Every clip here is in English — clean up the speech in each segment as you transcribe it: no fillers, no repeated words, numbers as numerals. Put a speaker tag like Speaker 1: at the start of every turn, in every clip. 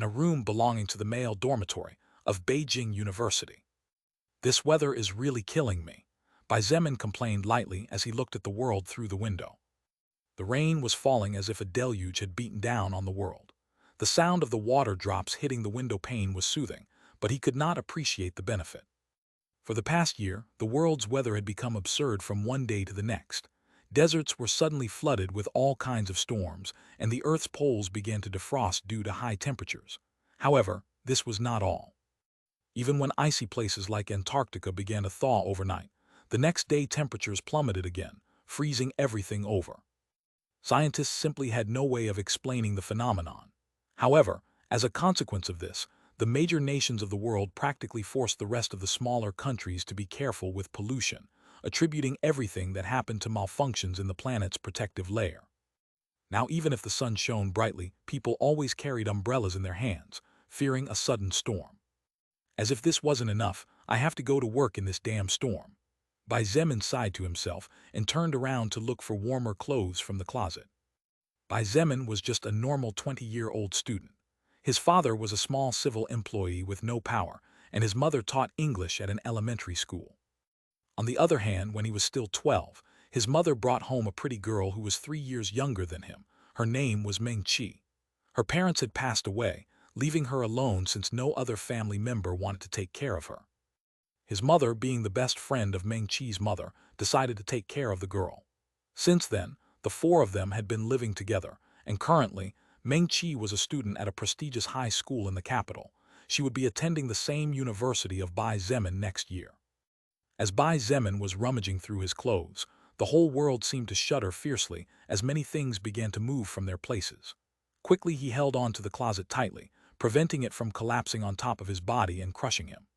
Speaker 1: in a room belonging to the male dormitory of Beijing University. "This weather is really killing me," Bai Zemin complained lightly as he looked at the world through the window. The rain was falling as if a deluge had beaten down on the world. The sound of the water drops hitting the window pane was soothing, but he could not appreciate the benefit. For the past year, the world's weather had become absurd from one day to the next. Deserts were suddenly flooded with all kinds of storms, and the Earth's poles began to defrost due to high temperatures. However, this was not all. Even when icy places like Antarctica began to thaw overnight, the next day temperatures plummeted again, freezing everything over. Scientists simply had no way of explaining the phenomenon. However, as a consequence of this, the major nations of the world practically forced the rest of the smaller countries to be careful with pollution, attributing everything that happened to malfunctions in the planet's protective layer. Now, even if the sun shone brightly, people always carried umbrellas in their hands, fearing a sudden storm. "As if this wasn't enough, I have to go to work in this damn storm." Bai Zemin sighed to himself and turned around to look for warmer clothes from the closet. Bai Zemin was just a normal 20-year-old student. His father was a small civil employee with no power, and his mother taught English at an elementary school. On the other hand, when he was still 12, his mother brought home a pretty girl who was 3 years younger than him. Her name was Meng Qi. Her parents had passed away, leaving her alone since no other family member wanted to take care of her. His mother, being the best friend of Meng Qi's mother, decided to take care of the girl. Since then, the four of them had been living together, and currently, Meng Qi was a student at a prestigious high school in the capital. She would be attending the same university of Bai Zemin next year. As Bai Zemin was rummaging through his clothes, the whole world seemed to shudder fiercely as many things began to move from their places. Quickly he held on to the closet tightly, preventing it from collapsing on top of his body and crushing him.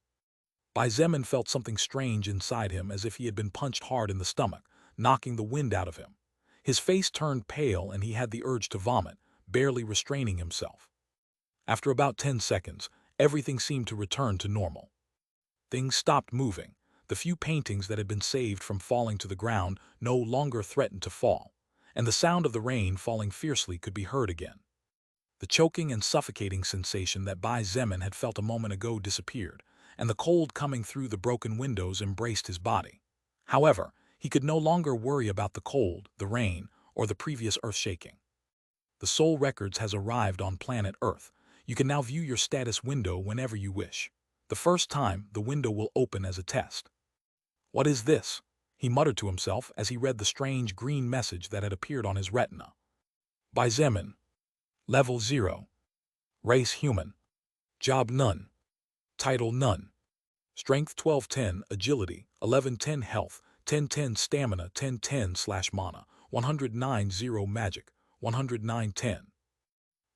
Speaker 1: Bai Zemin felt something strange inside him as if he had been punched hard in the stomach, knocking the wind out of him. His face turned pale and he had the urge to vomit, barely restraining himself. After about 10 seconds, everything seemed to return to normal. Things stopped moving. The few paintings that had been saved from falling to the ground no longer threatened to fall, and the sound of the rain falling fiercely could be heard again. The choking and suffocating sensation that Bai Zemin had felt a moment ago disappeared, and the cold coming through the broken windows embraced his body. However, he could no longer worry about the cold, the rain, or the previous earth-shaking. The Soul Records has arrived on planet Earth. You can now view your status window whenever you wish. The first time, the window will open as a test. "What is this?" he muttered to himself as he read the strange green message that had appeared on his retina. Bai Zemin. Level 0. Race Human. Job None. Title None. Strength 1210, Agility 1110, Health 1010, Stamina 1010/Mana 109 Magic 109-10.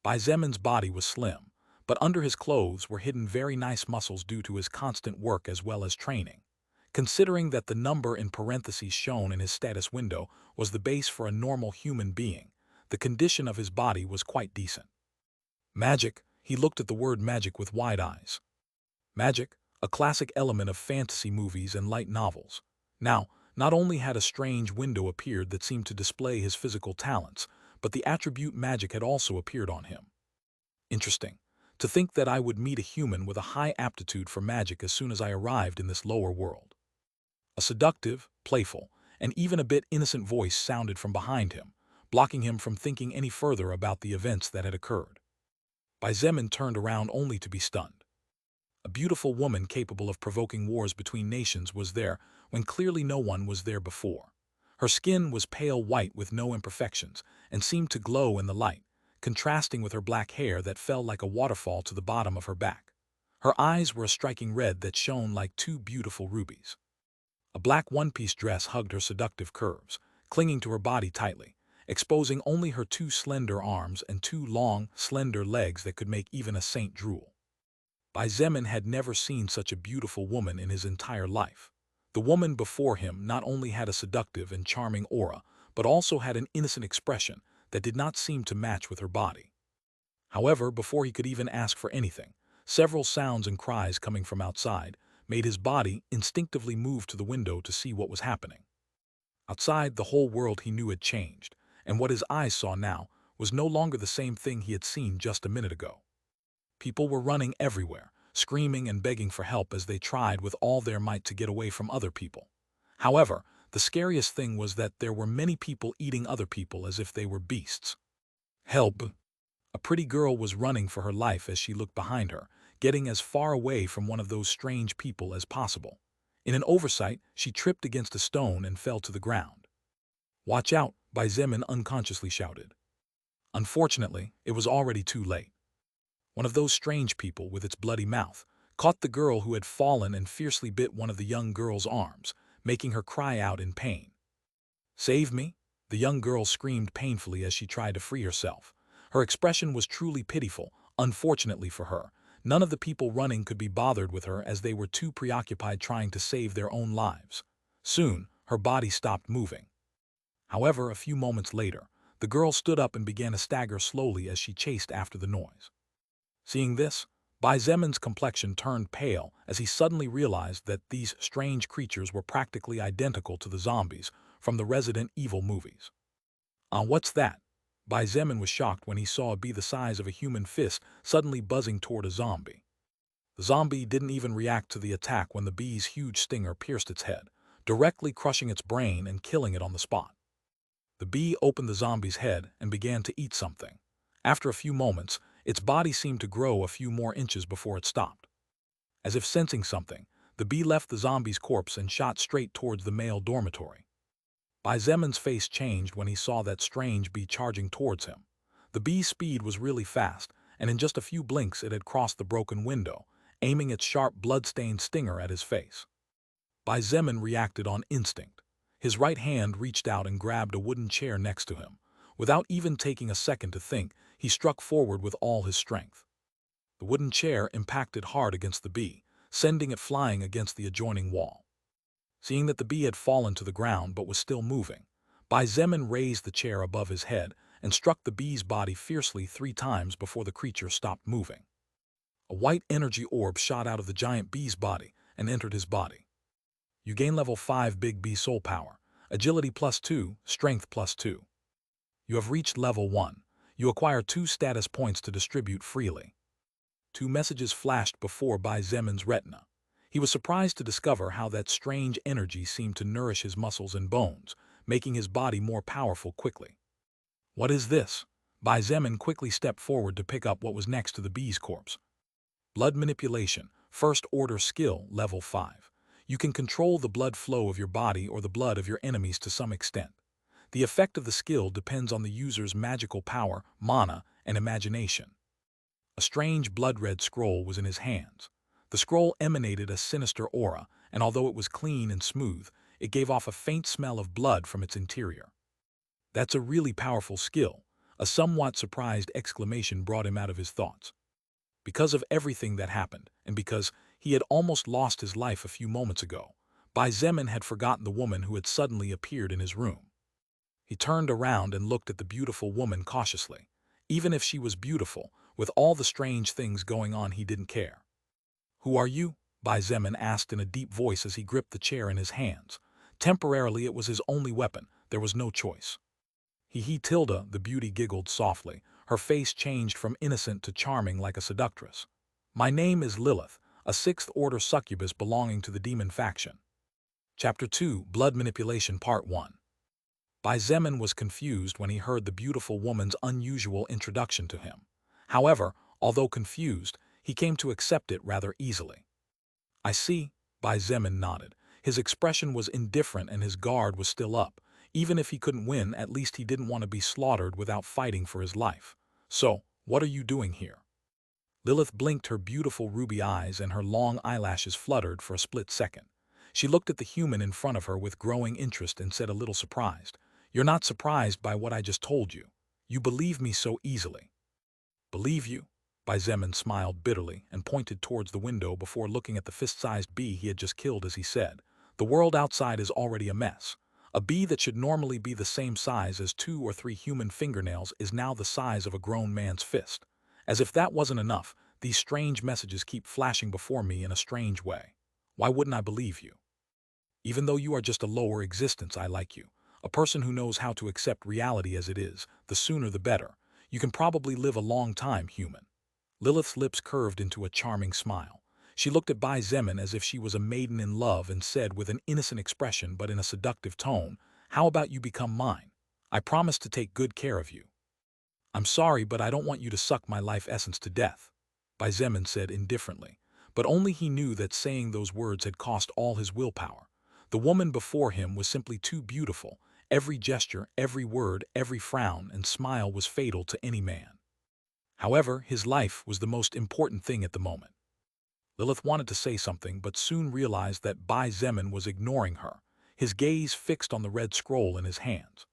Speaker 1: Bai Zemin's body was slim, but under his clothes were hidden very nice muscles due to his constant work as well as training. Considering that the number in parentheses shown in his status window was the base for a normal human being, the condition of his body was quite decent. Magic, he looked at the word magic with wide eyes. Magic, a classic element of fantasy movies and light novels. Now, not only had a strange window appeared that seemed to display his physical talents, but the attribute magic had also appeared on him. Interesting. To think that I would meet a human with a high aptitude for magic as soon as I arrived in this lower world. A seductive, playful, and even a bit innocent voice sounded from behind him, blocking him from thinking any further about the events that had occurred. Bai Zemin turned around only to be stunned. A beautiful woman capable of provoking wars between nations was there when clearly no one was there before. Her skin was pale white with no imperfections and seemed to glow in the light, contrasting with her black hair that fell like a waterfall to the bottom of her back. Her eyes were a striking red that shone like two beautiful rubies. A black one-piece dress hugged her seductive curves, clinging to her body tightly, exposing only her two slender arms and two long, slender legs that could make even a saint drool. Bai Zemin had never seen such a beautiful woman in his entire life. The woman before him not only had a seductive and charming aura, but also had an innocent expression that did not seem to match with her body. However, before he could even ask for anything, several sounds and cries coming from outside made his body instinctively move to the window to see what was happening. Outside, the whole world he knew had changed, and what his eyes saw now was no longer the same thing he had seen just a minute ago. People were running everywhere, screaming and begging for help as they tried with all their might to get away from other people. However, the scariest thing was that there were many people eating other people as if they were beasts. Help! A pretty girl was running for her life as she looked behind her, getting as far away from one of those strange people as possible. In an oversight, she tripped against a stone and fell to the ground. "Watch out!" Bai Zemin unconsciously shouted. Unfortunately, it was already too late. One of those strange people with its bloody mouth caught the girl who had fallen and fiercely bit one of the young girl's arms, making her cry out in pain. "Save me!" The young girl screamed painfully as she tried to free herself. Her expression was truly pitiful. Unfortunately for her, none of the people running could be bothered with her as they were too preoccupied trying to save their own lives. Soon, her body stopped moving. However, a few moments later, the girl stood up and began to stagger slowly as she chased after the noise. Seeing this, Bai Zemin's complexion turned pale as he suddenly realized that these strange creatures were practically identical to the zombies from the Resident Evil movies. What's that?" Bai Zemin was shocked when he saw a bee the size of a human fist suddenly buzzing toward a zombie. The zombie didn't even react to the attack when the bee's huge stinger pierced its head, directly crushing its brain and killing it on the spot. The bee opened the zombie's head and began to eat something. After a few moments, its body seemed to grow a few more inches before it stopped. As if sensing something, the bee left the zombie's corpse and shot straight towards the male dormitory. Bai Zemin's face changed when he saw that strange bee charging towards him. The bee's speed was really fast, and in just a few blinks it had crossed the broken window, aiming its sharp blood-stained stinger at his face. Bai Zemin reacted on instinct. His right hand reached out and grabbed a wooden chair next to him. Without even taking a second to think, he struck forward with all his strength. The wooden chair impacted hard against the bee, sending it flying against the adjoining wall. Seeing that the bee had fallen to the ground but was still moving, Bai Zemin raised the chair above his head and struck the bee's body fiercely 3 times before the creature stopped moving. A white energy orb shot out of the giant bee's body and entered his body. You gain level 5 Big Bee Soul Power, Agility +2, Strength +2. You have reached level 1. You acquire 2 status points to distribute freely. 2 messages flashed before Bai Zemin's retina. He was surprised to discover how that strange energy seemed to nourish his muscles and bones, making his body more powerful quickly. "What is this?" Bai Zemin quickly stepped forward to pick up what was next to the bee's corpse. Blood Manipulation, First Order Skill, Level 5. You can control the blood flow of your body or the blood of your enemies to some extent. The effect of the skill depends on the user's magical power, mana, and imagination. A strange blood-red scroll was in his hands. The scroll emanated a sinister aura, and although it was clean and smooth, it gave off a faint smell of blood from its interior. "That's a really powerful skill," a somewhat surprised exclamation brought him out of his thoughts. Because of everything that happened, and because he had almost lost his life a few moments ago, Bai Zemin had forgotten the woman who had suddenly appeared in his room. He turned around and looked at the beautiful woman cautiously. Even if she was beautiful, with all the strange things going on, he didn't care. "Who are you?" Bai Zemin asked in a deep voice as he gripped the chair in his hands. Temporarily it was his only weapon, there was no choice. Tilda, the beauty giggled softly. Her face changed from innocent to charming like a seductress. "My name is Lilith, a 6th Order Succubus belonging to the demon faction." Chapter 2, Blood Manipulation Part 1. Bai Zemin was confused when he heard the beautiful woman's unusual introduction to him. However, although confused, he came to accept it rather easily. "I see," Bai Zemin nodded. His expression was indifferent and his guard was still up. Even if he couldn't win, at least he didn't want to be slaughtered without fighting for his life. "So, what are you doing here?" Lilith blinked her beautiful ruby eyes and her long eyelashes fluttered for a split second. She looked at the human in front of her with growing interest and said a little surprised, "You're not surprised by what I just told you. You believe me so easily." "Believe you?" Bai Zemin smiled bitterly and pointed towards the window before looking at the fist-sized bee he had just killed as he said, "The world outside is already a mess. A bee that should normally be the same size as 2 or 3 human fingernails is now the size of a grown man's fist. As if that wasn't enough, these strange messages keep flashing before me in a strange way. Why wouldn't I believe you? Even though you are just a lower existence, I like you. A person who knows how to accept reality as it is, the sooner the better. You can probably live a long time, human." Lilith's lips curved into a charming smile. She looked at Bai Zemin as if she was a maiden in love and said with an innocent expression but in a seductive tone, "How about you become mine? I promise to take good care of you." "I'm sorry, but I don't want you to suck my life essence to death," Bai Zemin said indifferently, but only he knew that saying those words had cost all his willpower. The woman before him was simply too beautiful. Every gesture, every word, every frown and smile was fatal to any man. However, his life was the most important thing at the moment. Lilith wanted to say something but soon realized that Bai Zemin was ignoring her, his gaze fixed on the red scroll in his hands.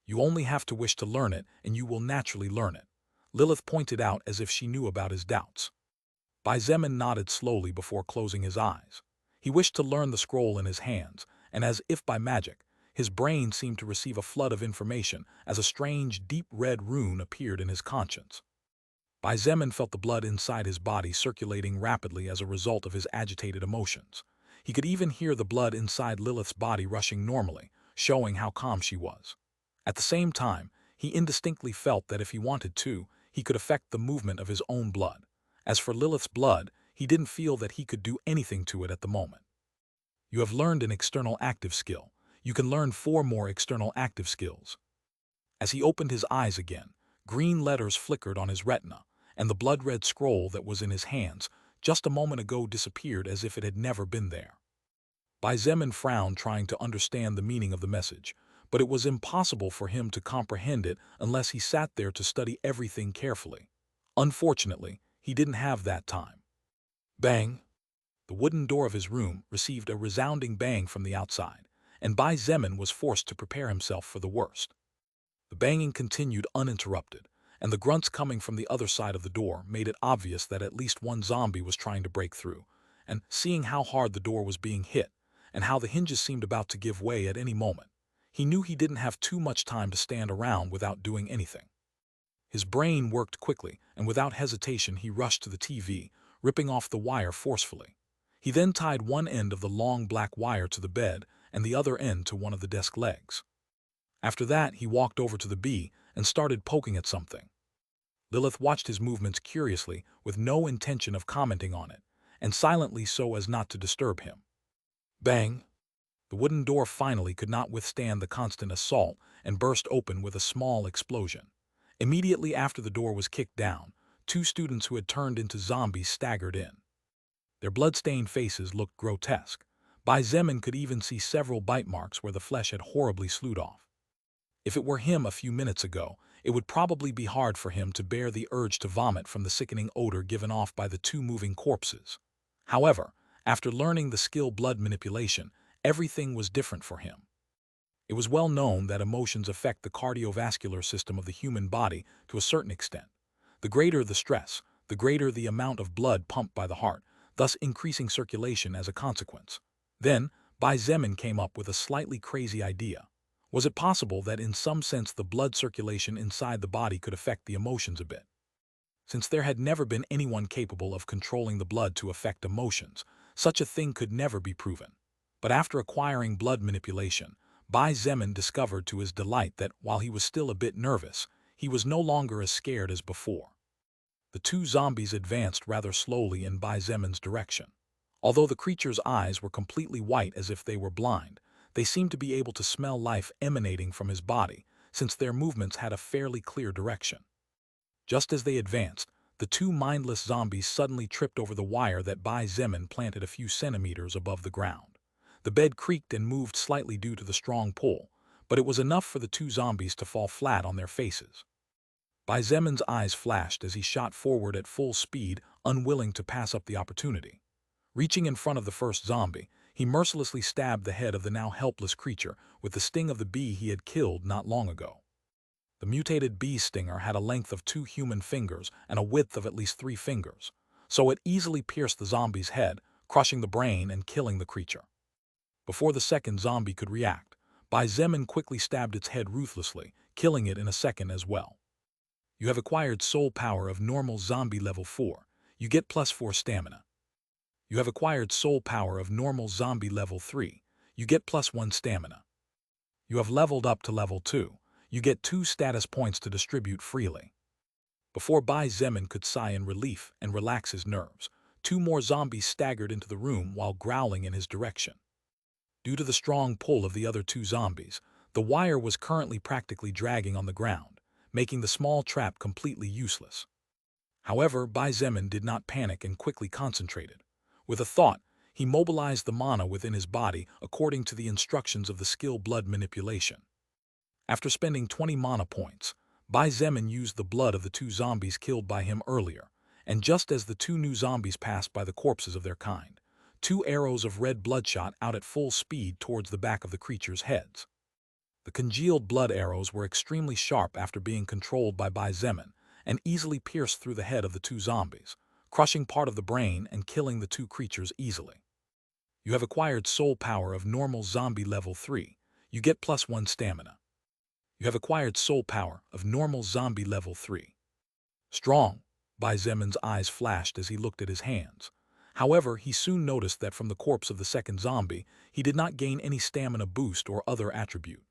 Speaker 1: "You only have to wish to learn it, and you will naturally learn it," Lilith pointed out as if she knew about his doubts. Bai Zemin nodded slowly before closing his eyes. He wished to learn the scroll in his hands, and as if by magic, his brain seemed to receive a flood of information as a strange, deep red rune appeared in his conscience. Bai Zemin felt the blood inside his body circulating rapidly as a result of his agitated emotions. He could even hear the blood inside Lilith's body rushing normally, showing how calm she was. At the same time, he indistinctly felt that if he wanted to, he could affect the movement of his own blood. As for Lilith's blood, he didn't feel that he could do anything to it at the moment. "You have learned an external active skill. You can learn 4 more external active skills." As he opened his eyes again, green letters flickered on his retina, and the blood-red scroll that was in his hands just a moment ago disappeared as if it had never been there. Bai Zemin frowned, trying to understand the meaning of the message, but it was impossible for him to comprehend it unless he sat there to study everything carefully. Unfortunately, he didn't have that time. Bang! The wooden door of his room received a resounding bang from the outside, and Bai Zemin was forced to prepare himself for the worst. The banging continued uninterrupted, and the grunts coming from the other side of the door made it obvious that at least one zombie was trying to break through, and seeing how hard the door was being hit, and how the hinges seemed about to give way at any moment, he knew he didn't have too much time to stand around without doing anything. His brain worked quickly, and without hesitation he rushed to the TV, ripping off the wire forcefully. He then tied one end of the long black wire to the bed and the other end to one of the desk legs. After that, he walked over to the bee and started poking at something. Lilith watched his movements curiously, with no intention of commenting on it, and silently so as not to disturb him. Bang! The wooden door finally could not withstand the constant assault and burst open with a small explosion. Immediately after the door was kicked down, 2 students who had turned into zombies staggered in. Their blood-stained faces looked grotesque. Bai Zemin could even see several bite marks where the flesh had horribly sloughed off. If it were him a few minutes ago, it would probably be hard for him to bear the urge to vomit from the sickening odor given off by the 2 moving corpses. However, after learning the skill blood manipulation, everything was different for him. It was well known that emotions affect the cardiovascular system of the human body to a certain extent. The greater the stress, the greater the amount of blood pumped by the heart, thus increasing circulation as a consequence. Then, Bai Zemin came up with a slightly crazy idea. Was it possible that in some sense the blood circulation inside the body could affect the emotions a bit? Since there had never been anyone capable of controlling the blood to affect emotions, such a thing could never be proven. But after acquiring blood manipulation, Bai Zemin discovered to his delight that while he was still a bit nervous, he was no longer as scared as before. The 2 zombies advanced rather slowly in Bai Zemin's direction. Although the creature's eyes were completely white as if they were blind, they seemed to be able to smell life emanating from his body, since their movements had a fairly clear direction. Just as they advanced, the 2 mindless zombies suddenly tripped over the wire that Bai Zemin planted a few centimeters above the ground. The bed creaked and moved slightly due to the strong pull, but it was enough for the 2 zombies to fall flat on their faces. Bai Zemin's eyes flashed as he shot forward at full speed, unwilling to pass up the opportunity. Reaching in front of the first zombie, he mercilessly stabbed the head of the now helpless creature with the sting of the bee he had killed not long ago. The mutated bee stinger had a length of 2 human fingers and a width of at least 3 fingers, so it easily pierced the zombie's head, crushing the brain and killing the creature. Before the second zombie could react, Bai Zemin quickly stabbed its head ruthlessly, killing it in a second as well. You have acquired soul power of normal zombie level 4. You get +4 stamina. You have acquired soul power of normal zombie level 3. You get +1 stamina. You have leveled up to level 2. You get 2 status points to distribute freely. Before Bai Zemin could sigh in relief and relax his nerves, two more zombies staggered into the room while growling in his direction. Due to the strong pull of the other two zombies, the wire was currently practically dragging on the ground, making the small trap completely useless. However, Bai Zemin did not panic and quickly concentrated. With a thought, he mobilized the mana within his body according to the instructions of the skill blood manipulation. After spending 20 mana points, Bai Zemin used the blood of the two zombies killed by him earlier, and just as the two new zombies passed by the corpses of their kind, two arrows of red blood shot out at full speed towards the back of the creatures' heads. The congealed blood arrows were extremely sharp after being controlled by Bai Zemin, and easily pierced through the head of the two zombies, crushing part of the brain and killing the two creatures easily. You have acquired soul power of normal zombie level 3. You get +1 stamina. You have acquired soul power of normal zombie level 3. Strong. Bai Zemin's eyes flashed as he looked at his hands. However, he soon noticed that from the corpse of the second zombie, he did not gain any stamina boost or other attribute.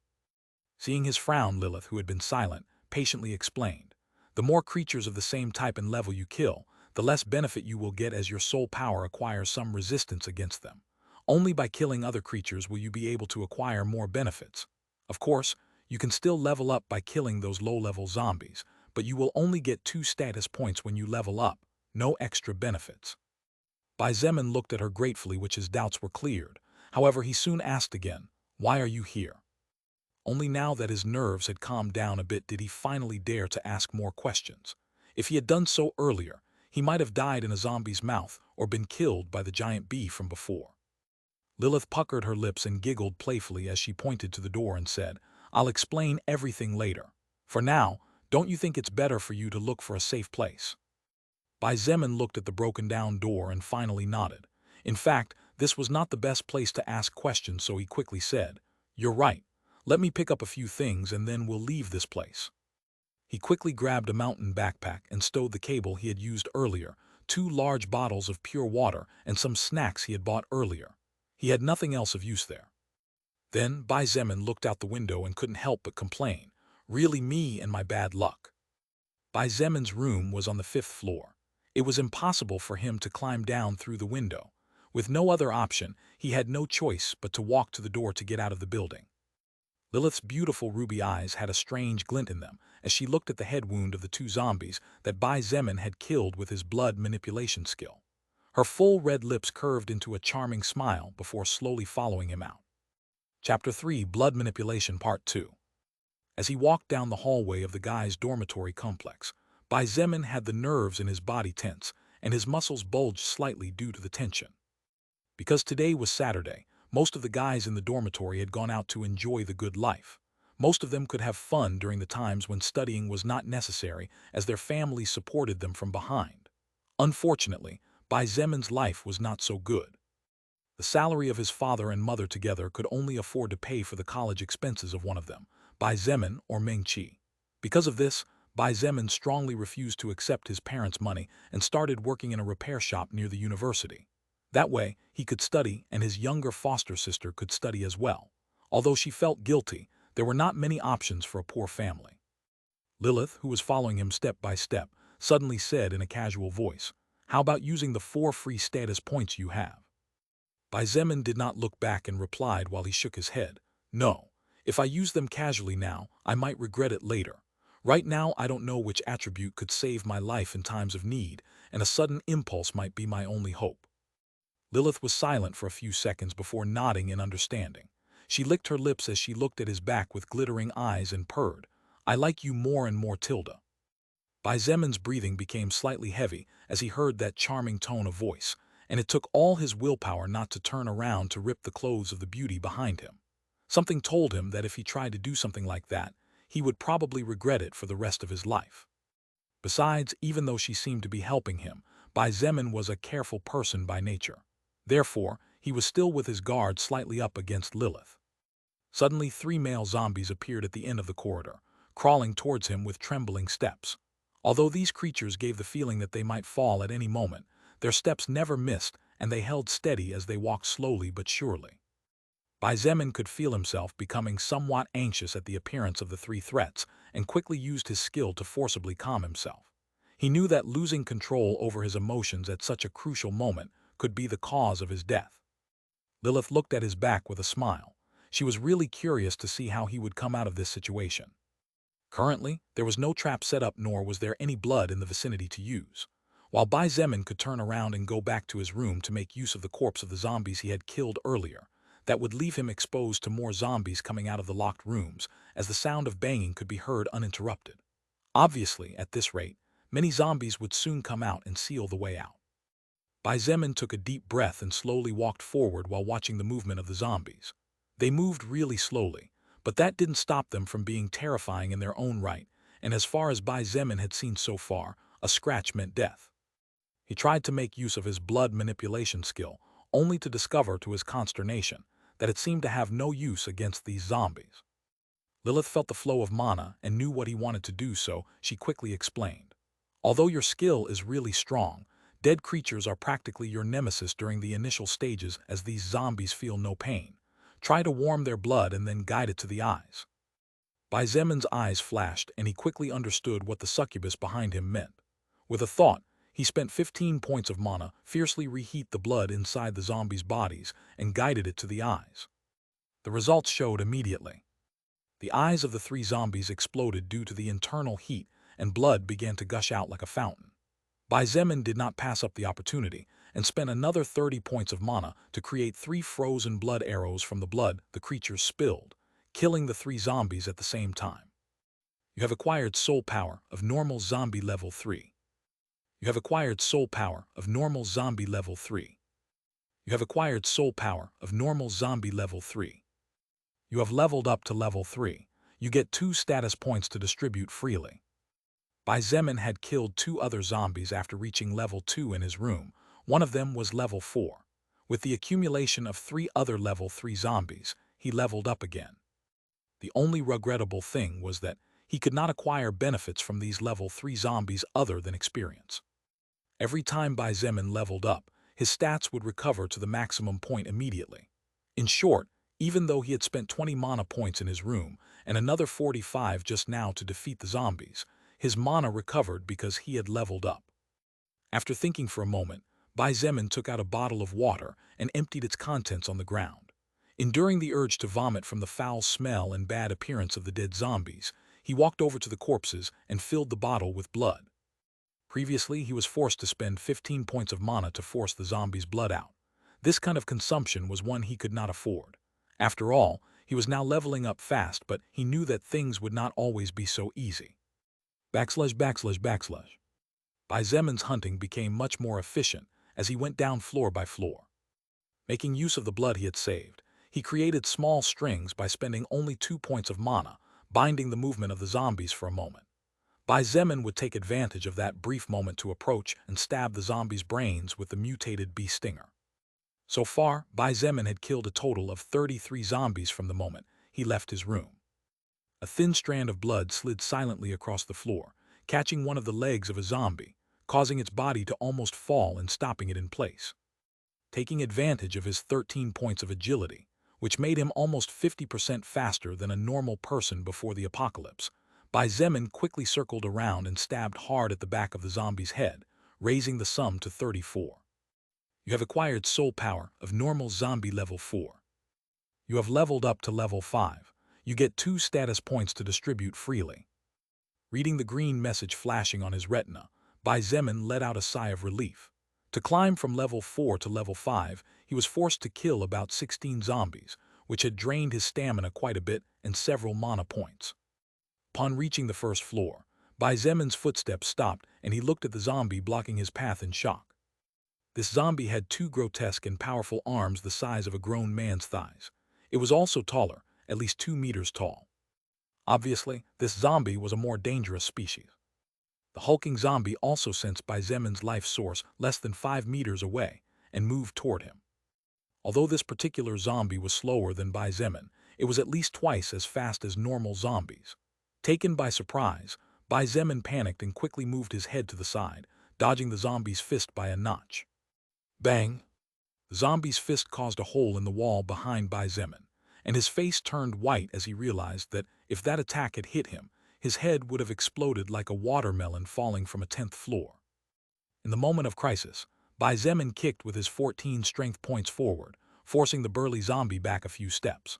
Speaker 1: Seeing his frown, Lilith, who had been silent, patiently explained, "The more creatures of the same type and level you kill, the less benefit you will get as your soul power acquires some resistance against them. Only by killing other creatures will you be able to acquire more benefits. Of course, you can still level up by killing those low-level zombies, but you will only get 2 status points when you level up, no extra benefits." Bai Zemin looked at her gratefully, which his doubts were cleared. However, he soon asked again, "Why are you here?" Only now that his nerves had calmed down a bit did he finally dare to ask more questions. If he had done so earlier, he might have died in a zombie's mouth or been killed by the giant bee from before. Lilith puckered her lips and giggled playfully as she pointed to the door and said, "I'll explain everything later. For now, don't you think it's better for you to look for a safe place?" Bai Zemin looked at the broken-down door and finally nodded. In fact, this was not the best place to ask questions, so he quickly said, "You're right. Let me pick up a few things and then we'll leave this place." He quickly grabbed a mountain backpack and stowed the cable he had used earlier, 2 large bottles of pure water, and some snacks he had bought earlier. He had nothing else of use there. Then Bai Zemin looked out the window and couldn't help but complain, "Really me and my bad luck." Bai Zemin's room was on the 5th floor. It was impossible for him to climb down through the window. With no other option, he had no choice but to walk to the door to get out of the building. Lilith's beautiful ruby eyes had a strange glint in them as she looked at the head wound of the 2 zombies that Bai Zemin had killed with his blood manipulation skill. Her full red lips curved into a charming smile before slowly following him out. Chapter 3, Blood Manipulation Part 2. As he walked down the hallway of the guy's dormitory complex, Bai Zemin had the nerves in his body tense and his muscles bulged slightly due to the tension. Because today was Saturday, most of the guys in the dormitory had gone out to enjoy the good life. Most of them could have fun during the times when studying was not necessary as their families supported them from behind. Unfortunately, Bai Zemin's life was not so good. The salary of his father and mother together could only afford to pay for the college expenses of one of them, Bai Zemin or Meng Qi. Because of this, Bai Zemin strongly refused to accept his parents' money and started working in a repair shop near the university. That way, he could study and his younger foster sister could study as well. Although she felt guilty, there were not many options for a poor family. Lilith, who was following him step by step, suddenly said in a casual voice, "How about using the 4 free status points you have?" Bai Zemin did not look back and replied while he shook his head, "No. If I use them casually now, I might regret it later. Right now, I don't know which attribute could save my life in times of need, and a sudden impulse might be my only hope." Lilith was silent for a few seconds before nodding in understanding. She licked her lips as she looked at his back with glittering eyes and purred, "I like you more and more, Tilda." Bai Zemin's breathing became slightly heavy as he heard that charming tone of voice, and it took all his willpower not to turn around to rip the clothes of the beauty behind him. Something told him that if he tried to do something like that, he would probably regret it for the rest of his life. Besides, even though she seemed to be helping him, Bai Zemin was a careful person by nature. Therefore, he was still with his guard slightly up against Lilith. Suddenly, 3 male zombies appeared at the end of the corridor, crawling towards him with trembling steps. Although these creatures gave the feeling that they might fall at any moment, their steps never missed and they held steady as they walked slowly but surely. Bai Zemin could feel himself becoming somewhat anxious at the appearance of the 3 threats and quickly used his skill to forcibly calm himself. He knew that losing control over his emotions at such a crucial moment could be the cause of his death. Lilith looked at his back with a smile. She was really curious to see how he would come out of this situation. Currently, there was no trap set up, nor was there any blood in the vicinity to use. While Bai Zemin could turn around and go back to his room to make use of the corpse of the zombies he had killed earlier, that would leave him exposed to more zombies coming out of the locked rooms, as the sound of banging could be heard uninterrupted. Obviously, at this rate, many zombies would soon come out and seal the way out. Bai Zemin took a deep breath and slowly walked forward while watching the movement of the zombies. They moved really slowly, but that didn't stop them from being terrifying in their own right, and as far as Bai Zemin had seen so far, a scratch meant death. He tried to make use of his blood manipulation skill, only to discover to his consternation that it seemed to have no use against these zombies. Lilith felt the flow of mana and knew what he wanted to do, so she quickly explained. Although your skill is really strong, dead creatures are practically your nemesis during the initial stages, as these zombies feel no pain. Try to warm their blood and then guide it to the eyes. Bai Zemin's eyes flashed, and he quickly understood what the succubus behind him meant. With a thought, he spent 15 points of mana, fiercely reheat the blood inside the zombies' bodies, and guided it to the eyes. The results showed immediately. The eyes of the 3 zombies exploded due to the internal heat, and blood began to gush out like a fountain. Bai Zemin did not pass up the opportunity, and spent another 30 points of mana to create 3 frozen blood arrows from the blood the creatures spilled, killing the 3 zombies at the same time. You have acquired soul power of normal zombie level 3. You have acquired soul power of normal zombie level 3. You have acquired soul power of normal zombie level 3. You have leveled up to level 3. You get 2 status points to distribute freely. Bai Zemin had killed 2 other zombies after reaching level 2 in his room. One of them was level 4. With the accumulation of 3 other level 3 zombies, he leveled up again. The only regrettable thing was that he could not acquire benefits from these level 3 zombies other than experience. Every time Bai Zemin leveled up, his stats would recover to the maximum point immediately. In short, even though he had spent 20 mana points in his room and another 45 just now to defeat the zombies, his mana recovered because he had leveled up. After thinking for a moment, Bai Zemin took out a bottle of water and emptied its contents on the ground. Enduring the urge to vomit from the foul smell and bad appearance of the dead zombies, he walked over to the corpses and filled the bottle with blood. Previously, he was forced to spend 15 points of mana to force the zombies' blood out. This kind of consumption was one he could not afford. After all, he was now leveling up fast, but he knew that things would not always be so easy. Bai Zemin's hunting became much more efficient as he went down floor by floor. Making use of the blood he had saved, he created small strings by spending only 2 points of mana, binding the movement of the zombies for a moment. Bai Zemin would take advantage of that brief moment to approach and stab the zombies' brains with the mutated bee stinger. So far, Bai Zemin had killed a total of 33 zombies from the moment he left his room. A thin strand of blood slid silently across the floor, catching one of the legs of a zombie, causing its body to almost fall and stopping it in place. Taking advantage of his 13 points of agility, which made him almost 50% faster than a normal person before the apocalypse, Bai Zemin quickly circled around and stabbed hard at the back of the zombie's head, raising the sum to 34. You have acquired soul power of normal zombie level 4. You have leveled up to level 5. You get 2 status points to distribute freely. Reading the green message flashing on his retina, Bai Zemin let out a sigh of relief. To climb from level 4 to level 5, he was forced to kill about 16 zombies, which had drained his stamina quite a bit and several mana points. Upon reaching the first floor, Bai Zemin's footsteps stopped and he looked at the zombie blocking his path in shock. This zombie had 2 grotesque and powerful arms the size of a grown man's thighs. It was also taller, at least 2 meters tall. Obviously, this zombie was a more dangerous species. The hulking zombie also sensed Bai Zemin's life source less than 5 meters away and moved toward him. Although this particular zombie was slower than Bai Zemin, it was at least twice as fast as normal zombies. Taken by surprise, Bai Zemin panicked and quickly moved his head to the side, dodging the zombie's fist by a notch. Bang! The zombie's fist caused a hole in the wall behind Bai Zemin, and his face turned white as he realized that if that attack had hit him, his head would have exploded like a watermelon falling from a 10th floor. In the moment of crisis, Bai Zemin kicked with his 14 strength points forward, forcing the burly zombie back a few steps.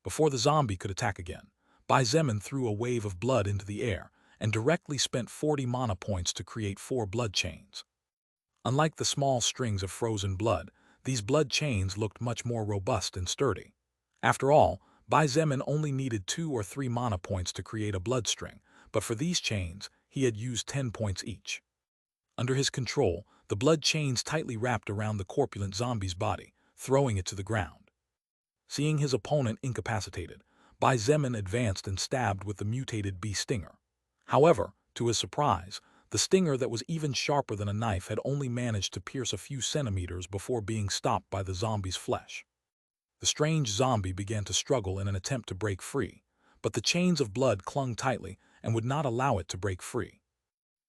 Speaker 1: Before the zombie could attack again, Bai Zemin threw a wave of blood into the air and directly spent 40 mana points to create 4 blood chains. Unlike the small strings of frozen blood, these blood chains looked much more robust and sturdy. After all, Bai Zemin only needed 2 or 3 mana points to create a blood string, but for these chains, he had used 10 points each. Under his control, the blood chains tightly wrapped around the corpulent zombie's body, throwing it to the ground. Seeing his opponent incapacitated, Bai Zemin advanced and stabbed with the mutated bee stinger. However, to his surprise, the stinger that was even sharper than a knife had only managed to pierce a few centimeters before being stopped by the zombie's flesh. The strange zombie began to struggle in an attempt to break free, but the chains of blood clung tightly and would not allow it to break free.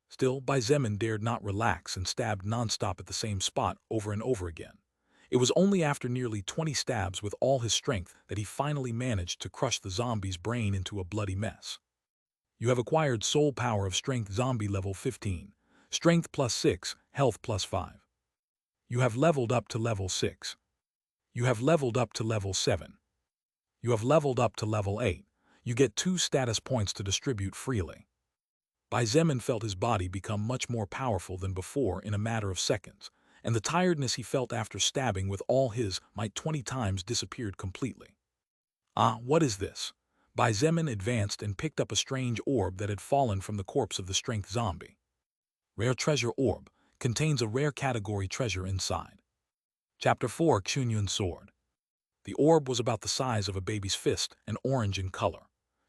Speaker 1: Still, Bai Zemin dared not relax and stabbed nonstop at the same spot over and over again. It was only after nearly 20 stabs with all his strength that he finally managed to crush the zombie's brain into a bloody mess. You have acquired Soul Power of Strength Zombie level 15, Strength plus 6, Health plus 5. You have leveled up to level 6. You have leveled up to level 7. You have leveled up to level 8. You get 2 status points to distribute freely. Bai Zemin felt his body become much more powerful than before in a matter of seconds, and the tiredness he felt after stabbing with all his might 20 times disappeared completely. Ah, what is this? Bai Zemin advanced and picked up a strange orb that had fallen from the corpse of the strength zombie. Rare Treasure Orb contains a rare category treasure inside. Chapter 4, Xunyun Sword. The orb was about the size of a baby's fist and orange in color.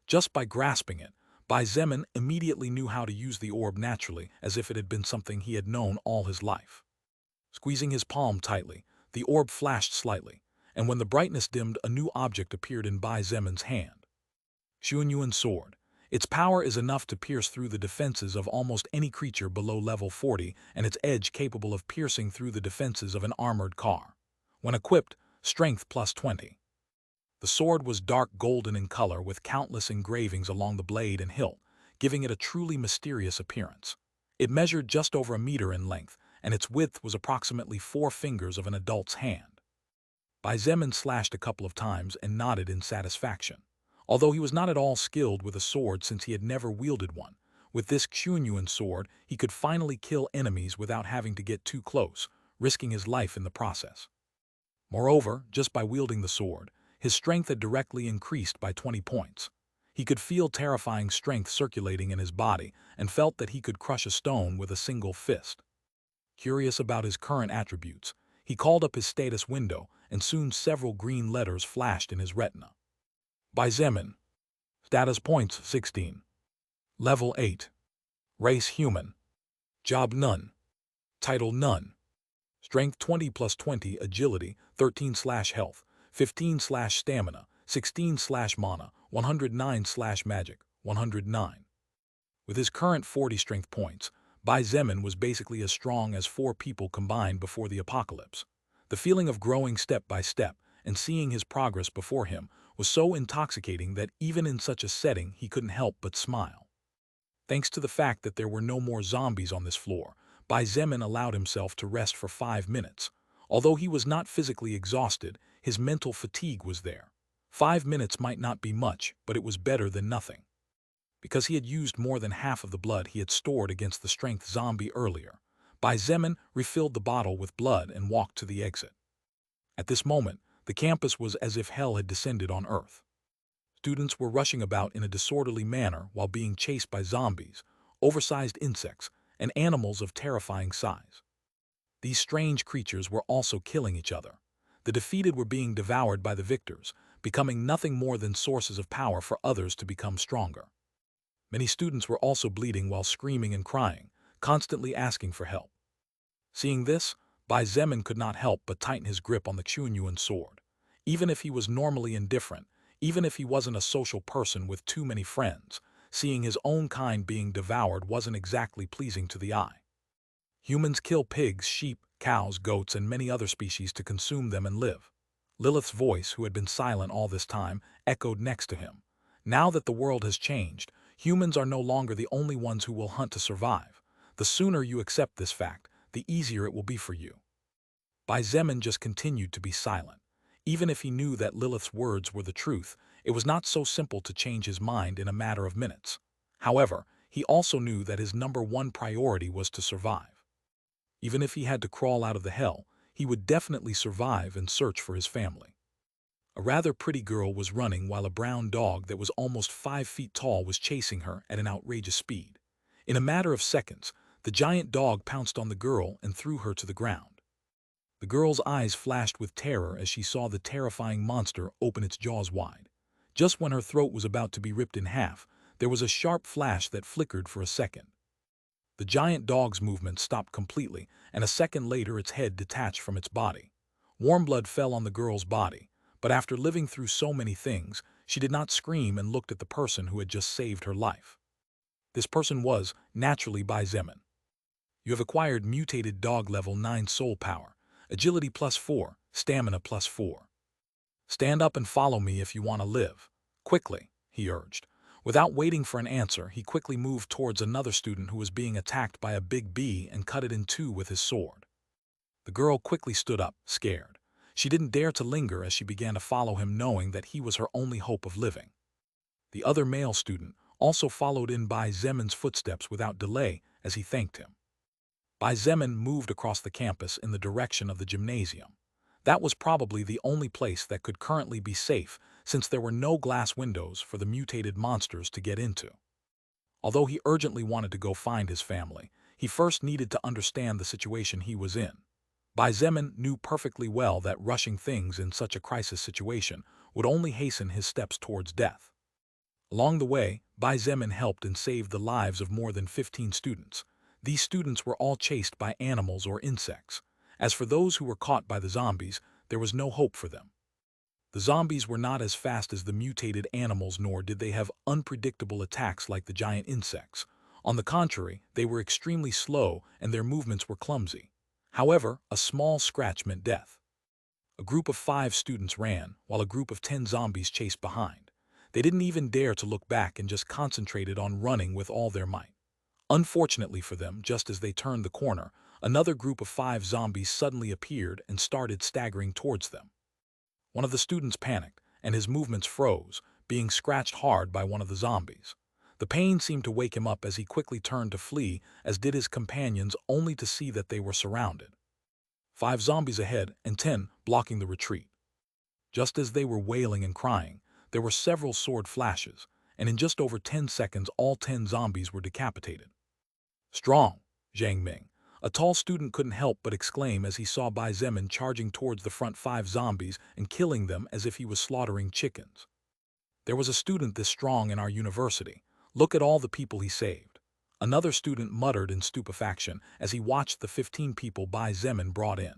Speaker 1: Just by grasping it, Bai Zemin immediately knew how to use the orb naturally, as if it had been something he had known all his life. Squeezing his palm tightly, the orb flashed slightly, and when the brightness dimmed, a new object appeared in Bai Zemin's hand. Xunyun Sword. Its power is enough to pierce through the defenses of almost any creature below level 40, and its edge capable of piercing through the defenses of an armored car. When equipped, Strength plus 20. The sword was dark golden in color with countless engravings along the blade and hilt, giving it a truly mysterious appearance. It measured just over a meter in length, and its width was approximately 4 fingers of an adult's hand. Bai Zemin slashed a couple of times and nodded in satisfaction. Although he was not at all skilled with a sword since he had never wielded one, with this Xunyun sword he could finally kill enemies without having to get too close, risking his life in the process. Moreover, just by wielding the sword, his strength had directly increased by 20 points. He could feel terrifying strength circulating in his body and felt that he could crush a stone with a single fist. Curious about his current attributes, he called up his status window and soon several green letters flashed in his retina. Bai Zemin. Status points 16. Level 8. Race human. Job none. Title none. Strength 20 plus 20, agility 13/health, 15/stamina, 16/mana, 109/magic, 109. With his current 40 strength points, Bai Zemin was basically as strong as 4 people combined before the apocalypse. The feeling of growing step by step and seeing his progress before him was so intoxicating that even in such a setting he couldn't help but smile. Thanks to the fact that there were no more zombies on this floor, Bai Zemin allowed himself to rest for 5 minutes. Although he was not physically exhausted, his mental fatigue was there. 5 minutes might not be much, but it was better than nothing. Because he had used more than half of the blood he had stored against the strength zombie earlier, Bai Zemin refilled the bottle with blood and walked to the exit. At this moment, the campus was as if hell had descended on Earth. Students were rushing about in a disorderly manner while being chased by zombies, oversized insects, and animals of terrifying size. These strange creatures were also killing each other. The defeated were being devoured by the victors, becoming nothing more than sources of power for others to become stronger. Many students were also bleeding while screaming and crying, constantly asking for help. Seeing this, Bai Zemin could not help but tighten his grip on the Xunyun sword. Even if he was normally indifferent, even if he wasn't a social person with too many friends, seeing his own kind being devoured wasn't exactly pleasing to the eye. Humans kill pigs, sheep, cows, goats, and many other species to consume them and live. Lilith's voice, who had been silent all this time, echoed next to him. Now that the world has changed, Humans are no longer the only ones who will hunt to survive. The sooner you accept this fact, the easier it will be for you. Bai Zemin just continued to be silent. Even if he knew that Lilith's words were the truth, it was not so simple to change his mind in a matter of minutes. However, he also knew that his #1 priority was to survive. Even if he had to crawl out of the hell, he would definitely survive and search for his family. A rather pretty girl was running while a brown dog that was almost 5 feet tall was chasing her at an outrageous speed. In a matter of seconds, the giant dog pounced on the girl and threw her to the ground. The girl's eyes flashed with terror as she saw the terrifying monster open its jaws wide. Just when her throat was about to be ripped in half, there was a sharp flash that flickered for a second. The giant dog's movement stopped completely, and a second later its head detached from its body. Warm blood fell on the girl's body, but after living through so many things, she did not scream and looked at the person who had just saved her life. This person was, naturally, Bai Zemin. You have acquired mutated dog level 9 soul power, agility +4, stamina +4. Stand up and follow me if you want to live. Quickly, he urged. Without waiting for an answer, he quickly moved towards another student who was being attacked by a big bee and cut it in two with his sword. The girl quickly stood up, scared. She didn't dare to linger as she began to follow him, knowing that he was her only hope of living. The other male student also followed in Bai Zemin's footsteps without delay as he thanked him. Bai Zemin moved across the campus in the direction of the gymnasium. That was probably the only place that could currently be safe, since there were no glass windows for the mutated monsters to get into. Although he urgently wanted to go find his family, he first needed to understand the situation he was in. Bai Zemin knew perfectly well that rushing things in such a crisis situation would only hasten his steps towards death. Along the way, Bai Zemin helped and saved the lives of more than 15 students. These students were all chased by animals or insects. As for those who were caught by the zombies, there was no hope for them. The zombies were not as fast as the mutated animals, nor did they have unpredictable attacks like the giant insects. On the contrary, they were extremely slow and their movements were clumsy. However, a small scratch meant death. A group of 5 students ran, while a group of 10 zombies chased behind. They didn't even dare to look back and just concentrated on running with all their might. Unfortunately for them, just as they turned the corner, another group of 5 zombies suddenly appeared and started staggering towards them. One of the students panicked, and his movements froze, being scratched hard by one of the zombies. The pain seemed to wake him up as he quickly turned to flee, as did his companions, only to see that they were surrounded. 5 zombies ahead and 10 blocking the retreat. Just as they were wailing and crying, there were several sword flashes, and in just over 10 seconds all 10 zombies were decapitated. Strong, Zhang Ming. A tall student couldn't help but exclaim as he saw Bai Zemin charging towards the front 5 zombies and killing them as if he was slaughtering chickens. There was a student this strong in our university. Look at all the people he saved. Another student muttered in stupefaction as he watched the 15 people Bai Zemin brought in.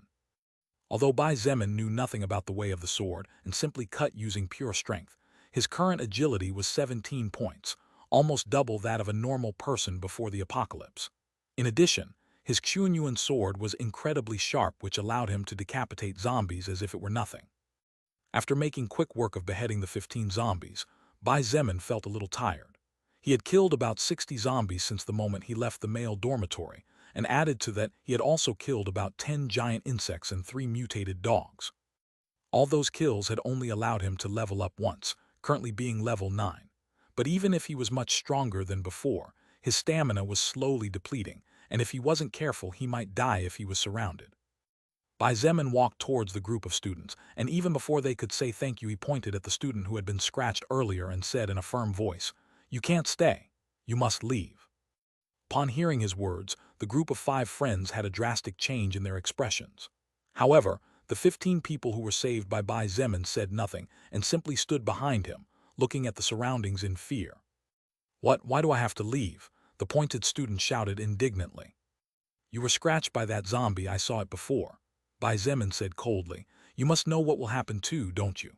Speaker 1: Although Bai Zemin knew nothing about the way of the sword and simply cut using pure strength, his current agility was 17 points, almost double that of a normal person before the apocalypse. In addition, his Chunyuan sword was incredibly sharp, which allowed him to decapitate zombies as if it were nothing. After making quick work of beheading the 15 zombies, Bai Zemin felt a little tired. He had killed about 60 zombies since the moment he left the male dormitory, and added to that he had also killed about 10 giant insects and 3 mutated dogs. All those kills had only allowed him to level up once, currently being level 9. But even if he was much stronger than before, his stamina was slowly depleting, and if he wasn't careful he might die if he was surrounded. Bai Zemin walked towards the group of students, and even before they could say thank you he pointed at the student who had been scratched earlier and said in a firm voice, "You can't stay. You must leave." Upon hearing his words, the group of 5 friends had a drastic change in their expressions. However, the 15 people who were saved by Bai Zemin said nothing and simply stood behind him, looking at the surroundings in fear. "What? Why do I have to leave?" the pointed student shouted indignantly. "You were scratched by that zombie, I saw it before," Bai Zemin said coldly. "You must know what will happen too, don't you?"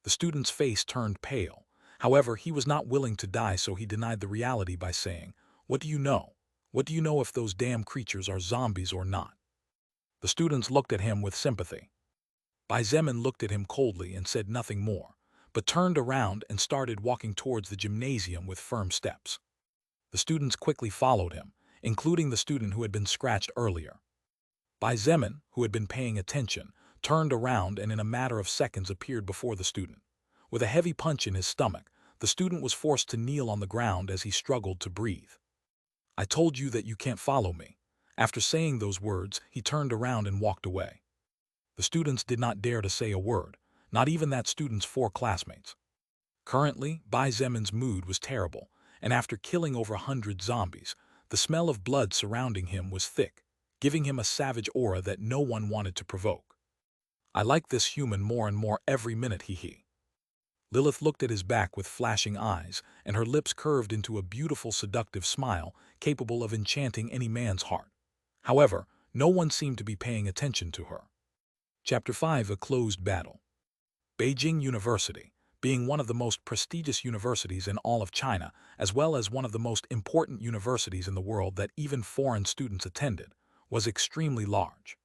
Speaker 1: The student's face turned pale. However, he was not willing to die, so he denied the reality by saying, "What do you know? What do you know if those damn creatures are zombies or not?" The students looked at him with sympathy. Bai Zemin looked at him coldly and said nothing more, but turned around and started walking towards the gymnasium with firm steps. The students quickly followed him, including the student who had been scratched earlier. Bai Zemin, who had been paying attention, turned around and in a matter of seconds appeared before the student. With a heavy punch in his stomach, the student was forced to kneel on the ground as he struggled to breathe. "I told you that you can't follow me." After saying those words, he turned around and walked away. The students did not dare to say a word, not even that student's 4 classmates. Currently, Bai Zemin's mood was terrible, and after killing over 100 zombies, the smell of blood surrounding him was thick, giving him a savage aura that no one wanted to provoke. "I like this human more and more every minute, he. Lilith looked at his back with flashing eyes, and her lips curved into a beautiful seductive smile capable of enchanting any man's heart. However, no one seemed to be paying attention to her. Chapter 5: A Closed Battle. Beijing University, being one of the most prestigious universities in all of China, as well as one of the most important universities in the world that even foreign students attended, was extremely large.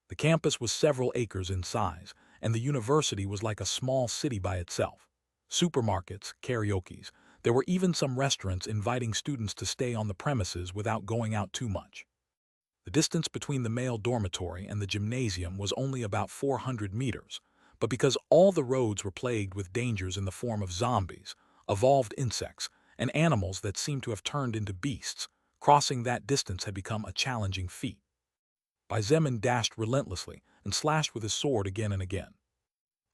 Speaker 1: The campus was several acres in size, and the university was like a small city by itself. Supermarkets, karaokes, there were even some restaurants inviting students to stay on the premises without going out too much. The distance between the male dormitory and the gymnasium was only about 400 meters, but because all the roads were plagued with dangers in the form of zombies, evolved insects, and animals that seemed to have turned into beasts, crossing that distance had become a challenging feat. Bai Zemin dashed relentlessly and slashed with his sword again and again.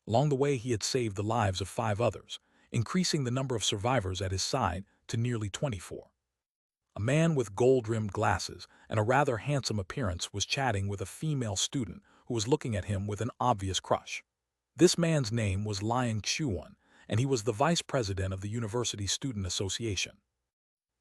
Speaker 1: Along the way he had saved the lives of 5 others, increasing the number of survivors at his side to nearly 24. A man with gold-rimmed glasses and a rather handsome appearance was chatting with a female student who was looking at him with an obvious crush. This man's name was Liang Chuan, and he was the vice president of the University Student Association.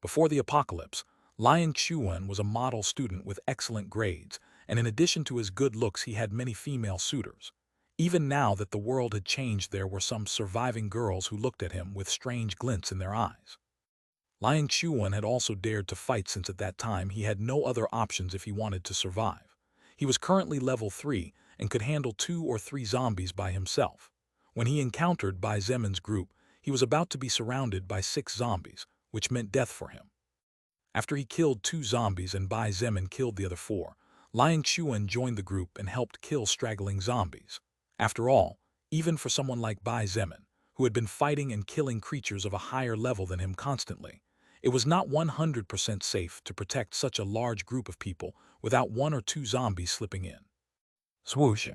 Speaker 1: Before the apocalypse, Liang Chuan was a model student with excellent grades, and in addition to his good looks he had many female suitors. Even now that the world had changed, there were some surviving girls who looked at him with strange glints in their eyes. Liang Chuan had also dared to fight since at that time he had no other options if he wanted to survive. He was currently level 3 and could handle 2 or 3 zombies by himself. When he encountered Bai Zemin's group, he was about to be surrounded by 6 zombies, which meant death for him. After he killed 2 zombies and Bai Zemin killed the other 4, Liang Chuan joined the group and helped kill straggling zombies. After all, even for someone like Bai Zemin, who had been fighting and killing creatures of a higher level than him constantly, it was not 100% safe to protect such a large group of people without 1 or 2 zombies slipping in. Swoosh!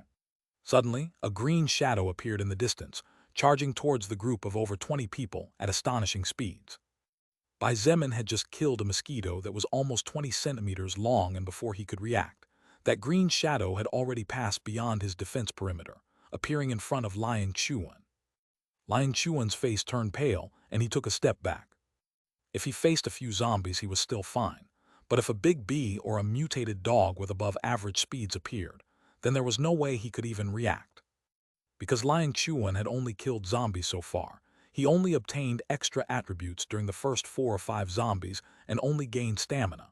Speaker 1: Suddenly, a green shadow appeared in the distance, charging towards the group of over 20 people at astonishing speeds. Bai Zemin had just killed a mosquito that was almost 20 centimeters long, and before he could react, that green shadow had already passed beyond his defense perimeter, appearing in front of Liang Chuan. Liang Chuan's face turned pale, and he took a step back. If he faced a few zombies, he was still fine, but if a big bee or a mutated dog with above-average speeds appeared, then there was no way he could even react. Because Liang Chuan had only killed zombies so far, he only obtained extra attributes during the first 4 or 5 zombies and only gained stamina.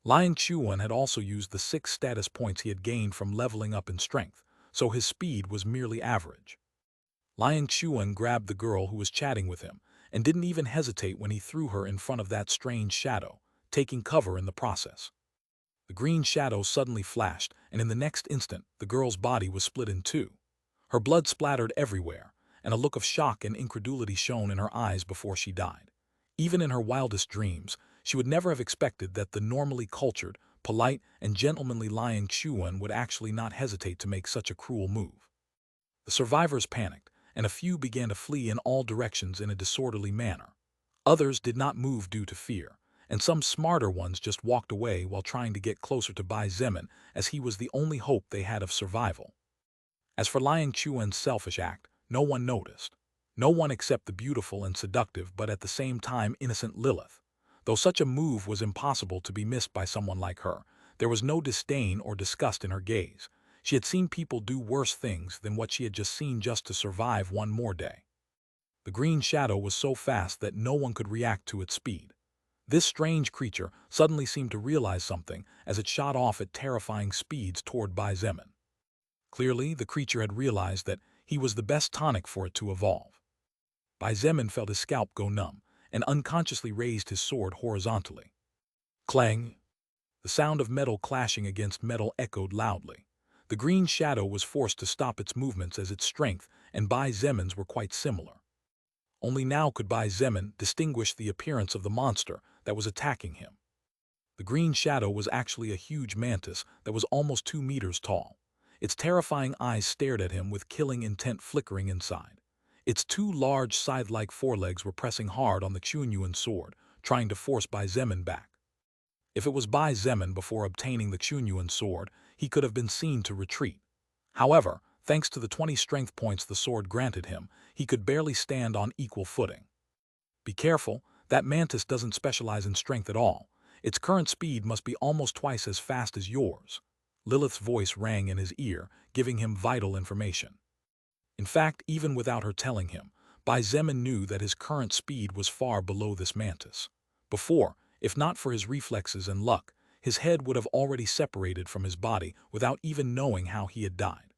Speaker 1: Liang Chuan had also used the 6 status points he had gained from leveling up in strength, so his speed was merely average. Liang Chuan grabbed the girl who was chatting with him and didn't even hesitate when he threw her in front of that strange shadow, taking cover in the process. The green shadow suddenly flashed, and in the next instant, the girl's body was split in 2. Her blood splattered everywhere, and a look of shock and incredulity shone in her eyes before she died. Even in her wildest dreams, she would never have expected that the normally cultured, polite, and gentlemanly Liang Chuan would actually not hesitate to make such a cruel move. The survivors panicked, and a few began to flee in all directions in a disorderly manner. Others did not move due to fear, and some smarter ones just walked away while trying to get closer to Bai Zemin, as he was the only hope they had of survival. As for Liang Chuan's selfish act, no one noticed. No one except the beautiful and seductive but at the same time innocent Lilith. Though such a move was impossible to be missed by someone like her, there was no disdain or disgust in her gaze. She had seen people do worse things than what she had just seen just to survive one more day. The green shadow was so fast that no one could react to its speed. This strange creature suddenly seemed to realize something as it shot off at terrifying speeds toward Bai Zemin. Clearly, the creature had realized that he was the best tonic for it to evolve. Bai Zemin felt his scalp go numb and unconsciously raised his sword horizontally. Clang! The sound of metal clashing against metal echoed loudly. The green shadow was forced to stop its movements as its strength and Bai Zemin's were quite similar. Only now could Bai Zemin distinguish the appearance of the monster that was attacking him. The green shadow was actually a huge mantis that was almost 2 meters tall. Its terrifying eyes stared at him with killing intent flickering inside. Its 2 large scythe-like forelegs were pressing hard on the Chunyuan sword, trying to force Bai Zemin back. If it was Bai Zemin before obtaining the Chunyuan sword, he could have been seen to retreat. However, thanks to the 20 strength points the sword granted him, he could barely stand on equal footing. Be careful, that mantis doesn't specialize in strength at all. Its current speed must be almost twice as fast as yours. Lilith's voice rang in his ear, giving him vital information. In fact, even without her telling him, Bai Zemin knew that his current speed was far below this mantis. Before, if not for his reflexes and luck, his head would have already separated from his body without even knowing how he had died.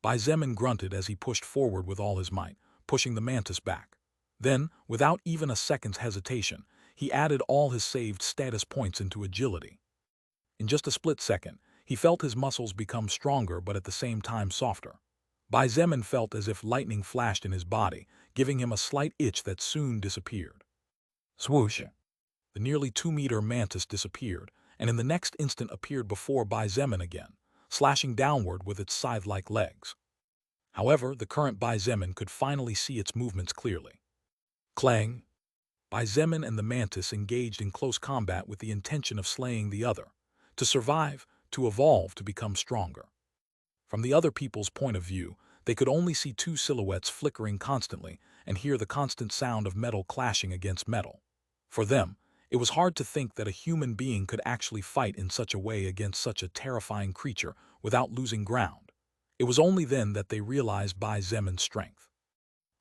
Speaker 1: Bai Zemin grunted as he pushed forward with all his might, pushing the mantis back. Then, without even a second's hesitation, he added all his saved status points into agility. In just a split second, he felt his muscles become stronger but at the same time softer. Bai Zemin felt as if lightning flashed in his body, giving him a slight itch that soon disappeared. Swoosh! The nearly 2-meter mantis disappeared, and in the next instant appeared before Bai Zemin again, slashing downward with its scythe-like legs. However, the current Bai Zemin could finally see its movements clearly. Clang! Bai Zemin and the mantis engaged in close combat with the intention of slaying the other, to survive, to evolve, to become stronger. From the other people's point of view, they could only see 2 silhouettes flickering constantly and hear the constant sound of metal clashing against metal. For them, it was hard to think that a human being could actually fight in such a way against such a terrifying creature without losing ground. It was only then that they realized Bai Zemin's strength.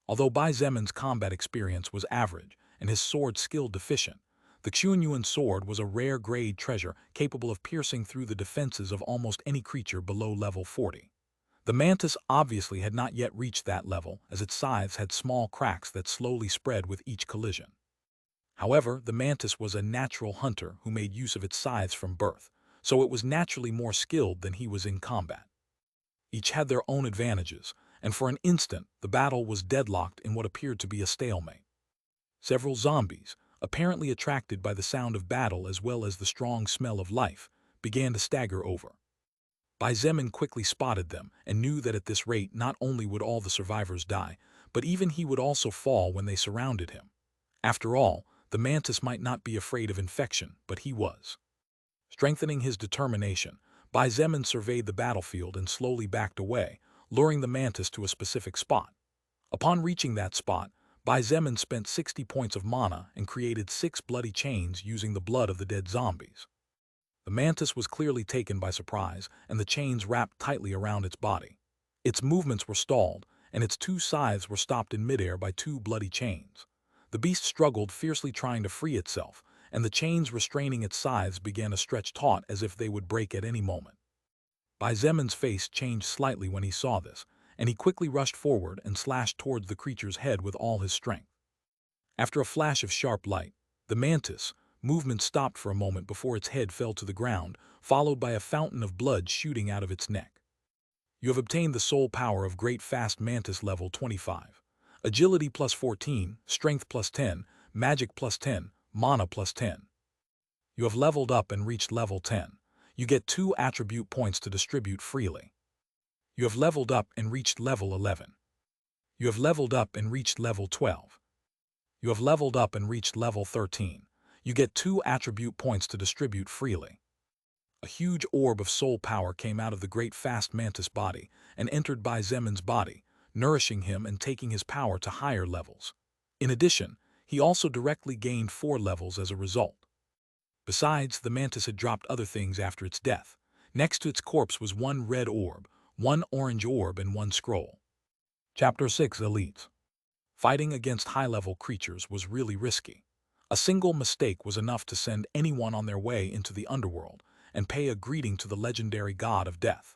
Speaker 1: Although Bai Zemin's combat experience was average and his sword skill deficient, the Chunyuan sword was a rare grade treasure capable of piercing through the defenses of almost any creature below level 40. The mantis obviously had not yet reached that level, as its scythes had small cracks that slowly spread with each collision. However, the mantis was a natural hunter who made use of its scythes from birth, so it was naturally more skilled than he was in combat. Each had their own advantages, and for an instant the battle was deadlocked in what appeared to be a stalemate. Several zombies, apparently attracted by the sound of battle as well as the strong smell of life, began to stagger over. Bai Zemin quickly spotted them and knew that at this rate not only would all the survivors die, but even he would also fall when they surrounded him. After all, the mantis might not be afraid of infection, but he was. Strengthening his determination, Bai Zemin surveyed the battlefield and slowly backed away, luring the mantis to a specific spot. Upon reaching that spot, Bai Zemin spent 60 points of mana and created 6 bloody chains using the blood of the dead zombies. The mantis was clearly taken by surprise, and the chains wrapped tightly around its body. Its movements were stalled, and its 2 scythes were stopped in midair by 2 bloody chains. The beast struggled fiercely trying to free itself, and the chains restraining its scythes began to stretch taut as if they would break at any moment. Bai Zemin's face changed slightly when he saw this, and he quickly rushed forward and slashed towards the creature's head with all his strength. After a flash of sharp light, the mantis' movement stopped for a moment before its head fell to the ground, followed by a fountain of blood shooting out of its neck. You have obtained the soul power of Great Fast Mantis level 25. Agility plus 14, Strength plus 10, Magic plus 10, Mana plus 10. You have leveled up and reached level 10. You get 2 attribute points to distribute freely. You have leveled up and reached level 11. You have leveled up and reached level 12. You have leveled up and reached level 13. You get 2 attribute points to distribute freely. A huge orb of soul power came out of the Great Fast Mantis body and entered Bai Zemin's body, nourishing him and taking his power to higher levels. In addition, he also directly gained 4 levels as a result. Besides, the mantis had dropped other things after its death. Next to its corpse was 1 red orb, 1 orange orb, and 1 scroll. Chapter 6 Elites. Fighting against high-level creatures was really risky. A single mistake was enough to send anyone on their way into the underworld and pay a greeting to the legendary god of death.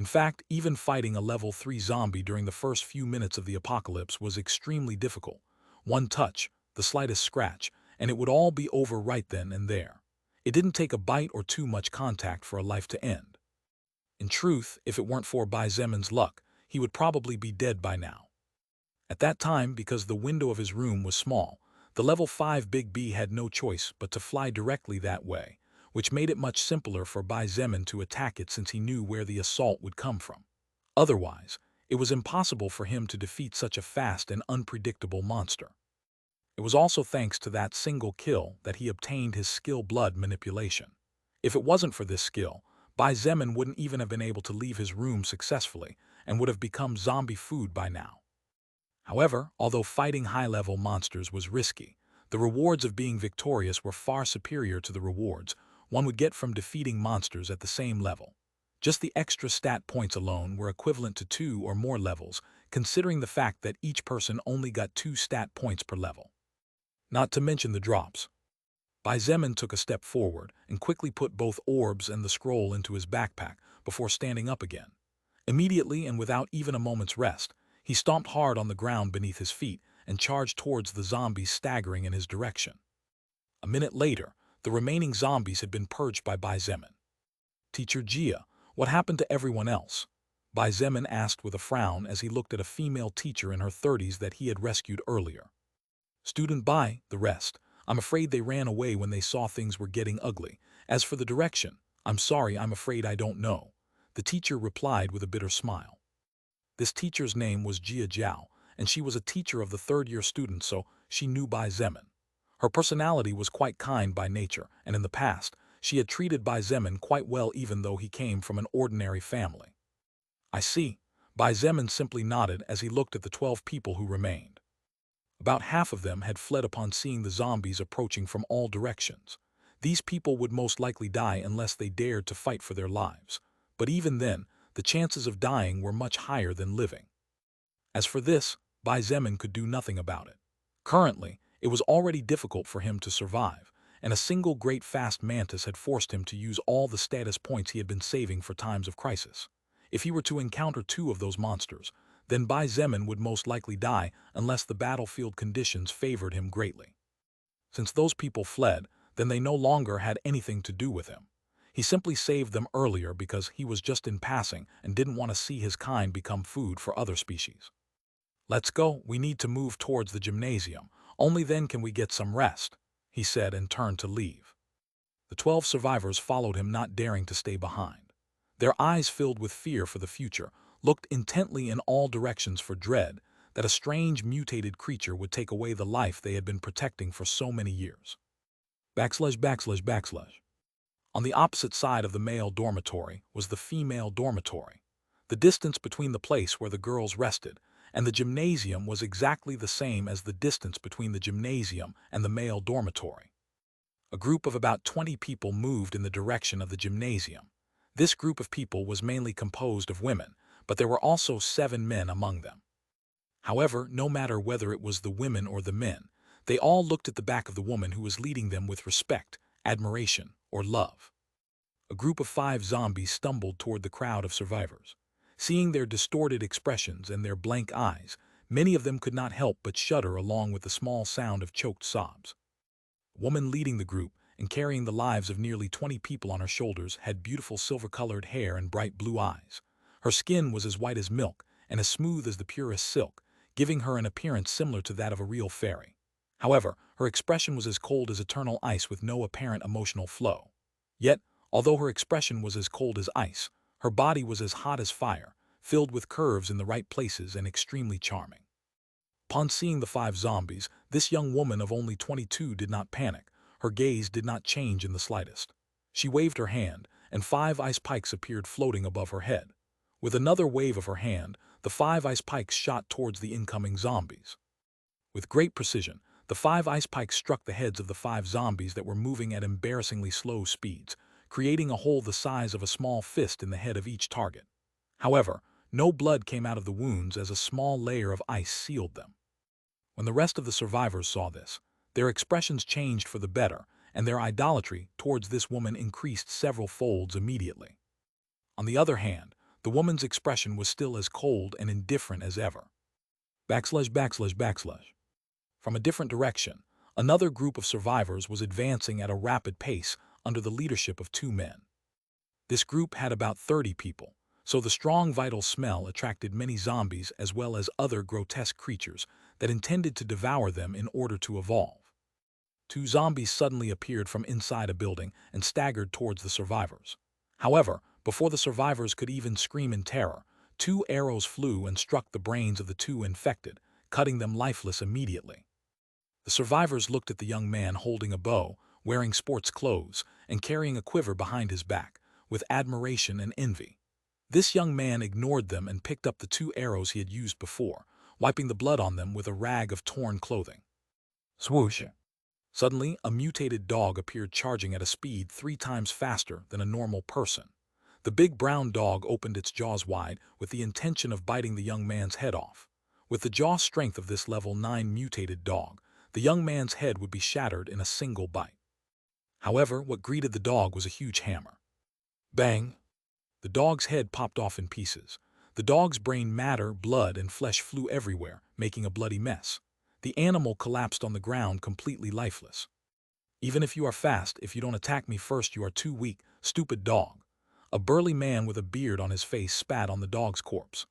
Speaker 1: In fact, even fighting a level 3 zombie during the first few minutes of the apocalypse was extremely difficult. One touch, the slightest scratch, and it would all be over right then and there. It didn't take a bite or too much contact for a life to end. In truth, if it weren't for Bai Zemin's luck, he would probably be dead by now. At that time, because the window of his room was small, the level 5 Big B had no choice but to fly directly that way, which made it much simpler for Bai Zemin to attack it since he knew where the assault would come from. Otherwise, it was impossible for him to defeat such a fast and unpredictable monster. It was also thanks to that single kill that he obtained his skill blood manipulation. If it wasn't for this skill, Bai Zemin wouldn't even have been able to leave his room successfully and would have become zombie food by now. However, although fighting high-level monsters was risky, the rewards of being victorious were far superior to the rewards one would get from defeating monsters at the same level. Just the extra stat points alone were equivalent to 2 or more levels, considering the fact that each person only got 2 stat points per level. Not to mention the drops. Bai Zemin took a step forward and quickly put both orbs and the scroll into his backpack before standing up again. Immediately and without even a moment's rest, he stomped hard on the ground beneath his feet and charged towards the zombies staggering in his direction. A minute later, the remaining zombies had been purged by Bai Zemin. "Teacher Jia, what happened to everyone else?" Bai Zemin asked with a frown as he looked at a female teacher in her 30s that he had rescued earlier. "Student Bai, the rest. I'm afraid they ran away when they saw things were getting ugly. As for the direction, I'm sorry, I'm afraid I don't know," the teacher replied with a bitter smile. This teacher's name was Jia Jiao, and she was a teacher of the third-year students, so she knew Bai Zemin. Her personality was quite kind by nature, and in the past, she had treated Bai Zemin quite well even though he came from an ordinary family. "I see." Bai Zemin simply nodded as he looked at the 12 people who remained. About half of them had fled upon seeing the zombies approaching from all directions. These people would most likely die unless they dared to fight for their lives. But even then, the chances of dying were much higher than living. As for this, Bai Zemin could do nothing about it. Currently, it was already difficult for him to survive, and a single great fast mantis had forced him to use all the status points he had been saving for times of crisis. If he were to encounter 2 of those monsters, then Bai Zemin would most likely die unless the battlefield conditions favored him greatly. Since those people fled, then they no longer had anything to do with him. He simply saved them earlier because he was just in passing and didn't want to see his kind become food for other species. "Let's go, we need to move towards the gymnasium. Only then can we get some rest," he said and turned to leave. The 12 survivors followed him, not daring to stay behind. Their eyes filled with fear for the future, looked intently in all directions for dread that a strange mutated creature would take away the life they had been protecting for so many years. /////. On the opposite side of the male dormitory was the female dormitory. The distance between the place where the girls rested and the gymnasium was exactly the same as the distance between the gymnasium and the male dormitory. A group of about 20 people moved in the direction of the gymnasium. This group of people was mainly composed of women, but there were also 7 men among them. However, no matter whether it was the women or the men, they all looked at the back of the woman who was leading them with respect, admiration, or love. A group of 5 zombies stumbled toward the crowd of survivors. Seeing their distorted expressions and their blank eyes, many of them could not help but shudder along with the small sound of choked sobs. A woman leading the group and carrying the lives of nearly 20 people on her shoulders had beautiful silver-colored hair and bright blue eyes. Her skin was as white as milk and as smooth as the purest silk, giving her an appearance similar to that of a real fairy. However, her expression was as cold as eternal ice with no apparent emotional flow. Yet, although her expression was as cold as ice, her body was as hot as fire, filled with curves in the right places and extremely charming. Upon seeing the 5 zombies, this young woman of only 22 did not panic. Her gaze did not change in the slightest. She waved her hand, and 5 ice pikes appeared floating above her head. With another wave of her hand, the 5 ice pikes shot towards the incoming zombies. With great precision, the 5 ice pikes struck the heads of the 5 zombies that were moving at embarrassingly slow speeds, creating a hole the size of a small fist in the head of each target. However, no blood came out of the wounds as a small layer of ice sealed them. When the rest of the survivors saw this, their expressions changed for the better, and their idolatry towards this woman increased several folds immediately. On the other hand, The woman's expression was still as cold and indifferent as ever. //. From a different direction, another group of survivors was advancing at a rapid pace under the leadership of two men. This group had about 30 people, so the strong vital smell attracted many zombies as well as other grotesque creatures that intended to devour them in order to evolve. Two zombies suddenly appeared from inside a building and staggered towards the survivors. However, before the survivors could even scream in terror, two arrows flew and struck the brains of the two infected, cutting them lifeless immediately. The survivors looked at the young man holding a bow, wearing sports clothes, and carrying a quiver behind his back, with admiration and envy. This young man ignored them and picked up the two arrows he had used before, wiping the blood on them with a rag of torn clothing. Swoosh! Suddenly, a mutated dog appeared charging at a speed 3 times faster than a normal person. The big brown dog opened its jaws wide with the intention of biting the young man's head off. With the jaw strength of this level 9 mutated dog, the young man's head would be shattered in a single bite. However, what greeted the dog was a huge hammer. Bang! The dog's head popped off in pieces. The dog's brain matter, blood, and flesh flew everywhere, making a bloody mess. The animal collapsed on the ground completely lifeless. Even if you are fast, if you don't attack me first, you are too weak, stupid dog. A burly man with a beard on his face spat on the dog's corpse.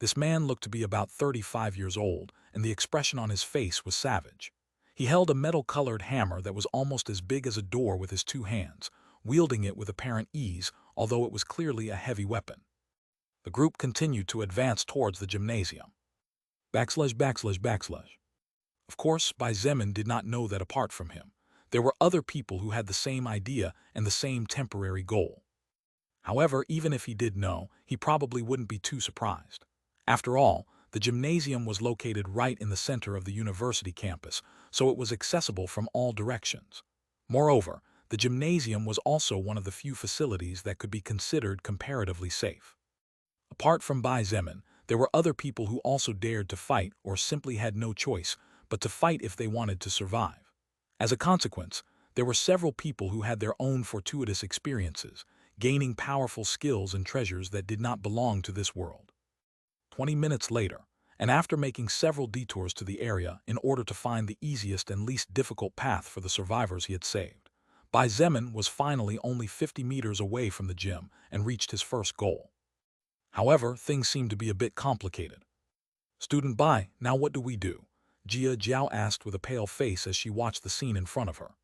Speaker 1: This man looked to be about 35 years old, and the expression on his face was savage. He held a metal-colored hammer that was almost as big as a door with his 2 hands, wielding it with apparent ease, although it was clearly a heavy weapon. The group continued to advance towards the gymnasium. //. Of course, Bai Zemin did not know that apart from him, there were other people who had the same idea and the same temporary goal. However, even if he did know, he probably wouldn't be too surprised. After all, the gymnasium was located right in the center of the university campus, so it was accessible from all directions. Moreover, the gymnasium was also one of the few facilities that could be considered comparatively safe. Apart from Bai Zemin, there were other people who also dared to fight or simply had no choice but to fight if they wanted to survive. As a consequence, there were several people who had their own fortuitous experiences, gaining powerful skills and treasures that did not belong to this world. 20 minutes later, and after making several detours to the area in order to find the easiest and least difficult path for the survivors he had saved, Bai Zemin was finally only 50 meters away from the gym and reached his first goal. However, things seemed to be a bit complicated. "Student Bai, now what do we do?" Jia Jiao asked with a pale face as she watched the scene in front of her.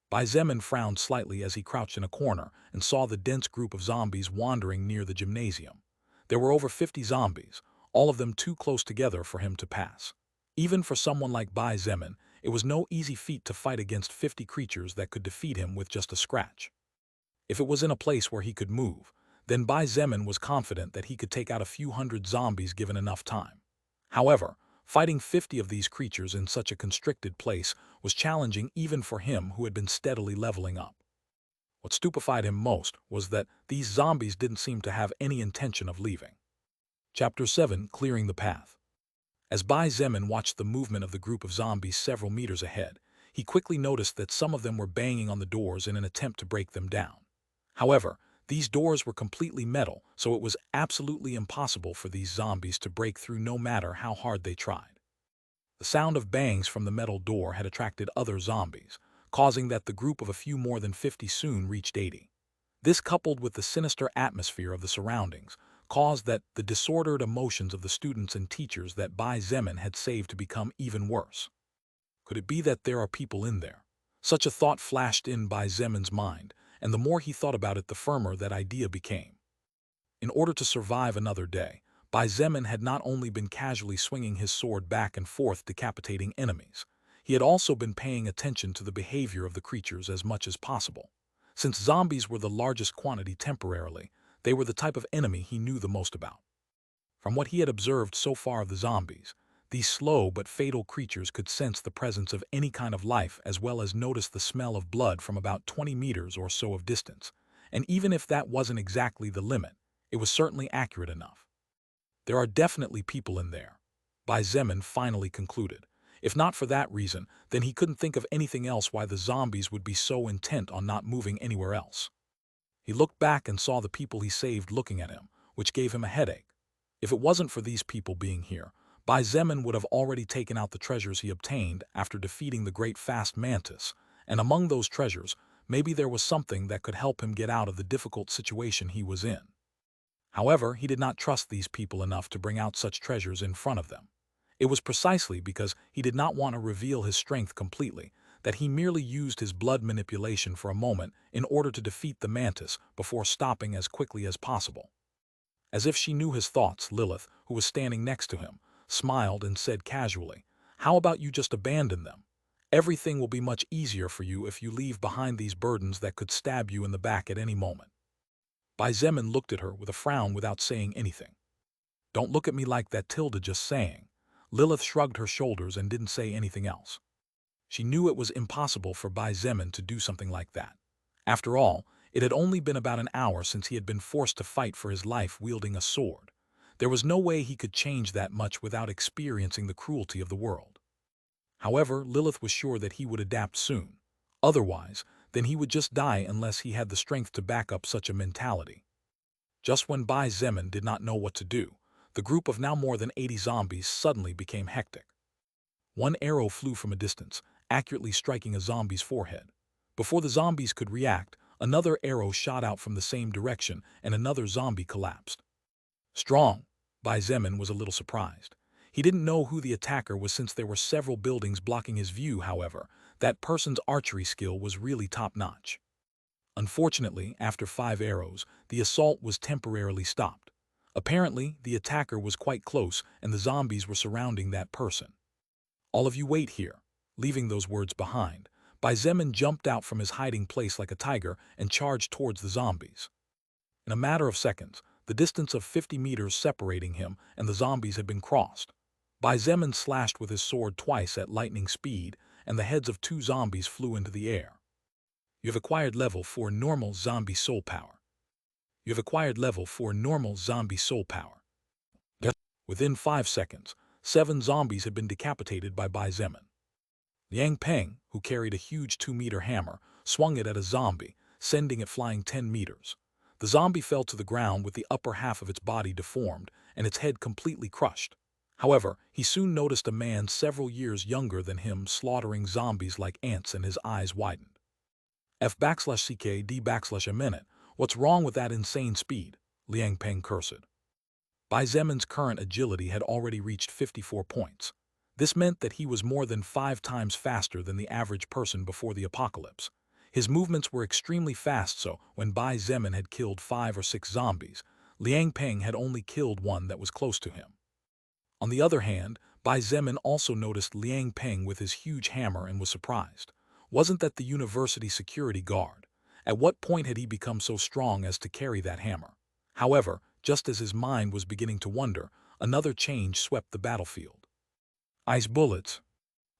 Speaker 1: Bai Zemin frowned slightly as he crouched in a corner and saw the dense group of zombies wandering near the gymnasium. There were over 50 zombies, all of them too close together for him to pass. Even for someone like Bai Zemin, it was no easy feat to fight against 50 creatures that could defeat him with just a scratch. If it was in a place where he could move, then Bai Zemin was confident that he could take out a few hundred zombies given enough time. However, fighting 50 of these creatures in such a constricted place was challenging even for him who had been steadily leveling up. What stupefied him most was that these zombies didn't seem to have any intention of leaving. Chapter 7: Clearing the Path. As Bai Zemin watched the movement of the group of zombies several meters ahead, he quickly noticed that some of them were banging on the doors in an attempt to break them down. However, these doors were completely metal, so it was absolutely impossible for these zombies to break through no matter how hard they tried. The sound of bangs from the metal door had attracted other zombies, causing that the group of a few more than 50 soon reached 80. This, coupled with the sinister atmosphere of the surroundings, caused that the disordered emotions of the students and teachers that Bai Zemin had saved to become even worse. Could it be that there are people in there? Such a thought flashed in Bai Zemin's mind, and the more he thought about it, the firmer that idea became. In order to survive another day, Bai Zemin had not only been casually swinging his sword back and forth decapitating enemies, he had also been paying attention to the behavior of the creatures as much as possible. Since zombies were the largest quantity temporarily, they were the type of enemy he knew the most about. From what he had observed so far of the zombies, these slow but fatal creatures could sense the presence of any kind of life as well as notice the smell of blood from about 20 meters or so of distance, and even if that wasn't exactly the limit, it was certainly accurate enough. There are definitely people in there, Bai Zemin finally concluded. If not for that reason, then he couldn't think of anything else why the zombies would be so intent on not moving anywhere else. He looked back and saw the people he saved looking at him, which gave him a headache. If it wasn't for these people being here, Bai Zemin would have already taken out the treasures he obtained after defeating the great fast mantis, and among those treasures, maybe there was something that could help him get out of the difficult situation he was in. However, he did not trust these people enough to bring out such treasures in front of them. It was precisely because he did not want to reveal his strength completely that he merely used his blood manipulation for a moment in order to defeat the mantis before stopping as quickly as possible. As if she knew his thoughts, Lilith, who was standing next to him, smiled and said casually, "How about you just abandon them? Everything will be much easier for you if you leave behind these burdens that could stab you in the back at any moment." Bai Zemin looked at her with a frown without saying anything. "Don't look at me like that, Tilda, just saying." Lilith shrugged her shoulders and didn't say anything else. She knew it was impossible for Bai Zemin to do something like that. After all, it had only been about an hour since he had been forced to fight for his life wielding a sword. There was no way he could change that much without experiencing the cruelty of the world. However, Lilith was sure that he would adapt soon. Otherwise, then he would just die unless he had the strength to back up such a mentality. Just when Bai Zemin did not know what to do, the group of now more than 80 zombies suddenly became hectic. One arrow flew from a distance, accurately striking a zombie's forehead. Before the zombies could react, another arrow shot out from the same direction and another zombie collapsed. Strong. Bai Zemin was a little surprised. He didn't know who the attacker was since there were several buildings blocking his view. However, that person's archery skill was really top-notch. Unfortunately, after 5 arrows, the assault was temporarily stopped. Apparently, the attacker was quite close and the zombies were surrounding that person. "All of you wait here." Leaving those words behind, Bai Zemin jumped out from his hiding place like a tiger and charged towards the zombies. In a matter of seconds, the distance of 50 meters separating him and the zombies had been crossed. Bai Zemin slashed with his sword twice at lightning speed, and the heads of 2 zombies flew into the air. "You have acquired level 4 normal zombie soul power. You have acquired level 4 normal zombie soul power." Within 5 seconds, 7 zombies had been decapitated by Bai Zemin. Liang Peng, who carried a huge 2-meter hammer, swung it at a zombie, sending it flying 10 meters. The zombie fell to the ground with the upper half of its body deformed and its head completely crushed. However, he soon noticed a man several years younger than him slaughtering zombies like ants, and his eyes widened. F_CKD_ a minute. What's wrong with that insane speed? Liang Peng cursed. Bai Zemin's current agility had already reached 54 points. This meant that he was more than 5 times faster than the average person before the apocalypse. His movements were extremely fast, so when Bai Zemin had killed 5 or 6 zombies, Liang Peng had only killed one that was close to him. On the other hand, Bai Zemin also noticed Liang Peng with his huge hammer and was surprised. Wasn't that the university security guard? At what point had he become so strong as to carry that hammer? However, just as his mind was beginning to wonder, another change swept the battlefield. "Ice bullets."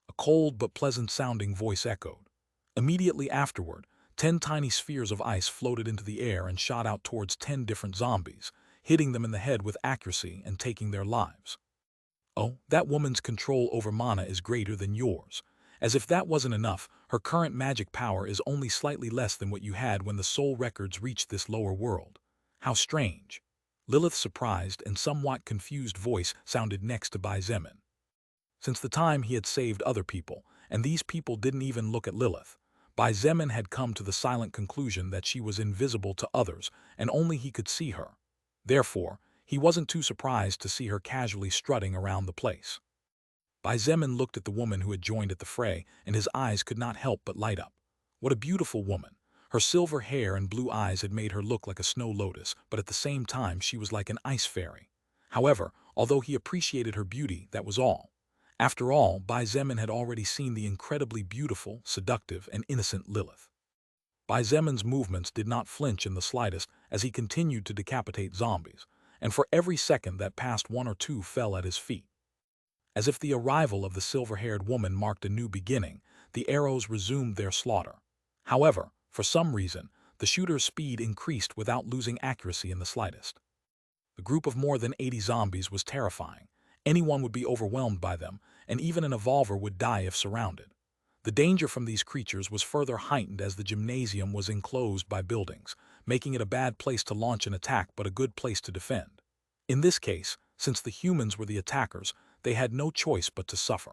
Speaker 1: A cold but pleasant-sounding voice echoed. Immediately afterward, 10 tiny spheres of ice floated into the air and shot out towards 10 different zombies, hitting them in the head with accuracy and taking their lives. "Oh, that woman's control over mana is greater than yours." As if that wasn't enough, her current magic power is only slightly less than what you had when the soul records reached this lower world. How strange. Lilith's surprised and somewhat confused voice sounded next to Bai Zemin. Since the time he had saved other people, and these people didn't even look at Lilith, Bai Zemin had come to the silent conclusion that she was invisible to others and only he could see her. Therefore, he wasn't too surprised to see her casually strutting around the place. Bai Zemin looked at the woman who had joined at the fray, and his eyes could not help but light up. What a beautiful woman! Her silver hair and blue eyes had made her look like a snow lotus, but at the same time she was like an ice fairy. However, although he appreciated her beauty, that was all. After all, Bai Zemin had already seen the incredibly beautiful, seductive, and innocent Lilith. Bai Zemin's movements did not flinch in the slightest as he continued to decapitate zombies, and for every second that passed 1 or 2 fell at his feet. As if the arrival of the silver-haired woman marked a new beginning, the arrows resumed their slaughter. However, for some reason, the shooter's speed increased without losing accuracy in the slightest. The group of more than 80 zombies was terrifying. Anyone would be overwhelmed by them, and even an evolver would die if surrounded. The danger from these creatures was further heightened as the gymnasium was enclosed by buildings, making it a bad place to launch an attack but a good place to defend. In this case, since the humans were the attackers, they had no choice but to suffer.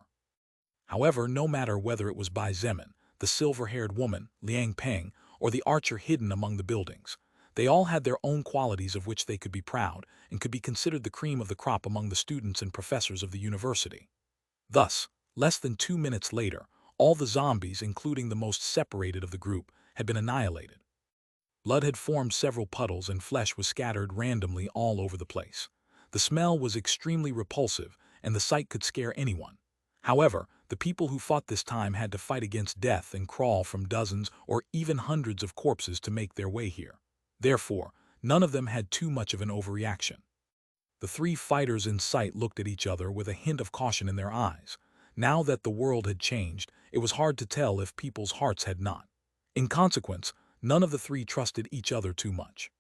Speaker 1: However, no matter whether it was Bai Zemin, the silver-haired woman, Liang Peng, or the archer hidden among the buildings, they all had their own qualities of which they could be proud and could be considered the cream of the crop among the students and professors of the university. Thus, less than 2 minutes later, all the zombies, including the most separated of the group, had been annihilated. Blood had formed several puddles and flesh was scattered randomly all over the place. The smell was extremely repulsive and the sight could scare anyone. However, the people who fought this time had to fight against death and crawl from dozens or even hundreds of corpses to make their way here. Therefore, none of them had too much of an overreaction. The three fighters in sight looked at each other with a hint of caution in their eyes. Now that the world had changed, it was hard to tell if people's hearts had not. In consequence, none of the three trusted each other too much.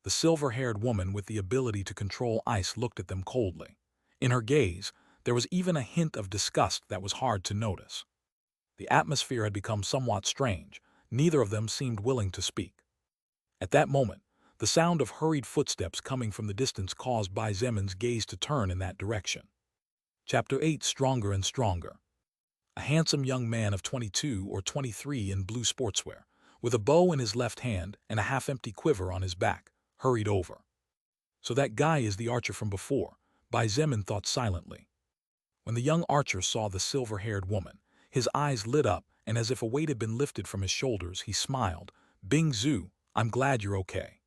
Speaker 1: The silver-haired woman with the ability to control ice looked at them coldly. In her gaze, there was even a hint of disgust that was hard to notice. The atmosphere had become somewhat strange. Neither of them seemed willing to speak. At that moment, the sound of hurried footsteps coming from the distance caused Bai Zemin's gaze to turn in that direction. Chapter 8: Stronger and Stronger. A handsome young man of 22 or 23 in blue sportswear, with a bow in his left hand and a half-empty quiver on his back, hurried over. So that guy is the archer from before, Bai Zemin thought silently. When the young archer saw the silver-haired woman, his eyes lit up and as if a weight had been lifted from his shoulders, he smiled. "Bing Zhu, I'm glad you're okay."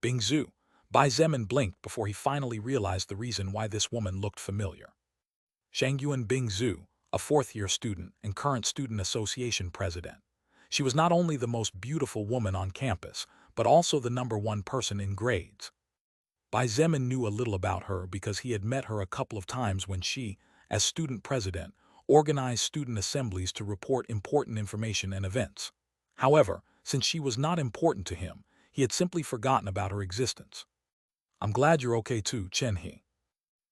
Speaker 1: Bing Zhu. Bai Zemin blinked before he finally realized the reason why this woman looked familiar. Shangyuan Bing Zhu, a fourth-year student and current student association president. She was not only the most beautiful woman on campus, but also the #1 person in grades. Bai Zemin knew a little about her because he had met her a couple of times when she, as student president, organized student assemblies to report important information and events. However, since she was not important to him, he had simply forgotten about her existence. "I'm glad you're okay too, Chen He."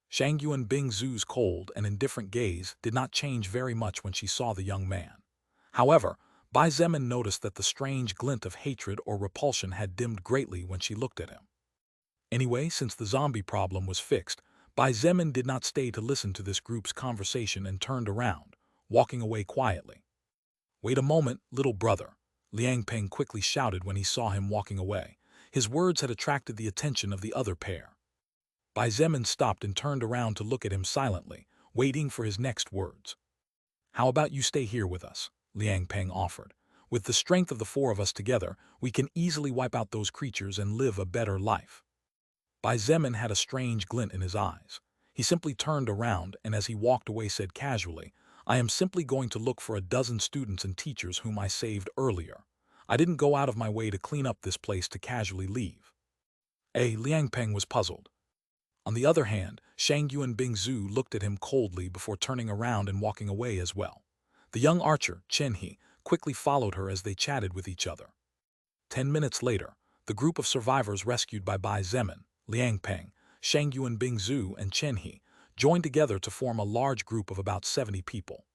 Speaker 1: Shangyuan Bing Zhu's cold and indifferent gaze did not change very much when she saw the young man. However, Bai Zemin noticed that the strange glint of hatred or repulsion had dimmed greatly when she looked at him. Anyway, since the zombie problem was fixed, Bai Zemin did not stay to listen to this group's conversation and turned around, walking away quietly. "Wait a moment, little brother," Liang Peng quickly shouted when he saw him walking away. His words had attracted the attention of the other pair. Bai Zemin stopped and turned around to look at him silently, waiting for his next words. "How about you stay here with us?" Liang Peng offered. "With the strength of the four of us together, we can easily wipe out those creatures and live a better life." Bai Zemin had a strange glint in his eyes. He simply turned around and as he walked away said casually, "I am simply going to look for a dozen students and teachers whom I saved earlier. I didn't go out of my way to clean up this place to casually leave." Liang Peng was puzzled. On the other hand, Shangyuan Bing Zhu looked at him coldly before turning around and walking away as well. The young archer, Chen He, quickly followed her as they chatted with each other. 10 minutes later, the group of survivors rescued by Bai Zemin, Liang Peng, Shangyuan Bing Zhu, and Chen He joined together to form a large group of about 70 people.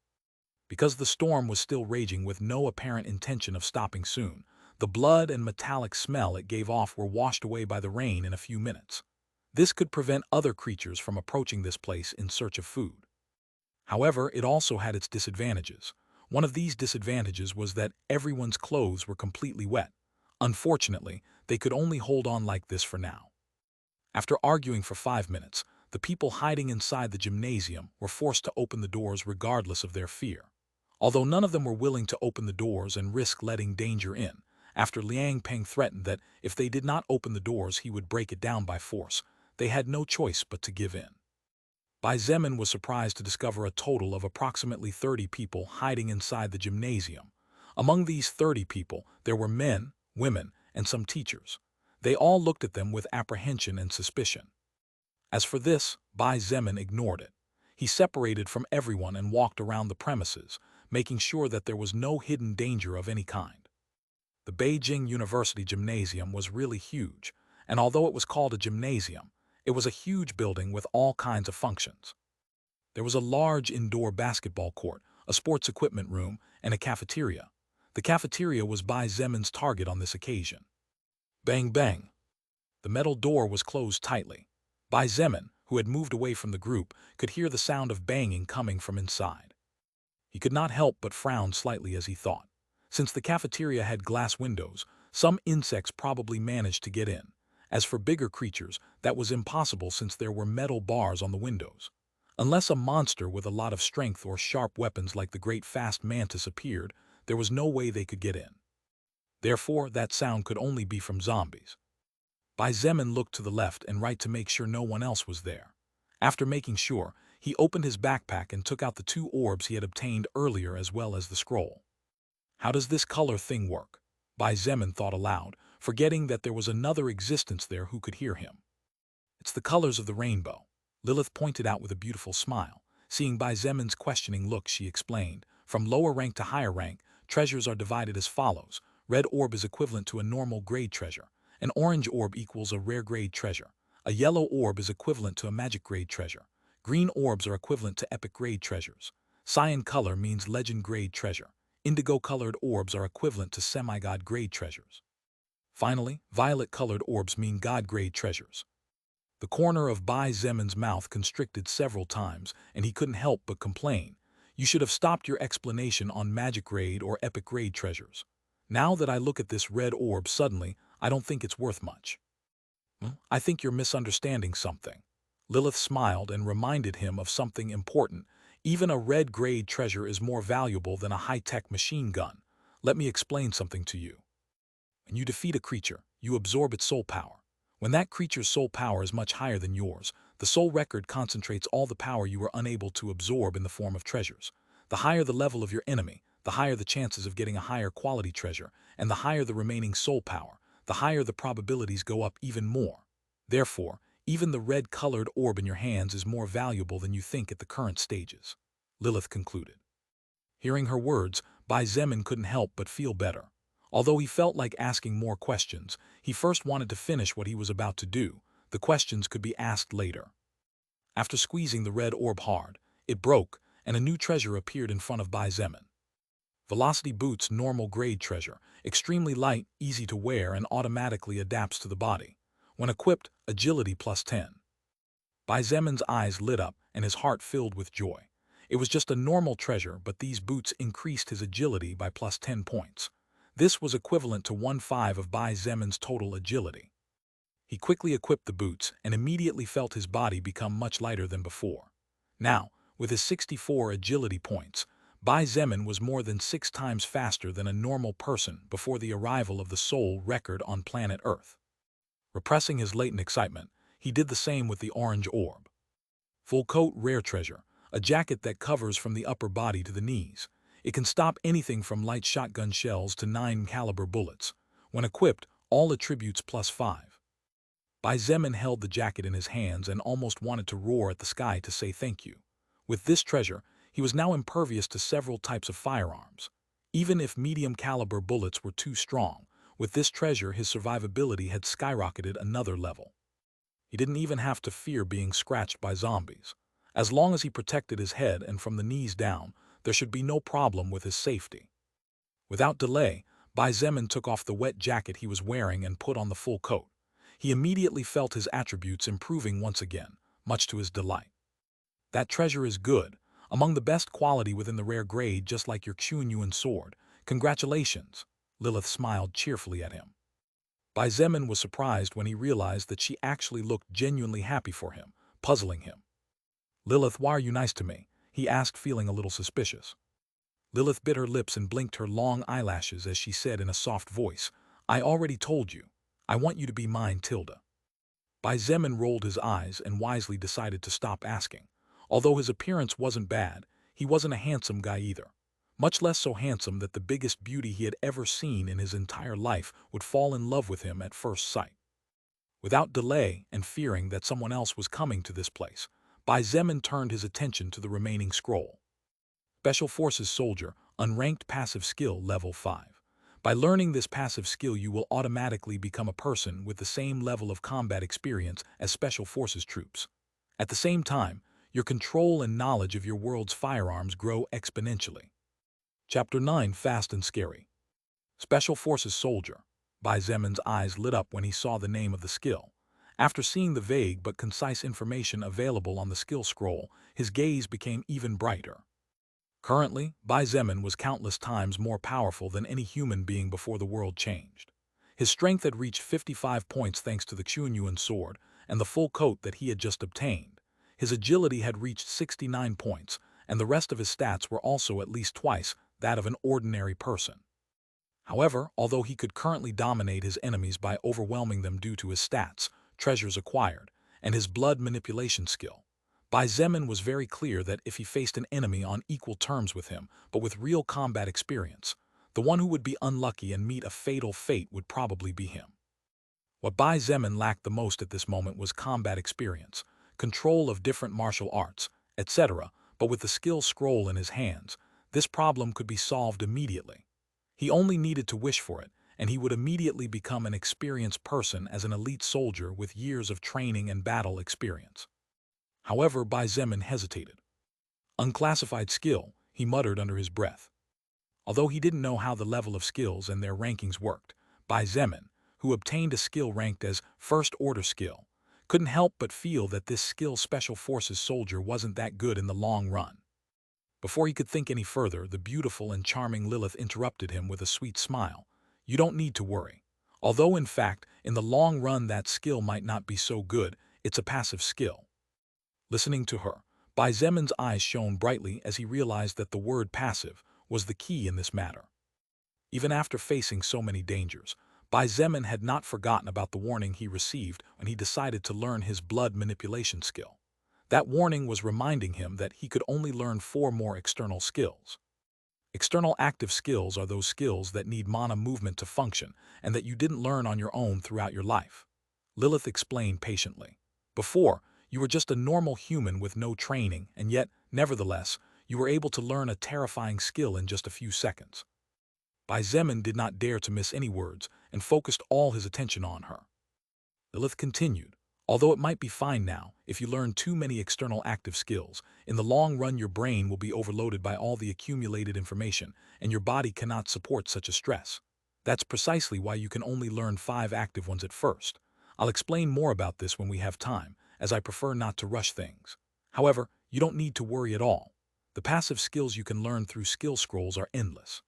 Speaker 1: Because the storm was still raging with no apparent intention of stopping soon, the blood and metallic smell it gave off were washed away by the rain in a few minutes. This could prevent other creatures from approaching this place in search of food. However, it also had its disadvantages. One of these disadvantages was that everyone's clothes were completely wet. Unfortunately, they could only hold on like this for now. After arguing for 5 minutes, the people hiding inside the gymnasium were forced to open the doors regardless of their fear. Although none of them were willing to open the doors and risk letting danger in, after Liang Peng threatened that if they did not open the doors he would break it down by force, they had no choice but to give in. Bai Zemin was surprised to discover a total of approximately 30 people hiding inside the gymnasium. Among these 30 people, there were men, women, and some teachers. They all looked at them with apprehension and suspicion. As for this, Bai Zemin ignored it. He separated from everyone and walked around the premises, making sure that there was no hidden danger of any kind. The Beijing University Gymnasium was really huge, and although it was called a gymnasium, it was a huge building with all kinds of functions. There was a large indoor basketball court, a sports equipment room, and a cafeteria. The cafeteria was Bai Zemin's target on this occasion. Bang bang. The metal door was closed tightly. Bai Zemin, who had moved away from the group, could hear the sound of banging coming from inside. He could not help but frown slightly as he thought. Since the cafeteria had glass windows, some insects probably managed to get in. As for bigger creatures, that was impossible since there were metal bars on the windows. Unless a monster with a lot of strength or sharp weapons like the great fast mantis appeared, there was no way they could get in. Therefore, that sound could only be from zombies. Bai Zemin looked to the left and right to make sure no one else was there. After making sure, he opened his backpack and took out the 2 orbs he had obtained earlier as well as the scroll. How does this color thing work? Bai Zemin thought aloud, forgetting that there was another existence there who could hear him. It's the colors of the rainbow, Lilith pointed out with a beautiful smile. Seeing Bai Zemin's questioning look, she explained, from lower rank to higher rank, treasures are divided as follows. Red orb is equivalent to a normal grade treasure. An orange orb equals a rare grade treasure. A yellow orb is equivalent to a magic grade treasure. Green orbs are equivalent to epic grade treasures. Cyan color means legend grade treasure. Indigo-colored orbs are equivalent to semi-god grade treasures. Finally, violet-colored orbs mean god grade treasures. The corner of Bai Zemin's mouth constricted several times, and he couldn't help but complain. You should have stopped your explanation on magic grade or epic grade treasures. Now that I look at this red orb suddenly, I don't think it's worth much. I think you're misunderstanding something. Lilith smiled and reminded him of something important. Even a red grade treasure is more valuable than a high-tech machine gun. Let me explain something to you. When you defeat a creature, you absorb its soul power. When that creature's soul power is much higher than yours, the soul record concentrates all the power you were unable to absorb in the form of treasures. The higher the level of your enemy, the higher the chances of getting a higher quality treasure, and the higher the remaining soul power, the higher the probabilities go up even more. Therefore, even the red-colored orb in your hands is more valuable than you think at the current stages, Lilith concluded. Hearing her words, Bai Zemin couldn't help but feel better. Although he felt like asking more questions, he first wanted to finish what he was about to do. The questions could be asked later. After squeezing the red orb hard, it broke, and a new treasure appeared in front of Bai Zemin. Velocity Boots normal grade treasure, extremely light, easy to wear, and automatically adapts to the body. When equipped, agility plus 10. Bai Zemin's eyes lit up and his heart filled with joy. It was just a normal treasure, but these boots increased his agility by plus 10 points. This was equivalent to 1/5 of Bai Zemin's total agility. He quickly equipped the boots and immediately felt his body become much lighter than before. Now, with his 64 agility points, Bai Zemin was more than 6 times faster than a normal person before the arrival of the soul record on planet Earth. Repressing his latent excitement, he did the same with the orange orb. Full coat rare treasure, a jacket that covers from the upper body to the knees. It can stop anything from light shotgun shells to 9-caliber bullets. When equipped, all attributes plus 5. Bai Zemin held the jacket in his hands and almost wanted to roar at the sky to say thank you. With this treasure, he was now impervious to several types of firearms. Even if medium-caliber bullets were too strong, with this treasure his survivability had skyrocketed another level. He didn't even have to fear being scratched by zombies. As long as he protected his head and from the knees down, there should be no problem with his safety. Without delay, Bai Zemin took off the wet jacket he was wearing and put on the full coat. He immediately felt his attributes improving once again, much to his delight. That treasure is good, among the best quality within the rare grade, just like your Xunyuan sword. Congratulations, Lilith smiled cheerfully at him. Bai Zemin was surprised when he realized that she actually looked genuinely happy for him, puzzling him. Lilith, why are you nice to me? He asked, feeling a little suspicious. Lilith bit her lips and blinked her long eyelashes as she said in a soft voice, I already told you. I want you to be mine, Tilda. Bai Zemin rolled his eyes and wisely decided to stop asking. Although his appearance wasn't bad, he wasn't a handsome guy either. Much less so handsome that the biggest beauty he had ever seen in his entire life would fall in love with him at first sight. Without delay and fearing that someone else was coming to this place, Bai Zemin turned his attention to the remaining scroll. Special Forces Soldier, unranked passive skill level 5. By learning this passive skill, you will automatically become a person with the same level of combat experience as Special Forces troops. At the same time, your control and knowledge of your world's firearms grow exponentially. Chapter 9, Fast and Scary. Special Forces Soldier. Bai Zemin's eyes lit up when he saw the name of the skill. After seeing the vague but concise information available on the skill scroll, his gaze became even brighter. Currently, Bai Zemin was countless times more powerful than any human being before the world changed. His strength had reached 55 points thanks to the Xunyuan sword and the full coat that he had just obtained. His agility had reached 69 points, and the rest of his stats were also at least twice that of an ordinary person. However, although he could currently dominate his enemies by overwhelming them due to his stats, treasures acquired, and his blood manipulation skill, Bai Zemin was very clear that if he faced an enemy on equal terms with him, but with real combat experience, the one who would be unlucky and meet a fatal fate would probably be him. What Bai Zemin lacked the most at this moment was combat experience, control of different martial arts, etc., but with the skill scroll in his hands, this problem could be solved immediately. He only needed to wish for it, and he would immediately become an experienced person as an elite soldier with years of training and battle experience. However, Bai Zemin hesitated. Unclassified skill, he muttered under his breath. Although he didn't know how the level of skills and their rankings worked, Bai Zemin, who obtained a skill ranked as first-order skill, couldn't help but feel that this skill special forces soldier wasn't that good in the long run. Before he could think any further, the beautiful and charming Lilith interrupted him with a sweet smile. You don't need to worry. Although in fact, in the long run that skill might not be so good, it's a passive skill. Listening to her, Bai Zemin's eyes shone brightly as he realized that the word passive was the key in this matter. Even after facing so many dangers, Bai Zemin had not forgotten about the warning he received when he decided to learn his blood manipulation skill. That warning was reminding him that he could only learn 4 more external skills. External active skills are those skills that need mana movement to function and that you didn't learn on your own throughout your life. Lilith explained patiently. Before, you were just a normal human with no training, and yet, nevertheless, you were able to learn a terrifying skill in just a few seconds. Bai Zemin did not dare to miss any words and focused all his attention on her. Lilith continued. Although it might be fine now, if you learn too many external active skills, in the long run your brain will be overloaded by all the accumulated information, and your body cannot support such a stress. That's precisely why you can only learn 5 active ones at first. I'll explain more about this when we have time, as I prefer not to rush things. However, you don't need to worry at all. The passive skills you can learn through skill scrolls are endless.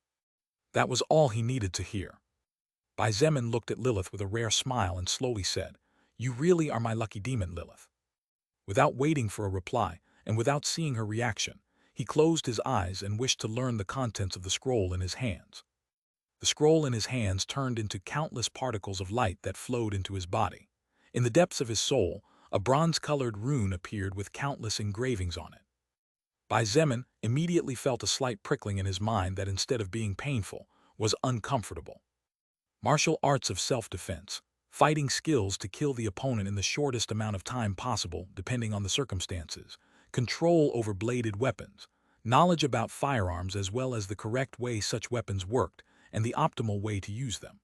Speaker 1: That was all he needed to hear. Bai Zemin looked at Lilith with a rare smile and slowly said, You really are my lucky demon, Lilith. Without waiting for a reply, and without seeing her reaction, he closed his eyes and wished to learn the contents of the scroll in his hands. The scroll in his hands turned into countless particles of light that flowed into his body. In the depths of his soul, a bronze-colored rune appeared with countless engravings on it. Bai Zemin immediately felt a slight prickling in his mind that instead of being painful, was uncomfortable. Martial arts of self-defense. Fighting skills to kill the opponent in the shortest amount of time possible, depending on the circumstances, control over bladed weapons, knowledge about firearms as well as the correct way such weapons worked and the optimal way to use them.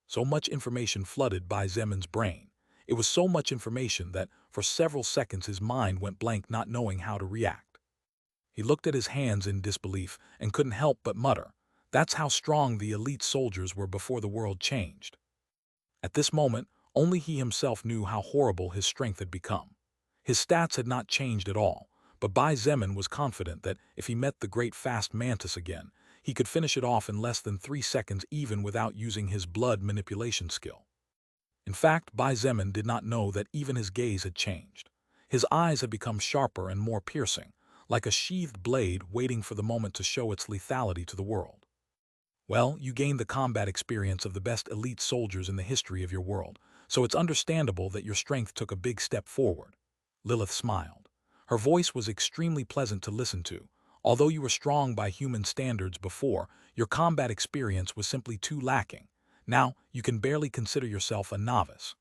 Speaker 1: So much information flooded Bai Zemin's brain. It was so much information that, for several seconds his mind went blank not knowing how to react. He looked at his hands in disbelief and couldn't help but mutter, That's how strong the elite soldiers were before the world changed. At this moment, only he himself knew how horrible his strength had become. His stats had not changed at all, but Bai Zemin was confident that if he met the great fast mantis again, he could finish it off in less than 3 seconds even without using his blood manipulation skill. In fact, Bai Zemin did not know that even his gaze had changed. His eyes had become sharper and more piercing, like a sheathed blade waiting for the moment to show its lethality to the world. Well, you gained the combat experience of the best elite soldiers in the history of your world, so it's understandable that your strength took a big step forward. Lilith smiled. Her voice was extremely pleasant to listen to. Although you were strong by human standards before, your combat experience was simply too lacking. Now, you can barely consider yourself a novice.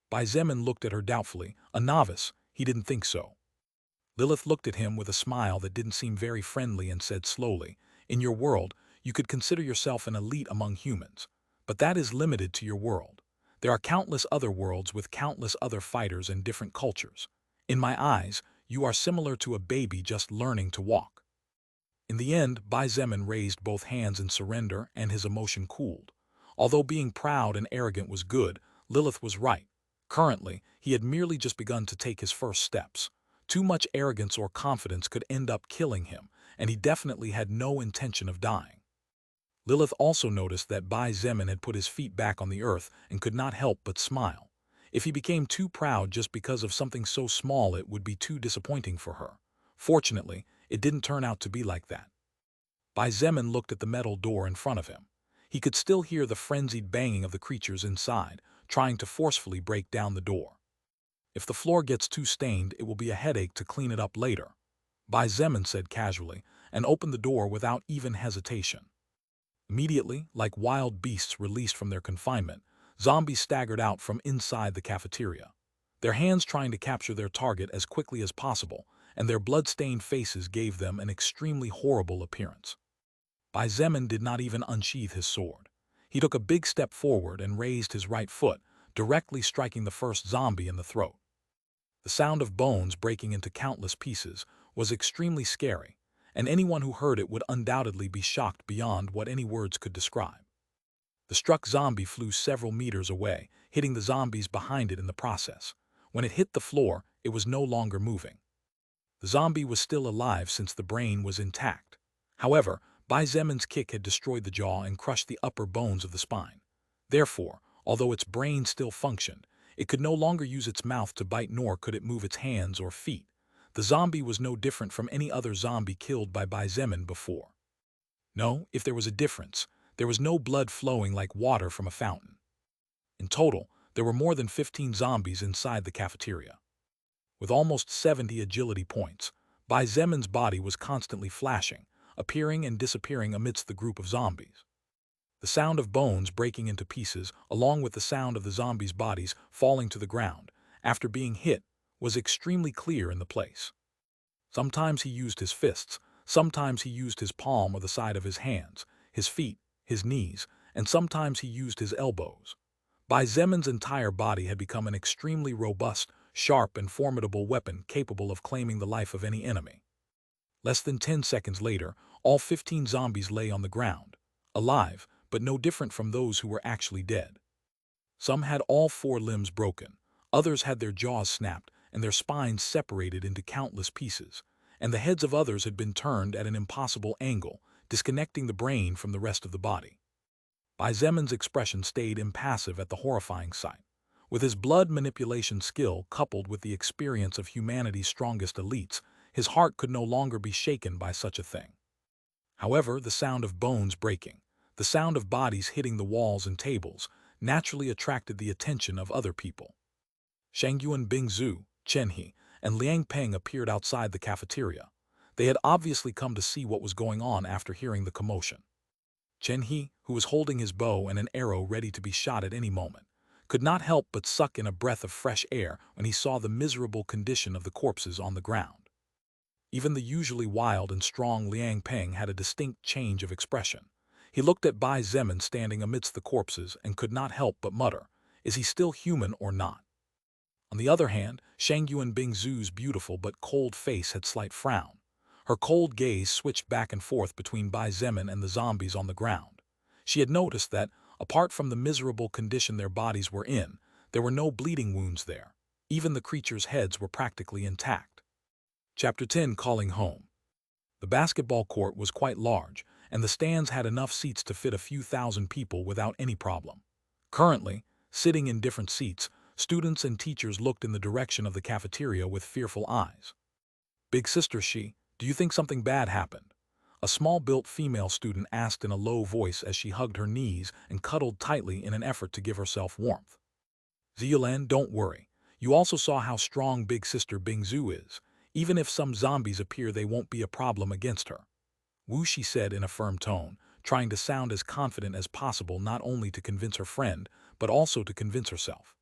Speaker 1: Bai Zemin looked at her doubtfully. A novice? He didn't think so. Lilith looked at him with a smile that didn't seem very friendly and said slowly, In your world, you could consider yourself an elite among humans, but that is limited to your world. There are countless other worlds with countless other fighters and different cultures. In my eyes, you are similar to a baby just learning to walk. In the end, Bai Zemin raised both hands in surrender and his emotion cooled. Although being proud and arrogant was good, Lilith was right. Currently, he had merely just begun to take his first steps. Too much arrogance or confidence could end up killing him, and he definitely had no intention of dying. Lilith also noticed that Bai Zemin had put his feet back on the earth and could not help but smile. If he became too proud just because of something so small, it would be too disappointing for her. Fortunately, it didn't turn out to be like that. Bai Zemin looked at the metal door in front of him. He could still hear the frenzied banging of the creatures inside, trying to forcefully break down the door. If the floor gets too stained, it will be a headache to clean it up later, Bai Zemin said casually, and opened the door without even hesitation. Immediately, like wild beasts released from their confinement, zombies staggered out from inside the cafeteria, their hands trying to capture their target as quickly as possible, and their blood-stained faces gave them an extremely horrible appearance. Bai Zemin did not even unsheath his sword. He took a big step forward and raised his right foot, directly striking the first zombie in the throat. The sound of bones breaking into countless pieces was extremely scary, and anyone who heard it would undoubtedly be shocked beyond what any words could describe. The struck zombie flew several meters away, hitting the zombies behind it in the process. When it hit the floor, it was no longer moving. The zombie was still alive since the brain was intact. However, Bai Zemin's kick had destroyed the jaw and crushed the upper bones of the spine. Therefore, although its brain still functioned, it could no longer use its mouth to bite, nor could it move its hands or feet. The zombie was no different from any other zombie killed by Bai Zemin before. No, if there was a difference, there was no blood flowing like water from a fountain. In total, there were more than 15 zombies inside the cafeteria. With almost 70 agility points, Bai Zemin's body was constantly flashing, appearing and disappearing amidst the group of zombies. The sound of bones breaking into pieces, along with the sound of the zombies' bodies falling to the ground after being hit, was extremely clear in the place. Sometimes he used his fists, sometimes he used his palm or the side of his hands, his feet, his knees, and sometimes he used his elbows. Bai Zemin's entire body had become an extremely robust, sharp, and formidable weapon capable of claiming the life of any enemy. Less than 10 seconds later, all 15 zombies lay on the ground, alive, but no different from those who were actually dead. Some had all 4 limbs broken, others had their jaws snapped and their spines separated into countless pieces, and the heads of others had been turned at an impossible angle, disconnecting the brain from the rest of the body. Bai Zemin's expression stayed impassive at the horrifying sight. With his blood manipulation skill coupled with the experience of humanity's strongest elites, his heart could no longer be shaken by such a thing. However, the sound of bones breaking, the sound of bodies hitting the walls and tables, naturally attracted the attention of other people. Shangyuan Bingzhu, Chen He, and Liang Peng appeared outside the cafeteria. They had obviously come to see what was going on after hearing the commotion. Chen He, who was holding his bow and an arrow ready to be shot at any moment, could not help but suck in a breath of fresh air when he saw the miserable condition of the corpses on the ground. Even the usually wild and strong Liang Peng had a distinct change of expression. He looked at Bai Zemin standing amidst the corpses and could not help but mutter, "Is he still human or not?" On the other hand, Shangyuan Bingzhu's beautiful but cold face had a slight frown. Her cold gaze switched back and forth between Bai Zemin and the zombies on the ground. She had noticed that, apart from the miserable condition their bodies were in, there were no bleeding wounds there. Even the creatures' heads were practically intact. Chapter 10: Calling Home. The basketball court was quite large, and the stands had enough seats to fit a few thousand people without any problem. Currently, sitting in different seats, students and teachers looked in the direction of the cafeteria with fearful eyes. "Big sister Shi, do you think something bad happened?" A small-built female student asked in a low voice as she hugged her knees and cuddled tightly in an effort to give herself warmth. "Zilan, don't worry. You also saw how strong Big Sister Bingzhu is. Even if some zombies appear, they won't be a problem against her," Wu Shi said in a firm tone, trying to sound as confident as possible, not only to convince her friend, but also to convince herself.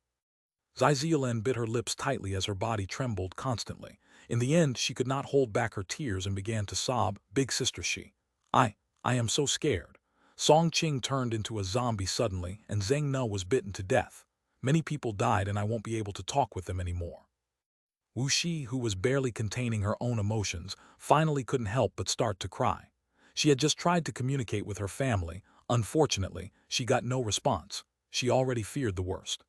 Speaker 1: Zilan bit her lips tightly as her body trembled constantly. In the end, she could not hold back her tears and began to sob. "Big sister Shi, I am so scared." Song Qing turned into a zombie suddenly, and Zheng Ne was bitten to death. "Many people died and I won't be able to talk with them anymore." Wu Shi, who was barely containing her own emotions, finally couldn't help but start to cry. She had just tried to communicate with her family, Unfortunately, she got no response. She already feared the worst.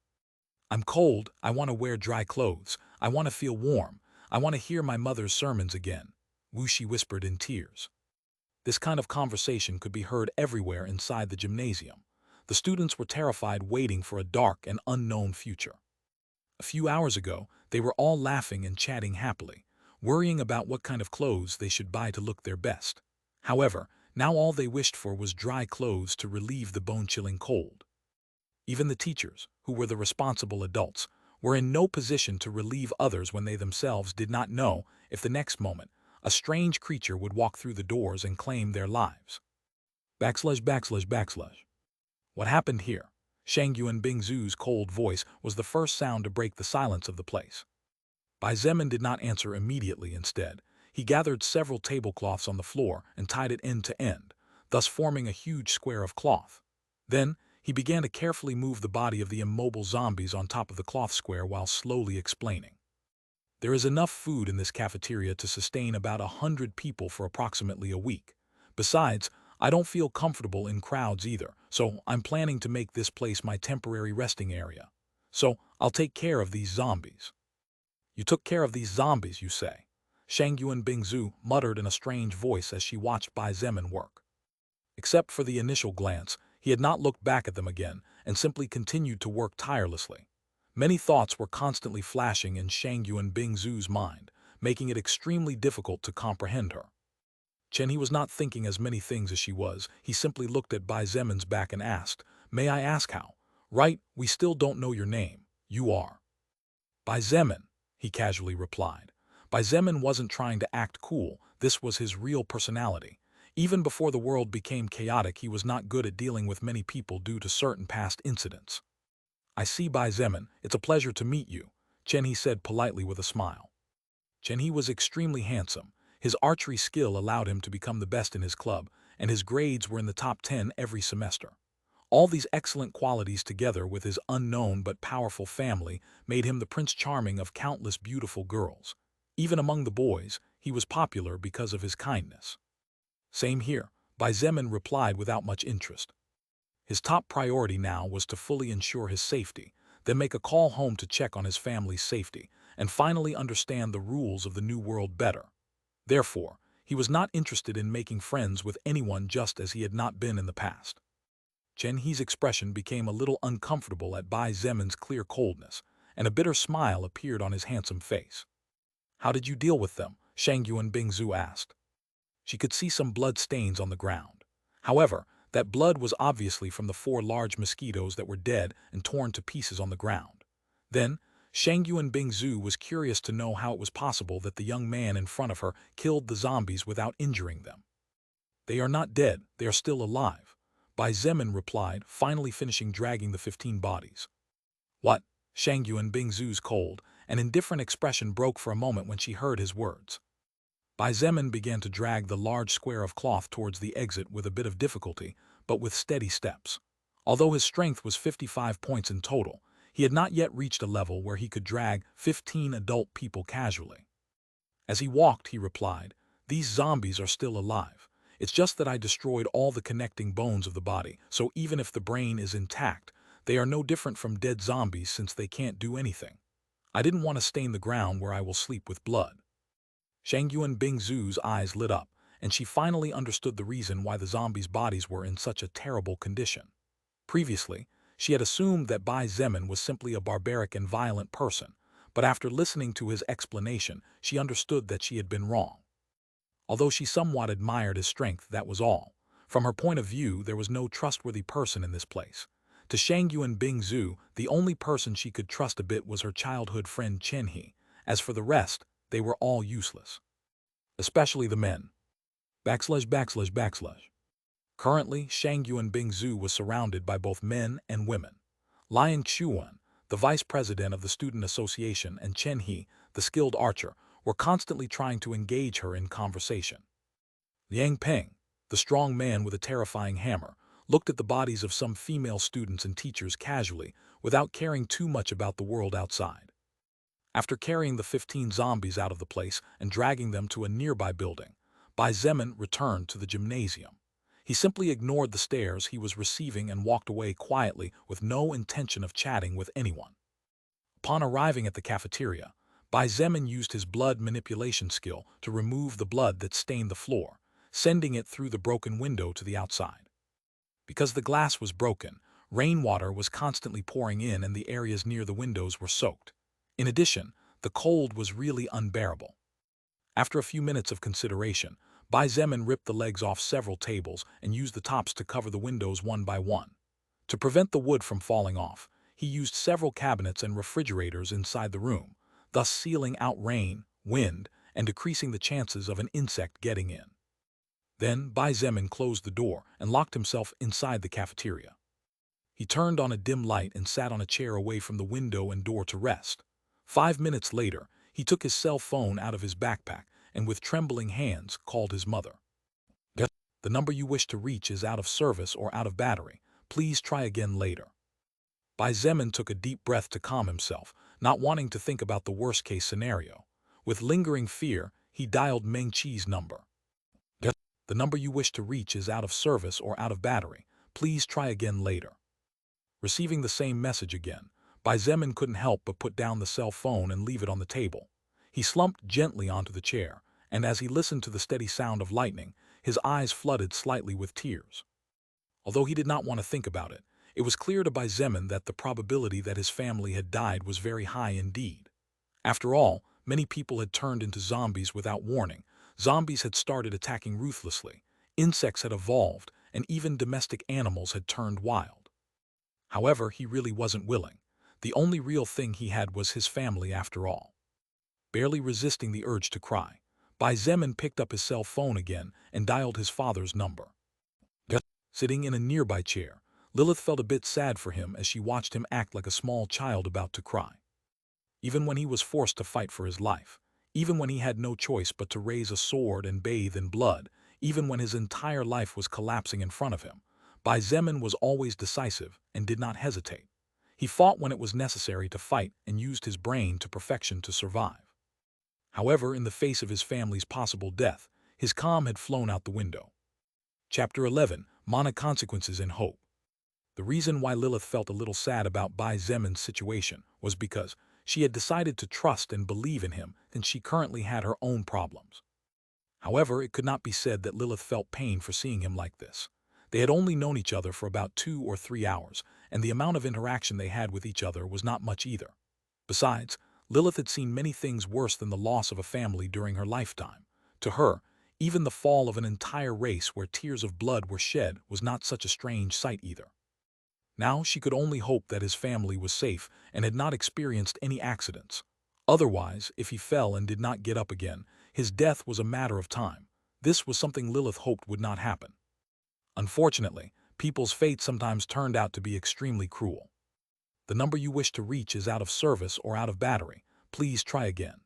Speaker 1: I'm cold, I want to wear dry clothes, I want to feel warm, I want to hear my mother's sermons again, Wuxi whispered in tears. This kind of conversation could be heard everywhere inside the gymnasium. The students were terrified, waiting for a dark and unknown future. A few hours ago, they were all laughing and chatting happily, worrying about what kind of clothes they should buy to look their best. However, now all they wished for was dry clothes to relieve the bone-chilling cold. Even the teachers, who were the responsible adults, were in no position to relieve others when they themselves did not know if the next moment a strange creature would walk through the doors and claim their lives. ////. What happened here? Shangyuan Bingzu's cold voice was the first sound to break the silence of the place. Bai Zemin did not answer immediately. Instead, he gathered several tablecloths on the floor and tied it end to end, thus forming a huge square of cloth. Then, he began to carefully move the body of the immobile zombies on top of the cloth square while slowly explaining. There is enough food in this cafeteria to sustain about 100 people for approximately a week. Besides, I don't feel comfortable in crowds either, so I'm planning to make this place my temporary resting area. So, I'll take care of these zombies. You took care of these zombies, you say? Shangyuan Bingzu muttered in a strange voice as she watched Bai Zemin work. Except for the initial glance, he had not looked back at them again and simply continued to work tirelessly. Many thoughts were constantly flashing in Shangyuan Bingzu's mind, making it extremely difficult to comprehend her. He was not thinking as many things as she was. He simply looked at Bai Zemin's back and asked, "May I ask how?" "Right, we still don't know your name. You are." "Bai Zemin," he casually replied. Bai Zemin wasn't trying to act cool. This was his real personality. Even before the world became chaotic, he was not good at dealing with many people due to certain past incidents. "I see, Bai Zemin. It's a pleasure to meet you," He said politely with a smile. He was extremely handsome. His archery skill allowed him to become the best in his club, and his grades were in the top 10 every semester. All these excellent qualities together with his unknown but powerful family made him the Prince Charming of countless beautiful girls. Even among the boys, he was popular because of his kindness. "Same here," Bai Zemin replied without much interest. His top priority now was to fully ensure his safety, then make a call home to check on his family's safety, and finally understand the rules of the new world better. Therefore, he was not interested in making friends with anyone just as he had not been in the past. He's expression became a little uncomfortable at Bai Zemin's clear coldness, and a bitter smile appeared on his handsome face. "How did you deal with them?" Shangyuan Bingzu asked. She could see some blood stains on the ground. However, that blood was obviously from the 4 large mosquitoes that were dead and torn to pieces on the ground. Then, Shangyuan Bingzu was curious to know how it was possible that the young man in front of her killed the zombies without injuring them. "They are not dead, they are still alive," Bai Zemin replied, finally finishing dragging the 15 bodies. "What?" Shangyuan Bingzu's cold and indifferent expression broke for a moment when she heard his words. Bai Zemin began to drag the large square of cloth towards the exit with a bit of difficulty, but with steady steps. Although his strength was 55 points in total, he had not yet reached a level where he could drag 15 adult people casually. As he walked, he replied, "These zombies are still alive. It's just that I destroyed all the connecting bones of the body, so even if the brain is intact, they are no different from dead zombies since they can't do anything. I didn't want to stain the ground where I will sleep with blood." Shangyuan Bingzu's eyes lit up, and she finally understood the reason why the zombies' bodies were in such a terrible condition. Previously, she had assumed that Bai Zemin was simply a barbaric and violent person, but after listening to his explanation, she understood that she had been wrong. Although she somewhat admired his strength, that was all. From her point of view, there was no trustworthy person in this place. To Shangyuan Bingzu, the only person she could trust a bit was her childhood friend He. As for the rest, they were all useless. Especially the men. ///. Currently, Shangyuan Bingzu was surrounded by both men and women. Liang Xuan, the vice president of the student association, and He, the skilled archer, were constantly trying to engage her in conversation. Liang Peng, the strong man with a terrifying hammer, looked at the bodies of some female students and teachers casually, without caring too much about the world outside. After carrying the 15 zombies out of the place and dragging them to a nearby building, Bai Zemin returned to the gymnasium. He simply ignored the stares he was receiving and walked away quietly with no intention of chatting with anyone. Upon arriving at the cafeteria, Bai Zemin used his blood manipulation skill to remove the blood that stained the floor, sending it through the broken window to the outside. Because the glass was broken, rainwater was constantly pouring in and the areas near the windows were soaked. In addition, the cold was really unbearable. After a few minutes of consideration, Bai Zemin ripped the legs off several tables and used the tops to cover the windows one by one. To prevent the wood from falling off, he used several cabinets and refrigerators inside the room, thus sealing out rain, wind, and decreasing the chances of an insect getting in. Then Bai Zemin closed the door and locked himself inside the cafeteria. He turned on a dim light and sat on a chair away from the window and door to rest. 5 minutes later, he took his cell phone out of his backpack and with trembling hands called his mother. "The number you wish to reach is out of service or out of battery. Please try again later." Bai Zemin took a deep breath to calm himself, not wanting to think about the worst-case scenario. With lingering fear, he dialed Meng Qi's number. "The number you wish to reach is out of service or out of battery. Please try again later." Receiving the same message again, Bai Zemin couldn't help but put down the cell phone and leave it on the table. He slumped gently onto the chair, and as he listened to the steady sound of lightning, his eyes flooded slightly with tears. Although he did not want to think about it, it was clear to Bai Zemin that the probability that his family had died was very high indeed. After all, many people had turned into zombies without warning. Zombies had started attacking ruthlessly, insects had evolved, and even domestic animals had turned wild. However, he really wasn't willing. The only real thing he had was his family after all. Barely resisting the urge to cry, Bai Zemin picked up his cell phone again and dialed his father's number. Sitting in a nearby chair, Lilith felt a bit sad for him as she watched him act like a small child about to cry. Even when he was forced to fight for his life, even when he had no choice but to raise a sword and bathe in blood, even when his entire life was collapsing in front of him, Bai Zemin was always decisive and did not hesitate. He fought when it was necessary to fight and used his brain to perfection to survive. However, in the face of his family's possible death, his calm had flown out the window. Chapter 11. Mana Consequences and Hope. The reason why Lilith felt a little sad about Bai Zemin's situation was because she had decided to trust and believe in him since she currently had her own problems. However, it could not be said that Lilith felt pain for seeing him like this. They had only known each other for about 2 or 3 hours, and the amount of interaction they had with each other was not much either. Besides, Lilith had seen many things worse than the loss of a family during her lifetime. To her, even the fall of an entire race where tears of blood were shed was not such a strange sight either. Now she could only hope that his family was safe and had not experienced any accidents. Otherwise, if he fell and did not get up again, his death was a matter of time. This was something Lilith hoped would not happen. Unfortunately, people's fate sometimes turned out to be extremely cruel. "The number you wish to reach is out of service or out of battery. Please try again."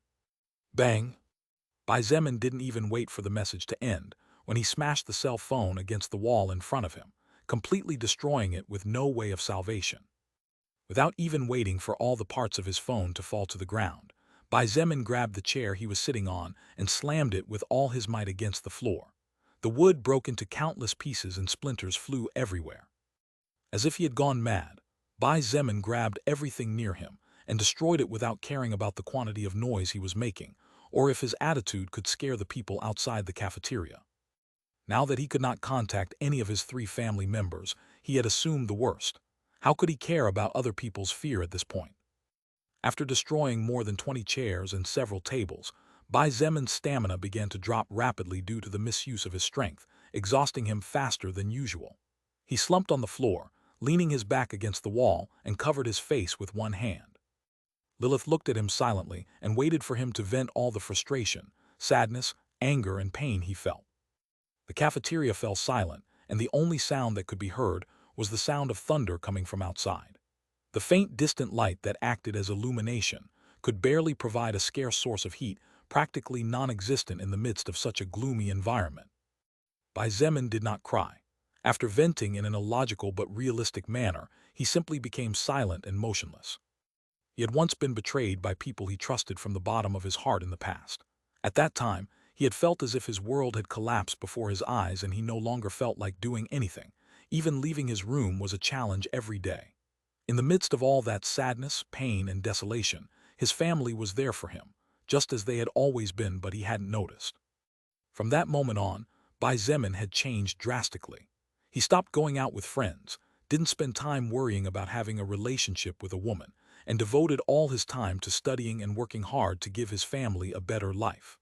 Speaker 1: Bang! Bai Zemin didn't even wait for the message to end when he smashed the cell phone against the wall in front of him, completely destroying it with no way of salvation. Without even waiting for all the parts of his phone to fall to the ground, Bai Zemin grabbed the chair he was sitting on and slammed it with all his might against the floor. The wood broke into countless pieces and splinters flew everywhere. As if he had gone mad, Bai Zemin grabbed everything near him and destroyed it without caring about the quantity of noise he was making, or if his attitude could scare the people outside the cafeteria. Now that he could not contact any of his 3 family members, he had assumed the worst. How could he care about other people's fear at this point? After destroying more than 20 chairs and several tables, Bai Zemin's stamina began to drop rapidly due to the misuse of his strength, exhausting him faster than usual. He slumped on the floor, leaning his back against the wall, and covered his face with one hand. Lilith looked at him silently and waited for him to vent all the frustration, sadness, anger, and pain he felt. The cafeteria fell silent, and the only sound that could be heard was the sound of thunder coming from outside. The faint distant light that acted as illumination could barely provide a scarce source of heat, practically non-existent in the midst of such a gloomy environment. Bai Zemin did not cry. After venting in an illogical but realistic manner, he simply became silent and motionless. He had once been betrayed by people he trusted from the bottom of his heart in the past. At that time, He had felt as if his world had collapsed before his eyes and he no longer felt like doing anything. Even leaving his room was a challenge every day. In the midst of all that sadness, pain, and desolation, his family was there for him, just as they had always been, but he hadn't noticed. From that moment on, Bai Zemin had changed drastically. He stopped going out with friends, didn't spend time worrying about having a relationship with a woman, and devoted all his time to studying and working hard to give his family a better life.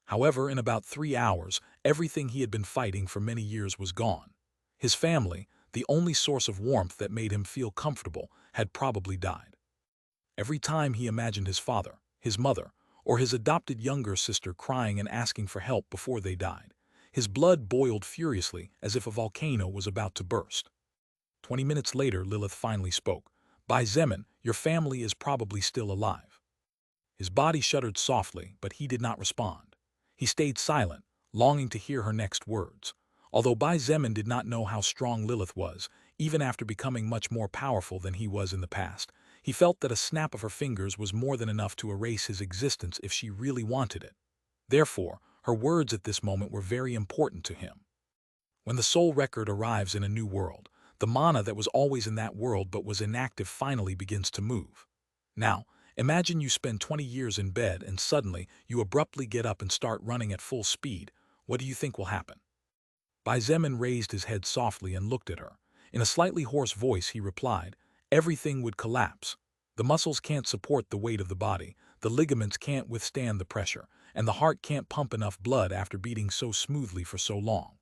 Speaker 1: However, in about 3 hours, everything he had been fighting for many years was gone. His family, the only source of warmth that made him feel comfortable, had probably died. Every time he imagined his father, his mother, or his adopted younger sister crying and asking for help before they died, his blood boiled furiously as if a volcano was about to burst. 20 minutes later, Lilith finally spoke. "Bai Zemin, your family is probably still alive." His body shuddered softly, but he did not respond. He stayed silent, longing to hear her next words. Although Bai Zemin did not know how strong Lilith was, even after becoming much more powerful than he was in the past, he felt that a snap of her fingers was more than enough to erase his existence if she really wanted it. Therefore, her words at this moment were very important to him. When the soul record arrives in a new world, the mana that was always in that world but was inactive finally begins to move. Now, imagine you spend 20 years in bed and suddenly you abruptly get up and start running at full speed. What do you think will happen? Bai Zemin raised his head softly and looked at her. In a slightly hoarse voice he replied, "Everything would collapse. The muscles can't support the weight of the body, the ligaments can't withstand the pressure, and the heart can't pump enough blood after beating so smoothly for so long.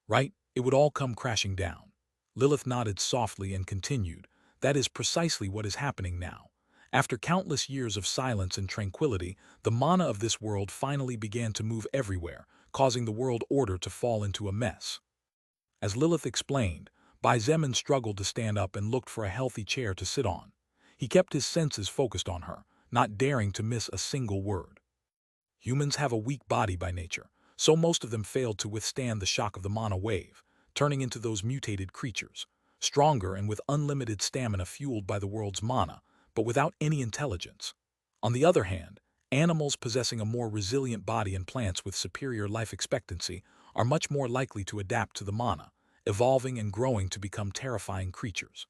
Speaker 1: Right? It would all come crashing down." Lilith nodded softly and continued, "That is precisely what is happening now. After countless years of silence and tranquility, the mana of this world finally began to move everywhere, causing the world order to fall into a mess." As Lilith explained, Bai Zemin struggled to stand up and looked for a healthy chair to sit on. He kept his senses focused on her, not daring to miss a single word. Humans have a weak body by nature, so most of them failed to withstand the shock of the mana wave, turning into those mutated creatures, stronger and with unlimited stamina fueled by the world's mana, but without any intelligence. On the other hand, animals possessing a more resilient body and plants with superior life expectancy are much more likely to adapt to the mana, evolving and growing to become terrifying creatures.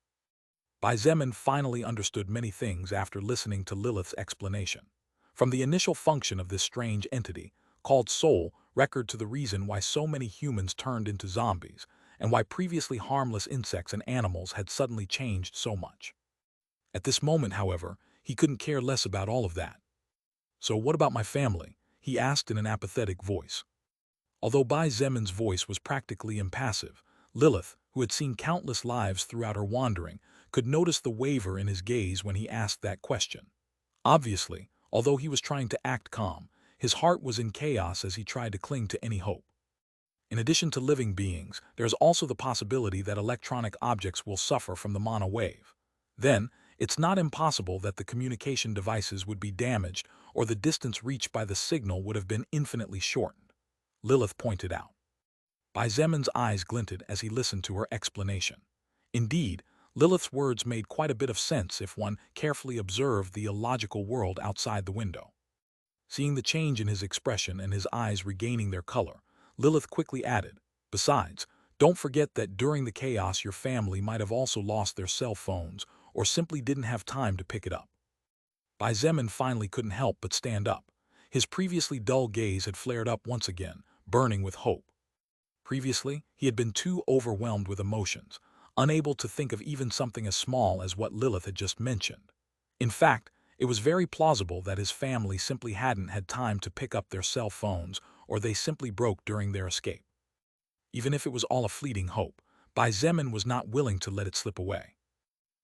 Speaker 1: Bai Zemin finally understood many things after listening to Lilith's explanation. From the initial function of this strange entity, called soul, record to the reason why so many humans turned into zombies, and why previously harmless insects and animals had suddenly changed so much. At this moment, however, he couldn't care less about all of that. "So what about my family?" he asked in an apathetic voice. Although Bai Zemin's voice was practically impassive, Lilith, who had seen countless lives throughout her wandering, could notice the waver in his gaze when he asked that question. Obviously, although he was trying to act calm, his heart was in chaos as he tried to cling to any hope. In addition to living beings, there is also the possibility that electronic objects will suffer from the mana wave. Then, it's not impossible that the communication devices would be damaged or the distance reached by the signal would have been infinitely shortened, Lilith pointed out. Bai Zemin's eyes glinted as he listened to her explanation. Indeed, Lilith's words made quite a bit of sense if one carefully observed the illogical world outside the window. Seeing the change in his expression and his eyes regaining their color, Lilith quickly added, "Besides, don't forget that during the chaos your family might have also lost their cell phones or simply didn't have time to pick it up." Bai Zemin finally couldn't help but stand up. His previously dull gaze had flared up once again, burning with hope. Previously, he had been too overwhelmed with emotions, unable to think of even something as small as what Lilith had just mentioned. In fact, it was very plausible that his family simply hadn't had time to pick up their cell phones or they simply broke during their escape. Even if it was all a fleeting hope, Bai Zemin was not willing to let it slip away.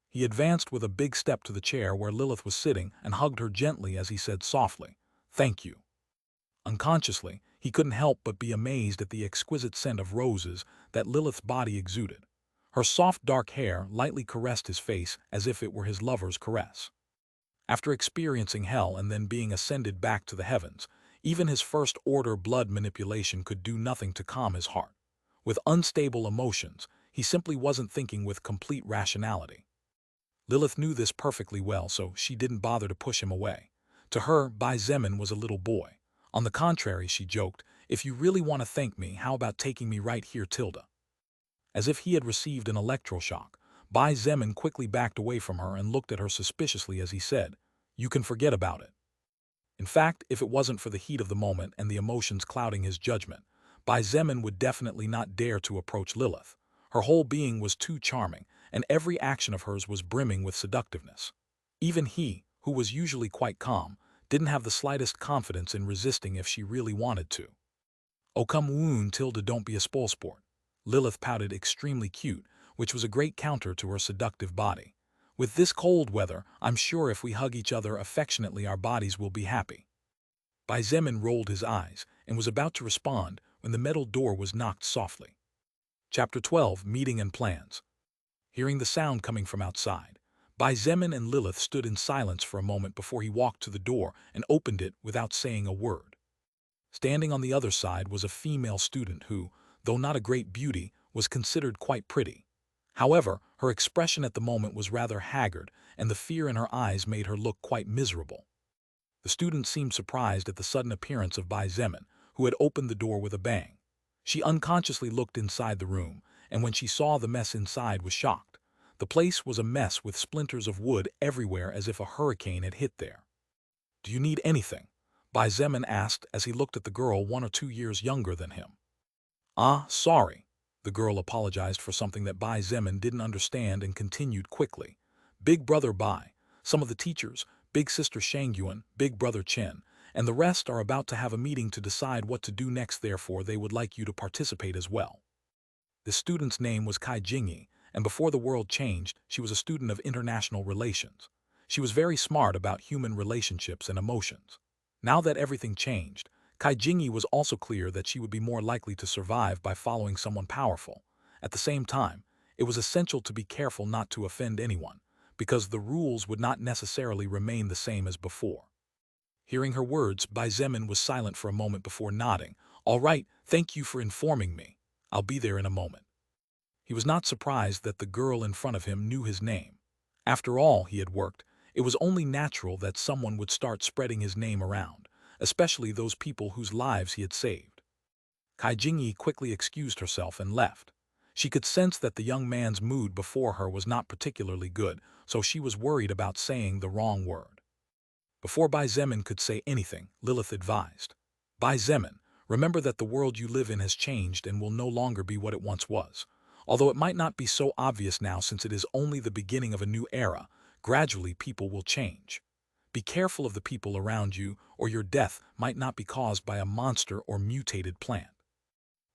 Speaker 1: He advanced with a big step to the chair where Lilith was sitting and hugged her gently as he said softly, "Thank you." Unconsciously, he couldn't help but be amazed at the exquisite scent of roses that Lilith's body exuded. Her soft dark hair lightly caressed his face as if it were his lover's caress. After experiencing hell and then being ascended back to the heavens, even his first-order blood manipulation could do nothing to calm his heart. With unstable emotions, he simply wasn't thinking with complete rationality. Lilith knew this perfectly well, so she didn't bother to push him away. To her, Bai Zemin was a little boy, On the contrary, she joked, if you really want to thank me, how about taking me right here, Tilda? As if he had received an electroshock, Bai Zemin quickly backed away from her and looked at her suspiciously as he said, you can forget about it. In fact, if it wasn't for the heat of the moment and the emotions clouding his judgment, Bai Zemin would definitely not dare to approach Lilith. Her whole being was too charming, and every action of hers was brimming with seductiveness. Even he, who was usually quite calm, didn't have the slightest confidence in resisting if she really wanted to. Oh come on, Tilda, don't be a spoilsport. Lilith pouted, extremely cute, which was a great counter to her seductive body. With this cold weather, I'm sure if we hug each other affectionately our bodies will be happy. Bai Zemin rolled his eyes and was about to respond when the metal door was knocked softly. Chapter 12, Meeting and Plans. Hearing the sound coming from outside, Bai Zemin and Lilith stood in silence for a moment before he walked to the door and opened it without saying a word. Standing on the other side was a female student who, though not a great beauty, was considered quite pretty. However, her expression at the moment was rather haggard, and the fear in her eyes made her look quite miserable. The student seemed surprised at the sudden appearance of Bai Zemin, who had opened the door with a bang. She unconsciously looked inside the room, and when she saw the mess inside was shocked. The place was a mess with splinters of wood everywhere as if a hurricane had hit there. Do you need anything? Bai Zemin asked as he looked at the girl 1 or 2 years younger than him. Ah, sorry. The girl apologized for something that Bai Zemin didn't understand and continued quickly. Big brother Bai, some of the teachers, big sister Shangyuan, big brother Chen, and the rest are about to have a meeting to decide what to do next, therefore they would like you to participate as well. The student's name was Kai Jingyi, and before the world changed, she was a student of international relations. She was very smart about human relationships and emotions. Now that everything changed, Kai Jingyi was also clear that she would be more likely to survive by following someone powerful. At the same time, it was essential to be careful not to offend anyone, because the rules would not necessarily remain the same as before. Hearing her words, Bai Zemin was silent for a moment before nodding. All right, thank you for informing me. I'll be there in a moment. He was not surprised that the girl in front of him knew his name. After all he had worked, it was only natural that someone would start spreading his name around, especially those people whose lives he had saved. Kai Jingyi quickly excused herself and left. She could sense that the young man's mood before her was not particularly good, so she was worried about saying the wrong word. Before Bai Zemin could say anything, Lilith advised. Bai Zemin, remember that the world you live in has changed and will no longer be what it once was. Although it might not be so obvious now since it is only the beginning of a new era, gradually people will change. Be careful of the people around you, or your death might not be caused by a monster or mutated plant.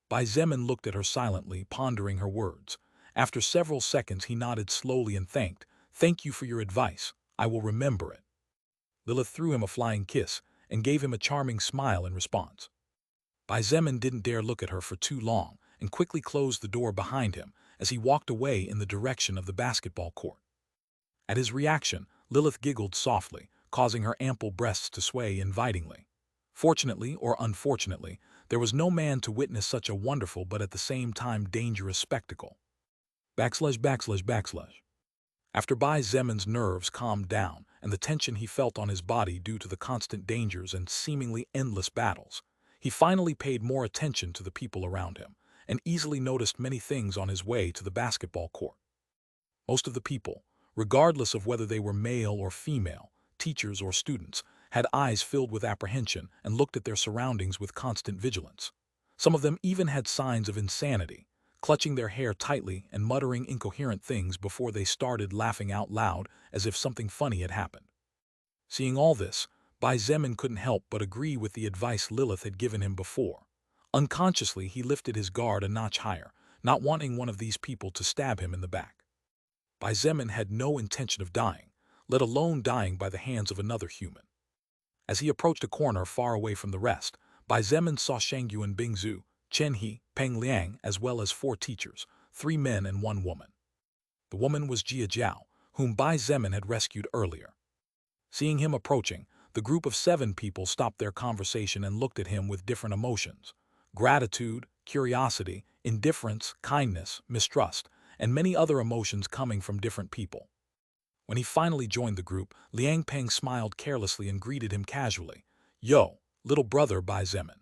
Speaker 1: Bai Zemin looked at her silently, pondering her words. After several seconds he nodded slowly and thanked. Thank you for your advice. I will remember it. Lilith threw him a flying kiss and gave him a charming smile in response. Bai Zemin didn't dare look at her for too long and quickly closed the door behind him as he walked away in the direction of the basketball court. At his reaction, Lilith giggled softly, causing her ample breasts to sway invitingly. Fortunately or unfortunately, there was no man to witness such a wonderful but at the same time dangerous spectacle. ////. After Bai Zemin's nerves calmed down and the tension he felt on his body due to the constant dangers and seemingly endless battles, he finally paid more attention to the people around him and easily noticed many things on his way to the basketball court. Most of the people, regardless of whether they were male or female, teachers or students, had eyes filled with apprehension and looked at their surroundings with constant vigilance. Some of them even had signs of insanity, clutching their hair tightly and muttering incoherent things before they started laughing out loud as if something funny had happened. Seeing all this, Bai Zemin couldn't help but agree with the advice Lilith had given him before. Unconsciously, he lifted his guard a notch higher, not wanting one of these people to stab him in the back. Bai Zemin had no intention of dying, let alone dying by the hands of another human. As he approached a corner far away from the rest, Bai Zemin saw Shangyuan Bingzu, Chen He, Peng Liang, as well as 4 teachers, 3 men and 1 woman. The woman was Jia Jiao, whom Bai Zemin had rescued earlier. Seeing him approaching, the group of 7 people stopped their conversation and looked at him with different emotions: gratitude, curiosity, indifference, kindness, mistrust, and many other emotions coming from different people. When he finally joined the group, Liang Peng smiled carelessly and greeted him casually. Yo, little brother Bai Zemin.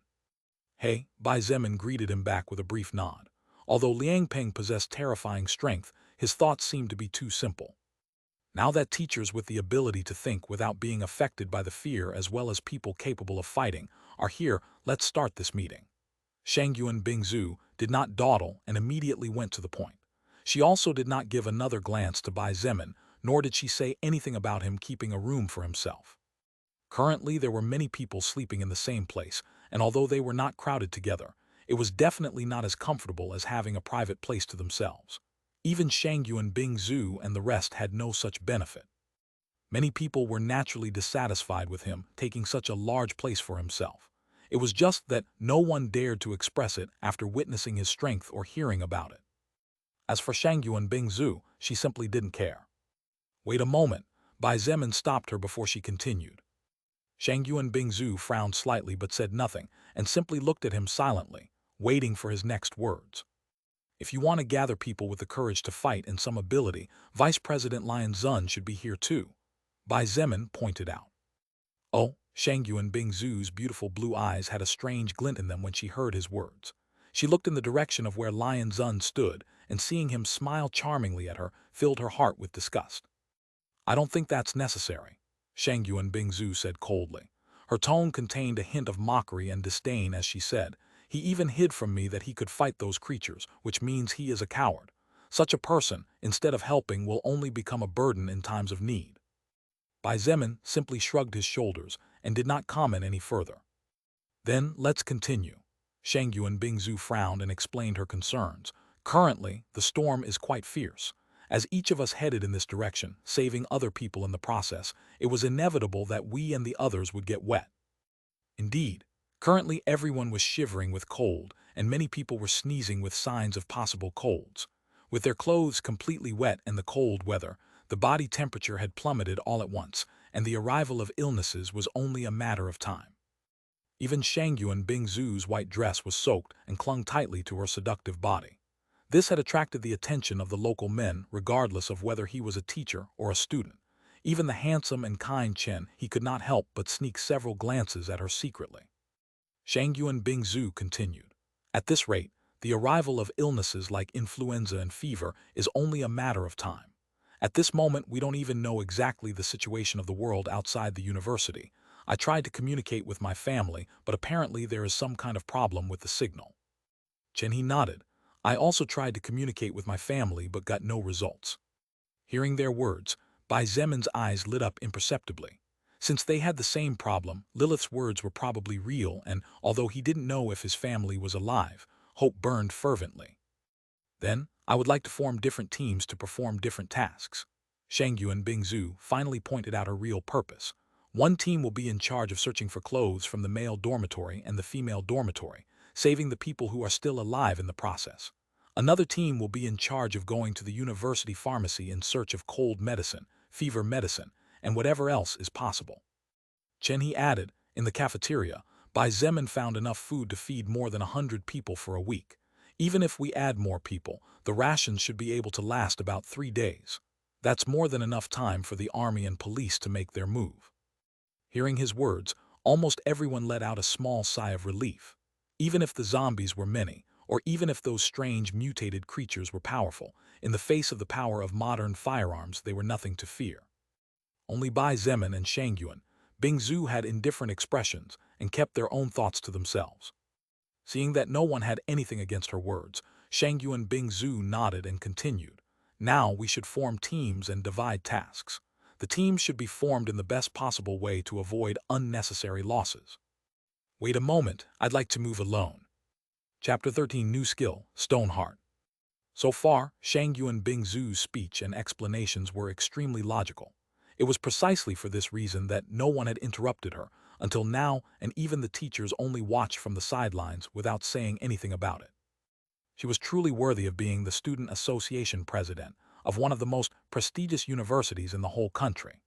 Speaker 1: Hey, Bai Zemin greeted him back with a brief nod. Although Liang Peng possessed terrifying strength, his thoughts seemed to be too simple. Now that teachers with the ability to think without being affected by the fear as well as people capable of fighting are here, let's start this meeting. Shangyuan Bingzu did not dawdle and immediately went to the point. She also did not give another glance to Bai Zemin, nor did she say anything about him keeping a room for himself. Currently, there were many people sleeping in the same place, and although they were not crowded together, it was definitely not as comfortable as having a private place to themselves. Even Shangyuan Bingzu and the rest had no such benefit. Many people were naturally dissatisfied with him taking such a large place for himself. It was just that no one dared to express it after witnessing his strength or hearing about it. As for Shangyuan Bingzu, she simply didn't care. Wait a moment, Bai Zemin stopped her before she continued. Shangyuan Bingzu frowned slightly but said nothing and simply looked at him silently, waiting for his next words. If you want to gather people with the courage to fight and some ability, Vice President Lian Zun should be here too, Bai Zemin pointed out. Oh, Shangyuan Bingzu's beautiful blue eyes had a strange glint in them when she heard his words. She looked in the direction of where Lian Zun stood, and seeing him smile charmingly at her filled her heart with disgust. I don't think that's necessary, Shangyuan Bingzu said coldly. Her tone contained a hint of mockery and disdain as she said, he even hid from me that he could fight those creatures, which means he is a coward. Such a person, instead of helping, will only become a burden in times of need. Bai Zemin simply shrugged his shoulders and did not comment any further. Then let's continue. Shangyuan Bingzu frowned and explained her concerns. Currently, the storm is quite fierce. As each of us headed in this direction, saving other people in the process, it was inevitable that we and the others would get wet. Indeed, currently everyone was shivering with cold, and many people were sneezing with signs of possible colds. With their clothes completely wet and the cold weather, the body temperature had plummeted all at once, and the arrival of illnesses was only a matter of time. Even Shangyuan Bingzu's white dress was soaked and clung tightly to her seductive body. This had attracted the attention of the local men regardless of whether he was a teacher or a student. Even the handsome and kind Chen, he could not help but sneak several glances at her secretly. Shangyuan Bingzu continued. At this rate, the arrival of illnesses like influenza and fever is only a matter of time. At this moment, we don't even know exactly the situation of the world outside the university. I tried to communicate with my family, but apparently there is some kind of problem with the signal. Chen he nodded. I also tried to communicate with my family but got no results. Hearing their words, Bai Zemin's eyes lit up imperceptibly. Since they had the same problem, Lilith's words were probably real, and although he didn't know if his family was alive, hope burned fervently. Then, I would like to form different teams to perform different tasks. Shangyuan Bingzu finally pointed out her real purpose. One team will be in charge of searching for clothes from the male dormitory and the female dormitory, saving the people who are still alive in the process. Another team will be in charge of going to the university pharmacy in search of cold medicine, fever medicine, and whatever else is possible. Chen he added, in the cafeteria, Bai Zemin found enough food to feed more than 100 people for a week. Even if we add more people, the rations should be able to last about 3 days. That's more than enough time for the army and police to make their move. Hearing his words, almost everyone let out a small sigh of relief. Even if the zombies were many, or even if those strange mutated creatures were powerful, in the face of the power of modern firearms they were nothing to fear. Only Bai Zemin and Shangyuan Bingzu had indifferent expressions and kept their own thoughts to themselves. Seeing that no one had anything against her words, Shangyuan Bingzu nodded and continued. Now we should form teams and divide tasks. The teams should be formed in the best possible way to avoid unnecessary losses. Wait a moment, I'd like to move alone. Chapter 13 New Skill, Stoneheart. So far, Shangyuan Bingzu's speech and explanations were extremely logical. It was precisely for this reason that no one had interrupted her until now, and even the teachers only watched from the sidelines without saying anything about it. She was truly worthy of being the student association president of one of the most prestigious universities in the whole country.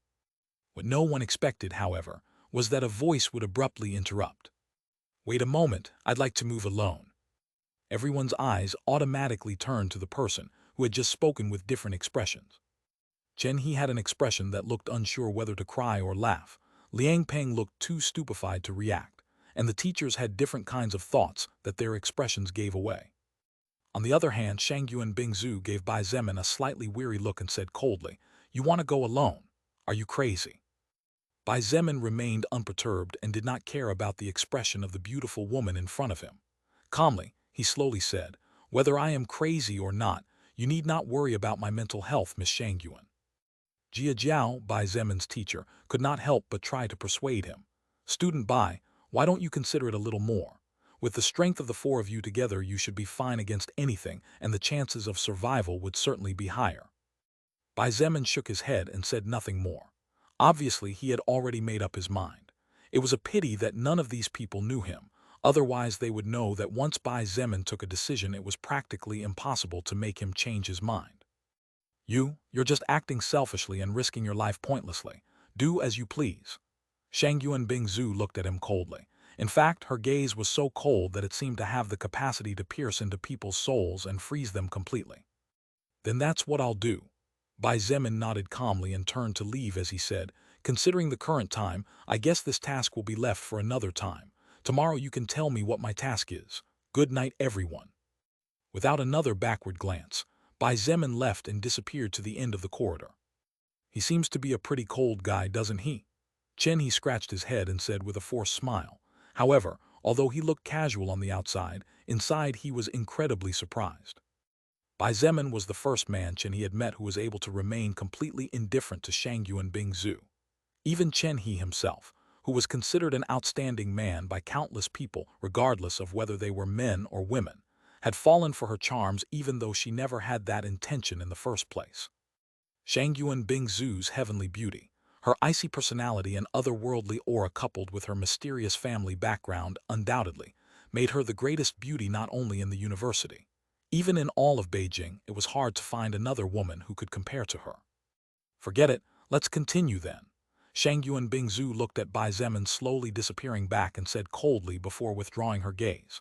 Speaker 1: What no one expected, however, was that a voice would abruptly interrupt. Wait a moment, I'd like to move alone. Everyone's eyes automatically turned to the person who had just spoken with different expressions. Chen he had an expression that looked unsure whether to cry or laugh. Liang Peng looked too stupefied to react, and the teachers had different kinds of thoughts that their expressions gave away. On the other hand, Shangyuan Bingzu gave Bai Zemin a slightly weary look and said coldly, "You want to go alone? Are you crazy?" Bai Zemin remained unperturbed and did not care about the expression of the beautiful woman in front of him. Calmly, he slowly said, "Whether I am crazy or not, you need not worry about my mental health, Miss Shangyuan." Jia Jiao, Bai Zemin's teacher, could not help but try to persuade him. "Student Bai, why don't you consider it a little more? With the strength of the four of you together, you should be fine against anything, and the chances of survival would certainly be higher." Bai Zemin shook his head and said nothing more. Obviously, he had already made up his mind. It was a pity that none of these people knew him, otherwise they would know that once Bai Zemin took a decision, it was practically impossible to make him change his mind. You're just acting selfishly and risking your life pointlessly. Do as you please." Shangyuan Bingzu looked at him coldly. In fact, her gaze was so cold that it seemed to have the capacity to pierce into people's souls and freeze them completely. "Then that's what I'll do." Bai Zemin nodded calmly and turned to leave as he said, "Considering the current time, I guess this task will be left for another time. Tomorrow you can tell me what my task is. Good night, everyone." Without another backward glance, Bai Zemin left and disappeared to the end of the corridor. "He seems to be a pretty cold guy, doesn't he?" He scratched his head and said with a forced smile. However, although he looked casual on the outside, inside he was incredibly surprised. Bai Zemin was the first man he had met who was able to remain completely indifferent to Shangyuan Bingzu. Even He himself, who was considered an outstanding man by countless people regardless of whether they were men or women, had fallen for her charms even though she never had that intention in the first place. Shangyuan Bingzu's heavenly beauty, her icy personality and otherworldly aura coupled with her mysterious family background undoubtedly made her the greatest beauty not only in the university. Even in all of Beijing, it was hard to find another woman who could compare to her. "Forget it, let's continue then." Shangyuan Bingzu looked at Bai Zemin slowly disappearing back and said coldly before withdrawing her gaze.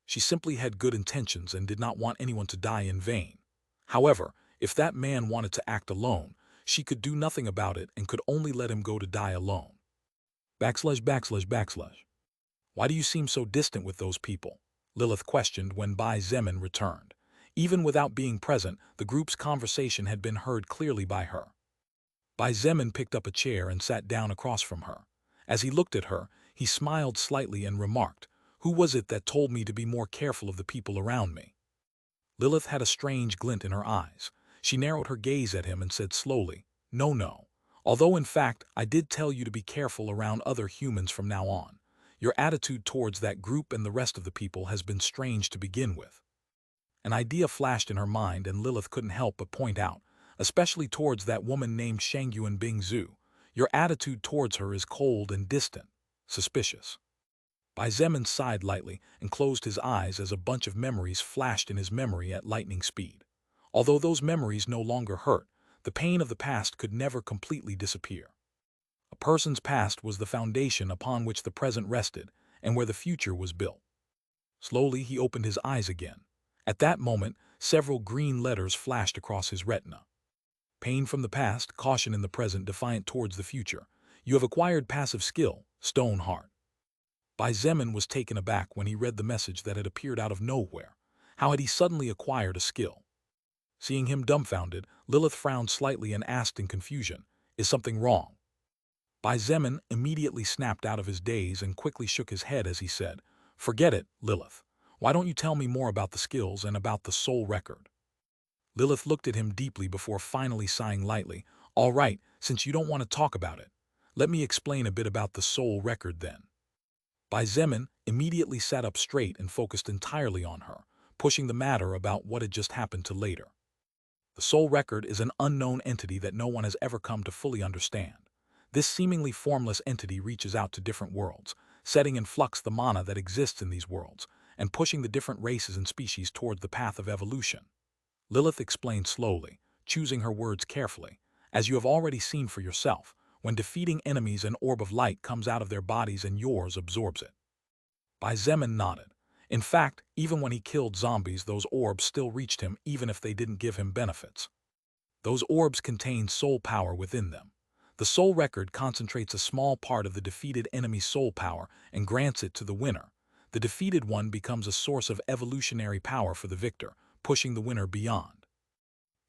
Speaker 1: She simply had good intentions and did not want anyone to die in vain. However, if that man wanted to act alone, she could do nothing about it and could only let him go to die alone. /////. "Why do you seem so distant with those people?" Lilith questioned when Bai Zemin returned. Even without being present, the group's conversation had been heard clearly by her. Bai Zemin picked up a chair and sat down across from her. As he looked at her, he smiled slightly and remarked, "Who was it that told me to be more careful of the people around me?" Lilith had a strange glint in her eyes. She narrowed her gaze at him and said slowly, No. Although in fact, I did tell you to be careful around other humans from now on. Your attitude towards that group and the rest of the people has been strange to begin with." An idea flashed in her mind and Lilith couldn't help but point out, especially towards that woman named Shangyuan Bingzu. "Your attitude towards her is cold and distant, suspicious." Bai Zemin sighed lightly and closed his eyes as a bunch of memories flashed in his memory at lightning speed. Although those memories no longer hurt, the pain of the past could never completely disappear. A person's past was the foundation upon which the present rested and where the future was built. Slowly he opened his eyes again. At that moment, several green letters flashed across his retina. "Pain from the past, caution in the present, defiant towards the future. You have acquired passive skill, Stone Heart." Bai Zemin was taken aback when he read the message that had appeared out of nowhere. How had he suddenly acquired a skill? Seeing him dumbfounded, Lilith frowned slightly and asked in confusion, "Is something wrong?" Bai Zemin immediately snapped out of his daze and quickly shook his head as he said, "Forget it, Lilith. Why don't you tell me more about the skills and about the soul record?" Lilith looked at him deeply before finally sighing lightly. "All right, since you don't want to talk about it, let me explain a bit about the soul record then." Bai Zemin immediately sat up straight and focused entirely on her, pushing the matter about what had just happened to later. The soul record is an unknown entity that no one has ever come to fully understand. This seemingly formless entity reaches out to different worlds, setting in flux the mana that exists in these worlds, and pushing the different races and species toward the path of evolution. Lilith explained slowly, choosing her words carefully. "As you have already seen for yourself, when defeating enemies, an orb of light comes out of their bodies and yours absorbs it." Bai Zemin nodded. In fact, even when he killed zombies, those orbs still reached him even if they didn't give him benefits. Those orbs contained soul power within them. The soul record concentrates a small part of the defeated enemy's soul power and grants it to the winner. The defeated one becomes a source of evolutionary power for the victor, pushing the winner beyond.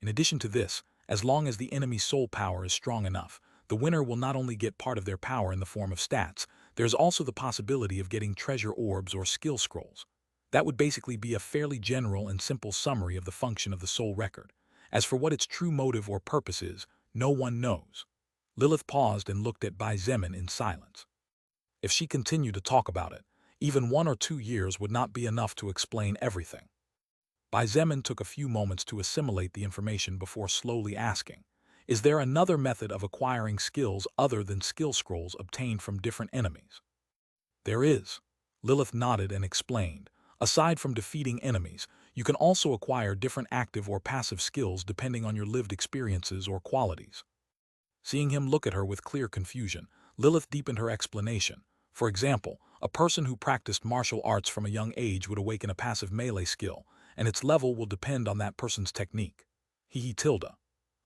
Speaker 1: In addition to this, as long as the enemy's soul power is strong enough, the winner will not only get part of their power in the form of stats, there's also the possibility of getting treasure orbs or skill scrolls. That would basically be a fairly general and simple summary of the function of the soul record. As for what its true motive or purpose is, no one knows. Lilith paused and looked at Bai Zemin in silence. If she continued to talk about it, even 1 or 2 years would not be enough to explain everything. Bai Zemin took a few moments to assimilate the information before slowly asking, "Is there another method of acquiring skills other than skill scrolls obtained from different enemies?" "There is." Lilith nodded and explained. "Aside from defeating enemies, you can also acquire different active or passive skills depending on your lived experiences or qualities." Seeing him look at her with clear confusion, Lilith deepened her explanation. For example, a person who practiced martial arts from a young age would awaken a passive melee skill, and its level will depend on that person's technique. Tilde.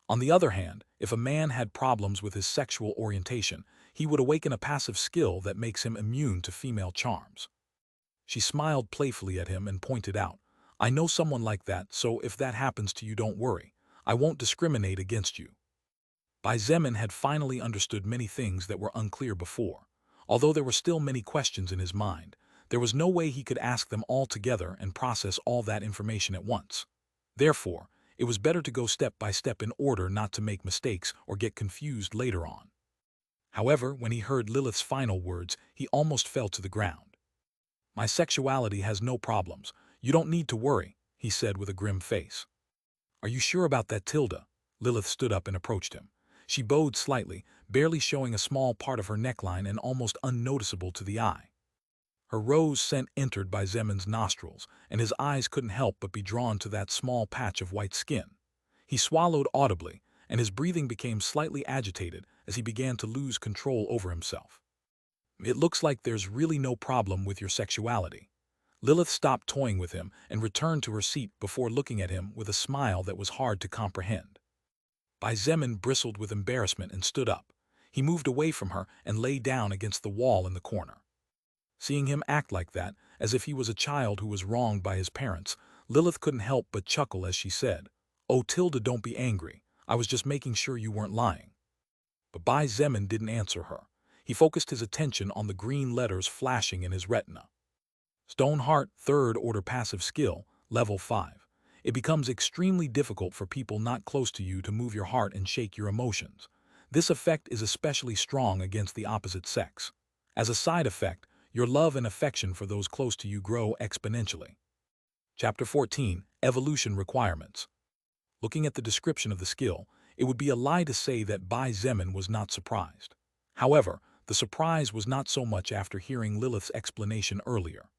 Speaker 1: On the other hand, if a man had problems with his sexual orientation, he would awaken a passive skill that makes him immune to female charms. She smiled playfully at him and pointed out, "I know someone like that, so if that happens to you, don't worry. I won't discriminate against you." Bai Zemin had finally understood many things that were unclear before. Although there were still many questions in his mind, there was no way he could ask them all together and process all that information at once. Therefore, it was better to go step by step in order not to make mistakes or get confused later on. However, when he heard Lilith's final words, he almost fell to the ground. "My sexuality has no problems. You don't need to worry," he said with a grim face. "Are you sure about that, Tilde?" Lilith stood up and approached him. She bowed slightly, barely showing a small part of her neckline and almost unnoticeable to the eye. Her rose scent entered Bai Zemin's nostrils, and his eyes couldn't help but be drawn to that small patch of white skin. He swallowed audibly, and his breathing became slightly agitated as he began to lose control over himself. "It looks like there's really no problem with your sexuality." Lilith stopped toying with him and returned to her seat before looking at him with a smile that was hard to comprehend. Bai Zemin bristled with embarrassment and stood up. He moved away from her and lay down against the wall in the corner. Seeing him act like that, as if he was a child who was wronged by his parents, Lilith couldn't help but chuckle as she said, "Oh, Tilde, don't be angry. I was just making sure you weren't lying." But Bai Zemin didn't answer her. He focused his attention on the green letters flashing in his retina. Stoneheart, 3rd order passive skill, level 5. It becomes extremely difficult for people not close to you to move your heart and shake your emotions. This effect is especially strong against the opposite sex. As a side effect, your love and affection for those close to you grow exponentially. Chapter 14, Evolution Requirements. Looking at the description of the skill, it would be a lie to say that Bai Zemin was not surprised. However, the surprise was not so much after hearing Lilith's explanation earlier.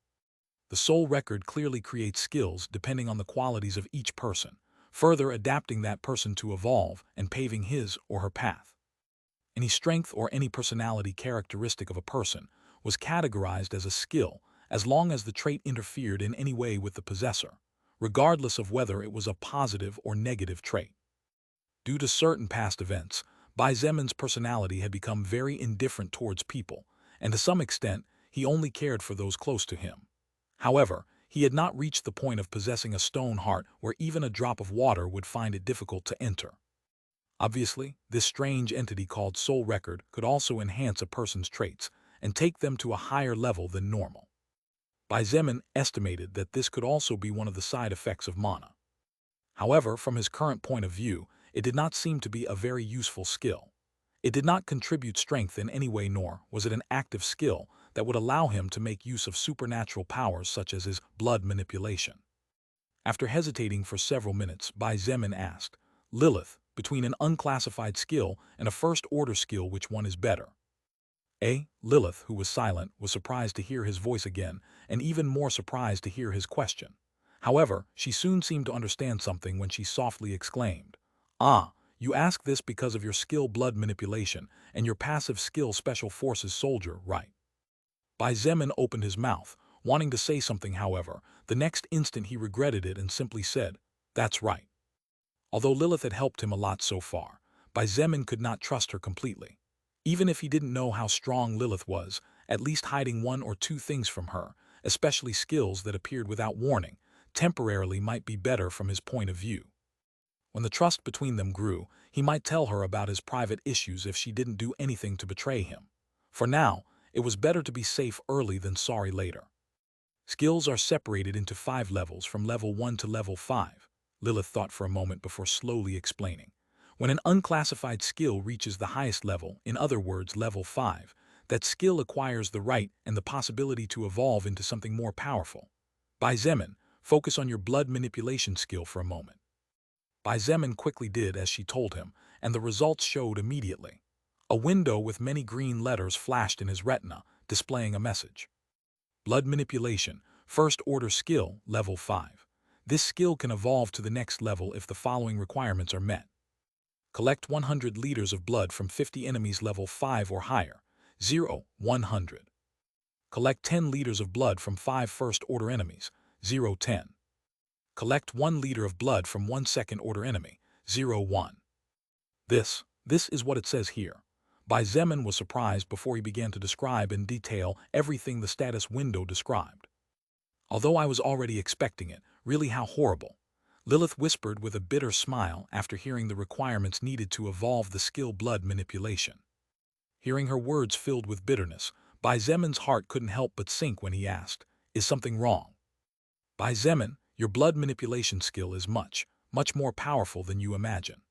Speaker 1: The soul record clearly creates skills depending on the qualities of each person, further adapting that person to evolve and paving his or her path. Any strength or any personality characteristic of a person was categorized as a skill as long as the trait interfered in any way with the possessor, regardless of whether it was a positive or negative trait. Due to certain past events, Bai Zemin's personality had become very indifferent towards people, and to some extent, he only cared for those close to him. However, he had not reached the point of possessing a stone heart where even a drop of water would find it difficult to enter. Obviously, this strange entity called soul record could also enhance a person's traits and take them to a higher level than normal. Bai Zemin estimated that this could also be one of the side effects of mana. However, from his current point of view, it did not seem to be a very useful skill. It did not contribute strength in any way, nor was it an active skill that would allow him to make use of supernatural powers such as his blood manipulation. After hesitating for several minutes, Bai Zemin asked, "Lilith, between an unclassified skill and a first-order skill, which one is better?" Lilith, who was silent, was surprised to hear his voice again, and even more surprised to hear his question. However, she soon seemed to understand something when she softly exclaimed, "Ah, you ask this because of your skill blood manipulation and your passive skill special forces soldier, right?" Bai Zemin opened his mouth, wanting to say something. However, the next instant he regretted it and simply said, "That's right." Although Lilith had helped him a lot so far, Bai Zemin could not trust her completely. Even if he didn't know how strong Lilith was, at least hiding one or two things from her, especially skills that appeared without warning, temporarily might be better from his point of view. When the trust between them grew, he might tell her about his private issues if she didn't do anything to betray him. For now, it was better to be safe early than sorry later. Skills are separated into 5 levels from level 1 to level 5, Lilith thought for a moment before slowly explaining. When an unclassified skill reaches the highest level, in other words level 5, that skill acquires the right and the possibility to evolve into something more powerful. Bai Zemin, focus on your blood manipulation skill for a moment. Bai Zemin quickly did as she told him, and the results showed immediately. A window with many green letters flashed in his retina, displaying a message. Blood manipulation, first order skill, level 5. This skill can evolve to the next level if the following requirements are met. Collect 100 liters of blood from 50 enemies level 5 or higher, 0, 100. Collect 10 liters of blood from 5 first-order enemies, 0, 10. Collect 1 liter of blood from 1 second-order enemy, 0, 1. This is what it says here. Bai Zemin was surprised before he began to describe in detail everything the status window described. Although I was already expecting it, really how horrible. Lilith whispered with a bitter smile after hearing the requirements needed to evolve the skill blood manipulation. Hearing her words filled with bitterness, Bai Zemin's heart couldn't help but sink when he asked, "Is something wrong?" Bai Zemin, your blood manipulation skill is much more powerful than you imagine.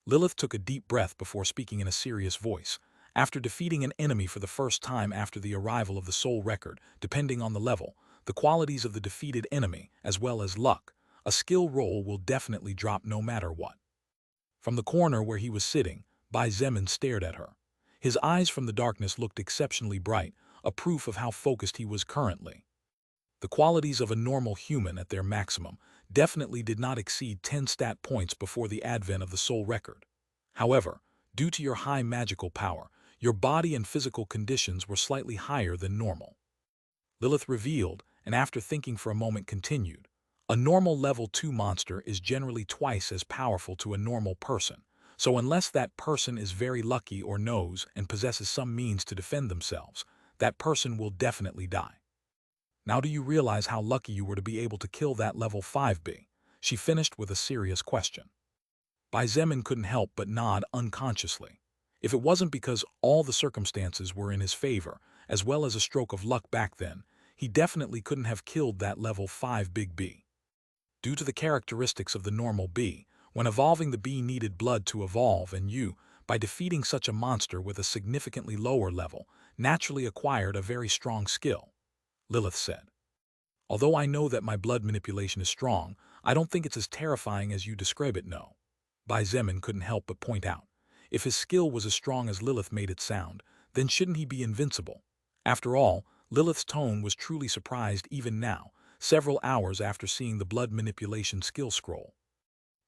Speaker 1: Lilith took a deep breath before speaking in a serious voice. After defeating an enemy for the first time after the arrival of the soul record, depending on the level, the qualities of the defeated enemy, as well as luck, a skill roll will definitely drop no matter what. From the corner where he was sitting, Bai Zemin stared at her. His eyes from the darkness looked exceptionally bright, a proof of how focused he was currently. The qualities of a normal human at their maximum definitely did not exceed 10 stat points before the advent of the soul record. However, due to your high magical power, your body and physical conditions were slightly higher than normal. Lilith revealed, and after thinking for a moment continued, a normal level 2 monster is generally twice as powerful to a normal person, so unless that person is very lucky or knows and possesses some means to defend themselves, that person will definitely die. Now do you realize how lucky you were to be able to kill that level 5B? She finished with a serious question. Bai Zemin couldn't help but nod unconsciously. If it wasn't because all the circumstances were in his favor, as well as a stroke of luck back then, he definitely couldn't have killed that level 5 big B. Due to the characteristics of the normal B, when evolving the B needed blood to evolve, and you, by defeating such a monster with a significantly lower level, naturally acquired a very strong skill, Lilith said. Although I know that my blood manipulation is strong, I don't think it's as terrifying as you describe it, no. Bai Zemin couldn't help but point out. If his skill was as strong as Lilith made it sound, then shouldn't he be invincible? After all, Lilith's tone was truly surprised even now, several hours after seeing the blood manipulation skill scroll.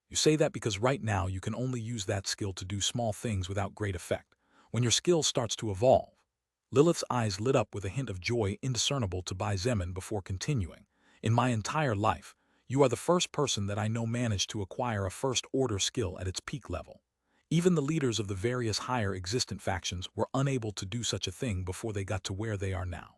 Speaker 1: You say that because right now you can only use that skill to do small things without great effect. When your skill starts to evolve, Lilith's eyes lit up with a hint of joy indiscernible to Bai Zemin before continuing. In my entire life, you are the first person that I know managed to acquire a first-order skill at its peak level. Even the leaders of the various higher existent factions were unable to do such a thing before they got to where they are now.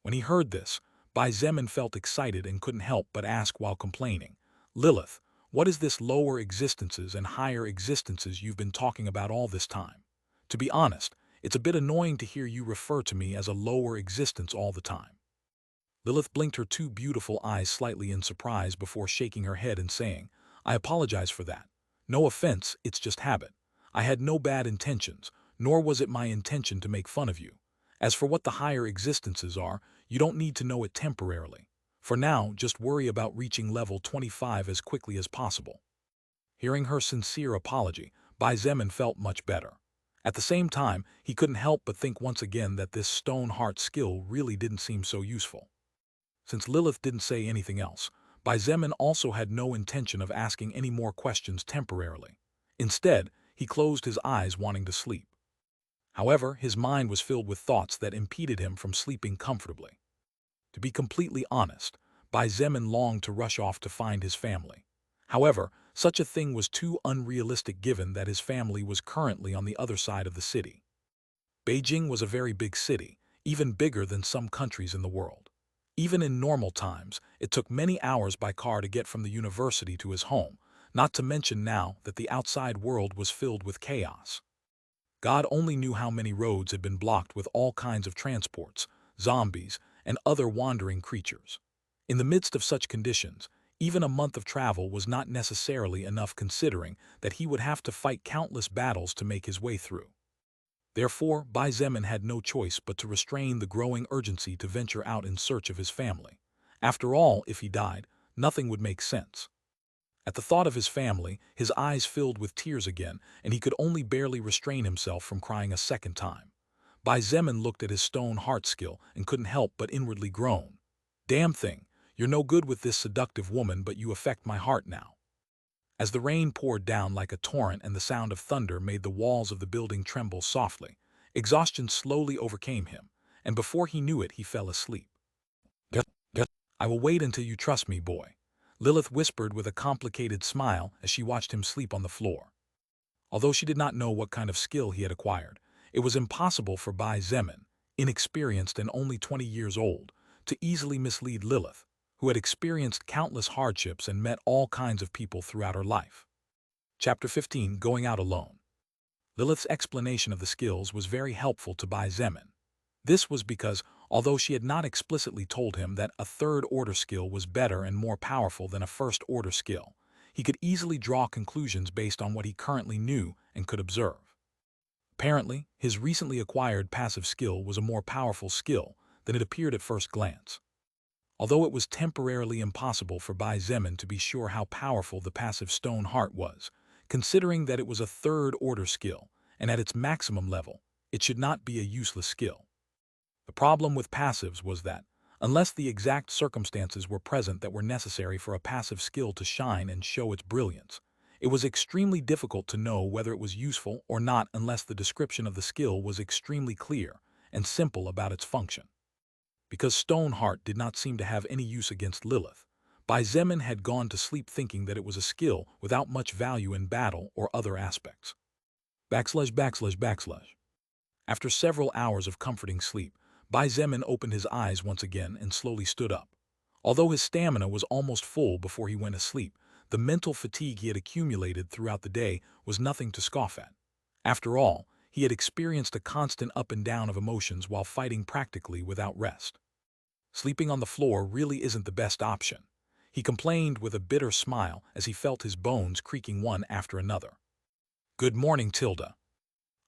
Speaker 1: When he heard this, Bai Zemin felt excited and couldn't help but ask while complaining, "Lilith, what is this lower existences and higher existences you've been talking about all this time? To be honest, it's a bit annoying to hear you refer to me as a lower existence all the time." Lilith blinked her 2 beautiful eyes slightly in surprise before shaking her head and saying, "I apologize for that. No offense, it's just habit. I had no bad intentions, nor was it my intention to make fun of you. As for what the higher existences are, you don't need to know it temporarily. For now, just worry about reaching level 25 as quickly as possible." Hearing her sincere apology, Bai Zemin felt much better. At the same time, he couldn't help but think once again that this stone heart skill really didn't seem so useful. Since Lilith didn't say anything else, Bai Zemin also had no intention of asking any more questions temporarily. Instead, he closed his eyes wanting to sleep. However, his mind was filled with thoughts that impeded him from sleeping comfortably. To be completely honest, Bai Zemin longed to rush off to find his family. However, such a thing was too unrealistic given that his family was currently on the other side of the city. Beijing was a very big city, even bigger than some countries in the world. Even in normal times, it took many hours by car to get from the university to his home, not to mention now that the outside world was filled with chaos. God only knew how many roads had been blocked with all kinds of transports, zombies, and other wandering creatures. In the midst of such conditions, even a month of travel was not necessarily enough considering that he would have to fight countless battles to make his way through. Therefore, Bai Zemin had no choice but to restrain the growing urgency to venture out in search of his family. After all, if he died, nothing would make sense. At the thought of his family, his eyes filled with tears again, and he could only barely restrain himself from crying a second time. Bai Zemin looked at his stone heart skill and couldn't help but inwardly groan. Damn thing, you're no good with this seductive woman, but you affect my heart now. As the rain poured down like a torrent and the sound of thunder made the walls of the building tremble softly, exhaustion slowly overcame him, and before he knew it, he fell asleep. I will wait until you trust me, boy, Lilith whispered with a complicated smile as she watched him sleep on the floor. Although she did not know what kind of skill he had acquired, it was impossible for Bai Zemin, inexperienced and only 20 years old, to easily mislead Lilith, who had experienced countless hardships and met all kinds of people throughout her life. Chapter 15: Going Out Alone. Lilith's explanation of the skills was very helpful to Bai Zemin. This was because, although she had not explicitly told him that a third-order skill was better and more powerful than a first-order skill, he could easily draw conclusions based on what he currently knew and could observe. Apparently, his recently acquired passive skill was a more powerful skill than it appeared at first glance. Although it was temporarily impossible for Bai Zemin to be sure how powerful the passive stone heart was, considering that it was a third-order skill, and at its maximum level, it should not be a useless skill. The problem with passives was that, unless the exact circumstances were present that were necessary for a passive skill to shine and show its brilliance, it was extremely difficult to know whether it was useful or not unless the description of the skill was extremely clear and simple about its function. Because Stoneheart did not seem to have any use against Lilith, Bai Zemin had gone to sleep thinking that it was a skill without much value in battle or other aspects. After several hours of comforting sleep, Bai Zemin opened his eyes once again and slowly stood up. Although his stamina was almost full before he went asleep, the mental fatigue he had accumulated throughout the day was nothing to scoff at. After all, he had experienced a constant up and down of emotions while fighting practically without rest. Sleeping on the floor really isn't the best option, he complained with a bitter smile as he felt his bones creaking one after another. Good morning, Tilda.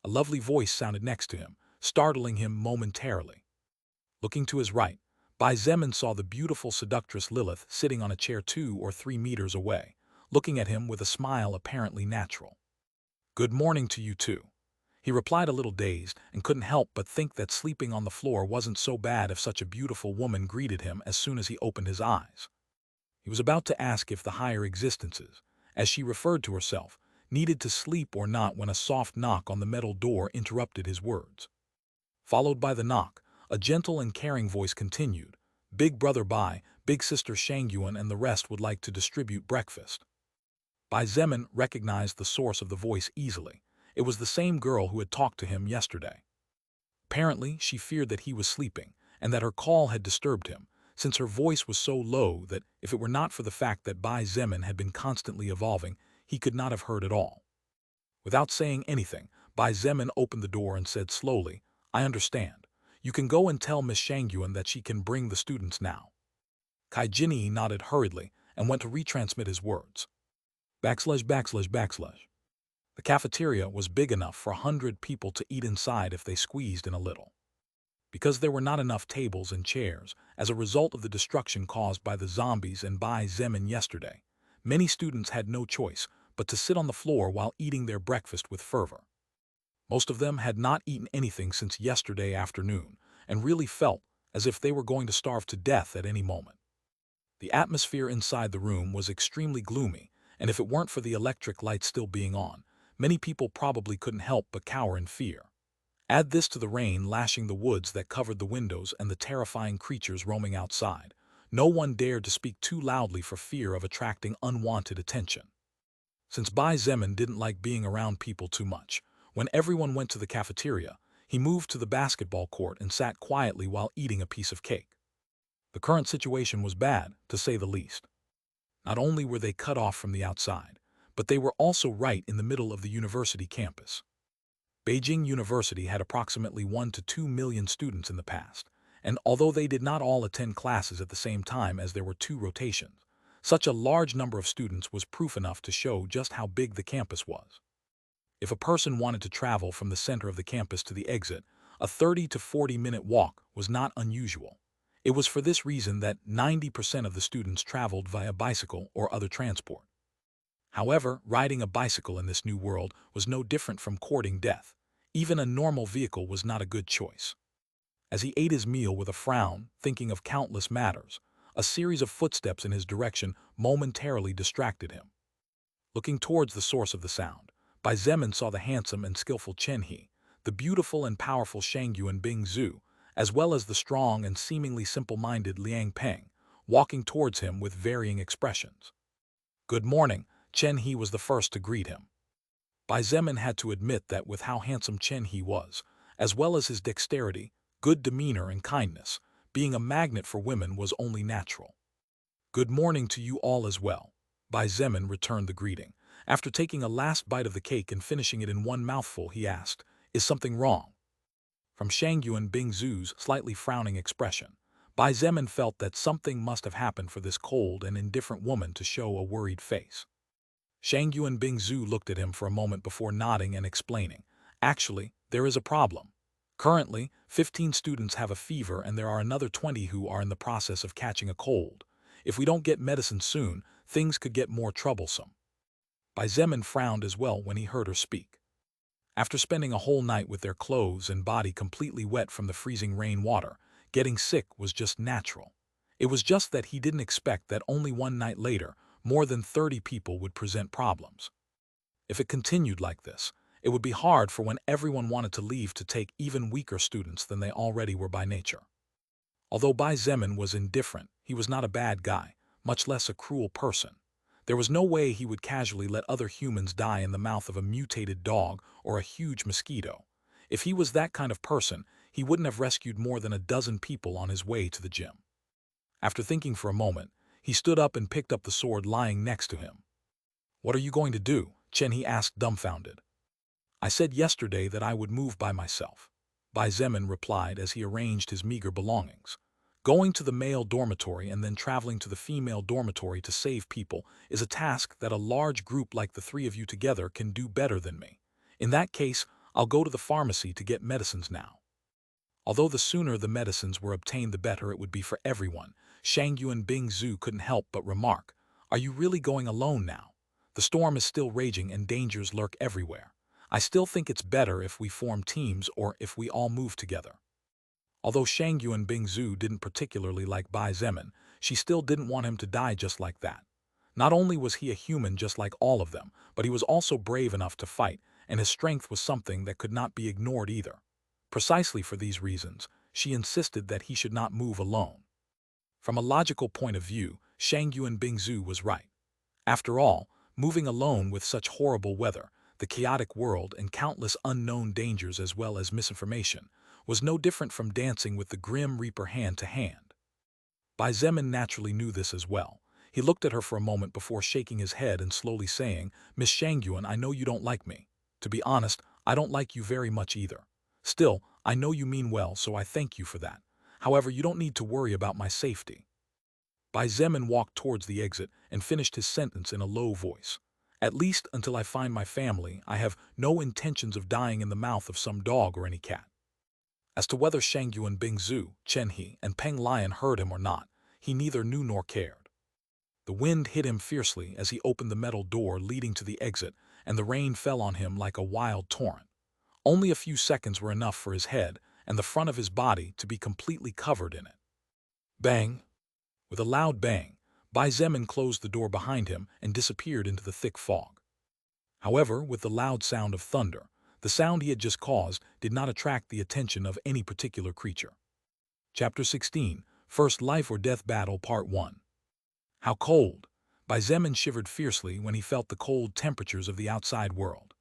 Speaker 1: A lovely voice sounded next to him, startling him momentarily. Looking to his right, Bai Zemin saw the beautiful seductress Lilith sitting on a chair 2 or 3 meters away, looking at him with a smile apparently natural. Good morning to you too. He replied a little dazed and couldn't help but think that sleeping on the floor wasn't so bad if such a beautiful woman greeted him as soon as he opened his eyes. He was about to ask if the higher existences, as she referred to herself, needed to sleep or not when a soft knock on the metal door interrupted his words. Followed by the knock, a gentle and caring voice continued, Big Brother Bai, Big Sister Shangyuan and the rest would like to distribute breakfast. Bai Zemin recognized the source of the voice easily. It was the same girl who had talked to him yesterday. Apparently, she feared that he was sleeping, and that her call had disturbed him, since her voice was so low that, if it were not for the fact that Bai Zemin had been constantly evolving, he could not have heard at all. Without saying anything, Bai Zemin opened the door and said slowly, I understand. You can go and tell Miss Shangyuan that she can bring the students now. Kai Jinni nodded hurriedly and went to retransmit his words. //. The cafeteria was big enough for 100 people to eat inside if they squeezed in a little. Because there were not enough tables and chairs, as a result of the destruction caused by the zombies and Bai Zemin yesterday, many students had no choice but to sit on the floor while eating their breakfast with fervor. Most of them had not eaten anything since yesterday afternoon, and really felt as if they were going to starve to death at any moment. The atmosphere inside the room was extremely gloomy, and if it weren't for the electric light still being on, many people probably couldn't help but cower in fear. Add this to the rain lashing the woods that covered the windows and the terrifying creatures roaming outside. No one dared to speak too loudly for fear of attracting unwanted attention. Since Bai Zemin didn't like being around people too much, when everyone went to the cafeteria, he moved to the basketball court and sat quietly while eating a piece of cake. The current situation was bad, to say the least. Not only were they cut off from the outside, but they were also right in the middle of the university campus. Beijing University had approximately 1 to 2 million students in the past, and although they did not all attend classes at the same time as there were 2 rotations, such a large number of students was proof enough to show just how big the campus was. If a person wanted to travel from the center of the campus to the exit, a 30 to 40-minute walk was not unusual. It was for this reason that 90% of the students traveled via bicycle or other transport. However, riding a bicycle in this new world was no different from courting death. Even a normal vehicle was not a good choice. As he ate his meal with a frown, thinking of countless matters, a series of footsteps in his direction momentarily distracted him. Looking towards the source of the sound, Bai Zemin saw the handsome and skillful Chen He, the beautiful and powerful Shangyuan Bing Zhu, as well as the strong and seemingly simple-minded Liang Peng, walking towards him with varying expressions. "Good morning," Chen He was the first to greet him. Bai Zemin had to admit that with how handsome Chen He was, as well as his dexterity, good demeanor, and kindness, being a magnet for women was only natural. "Good morning to you all as well," Bai Zemin returned the greeting. After taking a last bite of the cake and finishing it in one mouthful, he asked, "Is something wrong?" From Shangyuan Bing Zhu's slightly frowning expression, Bai Zemin felt that something must have happened for this cold and indifferent woman to show a worried face. Shangyuan Bing Zhu looked at him for a moment before nodding and explaining, "Actually, there is a problem. Currently, 15 students have a fever and there are another 20 who are in the process of catching a cold. If we don't get medicine soon, things could get more troublesome." Bai Zemin frowned as well when he heard her speak. After spending a whole night with their clothes and body completely wet from the freezing rain water, getting sick was just natural. It was just that he didn't expect that only one night later, more than 30 people would present problems. If it continued like this, it would be hard for when everyone wanted to leave to take even weaker students than they already were by nature. Although Bai Zemin was indifferent, he was not a bad guy, much less a cruel person. There was no way he would casually let other humans die in the mouth of a mutated dog or a huge mosquito. If he was that kind of person, he wouldn't have rescued more than a dozen people on his way to the gym. After thinking for a moment, he stood up and picked up the sword lying next to him. "What are you going to do?" Chen He asked, dumbfounded. "I said yesterday that I would move by myself," Bai Zemin replied as he arranged his meager belongings. "Going to the male dormitory and then traveling to the female dormitory to save people is a task that a large group like the 3 of you together can do better than me. In that case, I'll go to the pharmacy to get medicines now." Although the sooner the medicines were obtained the better it would be for everyone, Shangyuan Bing Zhu couldn't help but remark, "Are you really going alone now? The storm is still raging and dangers lurk everywhere. I still think it's better if we form teams or if we all move together." Although Shangyuan Bing Zhu didn't particularly like Bai Zemin, she still didn't want him to die just like that. Not only was he a human just like all of them, but he was also brave enough to fight, and his strength was something that could not be ignored either. Precisely for these reasons, she insisted that he should not move alone. From a logical point of view, Shangyuan Bing Zhu was right. After all, moving alone with such horrible weather, the chaotic world, and countless unknown dangers as well as misinformation, was no different from dancing with the Grim Reaper hand to hand. Bai Zemin naturally knew this as well. He looked at her for a moment before shaking his head and slowly saying, "Miss Shangyuan, I know you don't like me. To be honest, I don't like you very much either. Still, I know you mean well, so I thank you for that. However, you don't need to worry about my safety." Bai Zemin walked towards the exit and finished his sentence in a low voice. "At least until I find my family, I have no intentions of dying in the mouth of some dog or any cat." As to whether Shangyuan Bing Zhu, Chen He, and Peng Lion heard him or not, he neither knew nor cared. The wind hit him fiercely as he opened the metal door leading to the exit, and the rain fell on him like a wild torrent. Only a few seconds were enough for his head and the front of his body to be completely covered in it. Bang! With a loud bang, Bai Zemin closed the door behind him and disappeared into the thick fog. However, with the loud sound of thunder, the sound he had just caused did not attract the attention of any particular creature. Chapter 16. First Life or Death Battle Part 1. How cold! Bai Zemin shivered fiercely when he felt the cold temperatures of the outside world.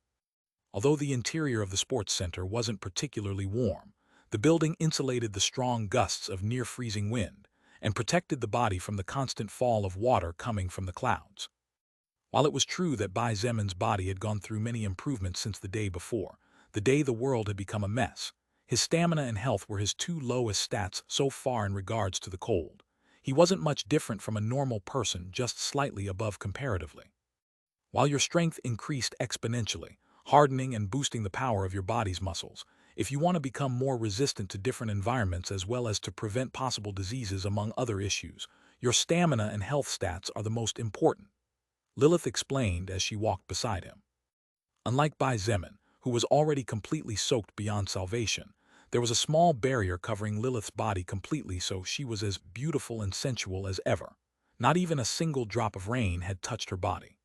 Speaker 1: Although the interior of the sports center wasn't particularly warm, the building insulated the strong gusts of near-freezing wind and protected the body from the constant fall of water coming from the clouds. While it was true that Bai Zemin's body had gone through many improvements since the day before, the day the world had become a mess, his stamina and health were his two lowest stats so far in regards to the cold. He wasn't much different from a normal person, just slightly above comparatively. While your strength increased exponentially, hardening and boosting the power of your body's muscles, if you want to become more resistant to different environments as well as to prevent possible diseases among other issues, your stamina and health stats are the most important, Lilith explained as she walked beside him. Unlike Bai Zemin, who was already completely soaked beyond salvation, there was a small barrier covering Lilith's body completely, so she was as beautiful and sensual as ever. Not even a single drop of rain had touched her body.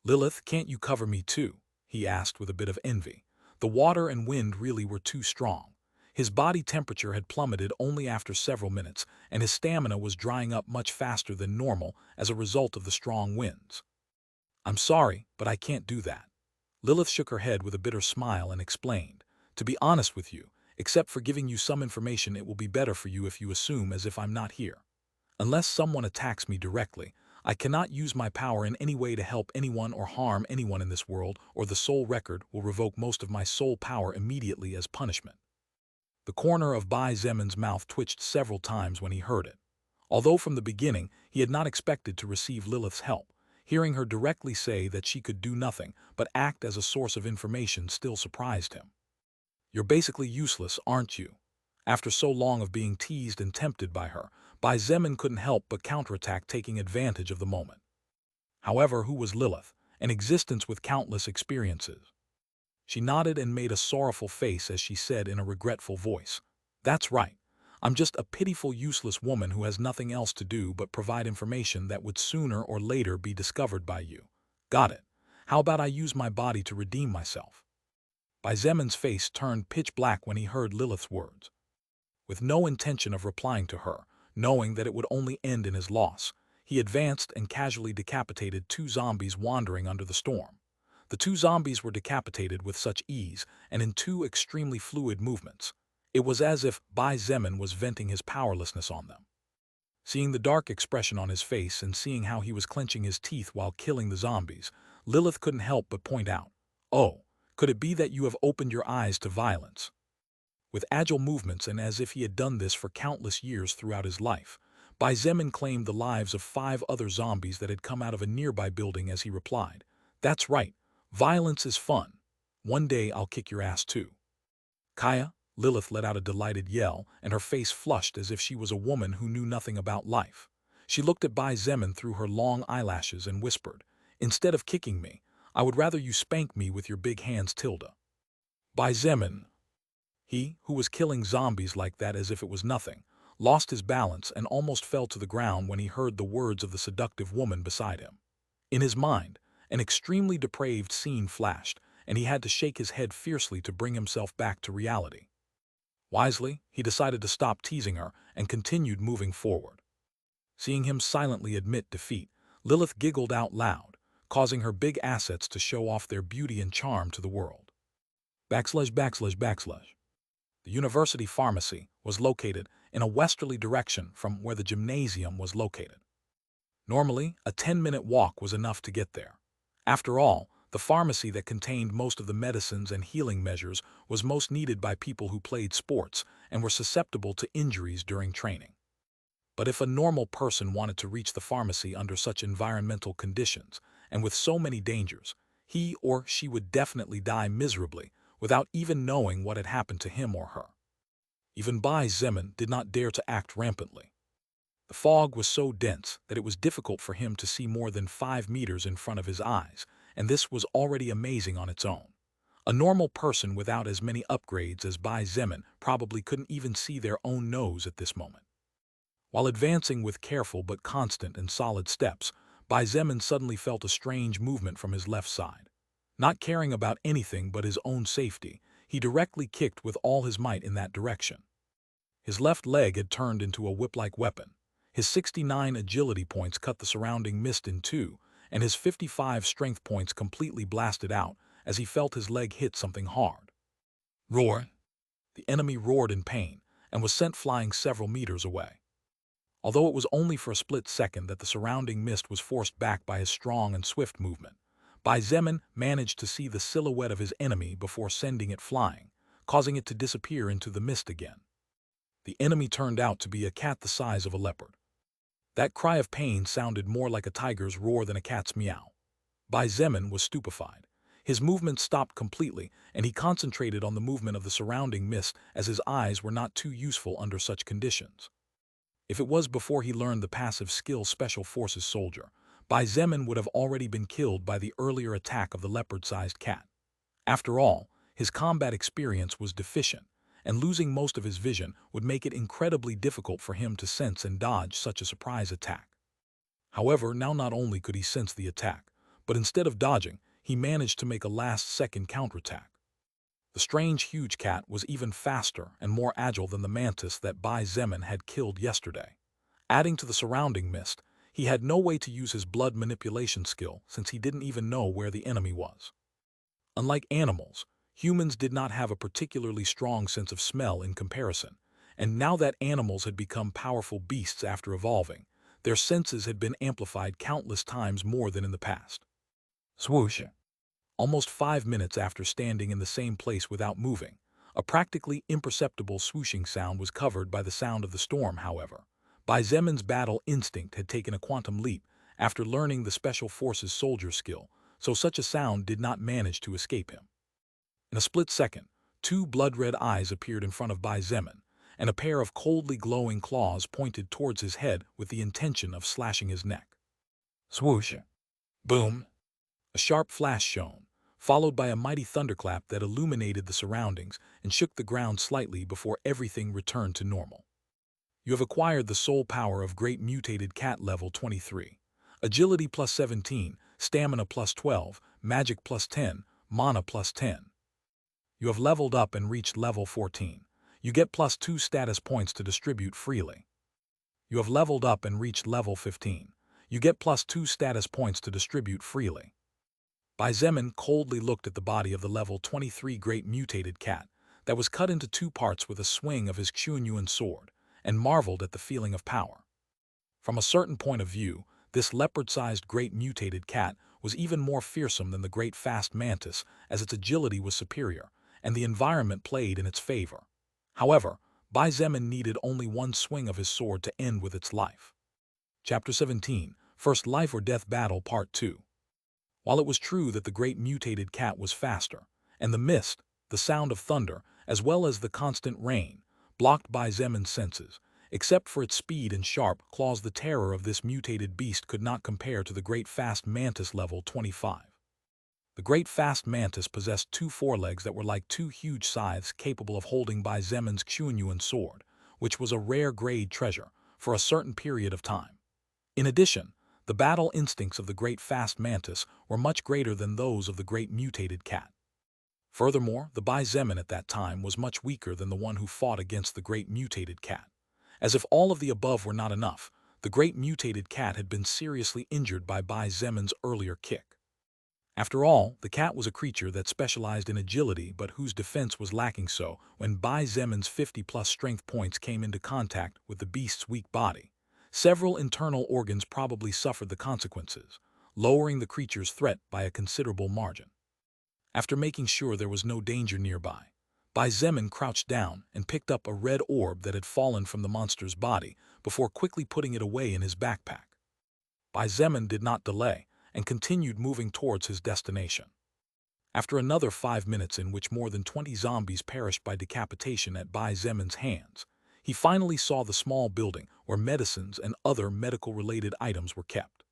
Speaker 1: "Lilith, can't you cover me too?" he asked with a bit of envy. The water and wind really were too strong. His body temperature had plummeted only after several minutes, and his stamina was drying up much faster than normal as a result of the strong winds. "I'm sorry, but I can't do that." Lilith shook her head with a bitter smile and explained, "To be honest with you, except for giving you some information, it will be better for you if you assume as if I'm not here. Unless someone attacks me directly, I cannot use my power in any way to help anyone or harm anyone in this world, or the soul record will revoke most of my soul power immediately as punishment." The corner of Bai Zemin's mouth twitched several times when he heard it. Although from the beginning he had not expected to receive Lilith's help, hearing her directly say that she could do nothing but act as a source of information still surprised him. "You're basically useless, aren't you?" After so long of being teased and tempted by her, Bai Zemin couldn't help but counterattack, taking advantage of the moment. However, who was Lilith? An existence with countless experiences. She nodded and made a sorrowful face as she said in a regretful voice, "That's right. I'm just a pitiful, useless woman who has nothing else to do but provide information that would sooner or later be discovered by you. Got it. How about I use my body to redeem myself?" Bai Zemin's face turned pitch black when he heard Lilith's words. With no intention of replying to her, knowing that it would only end in his loss, he advanced and casually decapitated two zombies wandering under the storm. The two zombies were decapitated with such ease and in two extremely fluid movements. It was as if Bai Zemin was venting his powerlessness on them. Seeing the dark expression on his face and seeing how he was clenching his teeth while killing the zombies, Lilith couldn't help but point out, "Oh, could it be that you have opened your eyes to violence?" With agile movements and as if he had done this for countless years throughout his life, Bai Zemin claimed the lives of 5 other zombies that had come out of a nearby building as he replied, "That's right, violence is fun. One day I'll kick your ass too." "Kaya?" Lilith let out a delighted yell, and her face flushed as if she was a woman who knew nothing about life. She looked at Bai Zemin through her long eyelashes and whispered, "Instead of kicking me, I would rather you spank me with your big hands, Tilda." Bai Zemin, he, who was killing zombies like that as if it was nothing, lost his balance and almost fell to the ground when he heard the words of the seductive woman beside him. In his mind, an extremely depraved scene flashed, and he had to shake his head fiercely to bring himself back to reality. Wisely, he decided to stop teasing her and continued moving forward. Seeing him silently admit defeat, Lilith giggled out loud, causing her big assets to show off their beauty and charm to the world. ////. The university pharmacy was located in a westerly direction from where the gymnasium was located. Normally, a 10-minute walk was enough to get there. After all, the pharmacy that contained most of the medicines and healing measures was most needed by people who played sports and were susceptible to injuries during training. But if a normal person wanted to reach the pharmacy under such environmental conditions and with so many dangers, he or she would definitely die miserably without even knowing what had happened to him or her. Even Bai Zemin did not dare to act rampantly. The fog was so dense that it was difficult for him to see more than 5 meters in front of his eyes, and this was already amazing on its own. A normal person without as many upgrades as Bai Zemin probably couldn't even see their own nose at this moment. While advancing with careful but constant and solid steps, Bai Zemin suddenly felt a strange movement from his left side. Not caring about anything but his own safety, he directly kicked with all his might in that direction. His left leg had turned into a whip-like weapon. His 69 agility points cut the surrounding mist in two, and his 55 strength points completely blasted out as he felt his leg hit something hard. Roar! The enemy roared in pain and was sent flying several meters away. Although it was only for a split second that the surrounding mist was forced back by his strong and swift movement, Bai Zemin managed to see the silhouette of his enemy before sending it flying, causing it to disappear into the mist again. The enemy turned out to be a cat the size of a leopard. That cry of pain sounded more like a tiger's roar than a cat's meow. Bai Zemin was stupefied. His movement stopped completely, and he concentrated on the movement of the surrounding mist as his eyes were not too useful under such conditions. If it was before he learned the passive skill Special Forces soldier, Bai Zemin would have already been killed by the earlier attack of the leopard-sized cat. After all, his combat experience was deficient, and losing most of his vision would make it incredibly difficult for him to sense and dodge such a surprise attack. However, now not only could he sense the attack, but instead of dodging, he managed to make a last-second counterattack. The strange huge cat was even faster and more agile than the mantis that Bai Zemin had killed yesterday. Adding to the surrounding mist, he had no way to use his blood manipulation skill since he didn't even know where the enemy was. Unlike animals, humans did not have a particularly strong sense of smell in comparison, and now that animals had become powerful beasts after evolving, their senses had been amplified countless times more than in the past. Swoosh! Almost 5 minutes after standing in the same place without moving, a practically imperceptible swooshing sound was covered by the sound of the storm, however. Bai Zemin's battle instinct had taken a quantum leap after learning the Special Forces soldier skill, so such a sound did not manage to escape him. In a split second, 2 blood-red eyes appeared in front of Bai Zemin, and a pair of coldly glowing claws pointed towards his head with the intention of slashing his neck. Swoosh! Boom! A sharp flash shone, followed by a mighty thunderclap that illuminated the surroundings and shook the ground slightly before everything returned to normal. You have acquired the soul power of Great Mutated Cat level 23. Agility plus 17, Stamina plus 12, Magic plus 10, Mana plus 10. You have leveled up and reached level 14. You get plus 2 status points to distribute freely. You have leveled up and reached level 15. You get plus 2 status points to distribute freely. Bai Zemin coldly looked at the body of the level 23 Great Mutated Cat that was cut into 2 parts with a swing of his Chunyuan sword, and marveled at the feeling of power. From a certain point of view, this leopard-sized Great Mutated Cat was even more fearsome than the Great Fast Mantis, as its agility was superior, and the environment played in its favor. However, Bai Zemin needed only 1 swing of his sword to end with its life. Chapter 17, First Life or Death Battle Part 2. While it was true that the Great Mutated Cat was faster, and the mist, the sound of thunder, as well as the constant rain, blocked Bai Zemin's senses, except for its speed and sharp claws, the terror of this mutated beast could not compare to the Great Fast Mantis level 25. The Great Fast Mantis possessed 2 forelegs that were like 2 huge scythes capable of holding Bai Zemin's Chunyuan sword, which was a rare grade treasure, for a certain period of time. In addition, the battle instincts of the Great Fast Mantis were much greater than those of the Great Mutated Cat. Furthermore, the Bai Zemin at that time was much weaker than the one who fought against the Great Mutated Cat. As if all of the above were not enough, the Great Mutated Cat had been seriously injured by Bai Zemin's earlier kick. After all, the cat was a creature that specialized in agility but whose defense was lacking, so when Bai Zemin's 50-plus strength points came into contact with the beast's weak body, several internal organs probably suffered the consequences, lowering the creature's threat by a considerable margin. After making sure there was no danger nearby, Bai Zemin crouched down and picked up a red orb that had fallen from the monster's body before quickly putting it away in his backpack. Bai Zemin did not delay and continued moving towards his destination. After another 5 minutes in which more than 20 zombies perished by decapitation at Bai Zemin's hands, he finally saw the small building where medicines and other medical-related items were kept.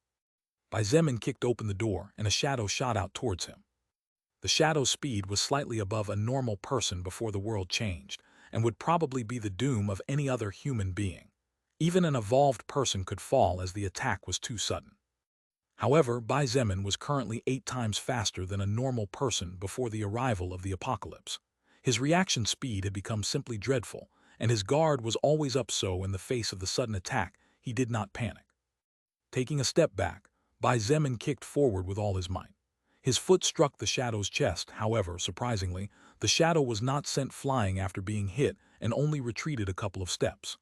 Speaker 1: Bai Zemin kicked open the door and a shadow shot out towards him. The shadow's speed was slightly above a normal person before the world changed, and would probably be the doom of any other human being. Even an evolved person could fall as the attack was too sudden. However, Bai Zemin was currently 8 times faster than a normal person before the arrival of the apocalypse. His reaction speed had become simply dreadful, and his guard was always up, so in the face of the sudden attack, he did not panic. Taking a step back, Bai Zemin kicked forward with all his might. His foot struck the shadow's chest. However, surprisingly, the shadow was not sent flying after being hit and only retreated a couple of steps.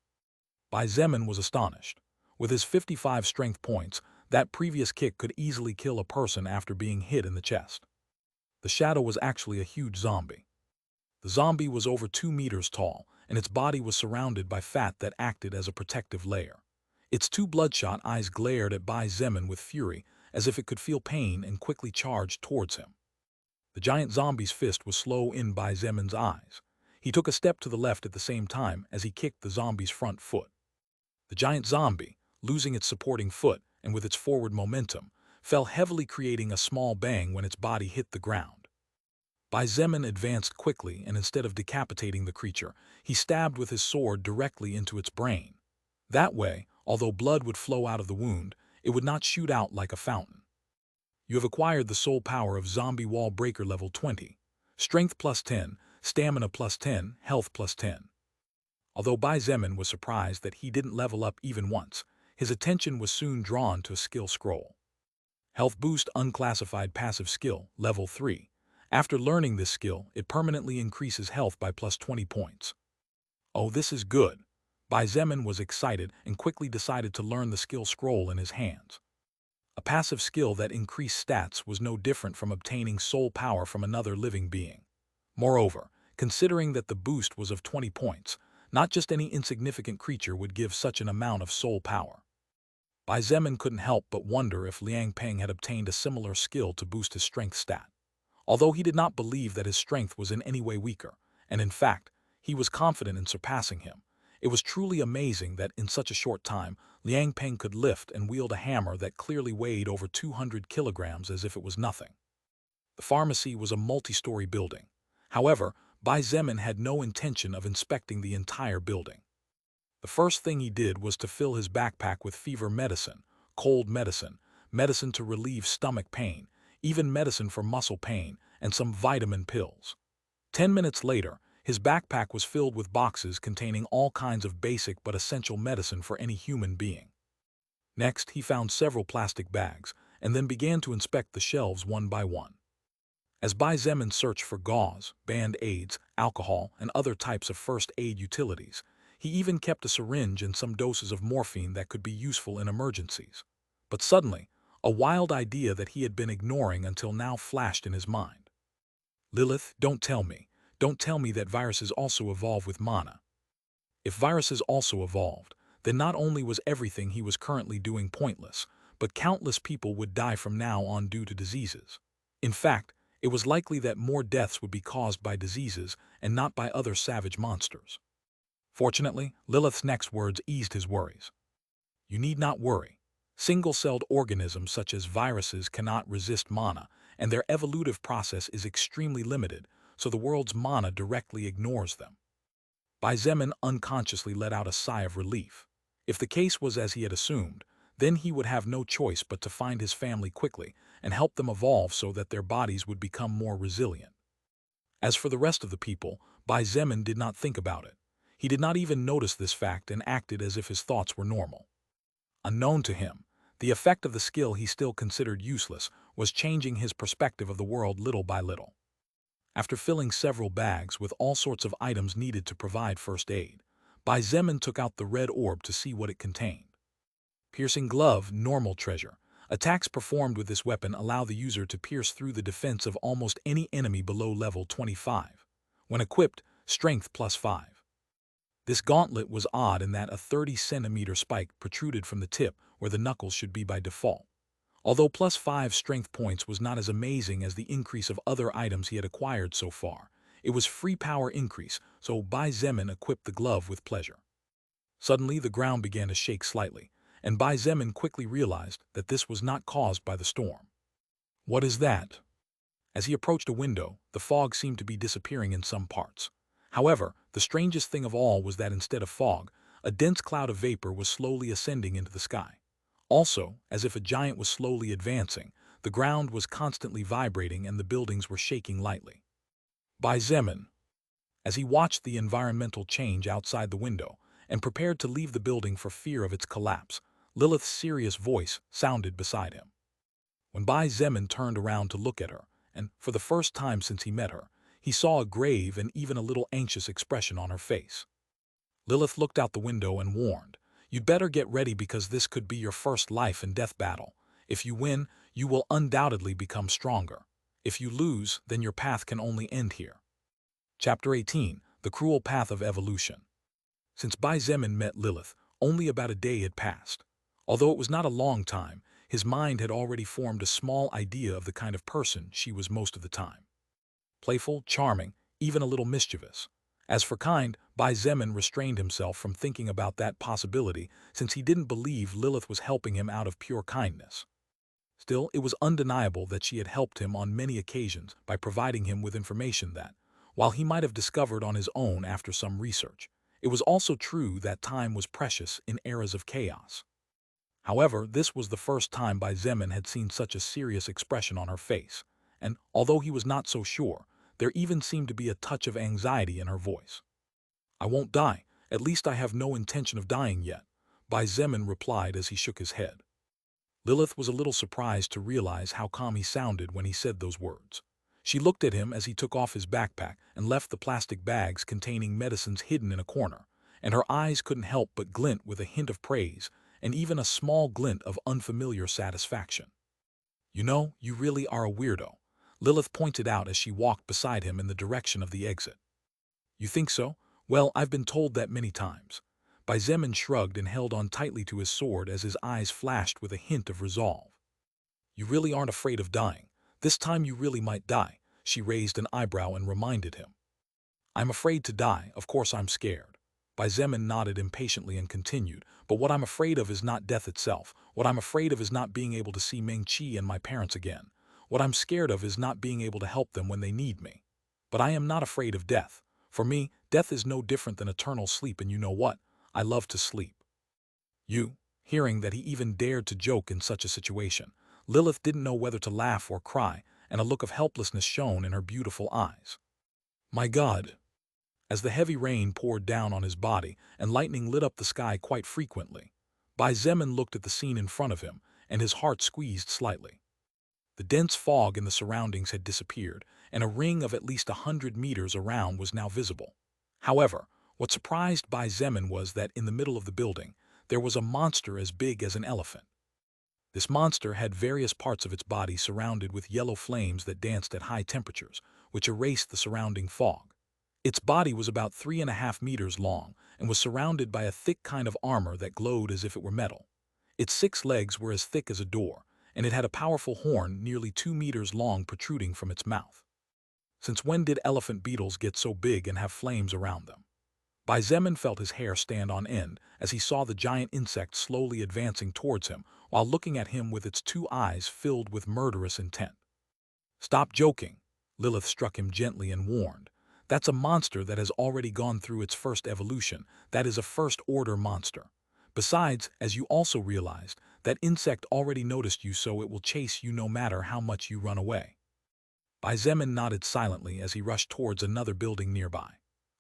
Speaker 1: Bai Zemin was astonished. With his 55 strength points, that previous kick could easily kill a person after being hit in the chest. The shadow was actually a huge zombie. The zombie was over 2 meters tall, and its body was surrounded by fat that acted as a protective layer. Its two bloodshot eyes glared at Bai Zemin with fury, as if it could feel pain, and quickly charged towards him. The giant zombie's fist was slow in Bai Zemin's eyes. He took a step to the left at the same time as he kicked the zombie's front foot. The giant zombie, losing its supporting foot and with its forward momentum, fell heavily, creating a small bang when its body hit the ground. Bai Zemin advanced quickly, and instead of decapitating the creature, he stabbed with his sword directly into its brain. That way, although blood would flow out of the wound, it would not shoot out like a fountain. You have acquired the soul power of Zombie Wall Breaker level 20. Strength plus 10, Stamina plus 10, Health plus 10. Although Bai Zemin was surprised that he didn't level up even once, his attention was soon drawn to a skill scroll. Health Boost Unclassified Passive Skill, Level 3. After learning this skill, it permanently increases health by plus 20 points. Oh, this is good. Bai Zemin was excited and quickly decided to learn the skill scroll in his hands. A passive skill that increased stats was no different from obtaining soul power from another living being. Moreover, considering that the boost was of 20 points, not just any insignificant creature would give such an amount of soul power. Bai Zemin couldn't help but wonder if Liang Peng had obtained a similar skill to boost his strength stat. Although he did not believe that his strength was in any way weaker, and in fact, he was confident in surpassing him, it was truly amazing that in such a short time, Liang Peng could lift and wield a hammer that clearly weighed over 200 kilograms as if it was nothing. The pharmacy was a multi-story building. However, Bai Zemin had no intention of inspecting the entire building. The first thing he did was to fill his backpack with fever medicine, cold medicine, medicine to relieve stomach pain, even medicine for muscle pain, and some vitamin pills. 10 minutes later, his backpack was filled with boxes containing all kinds of basic but essential medicine for any human being. Next, he found several plastic bags, and then began to inspect the shelves one by one. As Bai Zemin searched for gauze, band-aids, alcohol, and other types of first aid utilities, he even kept a syringe and some doses of morphine that could be useful in emergencies. But suddenly, a wild idea that he had been ignoring until now flashed in his mind. Lilith, don't tell me that viruses also evolve with mana. If viruses also evolved, then not only was everything he was currently doing pointless, but countless people would die from now on due to diseases. In fact, it was likely that more deaths would be caused by diseases and not by other savage monsters. Fortunately, Lilith's next words eased his worries. You need not worry. Single-celled organisms such as viruses cannot resist mana, and their evolutive process is extremely limited, so the world's mana directly ignores them. Bai Zemin unconsciously let out a sigh of relief. If the case was as he had assumed, then he would have no choice but to find his family quickly and help them evolve so that their bodies would become more resilient. As for the rest of the people, Bai Zemin did not think about it. He did not even notice this fact and acted as if his thoughts were normal. Unknown to him, the effect of the skill he still considered useless was changing his perspective of the world little by little. After filling several bags with all sorts of items needed to provide first aid, Bai Zemin took out the red orb to see what it contained. Piercing Glove, Normal Treasure. Attacks performed with this weapon allow the user to pierce through the defense of almost any enemy below level 25. When equipped, Strength plus 5. This gauntlet was odd in that a 30-centimeter spike protruded from the tip where the knuckles should be by default. Although plus 5 strength points was not as amazing as the increase of other items he had acquired so far, it was free power increase, so Bai Zemin equipped the glove with pleasure. Suddenly, the ground began to shake slightly, and Bai Zemin quickly realized that this was not caused by the storm. What is that? As he approached a window, the fog seemed to be disappearing in some parts. However, the strangest thing of all was that instead of fog, a dense cloud of vapor was slowly ascending into the sky. Also, as if a giant was slowly advancing, the ground was constantly vibrating and the buildings were shaking lightly. Bai Zemin. As he watched the environmental change outside the window and prepared to leave the building for fear of its collapse, Lilith's serious voice sounded beside him. When Bai Zemin turned around to look at her, and for the first time since he met her, he saw a grave and even a little anxious expression on her face. Lilith looked out the window and warned, "You'd better get ready because this could be your first life and death battle. If you win, you will undoubtedly become stronger. If you lose, then your path can only end here." Chapter 18: The Cruel Path of Evolution. Since Bai Zemin met Lilith, only about a day had passed. Although it was not a long time, his mind had already formed a small idea of the kind of person she was most of the time. Playful, charming, even a little mischievous. As for kind, Bai Zemin restrained himself from thinking about that possibility since he didn't believe Lilith was helping him out of pure kindness. Still, it was undeniable that she had helped him on many occasions by providing him with information that, while he might have discovered on his own after some research, it was also true that time was precious in eras of chaos. However, this was the first time Bai Zemin had seen such a serious expression on her face, and although he was not so sure, there even seemed to be a touch of anxiety in her voice. "I won't die, at least I have no intention of dying yet," Bai Zemin replied as he shook his head. Lilith was a little surprised to realize how calm he sounded when he said those words. She looked at him as he took off his backpack and left the plastic bags containing medicines hidden in a corner, and her eyes couldn't help but glint with a hint of praise and even a small glint of unfamiliar satisfaction. "You know, you really are a weirdo," Lilith pointed out as she walked beside him in the direction of the exit. "You think so? Well, I've been told that many times." Bai Zemin shrugged and held on tightly to his sword as his eyes flashed with a hint of resolve. "You really aren't afraid of dying. This time you really might die," she raised an eyebrow and reminded him. "I'm afraid to die, of course I'm scared." Bai Zemin nodded impatiently and continued, "But what I'm afraid of is not death itself. What I'm afraid of is not being able to see Ming-Chi and my parents again. What I'm scared of is not being able to help them when they need me. But I am not afraid of death. For me, death is no different than eternal sleep, and you know what? I love to sleep." Hearing that he even dared to joke in such a situation, Lilith didn't know whether to laugh or cry, and a look of helplessness shone in her beautiful eyes. "My God!" As the heavy rain poured down on his body and lightning lit up the sky quite frequently, Bai Zemin looked at the scene in front of him, and his heart squeezed slightly. The dense fog in the surroundings had disappeared, and a ring of at least 100 meters around was now visible. However, what surprised Bai Zemin was that in the middle of the building, there was a monster as big as an elephant. This monster had various parts of its body surrounded with yellow flames that danced at high temperatures, which erased the surrounding fog. Its body was about 3.5 meters long and was surrounded by a thick kind of armor that glowed as if it were metal. Its 6 legs were as thick as a door, and it had a powerful horn nearly 2 meters long protruding from its mouth. Since when did elephant beetles get so big and have flames around them? Bai Zemin felt his hair stand on end as he saw the giant insect slowly advancing towards him while looking at him with its 2 eyes filled with murderous intent. "Stop joking," Lilith struck him gently and warned. "That's a monster that has already gone through its first evolution. That is a first-order monster. Besides, as you also realized, that insect already noticed you, so it will chase you no matter how much you run away." Bai Zemin nodded silently as he rushed towards another building nearby.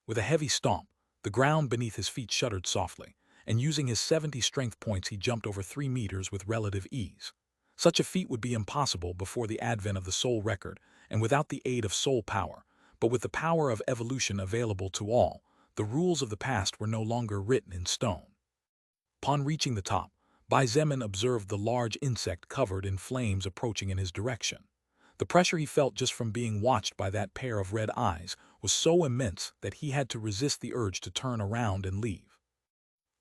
Speaker 1: With a heavy stomp, the ground beneath his feet shuddered softly, and using his 70 strength points he jumped over 3 meters with relative ease. Such a feat would be impossible before the advent of the soul record and without the aid of soul power, but with the power of evolution available to all, the rules of the past were no longer written in stone. Upon reaching the top, Bai Zemin observed the large insect covered in flames approaching in his direction. The pressure he felt just from being watched by that pair of red eyes was so immense that he had to resist the urge to turn around and leave.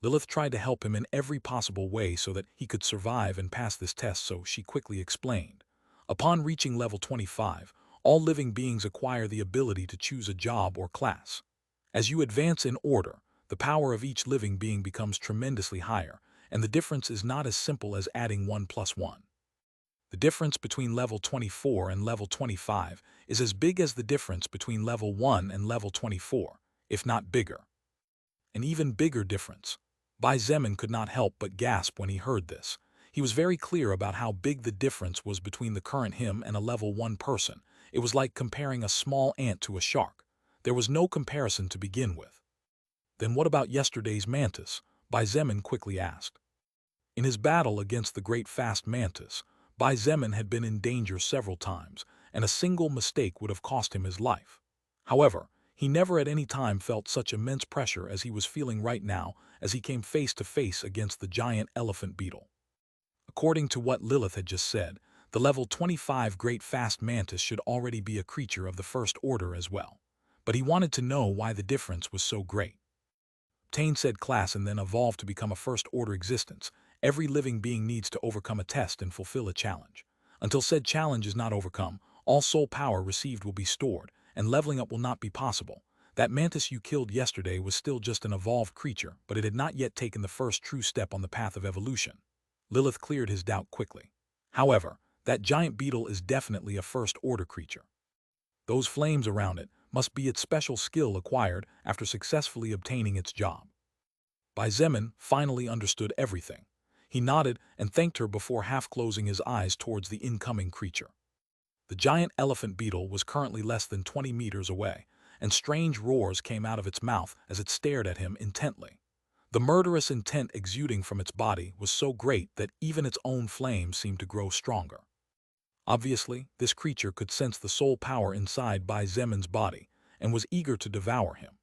Speaker 1: Lilith tried to help him in every possible way so that he could survive and pass this test, so she quickly explained. "Upon reaching level 25, all living beings acquire the ability to choose a job or class. As you advance in order, the power of each living being becomes tremendously higher, and the difference is not as simple as adding 1 plus 1. The difference between level 24 and level 25 is as big as the difference between level 1 and level 24, if not bigger. An even bigger difference." Bai Zemin could not help but gasp when he heard this. He was very clear about how big the difference was between the current him and a level 1 person. It was like comparing a small ant to a shark. There was no comparison to begin with. Then what about yesterday's mantis? Bai Zemin quickly asked. In his battle against the great fast mantis, Bai Zemin had been in danger several times, and a single mistake would have cost him his life. However, he never at any time felt such immense pressure as he was feeling right now as he came face to face against the giant elephant beetle. According to what Lilith had just said, the level 25 great fast mantis should already be a creature of the first order as well. But he wanted to know why the difference was so great. Obtain said class and then evolve to become a first-order existence. Every living being needs to overcome a test and fulfill a challenge. Until said challenge is not overcome, all soul power received will be stored, and leveling up will not be possible. That mantis you killed yesterday was still just an evolved creature, but it had not yet taken the first true step on the path of evolution. Lilith cleared his doubt quickly. However, that giant beetle is definitely a first-order creature. Those flames around it must be its special skill acquired after successfully obtaining its job. Bai Zemin finally understood everything. He nodded and thanked her before half-closing his eyes towards the incoming creature. The giant elephant beetle was currently less than 20 meters away, and strange roars came out of its mouth as it stared at him intently. The murderous intent exuding from its body was so great that even its own flame seemed to grow stronger. Obviously, this creature could sense the soul power inside Bai Zemin's body and was eager to devour him.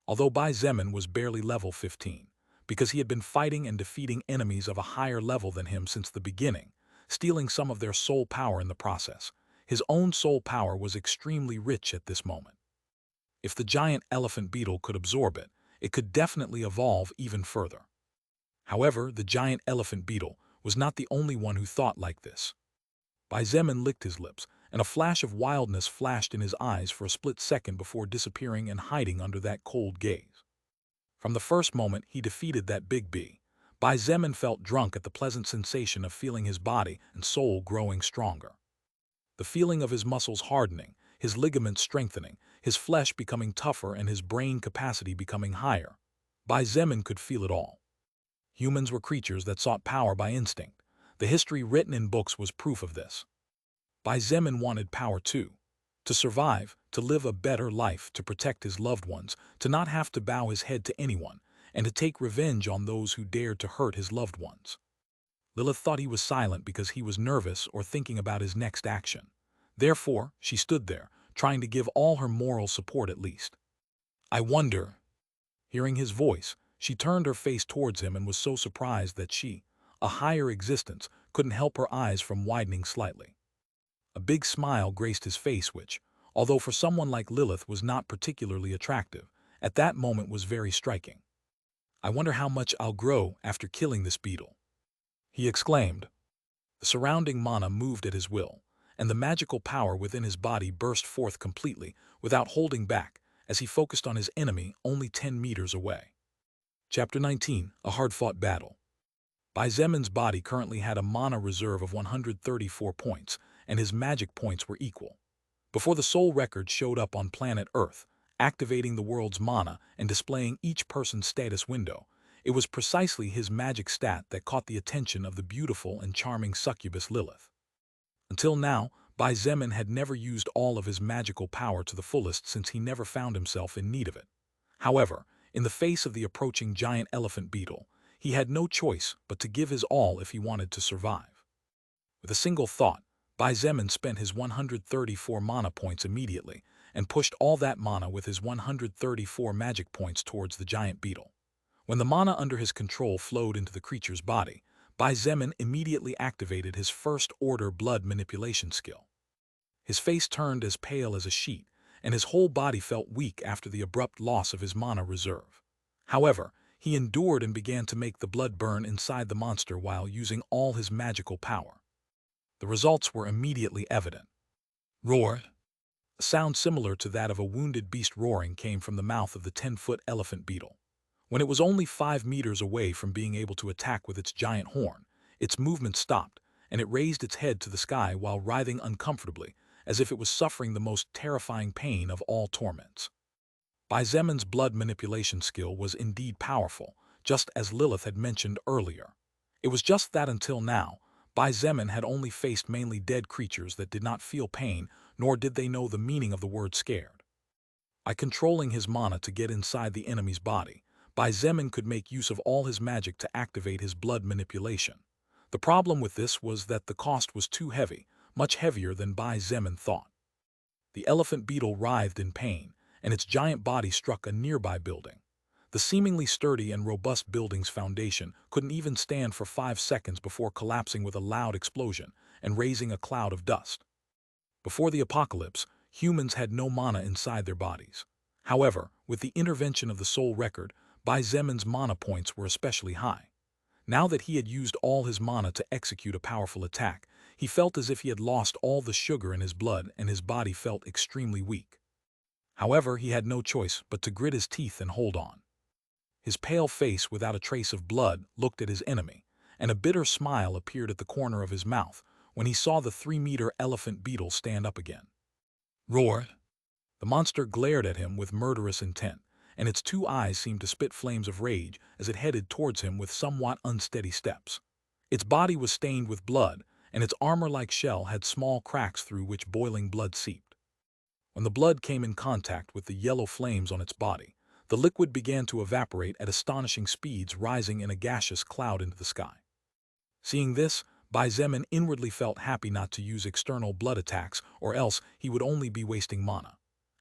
Speaker 1: Although Bai Zemin was barely level 15, because he had been fighting and defeating enemies of a higher level than him since the beginning, stealing some of their soul power in the process, his own soul power was extremely rich at this moment. If the giant elephant beetle could absorb it, it could definitely evolve even further. However, the giant elephant beetle was not the only one who thought like this. Bai Zemin licked his lips, and a flash of wildness flashed in his eyes for a split second before disappearing and hiding under that cold gaze. From the first moment he defeated that big bee, Bai Zemin felt drunk at the pleasant sensation of feeling his body and soul growing stronger. The feeling of his muscles hardening, his ligaments strengthening, his flesh becoming tougher and his brain capacity becoming higher. Bai Zemin could feel it all. Humans were creatures that sought power by instinct. The history written in books was proof of this. Bai Zemin wanted power too. To survive, to live a better life, to protect his loved ones, to not have to bow his head to anyone, and to take revenge on those who dared to hurt his loved ones. Lilith thought he was silent because he was nervous or thinking about his next action. Therefore, she stood there, trying to give all her moral support at least. I wonder. Hearing his voice, she turned her face towards him and was so surprised that she, a higher existence, couldn't help her eyes from widening slightly. A big smile graced his face which, although for someone like Lilith was not particularly attractive, at that moment was very striking. I wonder how much I'll grow after killing this beetle, he exclaimed. The surrounding mana moved at his will, and the magical power within his body burst forth completely without holding back as he focused on his enemy only 10 meters away. Chapter 19, A Hard-Fought Battle. Bai Zemin's body currently had a mana reserve of 134 points, and his magic points were equal. Before the soul record showed up on planet Earth, activating the world's mana and displaying each person's status window, it was precisely his magic stat that caught the attention of the beautiful and charming succubus Lilith. Until now, Bai Zemin had never used all of his magical power to the fullest since he never found himself in need of it. However, in the face of the approaching giant elephant beetle, he had no choice but to give his all if he wanted to survive. With a single thought, Bai Zemin spent his 134 mana points immediately and pushed all that mana with his 134 magic points towards the giant beetle. When the mana under his control flowed into the creature's body, Bai Zemin immediately activated his first-order blood manipulation skill. His face turned as pale as a sheet, and his whole body felt weak after the abrupt loss of his mana reserve. However, he endured and began to make the blood burn inside the monster while using all his magical power. The results were immediately evident. Roar! A sound similar to that of a wounded beast roaring came from the mouth of the 10-foot elephant beetle. When it was only 5 meters away from being able to attack with its giant horn, its movement stopped, and it raised its head to the sky while writhing uncomfortably, as if it was suffering the most terrifying pain of all torments. Bai Zemin's blood manipulation skill was indeed powerful, just as Lilith had mentioned earlier. It was just that until now, Bai Zemin had only faced mainly dead creatures that did not feel pain, nor did they know the meaning of the word scared. By controlling his mana to get inside the enemy's body, Bai Zemin could make use of all his magic to activate his blood manipulation. The problem with this was that the cost was too heavy, much heavier than Bai Zemin thought. The elephant beetle writhed in pain, and its giant body struck a nearby building. The seemingly sturdy and robust building's foundation couldn't even stand for 5 seconds before collapsing with a loud explosion and raising a cloud of dust. Before the apocalypse, humans had no mana inside their bodies. However, with the intervention of the soul record, Bai Zemin's mana points were especially high. Now that he had used all his mana to execute a powerful attack, he felt as if he had lost all the sugar in his blood and his body felt extremely weak. However, he had no choice but to grit his teeth and hold on. His pale face without a trace of blood looked at his enemy, and a bitter smile appeared at the corner of his mouth when he saw the 3-meter elephant beetle stand up again. Roar! The monster glared at him with murderous intent, and its 2 eyes seemed to spit flames of rage as it headed towards him with somewhat unsteady steps. Its body was stained with blood, and its armor-like shell had small cracks through which boiling blood seeped. When the blood came in contact with the yellow flames on its body, the liquid began to evaporate at astonishing speeds, rising in a gaseous cloud into the sky. Seeing this, Bai Zemin inwardly felt happy not to use external blood attacks, or else he would only be wasting mana.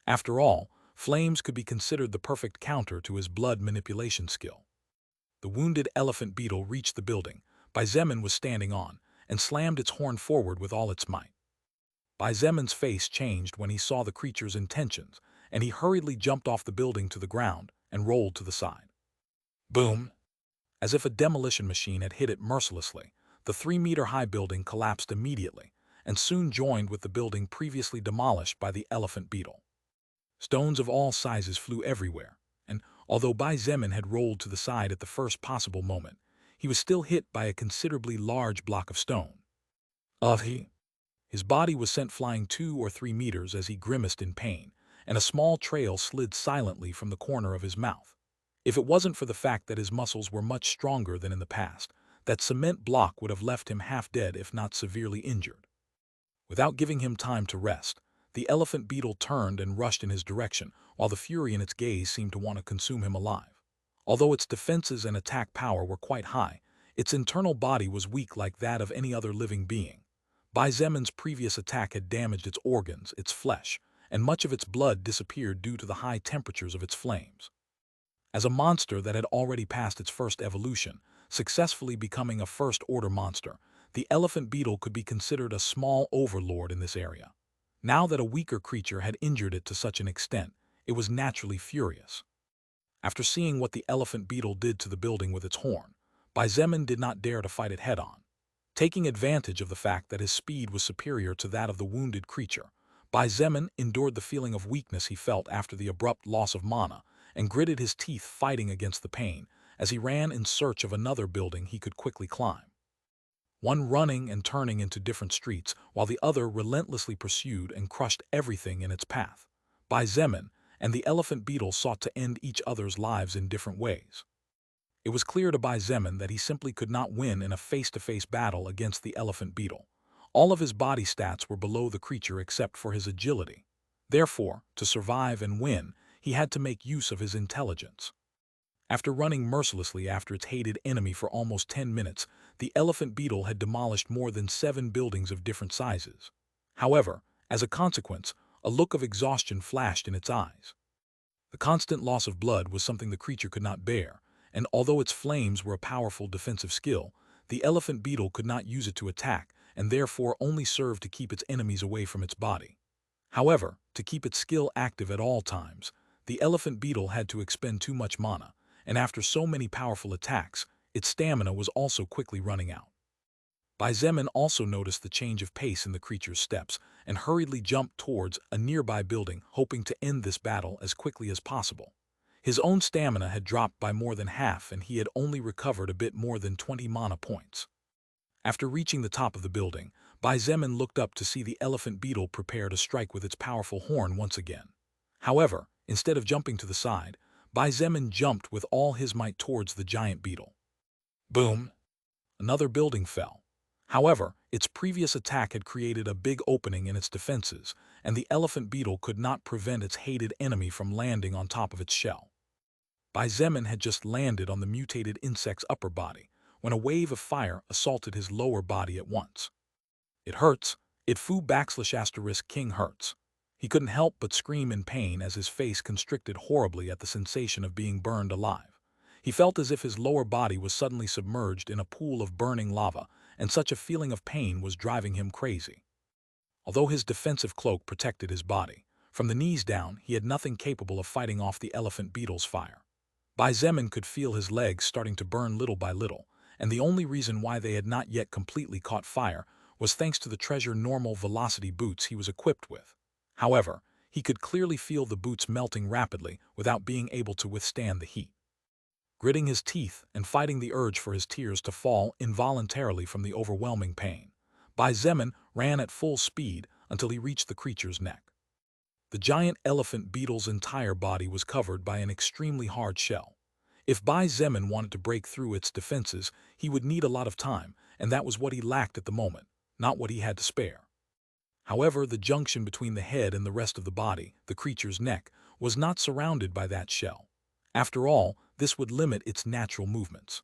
Speaker 1: After all, flames could be considered the perfect counter to his blood manipulation skill. The wounded elephant beetle reached the building Bai Zemin was standing on and slammed its horn forward with all its might. Bai Zemin's face changed when he saw the creature's intentions, and he hurriedly jumped off the building to the ground and rolled to the side. Boom! As if a demolition machine had hit it mercilessly, the 3-meter-high building collapsed immediately and soon joined with the building previously demolished by the elephant beetle. Stones of all sizes flew everywhere, and although Bai Zemin had rolled to the side at the first possible moment, he was still hit by a considerably large block of stone. His body was sent flying 2 or 3 meters as he grimaced in pain, and a small trail slid silently from the corner of his mouth. If it wasn't for the fact that his muscles were much stronger than in the past, that cement block would have left him half dead if not severely injured. Without giving him time to rest, the elephant beetle turned and rushed in his direction, while the fury in its gaze seemed to want to consume him alive. Although its defenses and attack power were quite high, its internal body was weak like that of any other living being. Bai Zemin's previous attack had damaged its organs, its flesh, and much of its blood disappeared due to the high temperatures of its flames. As a monster that had already passed its first evolution, successfully becoming a first-order monster, the elephant beetle could be considered a small overlord in this area. Now that a weaker creature had injured it to such an extent, it was naturally furious. After seeing what the elephant beetle did to the building with its horn, Bai Zemin did not dare to fight it head-on. Taking advantage of the fact that his speed was superior to that of the wounded creature, Bai Zemin endured the feeling of weakness he felt after the abrupt loss of mana and gritted his teeth fighting against the pain as he ran in search of another building he could quickly climb. One running and turning into different streets, while the other relentlessly pursued and crushed everything in its path. Bai Zemin and the elephant beetle sought to end each other's lives in different ways. It was clear to Bai Zemin that he simply could not win in a face-to-face battle against the elephant beetle. All of his body stats were below the creature except for his agility. Therefore, to survive and win, he had to make use of his intelligence. After running mercilessly after its hated enemy for almost 10 minutes, the elephant beetle had demolished more than 7 buildings of different sizes. However, as a consequence, a look of exhaustion flashed in its eyes. The constant loss of blood was something the creature could not bear, and although its flames were a powerful defensive skill, the elephant beetle could not use it to attack and therefore only served to keep its enemies away from its body. However, to keep its skill active at all times, the elephant beetle had to expend too much mana, and after so many powerful attacks, its stamina was also quickly running out. Bai Zemin also noticed the change of pace in the creature's steps and hurriedly jumped towards a nearby building, hoping to end this battle as quickly as possible. His own stamina had dropped by more than half and he had only recovered a bit more than 20 mana points. After reaching the top of the building, Bai Zemin looked up to see the elephant beetle prepare to strike with its powerful horn once again. However, instead of jumping to the side, Bai Zemin jumped with all his might towards the giant beetle. Boom! Another building fell. However, its previous attack had created a big opening in its defenses, and the elephant beetle could not prevent its hated enemy from landing on top of its shell. Bai Zemin had just landed on the mutated insect's upper body, when a wave of fire assaulted his lower body at once. It hurts. It *King hurts. He couldn't help but scream in pain as his face constricted horribly at the sensation of being burned alive. He felt as if his lower body was suddenly submerged in a pool of burning lava, and such a feeling of pain was driving him crazy. Although his defensive cloak protected his body, from the knees down he had nothing capable of fighting off the elephant beetle's fire. Bai Zemin could feel his legs starting to burn little by little, and the only reason why they had not yet completely caught fire was thanks to the treasure normal velocity boots he was equipped with. However, he could clearly feel the boots melting rapidly without being able to withstand the heat. Gritting his teeth and fighting the urge for his tears to fall involuntarily from the overwhelming pain, Bai Zemin ran at full speed until he reached the creature's neck. The giant elephant beetle's entire body was covered by an extremely hard shell. If Bai Zemin wanted to break through its defenses, he would need a lot of time, and that was what he lacked at the moment, not what he had to spare. However, the junction between the head and the rest of the body, the creature's neck, was not surrounded by that shell. After all, this would limit its natural movements.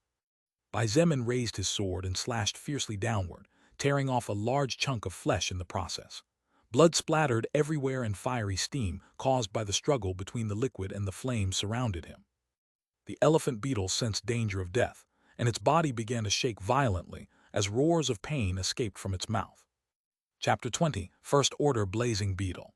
Speaker 1: Bai Zemin raised his sword and slashed fiercely downward, tearing off a large chunk of flesh in the process. Blood splattered everywhere and fiery steam, caused by the struggle between the liquid and the flames, surrounded him. The elephant beetle sensed danger of death, and its body began to shake violently as roars of pain escaped from its mouth. Chapter 20, First Order Blazing Beetle.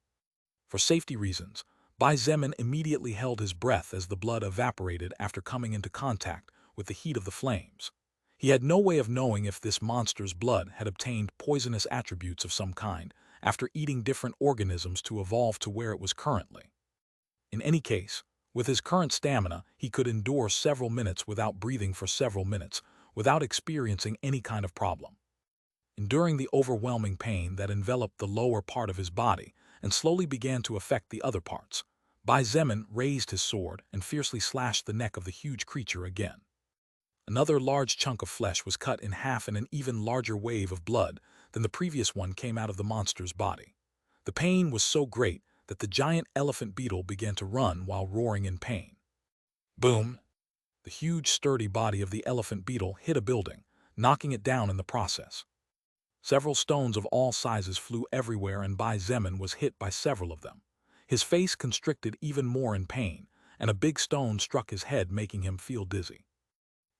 Speaker 1: For safety reasons, Bai Zemin immediately held his breath as the blood evaporated after coming into contact with the heat of the flames. He had no way of knowing if this monster's blood had obtained poisonous attributes of some kind after eating different organisms to evolve to where it was currently. In any case, with his current stamina, he could endure several minutes without breathing for several minutes, without experiencing any kind of problem. Enduring the overwhelming pain that enveloped the lower part of his body and slowly began to affect the other parts, Bai Zemin raised his sword and fiercely slashed the neck of the huge creature again. Another large chunk of flesh was cut in half, and an even larger wave of blood than the previous one came out of the monster's body. The pain was so great that the giant elephant beetle began to run while roaring in pain. Boom! The huge, sturdy body of the elephant beetle hit a building, knocking it down in the process. Several stones of all sizes flew everywhere, and Bai Zemin was hit by several of them. His face constricted even more in pain, and a big stone struck his head, making him feel dizzy.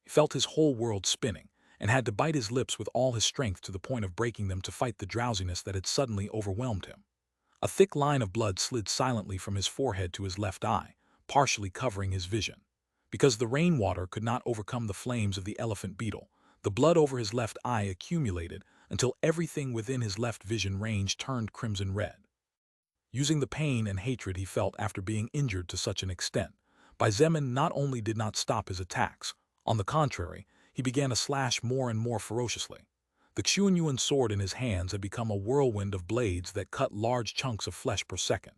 Speaker 1: He felt his whole world spinning, and had to bite his lips with all his strength to the point of breaking them to fight the drowsiness that had suddenly overwhelmed him. A thick line of blood slid silently from his forehead to his left eye, partially covering his vision. Because the rainwater could not overcome the flames of the elephant beetle, the blood over his left eye accumulated until everything within his left vision range turned crimson red. Using the pain and hatred he felt after being injured to such an extent, Bai Zemin not only did not stop his attacks, on the contrary, he began to slash more and more ferociously. The Xuanyuan sword in his hands had become a whirlwind of blades that cut large chunks of flesh per second.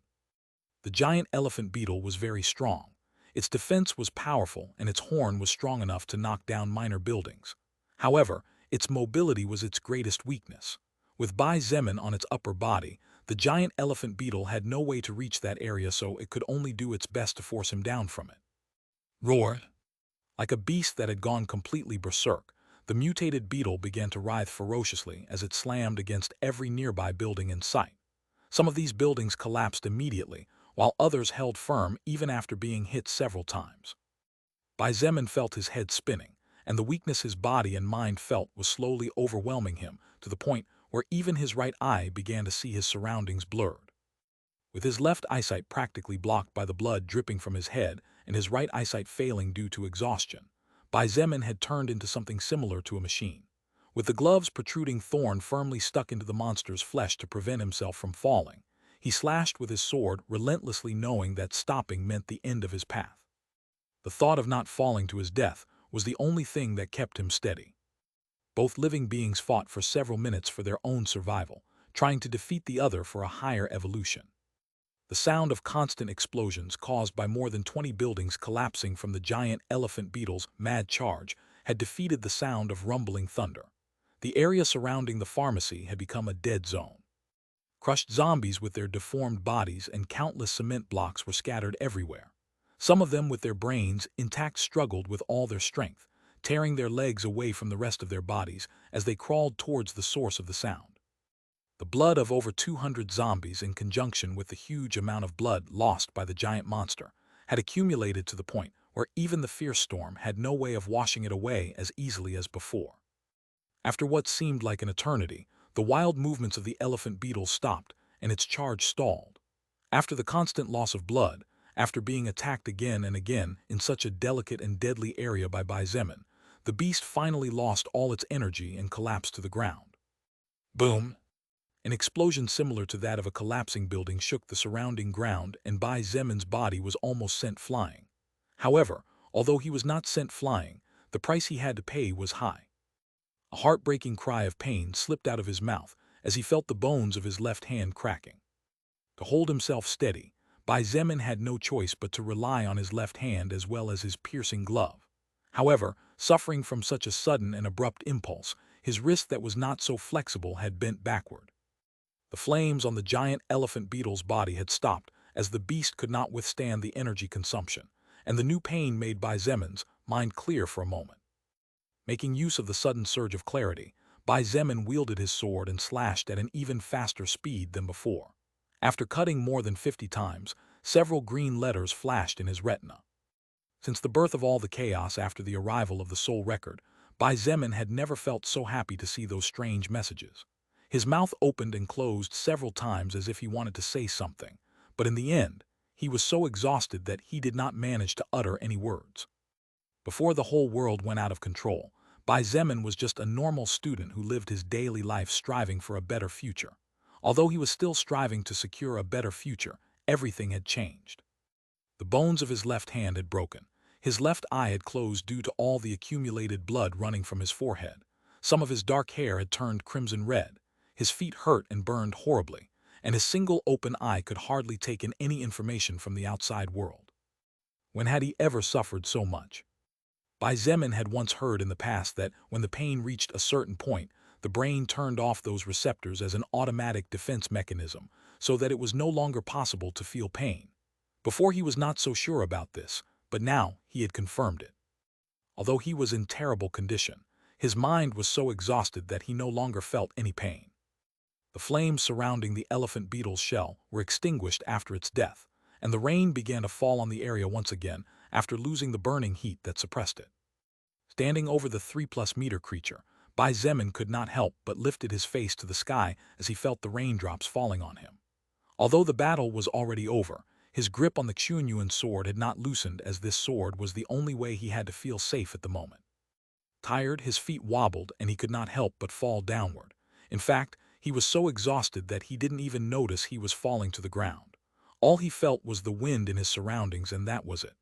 Speaker 1: The giant elephant beetle was very strong. Its defense was powerful, and its horn was strong enough to knock down minor buildings. However, its mobility was its greatest weakness. With Bai Zemin on its upper body, the giant elephant beetle had no way to reach that area, so it could only do its best to force him down from it. Roar! Like a beast that had gone completely berserk, the mutated beetle began to writhe ferociously as it slammed against every nearby building in sight. Some of these buildings collapsed immediately, while others held firm even after being hit several times. Bai Zemin felt his head spinning, and the weakness his body and mind felt was slowly overwhelming him to the point where even his right eye began to see his surroundings blurred. With his left eyesight practically blocked by the blood dripping from his head and his right eyesight failing due to exhaustion, Bai Zemin had turned into something similar to a machine. With the gloves protruding thorn firmly stuck into the monster's flesh to prevent himself from falling, he slashed with his sword relentlessly, knowing that stopping meant the end of his path. The thought of not falling to his death was the only thing that kept him steady. Both living beings fought for several minutes for their own survival, trying to defeat the other for a higher evolution. The sound of constant explosions caused by more than 20 buildings collapsing from the giant elephant beetle's mad charge had defeated the sound of rumbling thunder. The area surrounding the pharmacy had become a dead zone. Crushed zombies with their deformed bodies and countless cement blocks were scattered everywhere. Some of them with their brains intact struggled with all their strength, tearing their legs away from the rest of their bodies as they crawled towards the source of the sound. The blood of over 200 zombies, in conjunction with the huge amount of blood lost by the giant monster, had accumulated to the point where even the fierce storm had no way of washing it away as easily as before. After what seemed like an eternity, the wild movements of the elephant beetle stopped and its charge stalled. After the constant loss of blood, after being attacked again and again in such a delicate and deadly area by Bai Zemin, the beast finally lost all its energy and collapsed to the ground. Boom! An explosion similar to that of a collapsing building shook the surrounding ground, and Bai Zemin's body was almost sent flying. However, although he was not sent flying, the price he had to pay was high. A heartbreaking cry of pain slipped out of his mouth as he felt the bones of his left hand cracking. To hold himself steady, Bai Zemin had no choice but to rely on his left hand as well as his piercing glove. However, suffering from such a sudden and abrupt impulse, his wrist that was not so flexible had bent backward. The flames on the giant elephant beetle's body had stopped as the beast could not withstand the energy consumption, and the new pain made Bai Zemin's mind clear for a moment. Making use of the sudden surge of clarity, Bai Zemin wielded his sword and slashed at an even faster speed than before. After cutting more than 50 times, several green letters flashed in his retina. Since the birth of all the chaos after the arrival of the soul record, Bai Zemin had never felt so happy to see those strange messages. His mouth opened and closed several times as if he wanted to say something, but in the end, he was so exhausted that he did not manage to utter any words. Before the whole world went out of control, Bai Zemin was just a normal student who lived his daily life striving for a better future. Although he was still striving to secure a better future, everything had changed. The bones of his left hand had broken. His left eye had closed due to all the accumulated blood running from his forehead. Some of his dark hair had turned crimson red. His feet hurt and burned horribly, and his single open eye could hardly take in any information from the outside world. When had he ever suffered so much? Bai Zemin had once heard in the past that when the pain reached a certain point, the brain turned off those receptors as an automatic defense mechanism, so that it was no longer possible to feel pain. Before he was not so sure about this, but now he had confirmed it. Although he was in terrible condition, his mind was so exhausted that he no longer felt any pain. The flames surrounding the elephant beetle's shell were extinguished after its death, and the rain began to fall on the area once again after losing the burning heat that suppressed it. Standing over the 3-plus-meter creature, Bai Zemin could not help but lifted his face to the sky as he felt the raindrops falling on him. Although the battle was already over, his grip on the Chunyuan sword had not loosened, as this sword was the only way he had to feel safe at the moment. Tired, his feet wobbled and he could not help but fall downward. In fact, he was so exhausted that he didn't even notice he was falling to the ground. All he felt was the wind in his surroundings, and that was it.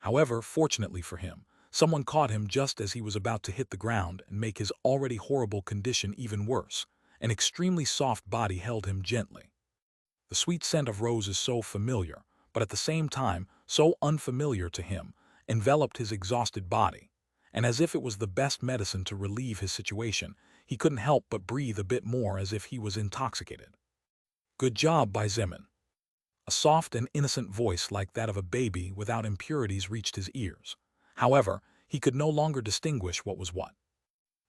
Speaker 1: However, fortunately for him, someone caught him just as he was about to hit the ground and make his already horrible condition even worse. An extremely soft body held him gently. The sweet scent of roses, so familiar, but at the same time so unfamiliar to him, enveloped his exhausted body, and as if it was the best medicine to relieve his situation, he couldn't help but breathe a bit more as if he was intoxicated. "Good job, Bai Zemin." A soft and innocent voice like that of a baby without impurities reached his ears. However, he could no longer distinguish what was what.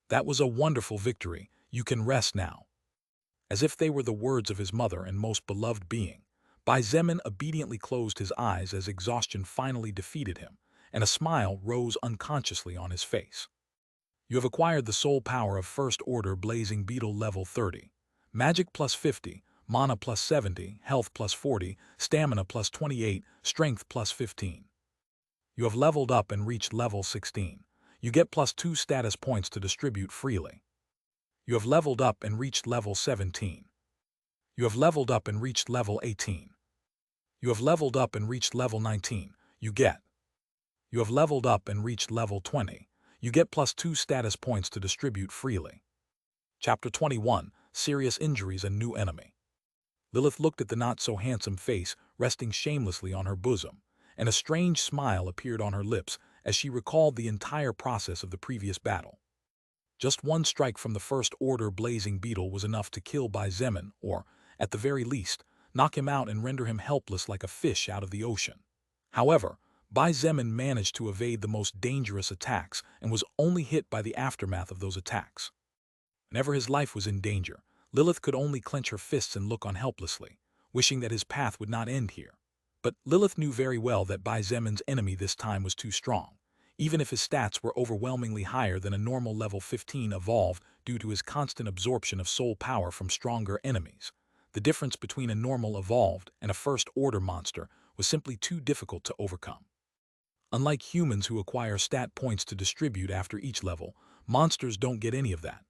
Speaker 1: "That was a wonderful victory. You can rest now." As if they were the words of his mother and most beloved being, Bai Zemin obediently closed his eyes as exhaustion finally defeated him, and a smile rose unconsciously on his face. "You have acquired the soul power of First Order Blazing Beetle level 30. Magic plus 50, mana plus 70, health plus 40, stamina plus 28, strength plus 15. You have leveled up and reached level 16. You get plus 2 status points to distribute freely. You have leveled up and reached level 17. You have leveled up and reached level 18. You have leveled up and reached level 19. You get. You have leveled up and reached level 20. You get plus 2 status points to distribute freely." Chapter 21, Serious Injuries and New Enemy. Lilith looked at the not-so-handsome face resting shamelessly on her bosom, and a strange smile appeared on her lips as she recalled the entire process of the previous battle. Just one strike from the first order blazing beetle was enough to kill Bai Zemin, or, at the very least, knock him out and render him helpless like a fish out of the ocean. However, Bai Zemin managed to evade the most dangerous attacks and was only hit by the aftermath of those attacks. Whenever his life was in danger, Lilith could only clench her fists and look on helplessly, wishing that his path would not end here. But Lilith knew very well that Bai Zemin's enemy this time was too strong, even if his stats were overwhelmingly higher than a normal level 15 evolved due to his constant absorption of soul power from stronger enemies. The difference between a normal evolved and a first-order monster was simply too difficult to overcome. Unlike humans who acquire stat points to distribute after each level, monsters don't get any of that.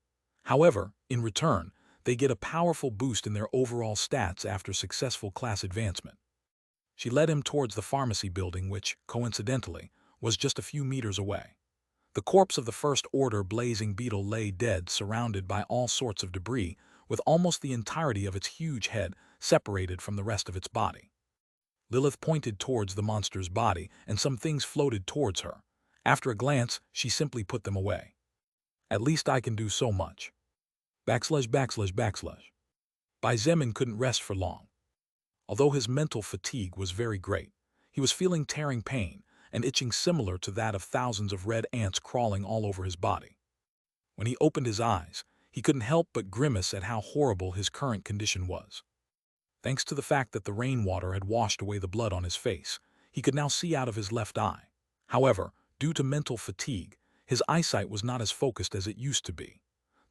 Speaker 1: However, in return, they get a powerful boost in their overall stats after successful class advancement. She led him towards the pharmacy building which, coincidentally, was just a few meters away. The corpse of the first-order blazing beetle lay dead, surrounded by all sorts of debris, with almost the entirety of its huge head separated from the rest of its body. Lilith pointed towards the monster's body, and some things floated towards her. After a glance, she simply put them away. At least I can do so much. Bai Zemin couldn't rest for long. Although his mental fatigue was very great, he was feeling tearing pain and itching similar to that of thousands of red ants crawling all over his body. When he opened his eyes, he couldn't help but grimace at how horrible his current condition was. Thanks to the fact that the rainwater had washed away the blood on his face, he could now see out of his left eye. However, due to mental fatigue, his eyesight was not as focused as it used to be.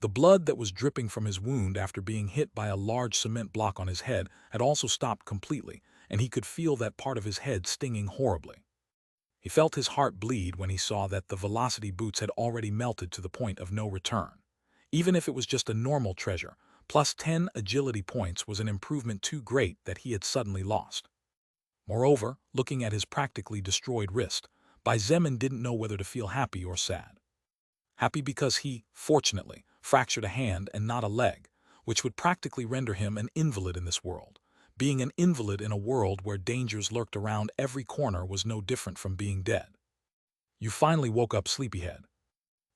Speaker 1: The blood that was dripping from his wound after being hit by a large cement block on his head had also stopped completely, and he could feel that part of his head stinging horribly. He felt his heart bleed when he saw that the velocity boots had already melted to the point of no return. Even if it was just a normal treasure, plus 10 agility points was an improvement too great that he had suddenly lost. Moreover, looking at his practically destroyed wrist, Bai Zemin didn't know whether to feel happy or sad. Happy because he, fortunately, fractured a hand and not a leg, which would practically render him an invalid in this world. Being an invalid in a world where dangers lurked around every corner was no different from being dead. You finally woke up, sleepyhead.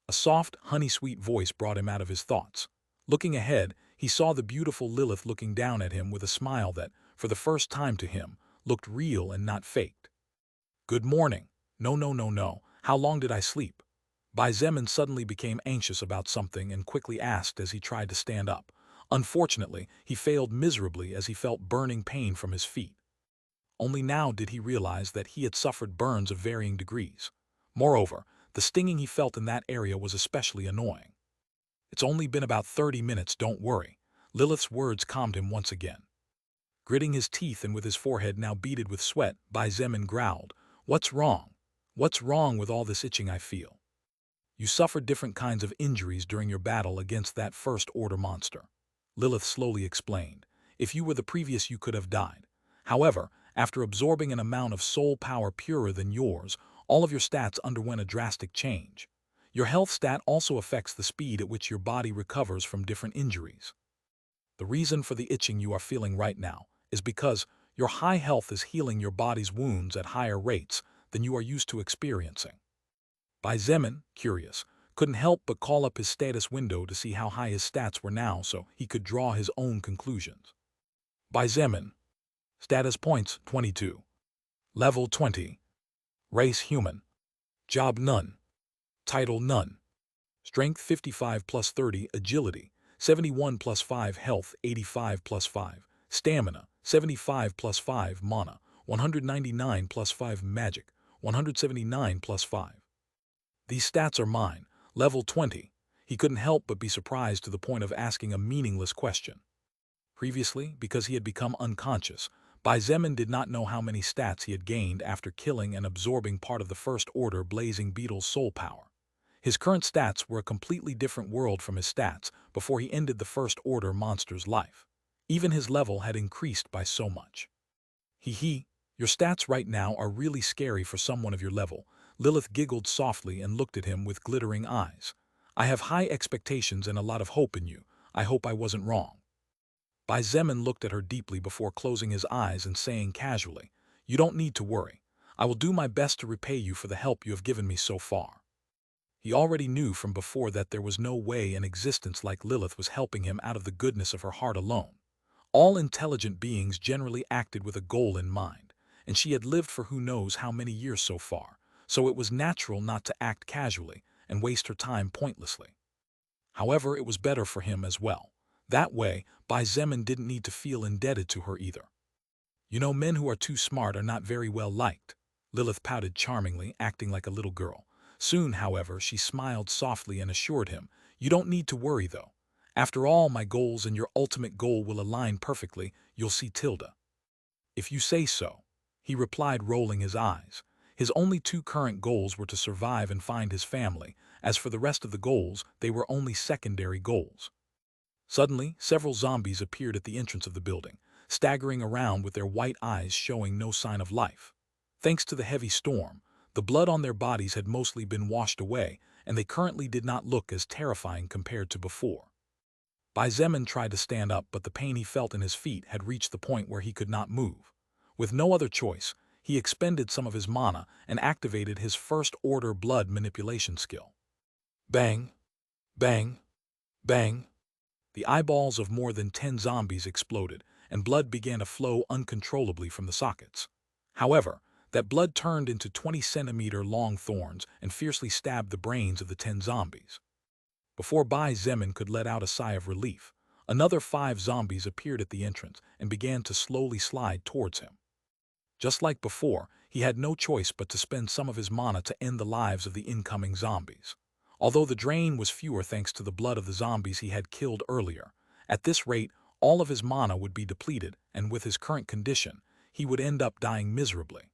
Speaker 1: A soft, honey-sweet voice brought him out of his thoughts. Looking ahead, he saw the beautiful Lilith looking down at him with a smile that, for the first time to him, looked real and not faked. Good morning. No. How long did I sleep? Bai Zemin suddenly became anxious about something and quickly asked as he tried to stand up. Unfortunately, he failed miserably as he felt burning pain from his feet. Only now did he realize that he had suffered burns of varying degrees. Moreover, the stinging he felt in that area was especially annoying. It's only been about 30 minutes, don't worry. Lilith's words calmed him once again. Gritting his teeth and with his forehead now beaded with sweat, Bai Zemin growled, What's wrong? What's wrong with all this itching I feel? You suffered different kinds of injuries during your battle against that first-order monster. Lilith slowly explained. If you were the previous, you could have died. However, after absorbing an amount of soul power purer than yours, all of your stats underwent a drastic change. Your health stat also affects the speed at which your body recovers from different injuries. The reason for the itching you are feeling right now is because your high health is healing your body's wounds at higher rates than you are used to experiencing. Bai Zemin, curious, couldn't help but call up his status window to see how high his stats were now so he could draw his own conclusions. Bai Zemin. Status points 22. Level 20. Race human. Job none. Title none. Strength 55 plus 30, agility 71 plus 5, health 85 plus 5, stamina 75 plus 5, mana 199 plus 5, magic 179 plus 5. These stats are mine. Level 20. He couldn't help but be surprised to the point of asking a meaningless question. Previously, because he had become unconscious, Bai Zemin did not know how many stats he had gained after killing and absorbing part of the first-order blazing beetle's soul power. His current stats were a completely different world from his stats before he ended the first-order monster's life. Even his level had increased by so much. Your stats right now are really scary for someone of your level. Lilith giggled softly and looked at him with glittering eyes. I have high expectations and a lot of hope in you. I hope I wasn't wrong. Bai Zemin looked at her deeply before closing his eyes and saying casually, You don't need to worry. I will do my best to repay you for the help you have given me so far. He already knew from before that there was no way an existence like Lilith was helping him out of the goodness of her heart alone. All intelligent beings generally acted with a goal in mind, and she had lived for who knows how many years so far, so it was natural not to act casually and waste her time pointlessly. However, it was better for him as well. That way, Bai Zemin didn't need to feel indebted to her either. You know, men who are too smart are not very well liked. Lilith pouted charmingly, acting like a little girl. Soon, however, she smiled softly and assured him, "You don't need to worry, though. After all, my goals and your ultimate goal will align perfectly, you'll see Tilda." "If you say so," he replied, rolling his eyes. His only two current goals were to survive and find his family. As for the rest of the goals, they were only secondary goals. Suddenly, several zombies appeared at the entrance of the building, staggering around with their white eyes showing no sign of life. Thanks to the heavy storm, the blood on their bodies had mostly been washed away, and they currently did not look as terrifying compared to before. Bai Zemin tried to stand up, but the pain he felt in his feet had reached the point where he could not move. With no other choice, he expended some of his mana and activated his first-order blood manipulation skill. Bang! Bang! Bang! The eyeballs of more than 10 zombies exploded, and blood began to flow uncontrollably from the sockets. However, that blood turned into 20-centimeter-long thorns and fiercely stabbed the brains of the 10 zombies. Before Bai Zemin could let out a sigh of relief, another 5 zombies appeared at the entrance and began to slowly slide towards him. Just like before, he had no choice but to spend some of his mana to end the lives of the incoming zombies. Although the drain was fewer thanks to the blood of the zombies he had killed earlier, at this rate, all of his mana would be depleted, and with his current condition, he would end up dying miserably.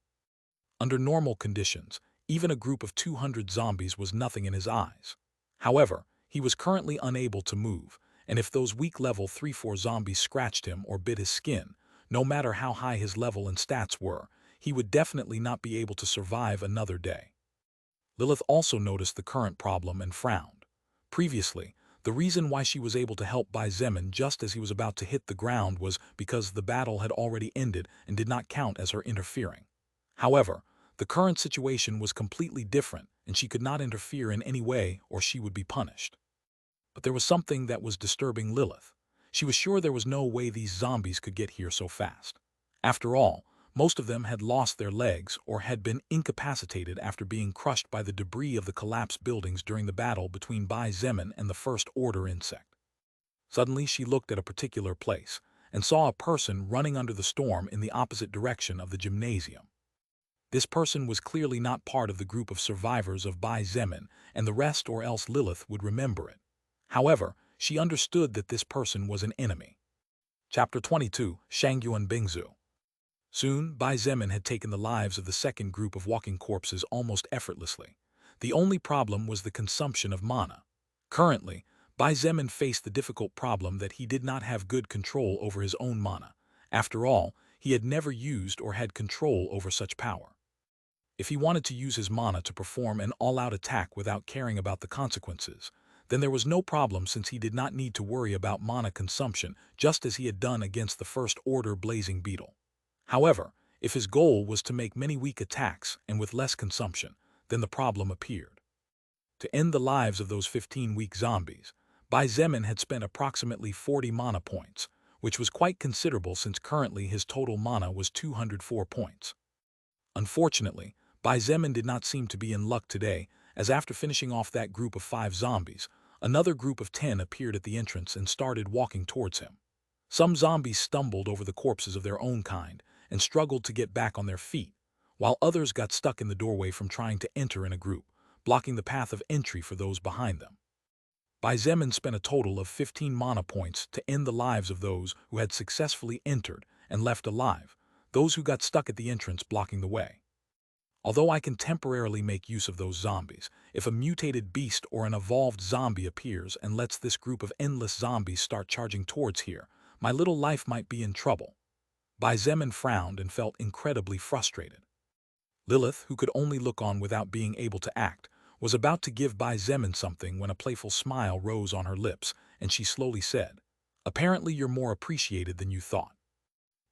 Speaker 1: Under normal conditions, even a group of 200 zombies was nothing in his eyes. However, he was currently unable to move, and if those weak level 3-4 zombies scratched him or bit his skin, no matter how high his level and stats were, he would definitely not be able to survive another day. Lilith also noticed the current problem and frowned. Previously, the reason why she was able to help Bai Zemin just as he was about to hit the ground was because the battle had already ended and did not count as her interfering. However, the current situation was completely different, and she could not interfere in any way or she would be punished. But there was something that was disturbing Lilith. She was sure there was no way these zombies could get here so fast. After all, most of them had lost their legs or had been incapacitated after being crushed by the debris of the collapsed buildings during the battle between Bai Zemin and the First Order insect. Suddenly she looked at a particular place and saw a person running under the storm in the opposite direction of the gymnasium. This person was clearly not part of the group of survivors of Bai Zemin and the rest, or else Lilith would remember it. However, she understood that this person was an enemy. Chapter 22, Shangyuan Bingzu. Soon, Bai Zemin had taken the lives of the second group of walking corpses almost effortlessly. The only problem was the consumption of mana. Currently, Bai Zemin faced the difficult problem that he did not have good control over his own mana. After all, he had never used or had control over such power. If he wanted to use his mana to perform an all-out attack without caring about the consequences, then there was no problem since he did not need to worry about mana consumption, just as he had done against the First Order Blazing Beetle. However, if his goal was to make many weak attacks and with less consumption, then the problem appeared. To end the lives of those 15 weak zombies, Bai Zemin had spent approximately 40 mana points, which was quite considerable since currently his total mana was 204 points. Unfortunately, Bai Zemin did not seem to be in luck today, as after finishing off that group of 5 zombies, another group of 10 appeared at the entrance and started walking towards him. Some zombies stumbled over the corpses of their own kind and struggled to get back on their feet, while others got stuck in the doorway from trying to enter in a group, blocking the path of entry for those behind them. Bai Zemin spent a total of 15 mana points to end the lives of those who had successfully entered and left alive, those who got stuck at the entrance blocking the way. Although I can temporarily make use of those zombies, if a mutated beast or an evolved zombie appears and lets this group of endless zombies start charging towards here, my little life might be in trouble. Bai Zemin frowned and felt incredibly frustrated. Lilith, who could only look on without being able to act, was about to give Bai Zemin something when a playful smile rose on her lips, and she slowly said, "Apparently you're more appreciated than you thought."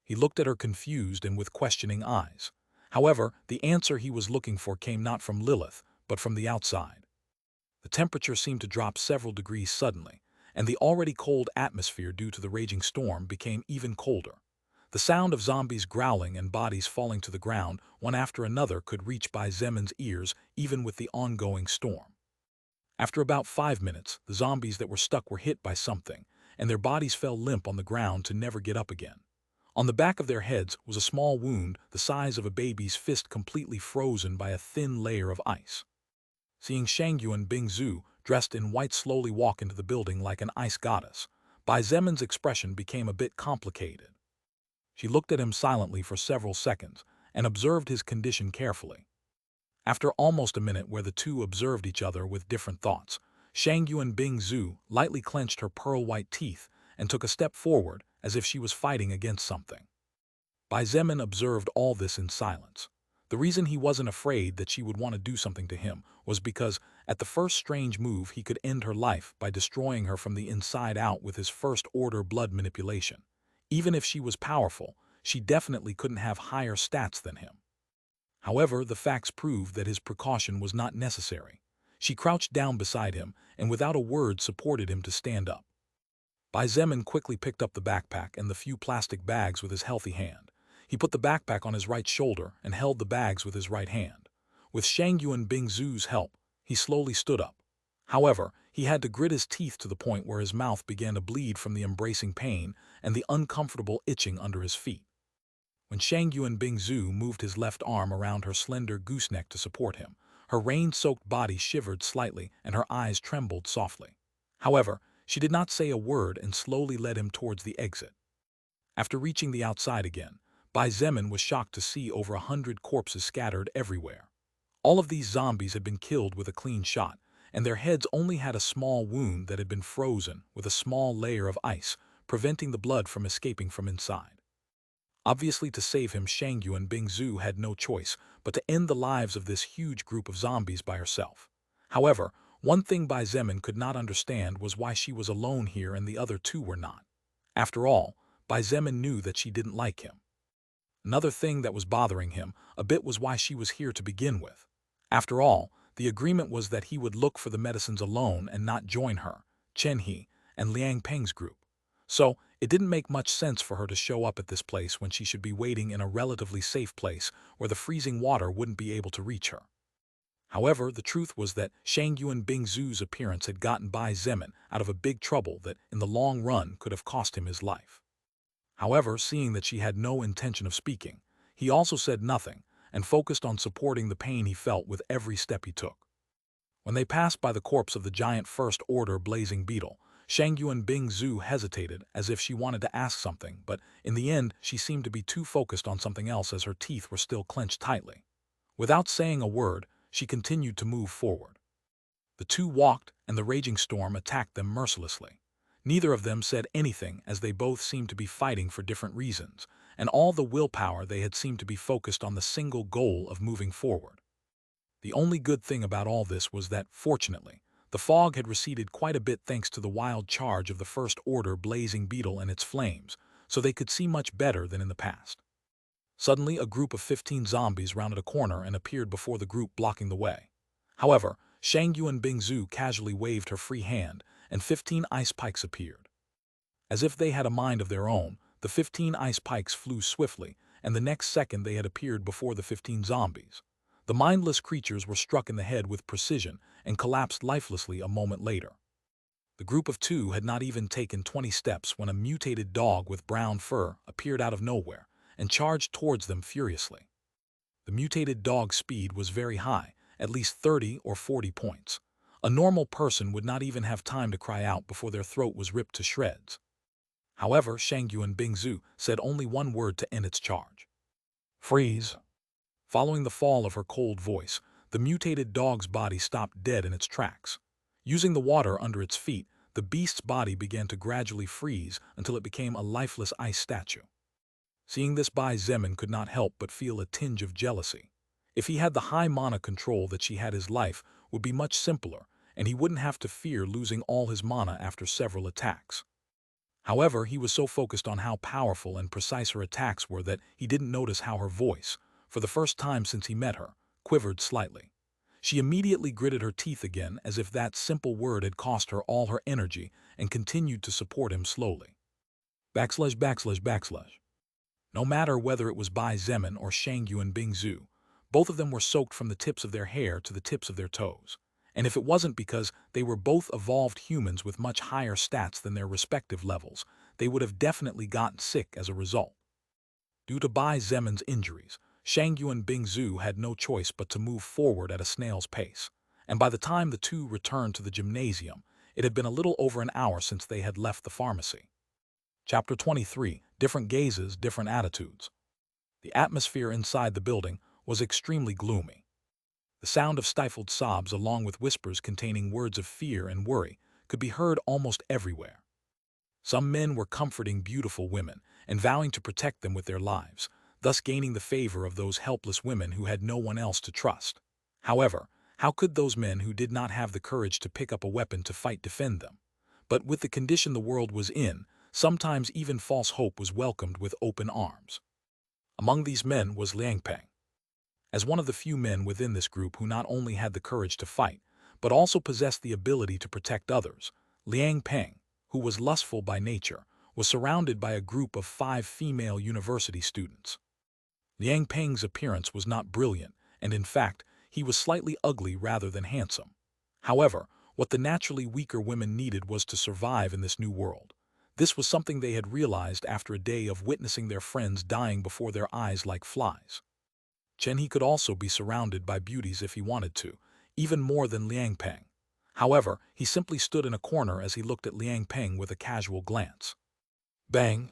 Speaker 1: He looked at her confused and with questioning eyes. However, the answer he was looking for came not from Lilith, but from the outside. The temperature seemed to drop several degrees suddenly, and the already cold atmosphere due to the raging storm became even colder. The sound of zombies growling and bodies falling to the ground one after another could reach Bai Zemin's ears even with the ongoing storm. After about 5 minutes, the zombies that were stuck were hit by something, and their bodies fell limp on the ground to never get up again. On the back of their heads was a small wound the size of a baby's fist completely frozen by a thin layer of ice. Seeing Shangyuan Bingzu, dressed in white, slowly walk into the building like an ice goddess, Bai Zemin's expression became a bit complicated. She looked at him silently for several seconds and observed his condition carefully. After almost a minute where the two observed each other with different thoughts, Shangyuan Bingzu lightly clenched her pearl-white teeth and took a step forward as if she was fighting against something. Bai Zemin observed all this in silence. The reason he wasn't afraid that she would want to do something to him was because, at the first strange move, he could end her life by destroying her from the inside out with his first-order blood manipulation. Even if she was powerful, she definitely couldn't have higher stats than him. However, the facts proved that his precaution was not necessary. She crouched down beside him and without a word supported him to stand up. Bai Zemin quickly picked up the backpack and the few plastic bags with his healthy hand. He put the backpack on his right shoulder and held the bags with his right hand. With Shangyuan Bingzu's help, he slowly stood up. However, he had to grit his teeth to the point where his mouth began to bleed from the embracing pain and the uncomfortable itching under his feet. When Shangyuan Bingzu moved his left arm around her slender gooseneck to support him, her rain-soaked body shivered slightly and her eyes trembled softly. However, she did not say a word and slowly led him towards the exit. After reaching the outside again, Bai Zemin was shocked to see over 100 corpses scattered everywhere. All of these zombies had been killed with a clean shot, and their heads only had a small wound that had been frozen with a small layer of ice, preventing the blood from escaping from inside. Obviously, to save him, Shangyuan Bingzu had no choice but to end the lives of this huge group of zombies by herself. However, one thing Bai Zemin could not understand was why she was alone here and the other two were not. After all, Bai Zemin knew that she didn't like him. Another thing that was bothering him a bit was why she was here to begin with. After all, the agreement was that he would look for the medicines alone and not join her, Chen He, and Liang Peng's group. So, it didn't make much sense for her to show up at this place when she should be waiting in a relatively safe place where the freezing water wouldn't be able to reach her. However, the truth was that Shangyuan Bingzu's appearance had gotten Bai Zemin out of a big trouble that, in the long run, could have cost him his life. However, seeing that she had no intention of speaking, he also said nothing and focused on supporting the pain he felt with every step he took. When they passed by the corpse of the giant first-order blazing beetle, Shangyuan Bingzu hesitated as if she wanted to ask something, but in the end she seemed to be too focused on something else as her teeth were still clenched tightly. Without saying a word, she continued to move forward. The two walked, and the raging storm attacked them mercilessly. Neither of them said anything as they both seemed to be fighting for different reasons, and all the willpower they had seemed to be focused on the single goal of moving forward. The only good thing about all this was that, fortunately, the fog had receded quite a bit thanks to the wild charge of the first-order blazing beetle and its flames, so they could see much better than in the past. Suddenly, a group of 15 zombies rounded a corner and appeared before the group blocking the way. However, Shangyuan Bingzu casually waved her free hand, and 15 ice pikes appeared. As if they had a mind of their own, the 15 ice pikes flew swiftly, and the next second they had appeared before the 15 zombies. The mindless creatures were struck in the head with precision and collapsed lifelessly a moment later. The group of two had not even taken 20 steps when a mutated dog with brown fur appeared out of nowhere and charged towards them furiously. The mutated dog's speed was very high, at least 30 or 40 points. A normal person would not even have time to cry out before their throat was ripped to shreds. However, Shangyuan Bingzu said only one word to end its charge. "Freeze." Following the fall of her cold voice, the mutated dog's body stopped dead in its tracks. Using the water under its feet, the beast's body began to gradually freeze until it became a lifeless ice statue. Seeing this, Bai Zemin could not help but feel a tinge of jealousy. If he had the high mana control that she had, his life would be much simpler, and he wouldn't have to fear losing all his mana after several attacks. However, he was so focused on how powerful and precise her attacks were that he didn't notice how her voice, for the first time since he met her, quivered slightly. She immediately gritted her teeth again as if that simple word had cost her all her energy and continued to support him slowly. Backslash backslash backslash. No matter whether it was Bai Zemin or Shangyuan Bingzu, both of them were soaked from the tips of their hair to the tips of their toes. And if it wasn't because they were both evolved humans with much higher stats than their respective levels, they would have definitely gotten sick as a result. Due to Bai Zemin's injuries, Shangyuan Bingzu had no choice but to move forward at a snail's pace, and by the time the two returned to the gymnasium, it had been a little over an hour since they had left the pharmacy. Chapter 23: Different Gazes, Different Attitudes. The atmosphere inside the building was extremely gloomy. The sound of stifled sobs along with whispers containing words of fear and worry could be heard almost everywhere. Some men were comforting beautiful women and vowing to protect them with their lives, thus gaining the favor of those helpless women who had no one else to trust. However, how could those men who did not have the courage to pick up a weapon to fight defend them? But with the condition the world was in, sometimes even false hope was welcomed with open arms. Among these men was Liang Peng. As one of the few men within this group who not only had the courage to fight, but also possessed the ability to protect others, Liang Peng, who was lustful by nature, was surrounded by a group of 5 female university students. Liang Peng's appearance was not brilliant, and in fact, he was slightly ugly rather than handsome. However, what the naturally weaker women needed was to survive in this new world. This was something they had realized after a day of witnessing their friends dying before their eyes like flies. Chen He could also be surrounded by beauties if he wanted to, even more than Liang Peng. However, he simply stood in a corner as he looked at Liang Peng with a casual glance. Bang!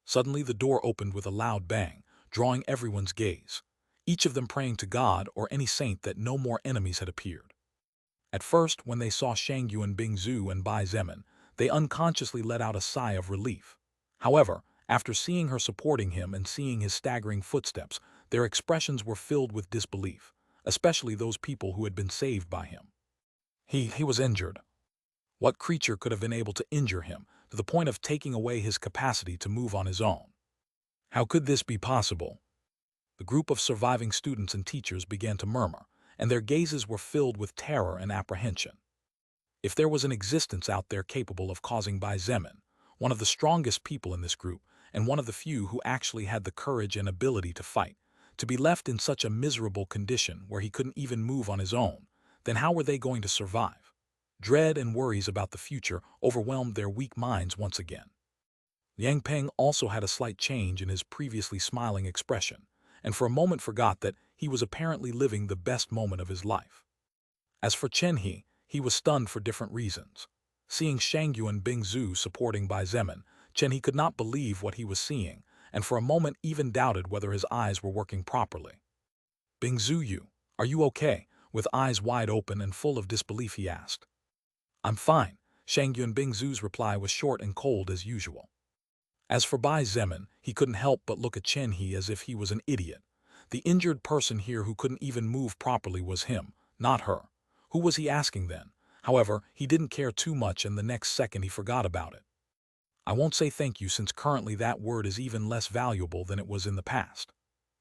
Speaker 1: Suddenly the door opened with a loud bang, drawing everyone's gaze, each of them praying to God or any saint that no more enemies had appeared. At first, when they saw Shangyuan Bingzu and Bai Zemin, they unconsciously let out a sigh of relief. However, after seeing her supporting him and seeing his staggering footsteps, their expressions were filled with disbelief, especially those people who had been saved by him. He was injured. What creature could have been able to injure him to the point of taking away his capacity to move on his own? How could this be possible? The group of surviving students and teachers began to murmur, and their gazes were filled with terror and apprehension. If there was an existence out there capable of causing Bai Zemin, one of the strongest people in this group, and one of the few who actually had the courage and ability to fight, to be left in such a miserable condition where he couldn't even move on his own, then how were they going to survive? Dread and worries about the future overwhelmed their weak minds once again. Liang Peng also had a slight change in his previously smiling expression, and for a moment forgot that he was apparently living the best moment of his life. As for Chen he was stunned for different reasons. Seeing Shangyuan Bingzu supporting Bai Zemin, Chen He could not believe what he was seeing, and for a moment even doubted whether his eyes were working properly. Bingzu, are you okay? With eyes wide open and full of disbelief he asked. I'm fine. Shangyuan Bingzu's reply was short and cold as usual. As for Bai Zemin, he couldn't help but look at Chen He as if he was an idiot. The injured person here who couldn't even move properly was him, not her. Who was he asking then? However, he didn't care too much, and the next second he forgot about it. I won't say thank you, since currently that word is even less valuable than it was in the past.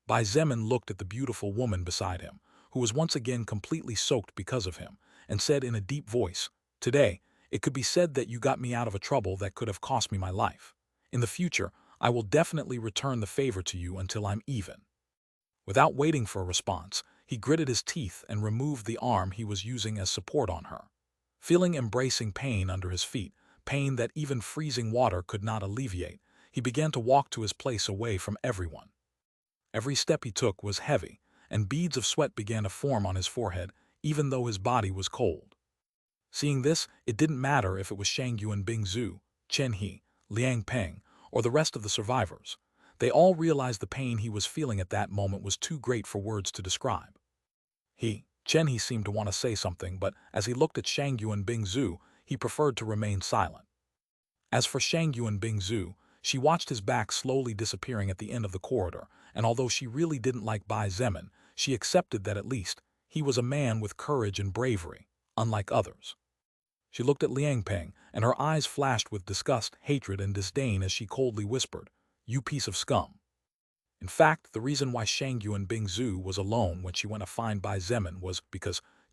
Speaker 1: Bai Zemin looked at the beautiful woman beside him, who was once again completely soaked because of him, and said in a deep voice, "Today, it could be said that you got me out of a trouble that could have cost me my life. In the future, I will definitely return the favor to you until I'm even." Without waiting for a response, he gritted his teeth and removed the arm he was using as support on her. Feeling embracing pain under his feet, pain that even freezing water could not alleviate, he began to walk to his place away from everyone. Every step he took was heavy, and beads of sweat began to form on his forehead, even though his body was cold. Seeing this, it didn't matter if it was Shangyuan Bingzu, Chen He, Liang Peng, or the rest of the survivors. They all realized the pain he was feeling at that moment was too great for words to describe. Chen He seemed to want to say something, but as he looked at Shangyuan Bingzu, he preferred to remain silent. As for Shangyuan Bingzu, she watched his back slowly disappearing at the end of the corridor, and although she really didn't like Bai Zemin, she accepted that at least he was a man with courage and bravery, unlike others. She looked at Liang Peng, and her eyes flashed with disgust, hatred, and disdain as she coldly whispered, "You piece of scum." In fact, the reason why Shangyuan Bingzu was alone when she went to find Bai Zemin was because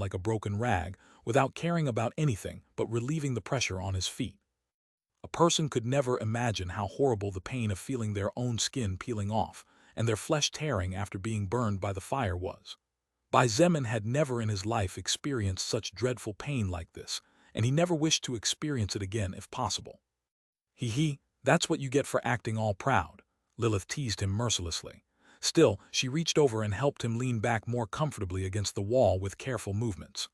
Speaker 1: like a broken rag, without caring about anything but relieving the pressure on his feet. A person could never imagine how horrible the pain of feeling their own skin peeling off and their flesh tearing after being burned by the fire was. Bai Zemin had never in his life experienced such dreadful pain like this, and he never wished to experience it again if possible. He, that's what you get for acting all proud, Lilith teased him mercilessly. Still, she reached over and helped him lean back more comfortably against the wall with careful movements.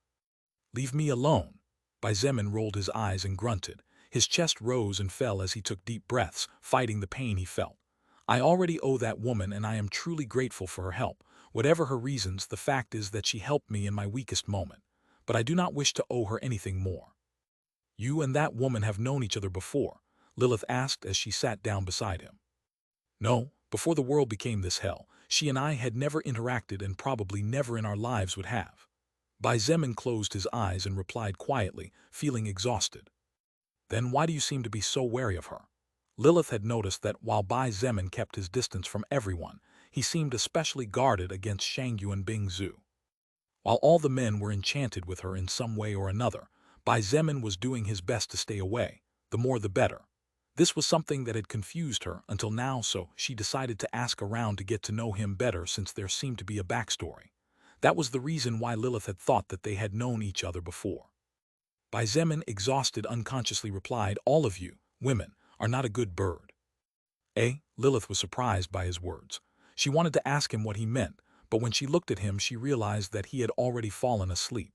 Speaker 1: Leave me alone. Bai Zemin rolled his eyes and grunted. His chest rose and fell as he took deep breaths, fighting the pain he felt. I already owe that woman, and I am truly grateful for her help. Whatever her reasons, the fact is that she helped me in my weakest moment. But I do not wish to owe her anything more. You and that woman have known each other before? Lilith asked as she sat down beside him. No, before the world became this hell, she and I had never interacted and probably never in our lives would have. Bai Zemin closed his eyes and replied quietly, feeling exhausted. Then why do you seem to be so wary of her? Lilith had noticed that while Bai Zemin kept his distance from everyone, he seemed especially guarded against Shangyu and Bing Zhu. While all the men were enchanted with her in some way or another, Bai Zemin was doing his best to stay away, the more the better. This was something that had confused her until now, so she decided to ask around to get to know him better since there seemed to be a backstory. That was the reason why Lilith had thought that they had known each other before. Bai Zemin, exhausted, unconsciously replied, all of you, women, are not a good bird. Lilith was surprised by his words. She wanted to ask him what he meant, but when she looked at him she realized that he had already fallen asleep.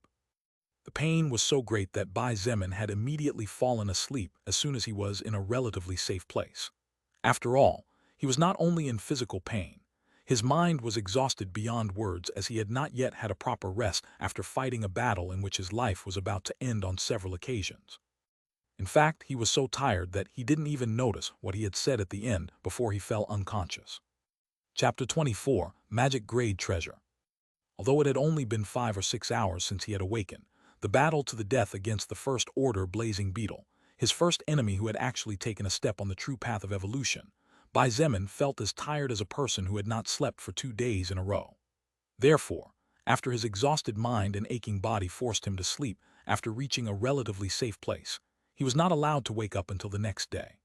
Speaker 1: The pain was so great that Bai Zemin had immediately fallen asleep as soon as he was in a relatively safe place. After all, he was not only in physical pain. His mind was exhausted beyond words as he had not yet had a proper rest after fighting a battle in which his life was about to end on several occasions. In fact, he was so tired that he didn't even notice what he had said at the end before he fell unconscious. Chapter 24, Magic Grade Treasure. Although it had only been 5 or 6 hours since he had awakened, the battle to the death against the First Order Blazing Beetle, his first enemy who had actually taken a step on the true path of evolution, Bai Zemin felt as tired as a person who had not slept for 2 days in a row. Therefore, after his exhausted mind and aching body forced him to sleep after reaching a relatively safe place, he was not allowed to wake up until the next day.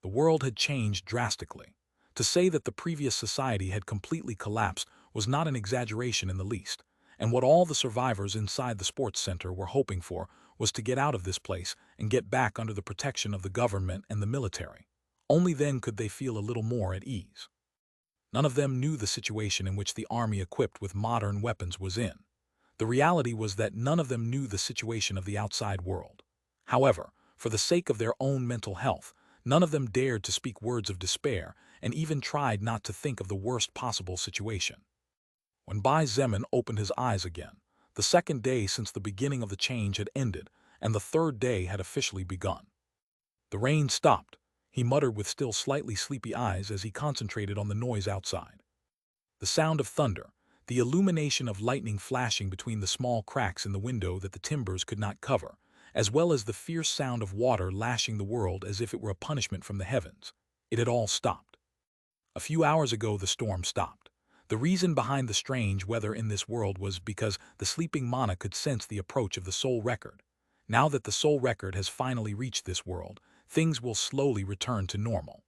Speaker 1: The world had changed drastically. To say that the previous society had completely collapsed was not an exaggeration in the least, and what all the survivors inside the sports center were hoping for was to get out of this place and get back under the protection of the government and the military. Only then could they feel a little more at ease. None of them knew the situation in which the army equipped with modern weapons was in. The reality was that none of them knew the situation of the outside world. However, for the sake of their own mental health, none of them dared to speak words of despair, and even tried not to think of the worst possible situation. When Bai Zemin opened his eyes again, the second day since the beginning of the change had ended, and the third day had officially begun. The rain stopped. He muttered with still slightly sleepy eyes as he concentrated on the noise outside. The sound of thunder, the illumination of lightning flashing between the small cracks in the window that the timbers could not cover, as well as the fierce sound of water lashing the world as if it were a punishment from the heavens. It had all stopped. A few hours ago the storm stopped. The reason behind the strange weather in this world was because the sleeping Mana could sense the approach of the Soul Record. Now that the Soul Record has finally reached this world, things will slowly return to normal.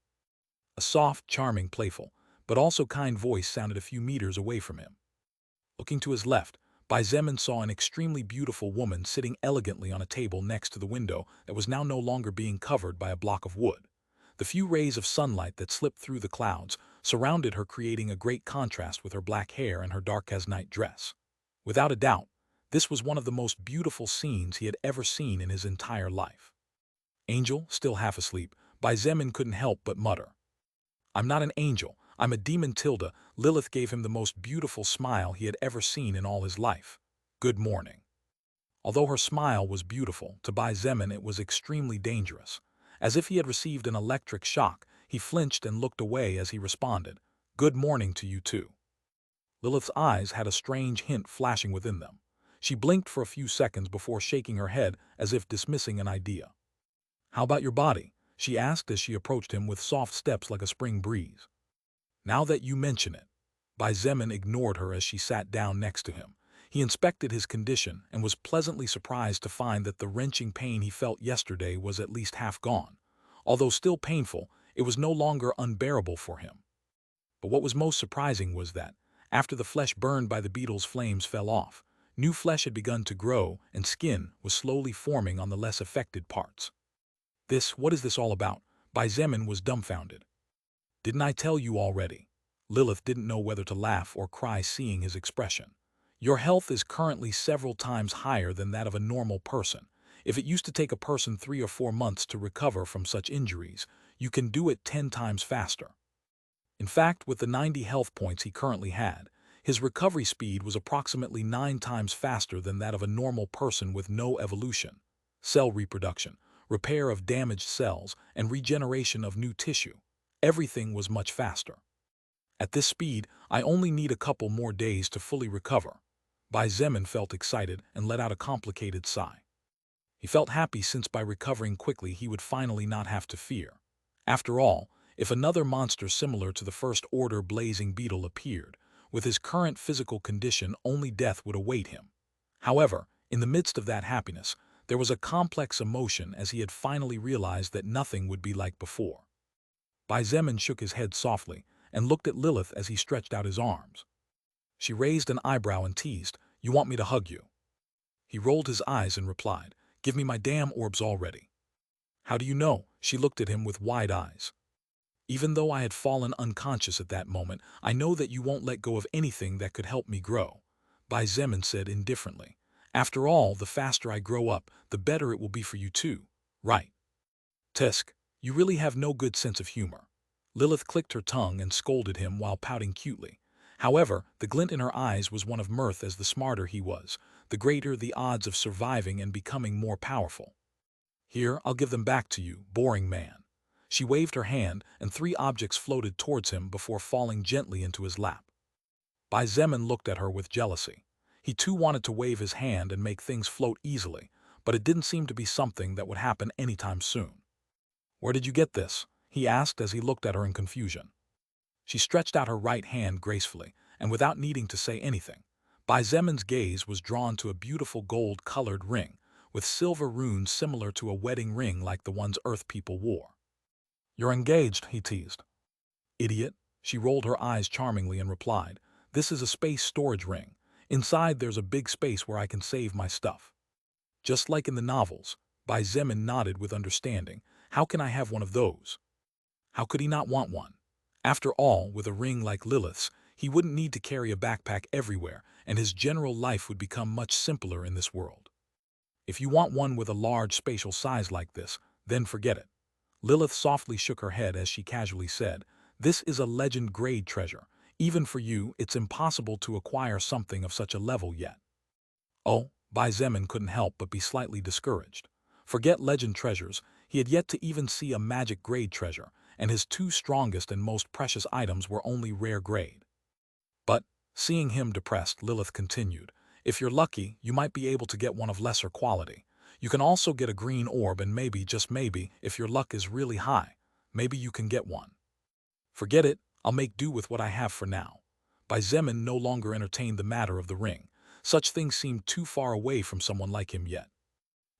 Speaker 1: A soft, charming, playful, but also kind voice sounded a few meters away from him. Looking to his left, Bai Zemin saw an extremely beautiful woman sitting elegantly on a table next to the window that was now no longer being covered by a block of wood. The few rays of sunlight that slipped through the clouds surrounded her, creating a great contrast with her black hair and her dark as night dress. Without a doubt, this was one of the most beautiful scenes he had ever seen in his entire life. Angel, still half asleep, Bai Zemin couldn't help but mutter. "I'm not an angel, I'm a demon." Lilith gave him the most beautiful smile he had ever seen in all his life. "Good morning." Although her smile was beautiful, to Bai Zemin it was extremely dangerous. As if he had received an electric shock, he flinched and looked away as he responded, "Good morning to you too." Lilith's eyes had a strange hint flashing within them. She blinked for a few seconds before shaking her head as if dismissing an idea. "How about your body?" she asked as she approached him with soft steps like a spring breeze. "Now that you mention it." Bai Zemin ignored her as she sat down next to him. He inspected his condition and was pleasantly surprised to find that the wrenching pain he felt yesterday was at least half gone. Although still painful, it was no longer unbearable for him. But what was most surprising was that, after the flesh burned by the beetle's flames fell off, new flesh had begun to grow and skin was slowly forming on the less affected parts. What is this all about?" Bai Zemin was dumbfounded. "Didn't I tell you already?" Lilith didn't know whether to laugh or cry seeing his expression. "Your health is currently several times higher than that of a normal person. If it used to take a person 3 or 4 months to recover from such injuries, you can do it 10 times faster." In fact, with the 90 health points he currently had, his recovery speed was approximately 9 times faster than that of a normal person with no evolution. Cell reproduction, repair of damaged cells, and regeneration of new tissue. Everything was much faster. "At this speed, I only need a couple more days to fully recover." Bai Zemin felt excited and let out a complicated sigh. He felt happy since by recovering quickly he would finally not have to fear. After all, if another monster similar to the first order blazing beetle appeared, with his current physical condition only death would await him. However, in the midst of that happiness, there was a complex emotion as he had finally realized that nothing would be like before. Bai Zemin shook his head softly and looked at Lilith as he stretched out his arms. She raised an eyebrow and teased, "You want me to hug you?" He rolled his eyes and replied, "Give me my damn orbs already." "How do you know?" She looked at him with wide eyes. "Even though I had fallen unconscious at that moment, I know that you won't let go of anything that could help me grow," Bai Zemin said indifferently. "After all, the faster I grow up, the better it will be for you too, right?" "Tisk, you really have no good sense of humor." Lilith clicked her tongue and scolded him while pouting cutely. However, the glint in her eyes was one of mirth, as the smarter he was, the greater the odds of surviving and becoming more powerful. "Here, I'll give them back to you, boring man." She waved her hand, and 3 objects floated towards him before falling gently into his lap. Bai Zemin looked at her with jealousy. He too wanted to wave his hand and make things float easily, but it didn't seem to be something that would happen anytime soon. "Where did you get this?" he asked as he looked at her in confusion. She stretched out her right hand gracefully, and without needing to say anything, Bai Zemin's gaze was drawn to a beautiful gold-colored ring, with silver runes similar to a wedding ring like the ones Earth people wore. "You're engaged," he teased. "Idiot." She rolled her eyes charmingly and replied, "This is a space storage ring. Inside there's a big space where I can save my stuff." "Just like in the novels." Bai Zemin nodded with understanding. "How can I have one of those?" How could he not want one? After all, with a ring like Lilith's, he wouldn't need to carry a backpack everywhere, and his general life would become much simpler in this world. "If you want one with a large spatial size like this, then forget it." Lilith softly shook her head as she casually said, This is a legend-grade treasure. Even for you, it's impossible to acquire something of such a level yet. Oh, Bai Zemin couldn't help but be slightly discouraged. Forget legend treasures, he had yet to even see a magic-grade treasure, and his two strongest and most precious items were only rare grade. But, seeing him depressed, Lilith continued, if you're lucky, you might be able to get one of lesser quality. You can also get a green orb, and maybe, just maybe, if your luck is really high, maybe you can get one. Forget it, I'll make do with what I have for now. Bai Zemin no longer entertained the matter of the ring. Such things seemed too far away from someone like him yet.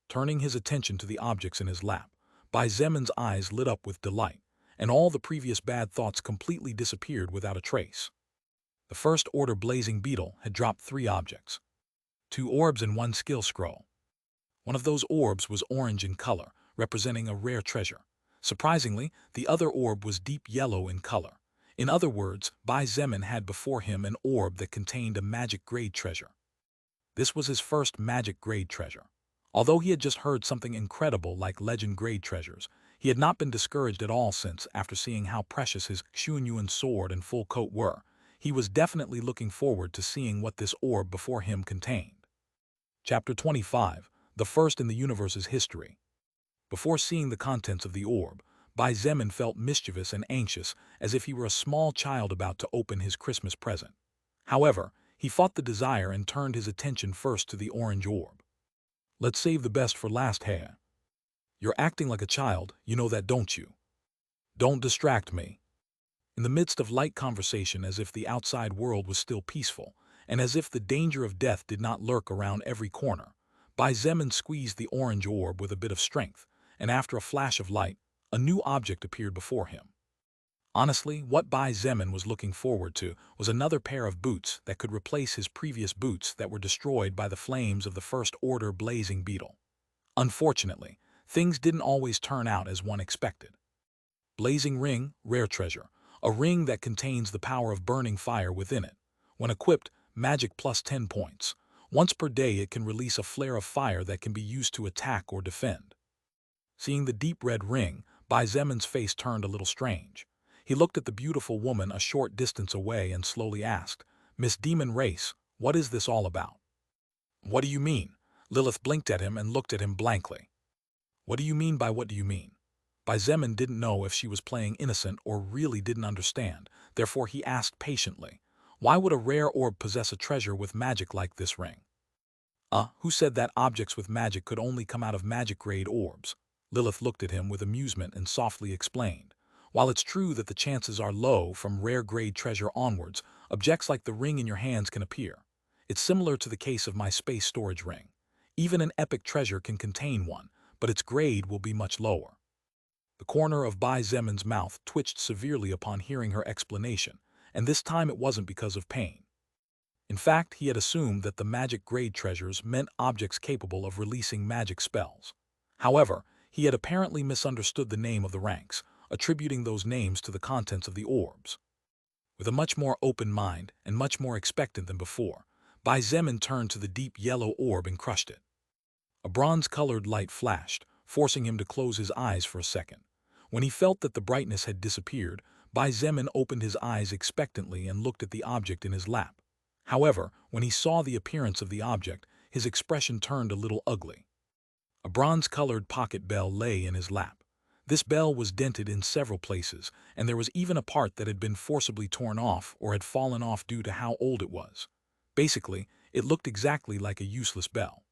Speaker 1: Turning his attention to the objects in his lap, Bai Zemin's eyes lit up with delight, and all the previous bad thoughts completely disappeared without a trace. The first order blazing beetle had dropped 3 objects. 2 orbs and 1 skill scroll. One of those orbs was orange in color, representing a rare treasure. Surprisingly, the other orb was deep yellow in color. In other words, Bai Zemin had before him an orb that contained a magic-grade treasure. This was his first magic-grade treasure. Although he had just heard something incredible like legend-grade treasures, he had not been discouraged at all since, after seeing how precious his Xuanyuan sword and full coat were, he was definitely looking forward to seeing what this orb before him contained. Chapter 25, the first in the universe's history. Before seeing the contents of the orb, Bai Zemin felt mischievous and anxious, as if he were a small child about to open his Christmas present. However, he fought the desire and turned his attention first to the orange orb. Let's save the best for last, Hea. You're acting like a child, you know that, don't you? Don't distract me. In the midst of light conversation, as if the outside world was still peaceful, and as if the danger of death did not lurk around every corner, Bai Zemin squeezed the orange orb with a bit of strength, and after a flash of light, a new object appeared before him. Honestly, what Bai Zemin was looking forward to was another pair of boots that could replace his previous boots that were destroyed by the flames of the first order blazing beetle. Unfortunately, things didn't always turn out as one expected. Blazing ring, rare treasure, a ring that contains the power of burning fire within it. When equipped, magic plus 10 points. Once per day it can release a flare of fire that can be used to attack or defend. Seeing the deep red ring, Bai Zemin's face turned a little strange. He looked at the beautiful woman a short distance away and slowly asked, Miss Demon Race, what is this all about? What do you mean? Lilith blinked at him and looked at him blankly. What do you mean by what do you mean? Bai Zemin didn't know if she was playing innocent or really didn't understand, therefore he asked patiently, why would a rare orb possess a treasure with magic like this ring? Who said that objects with magic could only come out of magic-grade orbs? Lilith looked at him with amusement and softly explained. While it's true that the chances are low from rare-grade treasure onwards, objects like the ring in your hands can appear. It's similar to the case of my space storage ring. Even an epic treasure can contain one, but its grade will be much lower. The corner of Bai Zemin's mouth twitched severely upon hearing her explanation, and this time it wasn't because of pain. In fact, he had assumed that the magic-grade treasures meant objects capable of releasing magic spells. However, he had apparently misunderstood the name of the ranks, attributing those names to the contents of the orbs. With a much more open mind and much more expectant than before, Bai Zemin turned to the deep yellow orb and crushed it. A bronze-colored light flashed, forcing him to close his eyes for a second. When he felt that the brightness had disappeared, Bai Zemin opened his eyes expectantly and looked at the object in his lap. However, when he saw the appearance of the object, his expression turned a little ugly. A bronze-colored pocket bell lay in his lap. This bell was dented in several places, and there was even a part that had been forcibly torn off or had fallen off due to how old it was. Basically, it looked exactly like a useless bell.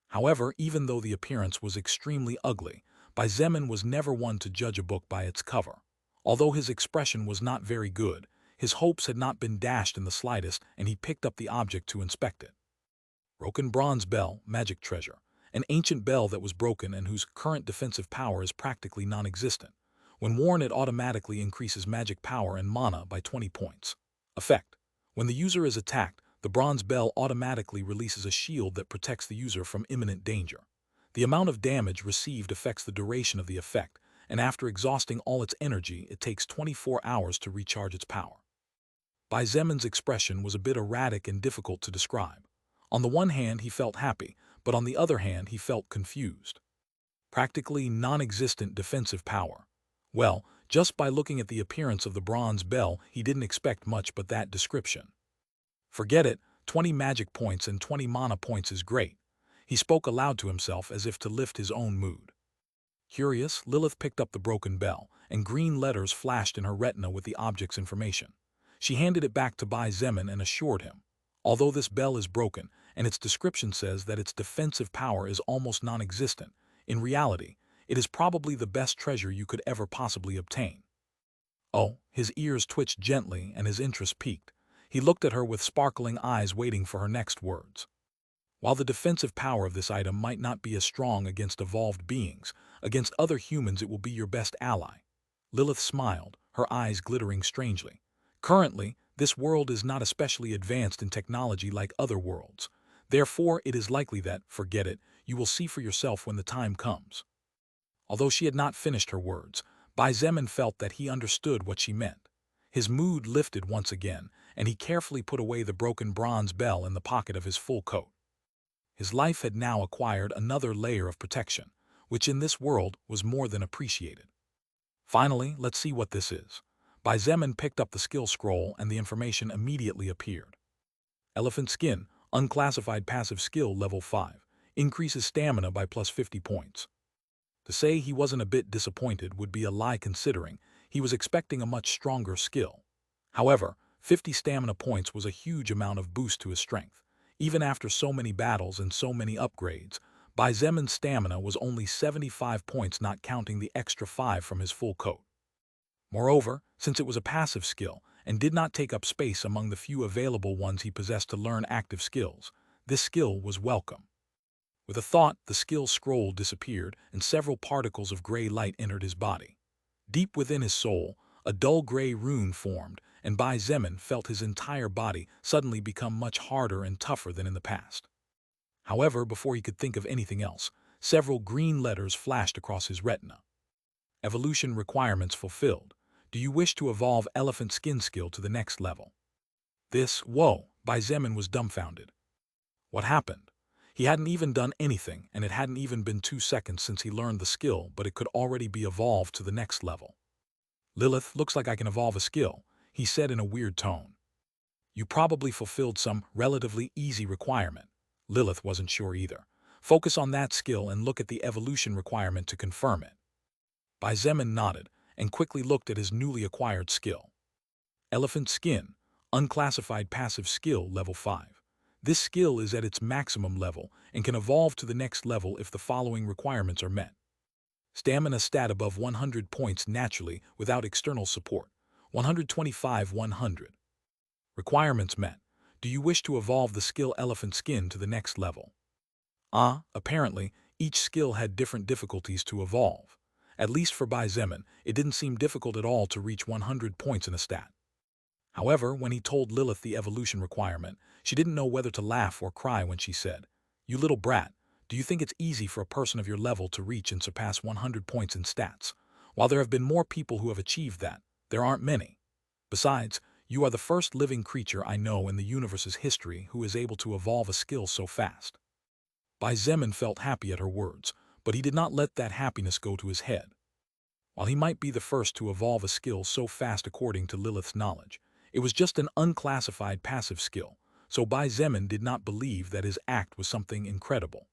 Speaker 1: However, even though the appearance was extremely ugly, Bai Zemin was never one to judge a book by its cover. Although his expression was not very good, his hopes had not been dashed in the slightest, and he picked up the object to inspect it. Broken bronze bell, magic treasure. An ancient bell that was broken and whose current defensive power is practically non-existent. When worn, it automatically increases magic power and mana by 20 points. Effect: when the user is attacked, the bronze bell automatically releases a shield that protects the user from imminent danger. The amount of damage received affects the duration of the effect, and after exhausting all its energy, it takes 24 hours to recharge its power. Bai Zemin's expression was a bit erratic and difficult to describe. On the one hand, he felt happy, but on the other hand, he felt confused. Practically non-existent defensive power. Well, Just by looking at the appearance of the bronze bell, he didn't expect much but that description. Forget it, 20 magic points and 20 mana points is great. He spoke aloud to himself as if to lift his own mood. Curious, Lilith picked up the broken bell, and green letters flashed in her retina with the object's information. She handed it back to Bai Zemin and assured him, although this bell is broken, and its description says that its defensive power is almost non-existent, in reality, it is probably the best treasure you could ever possibly obtain. Oh, his ears twitched gently and his interest piqued. He looked at her with sparkling eyes waiting for her next words. While the defensive power of this item might not be as strong against evolved beings, against other humans it will be your best ally. Lilith smiled, her eyes glittering strangely. Currently, this world is not especially advanced in technology like other worlds. Therefore, it is likely that, forget it, you will see for yourself when the time comes. Although she had not finished her words, Bai Zemin felt that he understood what she meant. His mood lifted once again, and he carefully put away the broken bronze bell in the pocket of his full coat. His life had now acquired another layer of protection, which in this world was more than appreciated. Finally, let's see what this is. Bai Zemin picked up the skill scroll and the information immediately appeared. Elephant Skin, unclassified passive skill level 5, increases stamina by plus 50 points. To say he wasn't a bit disappointed would be a lie considering he was expecting a much stronger skill. However, 50 stamina points was a huge amount of boost to his strength. Even after so many battles and so many upgrades, Bai Zemin's stamina was only 75 points, not counting the extra 5 from his full coat. Moreover, since it was a passive skill and did not take up space among the few available ones he possessed to learn active skills, this skill was welcome. With a thought, the skill scroll disappeared and several particles of gray light entered his body. Deep within his soul, a dull gray rune formed, and Bai Zemin felt his entire body suddenly become much harder and tougher than in the past. However, before he could think of anything else, several green letters flashed across his retina. Evolution requirements fulfilled. Do you wish to evolve Elephant Skin skill to the next level? Whoa, Bai Zemin was dumbfounded. What happened? He hadn't even done anything, and it hadn't even been 2 seconds since he learned the skill, but it could already be evolved to the next level. Lilith, looks like I can evolve a skill, he said in a weird tone. You probably fulfilled some relatively easy requirement. Lilith wasn't sure either. Focus on that skill and look at the evolution requirement to confirm it. Bai Zemin nodded and quickly looked at his newly acquired skill. Elephant Skin, unclassified passive skill level 5. This skill is at its maximum level and can evolve to the next level if the following requirements are met. Stamina stat above 100 points naturally without external support. 125-100. Requirements met. Do you wish to evolve the skill Elephant Skin to the next level? Apparently, each skill had different difficulties to evolve. At least for Bai Zemin, it didn't seem difficult at all to reach 100 points in a stat. However, when he told Lilith the evolution requirement, she didn't know whether to laugh or cry when she said, "You little brat, do you think it's easy for a person of your level to reach and surpass 100 points in stats? While there have been more people who have achieved that, there aren't many. Besides, you are the first living creature I know in the universe's history who is able to evolve a skill so fast." Bai Zemin felt happy at her words, but he did not let that happiness go to his head. While he might be the first to evolve a skill so fast according to Lilith's knowledge, it was just an unclassified passive skill, so Bai Zemin did not believe that his act was something incredible.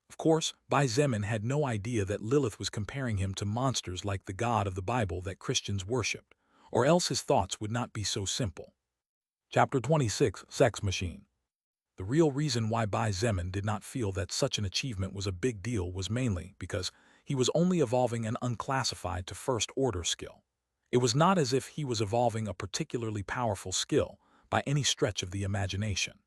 Speaker 1: Of course, Bai Zemin had no idea that Lilith was comparing him to monsters like the God of the Bible that Christians worshipped, or else his thoughts would not be so simple. Chapter 26, Sex Machine. The real reason why Bai Zemin did not feel that such an achievement was a big deal was mainly because he was only evolving an unclassified to first-order skill. It was not as if he was evolving a particularly powerful skill by any stretch of the imagination.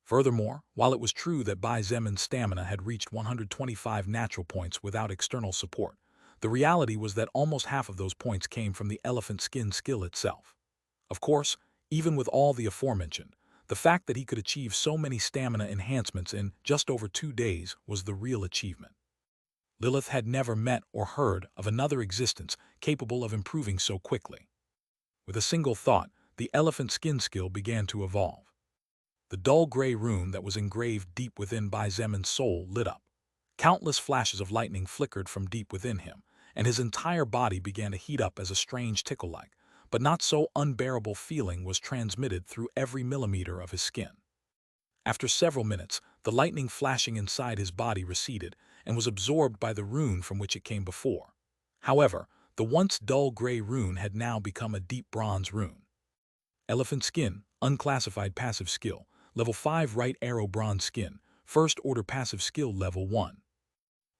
Speaker 1: Furthermore, while it was true that Bai Zemin's stamina had reached 125 natural points without external support, the reality was that almost half of those points came from the Elephant Skin skill itself. Of course, even with all the aforementioned, the fact that he could achieve so many stamina enhancements in just over 2 days was the real achievement. Lilith had never met or heard of another existence capable of improving so quickly. With a single thought, the Elephant Skin skill began to evolve. The dull gray rune that was engraved deep within Bai Zemin's soul lit up. Countless flashes of lightning flickered from deep within him, and his entire body began to heat up as a strange tickle-like, but not so unbearable feeling was transmitted through every millimeter of his skin. After several minutes, the lightning flashing inside his body receded and was absorbed by the rune from which it came before. However, the once dull gray rune had now become a deep bronze rune. Elephant Skin, Unclassified Passive Skill, Level 5 Right Arrow Bronze Skin, First Order Passive Skill Level 1.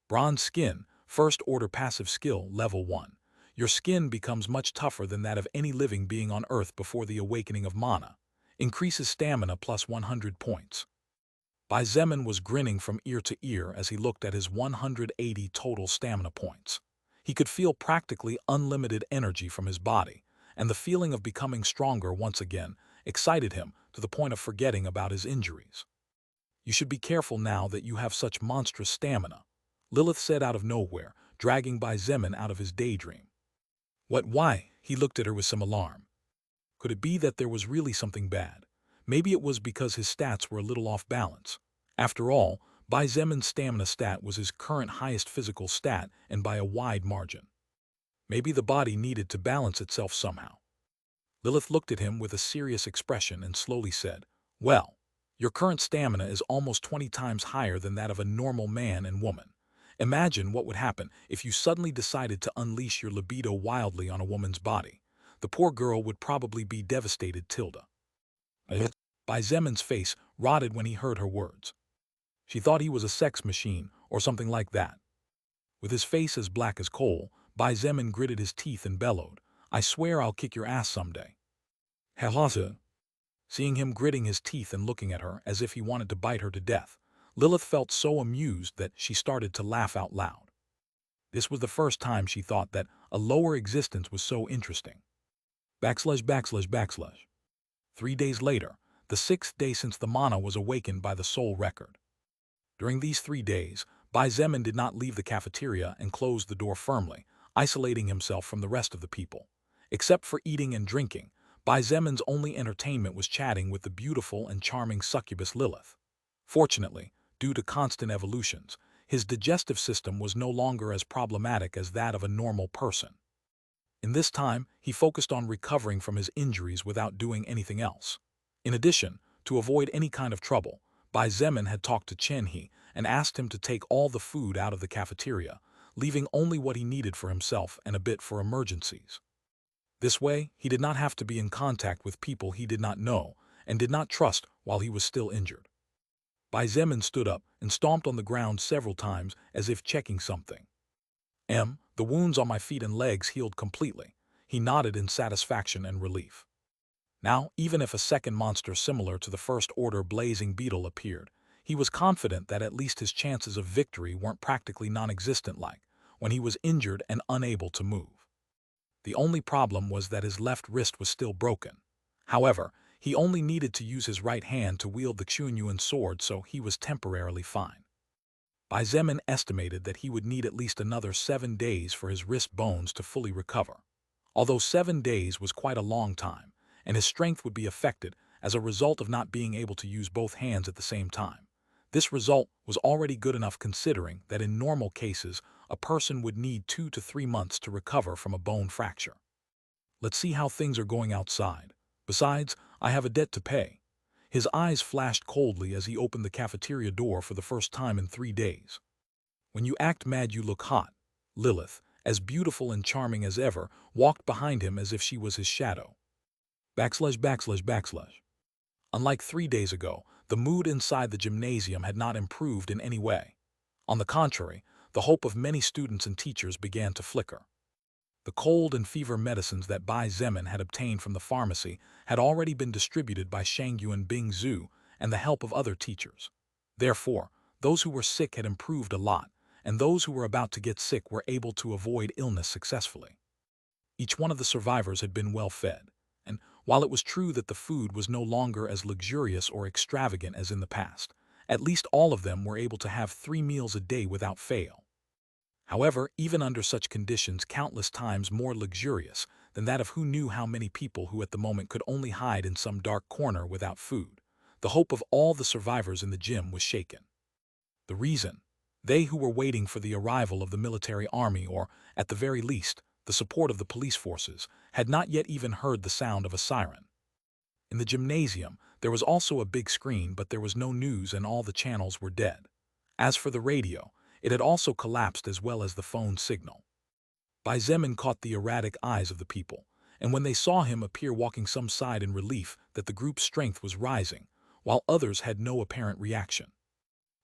Speaker 1: Bronze Skin, First Order Passive Skill Level 1. Your skin becomes much tougher than that of any living being on Earth before the awakening of mana. Increases stamina plus 100 points. Bai Zemin was grinning from ear to ear as he looked at his 180 total stamina points. He could feel practically unlimited energy from his body, and the feeling of becoming stronger once again excited him to the point of forgetting about his injuries. You should be careful now that you have such monstrous stamina, Lilith said out of nowhere, dragging Bai Zemin out of his daydream. What, why? He looked at her with some alarm. Could it be that there was really something bad? Maybe it was because his stats were a little off balance. After all, Bai Zemin's stamina stat was his current highest physical stat, and by a wide margin. Maybe the body needed to balance itself somehow. Lilith looked at him with a serious expression and slowly said, "Well, your current stamina is almost 20 times higher than that of a normal man and woman. Imagine what would happen if you suddenly decided to unleash your libido wildly on a woman's body. The poor girl would probably be devastated, Tilda." Bai Zemin's face rotted when he heard her words. She thought he was a sex machine or something like that. With his face as black as coal, Bai Zemin gritted his teeth and bellowed, "I swear I'll kick your ass someday." Halasa. Seeing him gritting his teeth and looking at her as if he wanted to bite her to death, Lilith felt so amused that she started to laugh out loud. This was the first time she thought that a lower existence was so interesting. ////. 3 days later, the 6th day since the mana was awakened by the soul record. During these 3 days, Bai Zemin did not leave the cafeteria and closed the door firmly, isolating himself from the rest of the people. Except for eating and drinking, Bai Zemin's only entertainment was chatting with the beautiful and charming succubus Lilith. Fortunately, due to constant evolutions, his digestive system was no longer as problematic as that of a normal person. In this time, he focused on recovering from his injuries without doing anything else. In addition, to avoid any kind of trouble, Bai Zemin had talked to Chen He and asked him to take all the food out of the cafeteria, leaving only what he needed for himself and a bit for emergencies. This way, he did not have to be in contact with people he did not know and did not trust while he was still injured. Bai Zemin stood up and stomped on the ground several times as if checking something. The wounds on my feet and legs healed completely. He nodded in satisfaction and relief. Now, even if a second monster similar to the First Order blazing beetle appeared, he was confident that at least his chances of victory weren't practically non-existent like when he was injured and unable to move. The only problem was that his left wrist was still broken. However, he only needed to use his right hand to wield the Xunyuan sword, so he was temporarily fine. Bai Zemin estimated that he would need at least another 7 days for his wrist bones to fully recover. Although 7 days was quite a long time, and his strength would be affected as a result of not being able to use both hands at the same time. This result was already good enough considering that in normal cases, a person would need 2 to 3 months to recover from a bone fracture. Let's see how things are going outside. Besides, I have a debt to pay. His eyes flashed coldly as he opened the cafeteria door for the first time in 3 days. When you act mad, you look hot. Lilith, as beautiful and charming as ever, walked behind him as if she was his shadow. ///. Unlike 3 days ago, the mood inside the gymnasium had not improved in any way. On the contrary, the hope of many students and teachers began to flicker. The cold and fever medicines that Bai Zemin had obtained from the pharmacy had already been distributed by Shangyu and Bing Zhu and the help of other teachers. Therefore, those who were sick had improved a lot, and those who were about to get sick were able to avoid illness successfully. Each one of the survivors had been well fed, and while it was true that the food was no longer as luxurious or extravagant as in the past, at least all of them were able to have 3 meals a day without fail. However, even under such conditions countless times more luxurious than that of who knew how many people who at the moment could only hide in some dark corner without food, the hope of all the survivors in the gym was shaken. The reason? They who were waiting for the arrival of the military army or, at the very least, the support of the police forces, had not yet even heard the sound of a siren. In the gymnasium, there was also a big screen, but there was no news and all the channels were dead. As for the radio, it had also collapsed as well as the phone signal. Bai Zemin caught the erratic eyes of the people, and when they saw him appear walking some sighed in relief that the group's strength was rising, while others had no apparent reaction.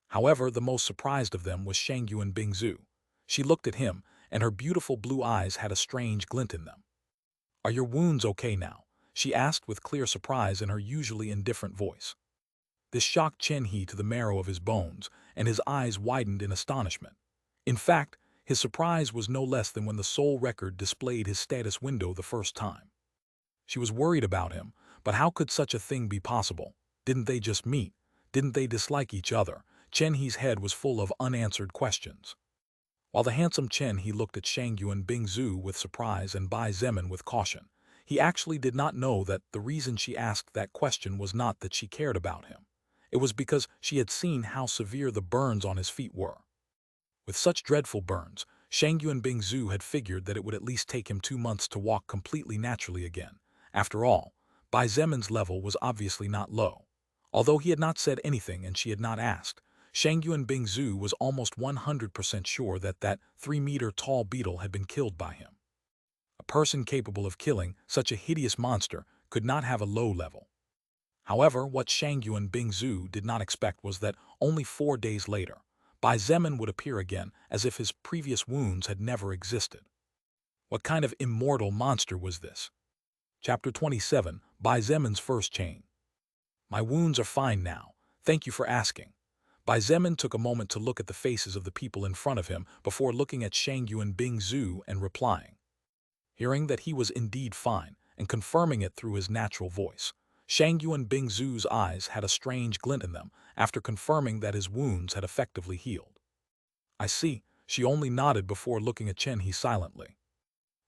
Speaker 1: However, the most surprised of them was Shangyuan Bingzu. She looked at him, and her beautiful blue eyes had a strange glint in them. "Are your wounds okay now?" she asked with clear surprise in her usually indifferent voice. This shocked Chen He to the marrow of his bones, and his eyes widened in astonishment. In fact, his surprise was no less than when the soul record displayed his status window the first time. She was worried about him, but how could such a thing be possible? Didn't they just meet? Didn't they dislike each other? Chen He's head was full of unanswered questions. While the handsome Chen He looked at Shangyuan Bingzu with surprise and Bai Zemin with caution, he actually did not know that the reason she asked that question was not that she cared about him. It was because she had seen how severe the burns on his feet were. With such dreadful burns, Shangyuan Bingzu had figured that it would at least take him 2 months to walk completely naturally again. After all, Bai Zemin's level was obviously not low. Although he had not said anything and she had not asked, Shangyuan Bingzu was almost 100% sure that that 3-meter-tall beetle had been killed by him. A person capable of killing such a hideous monster could not have a low level. However, what Shangyuan Bingzu did not expect was that only 4 days later, Bai Zemin would appear again as if his previous wounds had never existed. What kind of immortal monster was this? Chapter 27, Bai Zemin's First Chain. "My wounds are fine now. Thank you for asking." Bai Zemin took a moment to look at the faces of the people in front of him before looking at Shangyuan Bingzu and replying. Hearing that he was indeed fine, and confirming it through his natural voice, Shangyuan Bingzu's eyes had a strange glint in them after confirming that his wounds had effectively healed. "I see," she only nodded before looking at Chen He silently.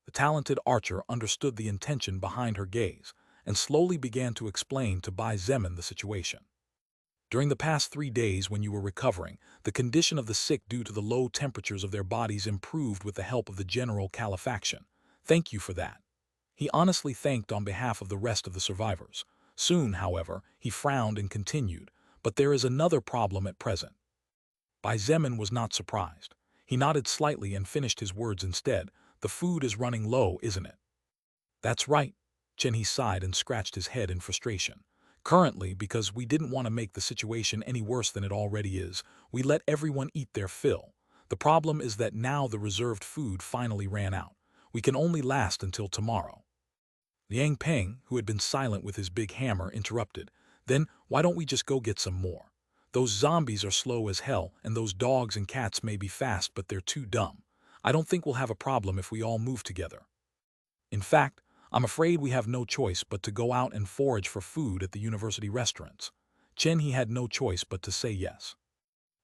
Speaker 1: The talented archer understood the intention behind her gaze and slowly began to explain to Bai Zemin the situation. "During the past 3 days when you were recovering, the condition of the sick due to the low temperatures of their bodies improved with the help of the general califaction. Thank you for that." He honestly thanked on behalf of the rest of the survivors. Soon, however, he frowned and continued, "But there is another problem at present." Bai Zemin was not surprised. He nodded slightly and finished his words instead. "The food is running low, isn't it?" "That's right." Chen He sighed and scratched his head in frustration. "Currently, because we didn't want to make the situation any worse than it already is, we let everyone eat their fill. The problem is that now the reserved food finally ran out. We can only last until tomorrow." Liang Peng, who had been silent with his big hammer, interrupted. "Then why don't we just go get some more? Those zombies are slow as hell, and those dogs and cats may be fast, but they're too dumb. I don't think we'll have a problem if we all move together. In fact, I'm afraid we have no choice but to go out and forage for food at the university restaurants." Chen He had no choice but to say yes.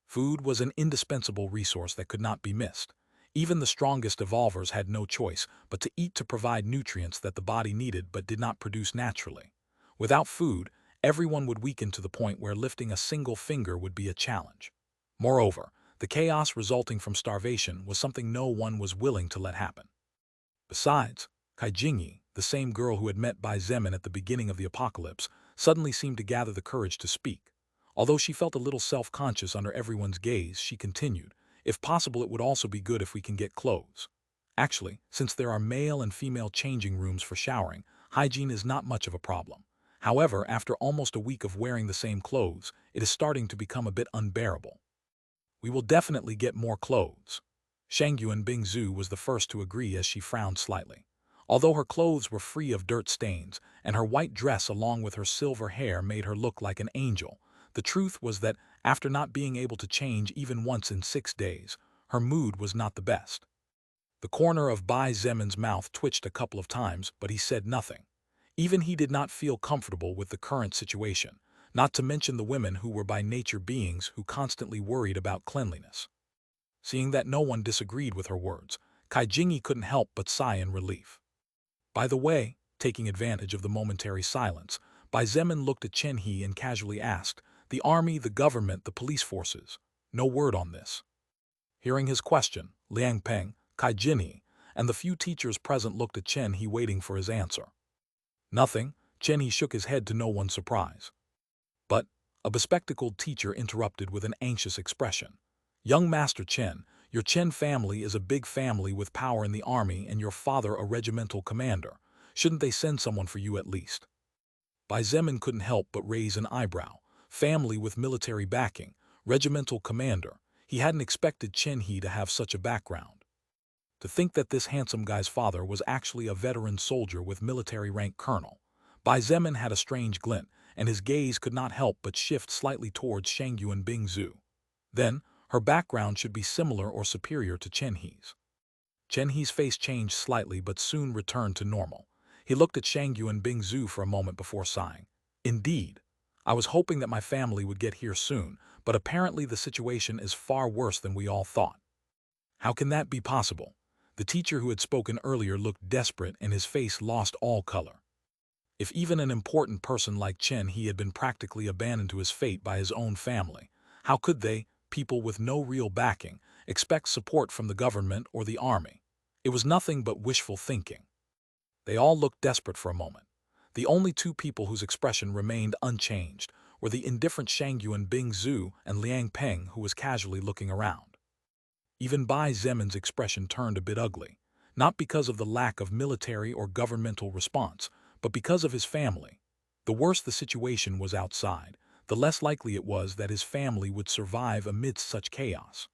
Speaker 1: Food was an indispensable resource that could not be missed. Even the strongest evolvers had no choice but to eat to provide nutrients that the body needed but did not produce naturally. Without food, everyone would weaken to the point where lifting a single finger would be a challenge. Moreover, the chaos resulting from starvation was something no one was willing to let happen. Besides, Kai Jingyi, the same girl who had met Bai Zemin at the beginning of the apocalypse, suddenly seemed to gather the courage to speak. Although she felt a little self-conscious under everyone's gaze, she continued, "If possible, it would also be good if we can get clothes. Actually, since there are male and female changing rooms for showering, hygiene is not much of a problem. However, after almost a week of wearing the same clothes, it is starting to become a bit unbearable." "We will definitely get more clothes." Shangyuan Bingzu was the first to agree as she frowned slightly. Although her clothes were free of dirt stains, and her white dress along with her silver hair made her look like an angel, the truth was that, after not being able to change even once in 6 days, her mood was not the best. The corner of Bai Zemin's mouth twitched a couple of times, but he said nothing. Even he did not feel comfortable with the current situation, not to mention the women who were by nature beings who constantly worried about cleanliness. Seeing that no one disagreed with her words, Kai Jingyi couldn't help but sigh in relief. "By the way," taking advantage of the momentary silence, Bai Zemin looked at Chen He and casually asked, "The army, the government, the police forces, no word on this?" Hearing his question, Liang Peng, Kai Jinhee, and the few teachers present looked at Chen He waiting for his answer. Nothing. Chen He shook his head to no one's surprise. But a bespectacled teacher interrupted with an anxious expression. Young Master Chen, your Chen family is a big family with power in the army and your father a regimental commander. Shouldn't they send someone for you at least? Bai Zemin couldn't help but raise an eyebrow. Family with military backing, regimental commander. He hadn't expected Chen He to have such a background. To think that this handsome guy's father was actually a veteran soldier with military rank colonel. Bai Zemin had a strange glint, and his gaze could not help but shift slightly towards Shangyuan Bingzu. Then, her background should be similar or superior to Chen He's. Chen He's face changed slightly but soon returned to normal. He looked at Shangyuan Bingzu for a moment before sighing. Indeed, I was hoping that my family would get here soon, but apparently the situation is far worse than we all thought. How can that be possible? The teacher who had spoken earlier looked desperate and his face lost all color. If even an important person like Chen He had been practically abandoned to his fate by his own family, how could they, people with no real backing, expect support from the government or the army? It was nothing but wishful thinking. They all looked desperate for a moment. The only two people whose expression remained unchanged were the indifferent Shangyuan Bingzu and Liang Peng, who was casually looking around. Even Bai Zemin's expression turned a bit ugly, not because of the lack of military or governmental response, but because of his family. The worse the situation was outside, the less likely it was that his family would survive amidst such chaos.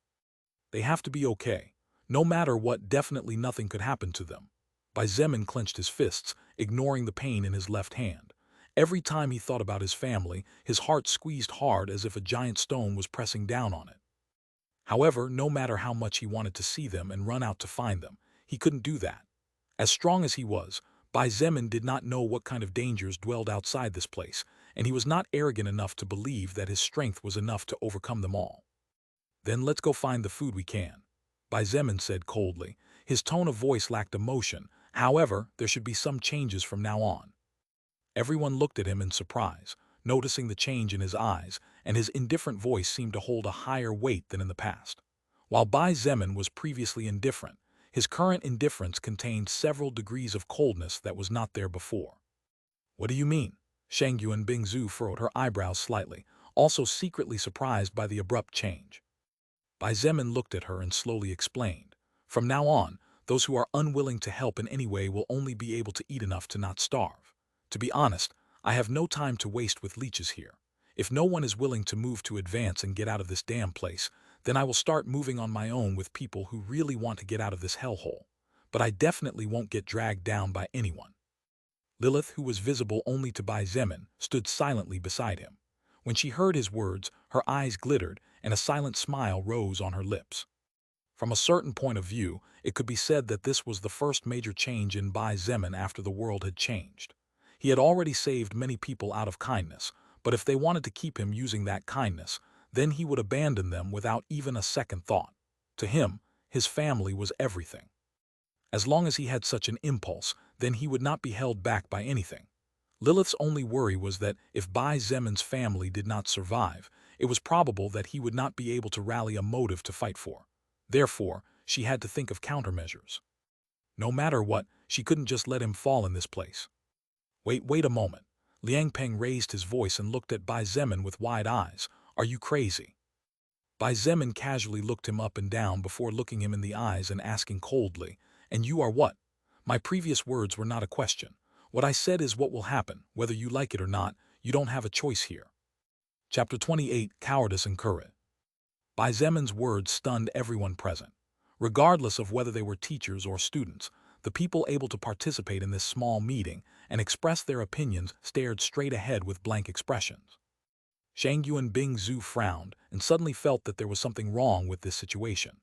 Speaker 1: They have to be okay. No matter what, definitely nothing could happen to them. Bai Zemin clenched his fists, ignoring the pain in his left hand. Every time he thought about his family, his heart squeezed hard as if a giant stone was pressing down on it. However, no matter how much he wanted to see them and run out to find them, he couldn't do that. As strong as he was, Bai Zemin did not know what kind of dangers dwelled outside this place, and he was not arrogant enough to believe that his strength was enough to overcome them all. Then let's go find the food we can, Bai Zemin said coldly. His tone of voice lacked emotion. However, there should be some changes from now on. Everyone looked at him in surprise, noticing the change in his eyes, and his indifferent voice seemed to hold a higher weight than in the past. While Bai Zemin was previously indifferent, his current indifference contained several degrees of coldness that was not there before. What do you mean? Shangyuan Bingzu furrowed her eyebrows slightly, also secretly surprised by the abrupt change. Bai Zemin looked at her and slowly explained. From now on, those who are unwilling to help in any way will only be able to eat enough to not starve. To be honest, I have no time to waste with leeches here. If no one is willing to move to advance and get out of this damn place, then I will start moving on my own with people who really want to get out of this hellhole. But I definitely won't get dragged down by anyone. Lilith, who was visible only to Bai Zemin, stood silently beside him. When she heard his words, her eyes glittered and a silent smile rose on her lips. From a certain point of view, it could be said that this was the first major change in Bai Zemin after the world had changed. He had already saved many people out of kindness, but if they wanted to keep him using that kindness, then he would abandon them without even a second thought. To him, his family was everything. As long as he had such an impulse, then he would not be held back by anything. Lilith's only worry was that if Bai Zemin's family did not survive, it was probable that he would not be able to rally a motive to fight for. Therefore, she had to think of countermeasures. No matter what, she couldn't just let him fall in this place. Wait a moment. Liang Peng raised his voice and looked at Bai Zemin with wide eyes. Are you crazy? Bai Zemin casually looked him up and down before looking him in the eyes and asking coldly, and you are what? My previous words were not a question. What I said is what will happen, whether you like it or not. You don't have a choice here. Chapter 28, Cowardice and Courage. Bai Zemin's words stunned everyone present. Regardless of whether they were teachers or students, the people able to participate in this small meeting and express their opinions stared straight ahead with blank expressions. Shangyuan Bingzu frowned and suddenly felt that there was something wrong with this situation.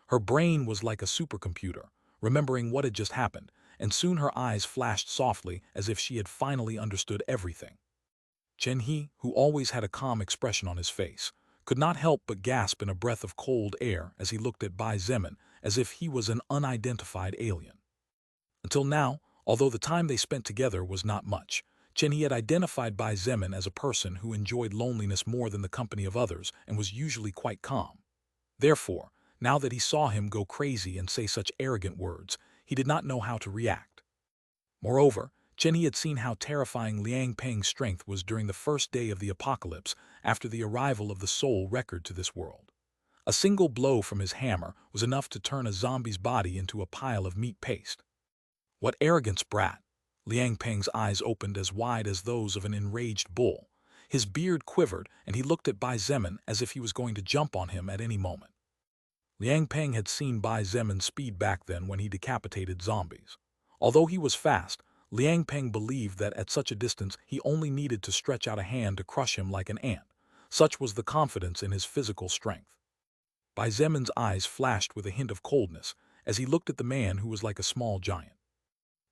Speaker 1: Her brain was like a supercomputer, remembering what had just happened, and soon her eyes flashed softly as if she had finally understood everything. Chen He, who always had a calm expression on his face, could not help but gasp in a breath of cold air as he looked at Bai Zemin as if he was an unidentified alien. Until now, although the time they spent together was not much, Chen He had identified Bai Zemin as a person who enjoyed loneliness more than the company of others and was usually quite calm. Therefore, Now that he saw him go crazy and say such arrogant words, he did not know how to react. Moreover, Chen had seen how terrifying Liang Peng's strength was during the first day of the apocalypse after the arrival of the soul record to this world. A single blow from his hammer was enough to turn a zombie's body into a pile of meat paste. What arrogance, brat! Liang Peng's eyes opened as wide as those of an enraged bull. His beard quivered, and he looked at Bai Zemin as if he was going to jump on him at any moment. Liang Peng had seen Bai Zemin's speed back then when he decapitated zombies. Although he was fast, Liang Peng believed that at such a distance he only needed to stretch out a hand to crush him like an ant. Such was the confidence in his physical strength. Bai Zemin's eyes flashed with a hint of coldness as he looked at the man who was like a small giant.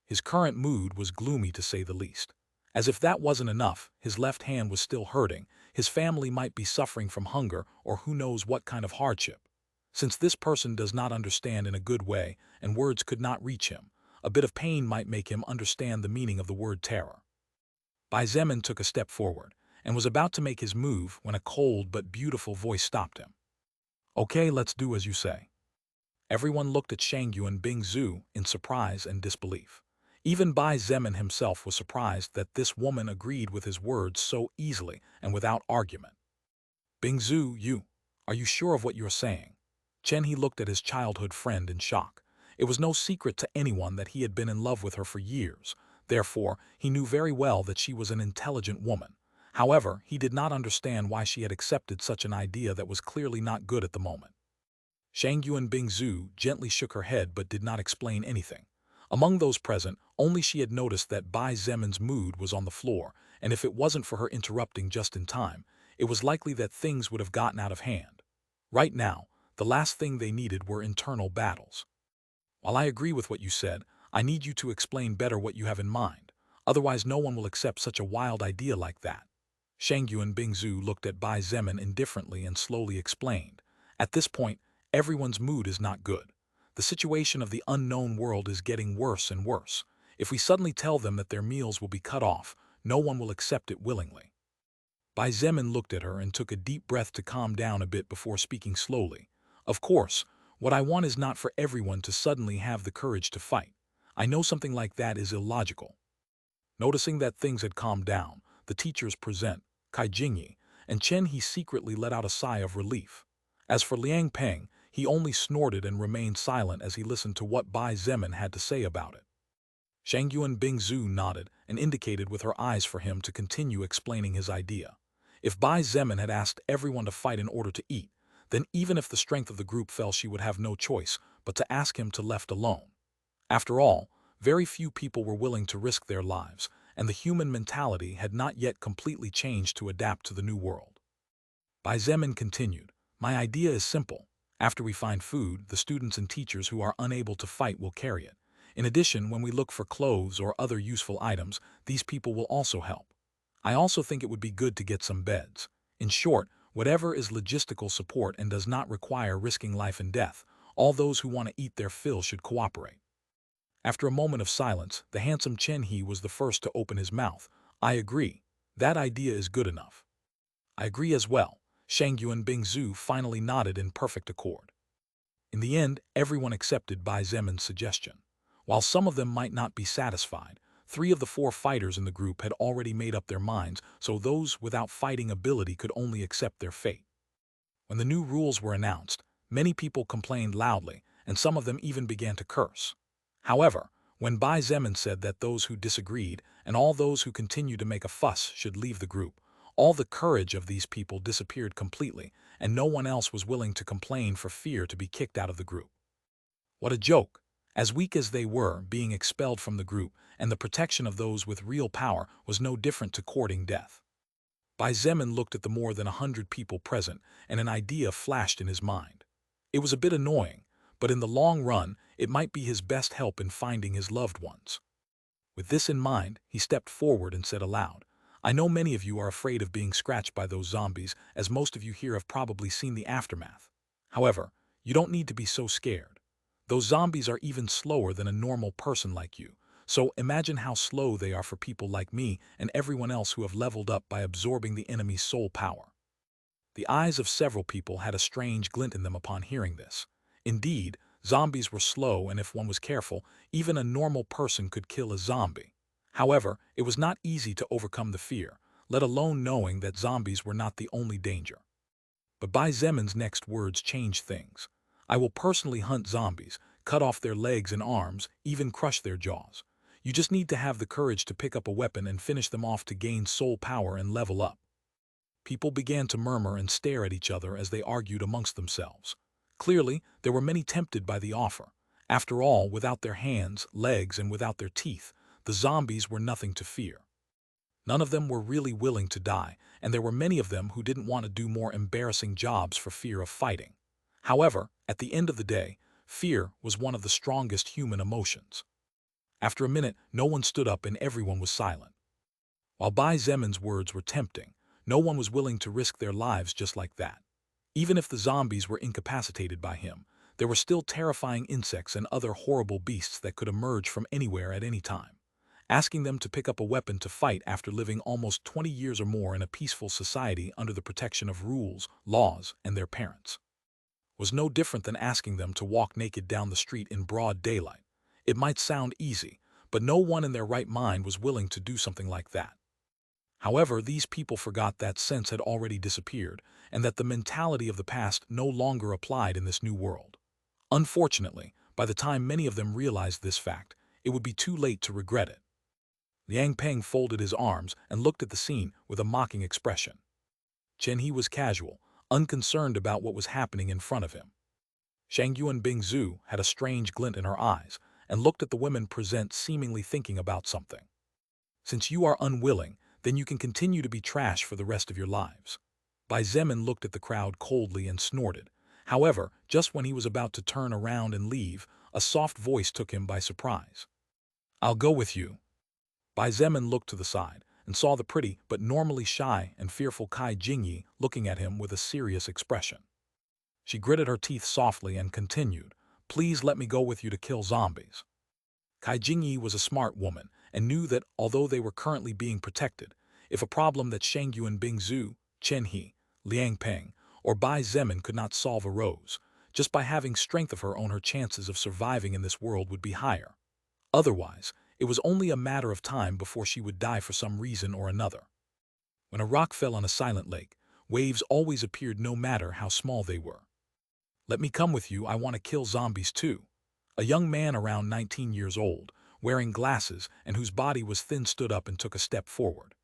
Speaker 1: His current mood was gloomy to say the least. As if that wasn't enough, his left hand was still hurting, his family might be suffering from hunger or who knows what kind of hardship. Since this person does not understand in a good way and words could not reach him, a bit of pain might make him understand the meaning of the word terror. Bai Zemin took a step forward and was about to make his move when a cold but beautiful voice stopped him. Okay, let's do as you say. Everyone looked at Shangyu and Bingzu in surprise and disbelief. Even Bai Zemin himself was surprised that this woman agreed with his words so easily and without argument. Bingzu, are you sure of what you're saying? Chen He looked at his childhood friend in shock. It was no secret to anyone that he had been in love with her for years. Therefore, he knew very well that she was an intelligent woman. However, he did not understand why she had accepted such an idea that was clearly not good at the moment. Shangyu and Bingzu gently shook her head but did not explain anything. Among those present, only she had noticed that Bai Zemin's mood was on the floor, and if it wasn't for her interrupting just in time, it was likely that things would have gotten out of hand. Right now, the last thing they needed were internal battles. While I agree with what you said, I need you to explain better what you have in mind. Otherwise no one will accept such a wild idea like that. Shangyu and Bingzu looked at Bai Zemin indifferently and slowly explained. At this point, everyone's mood is not good. The situation of the unknown world is getting worse and worse. If we suddenly tell them that their meals will be cut off, no one will accept it willingly. Bai Zemin looked at her and took a deep breath to calm down a bit before speaking slowly. Of course, what I want is not for everyone to suddenly have the courage to fight. I know something like that is illogical. Noticing that things had calmed down, the teachers present, Kai Jingyi, and Chen He secretly let out a sigh of relief. As for Liang Peng, he only snorted and remained silent as he listened to what Bai Zemin had to say about it. Shangyu and Bingzu nodded and indicated with her eyes for him to continue explaining his idea. If Bai Zemin had asked everyone to fight in order to eat, then even if the strength of the group fell she would have no choice but to ask him to left alone. After all, very few people were willing to risk their lives, and the human mentality had not yet completely changed to adapt to the new world. Bai Zemin continued, my idea is simple. After we find food, the students and teachers who are unable to fight will carry it. In addition, when we look for clothes or other useful items, these people will also help. I also think it would be good to get some beds. In short, whatever is logistical support and does not require risking life and death, all those who want to eat their fill should cooperate. After a moment of silence, the handsome Chen He was the first to open his mouth. I agree. That idea is good enough. I agree as well. Shangyu and Bingzu finally nodded in perfect accord. In the end, everyone accepted Bai Zemin's suggestion. While some of them might not be satisfied, 3 of the 4 fighters in the group had already made up their minds, so those without fighting ability could only accept their fate. When the new rules were announced, many people complained loudly, and some of them even began to curse. However, when Bai Zemin said that those who disagreed and all those who continued to make a fuss should leave the group, all the courage of these people disappeared completely, and no one else was willing to complain for fear to be kicked out of the group. What a joke! As weak as they were, being expelled from the group and the protection of those with real power was no different to courting death. Bai Zemin looked at the more than 100 people present, and an idea flashed in his mind. It was a bit annoying, but in the long run, it might be his best help in finding his loved ones. With this in mind, he stepped forward and said aloud, I know many of you are afraid of being scratched by those zombies, as most of you here have probably seen the aftermath. However, you don't need to be so scared. Those zombies are even slower than a normal person like you, so imagine how slow they are for people like me and everyone else who have leveled up by absorbing the enemy's soul power. The eyes of several people had a strange glint in them upon hearing this. Indeed, zombies were slow, and if one was careful, even a normal person could kill a zombie. However, it was not easy to overcome the fear, let alone knowing that zombies were not the only danger. But Bai Zemin's next words changed things. I will personally hunt zombies, cut off their legs and arms, even crush their jaws. You just need to have the courage to pick up a weapon and finish them off to gain soul power and level up. People began to murmur and stare at each other as they argued amongst themselves. Clearly, there were many tempted by the offer. After all, without their hands, legs, and without their teeth, the zombies were nothing to fear. None of them were really willing to die, and there were many of them who didn't want to do more embarrassing jobs for fear of fighting. However, at the end of the day, fear was one of the strongest human emotions. After a minute, no one stood up and everyone was silent. While Bai Zemin's words were tempting, no one was willing to risk their lives just like that. Even if the zombies were incapacitated by him, there were still terrifying insects and other horrible beasts that could emerge from anywhere at any time. Asking them to pick up a weapon to fight after living almost 20 years or more in a peaceful society under the protection of rules, laws, and their parents was no different than asking them to walk naked down the street in broad daylight. It might sound easy, but no one in their right mind was willing to do something like that. However, these people forgot that sense had already disappeared and that the mentality of the past no longer applied in this new world. Unfortunately, by the time many of them realized this fact, it would be too late to regret it. Liang Peng folded his arms and looked at the scene with a mocking expression. Chen He was casual, unconcerned about what was happening in front of him. Shang Yuan Bingzu had a strange glint in her eyes and looked at the women present, seemingly thinking about something. Since you are unwilling, then you can continue to be trash for the rest of your lives. Bai Zemin looked at the crowd coldly and snorted. However, just when he was about to turn around and leave, a soft voice took him by surprise. I'll go with you. Bai Zemin looked to the side and saw the pretty but normally shy and fearful Kai Jingyi looking at him with a serious expression. She gritted her teeth softly and continued, "Please let me go with you to kill zombies." Kai Jingyi was a smart woman and knew that although they were currently being protected, if a problem that Shang Yuan Bingzu, Chen He, Liang Peng, or Bai Zemin could not solve arose, just by having strength of her own, her chances of surviving in this world would be higher. Otherwise, it was only a matter of time before she would die for some reason or another. When a rock fell on a silent lake, waves always appeared no matter how small they were. Let me come with you, I want to kill zombies too. A young man around 19 years old, wearing glasses and whose body was thin, stood up and took a step forward.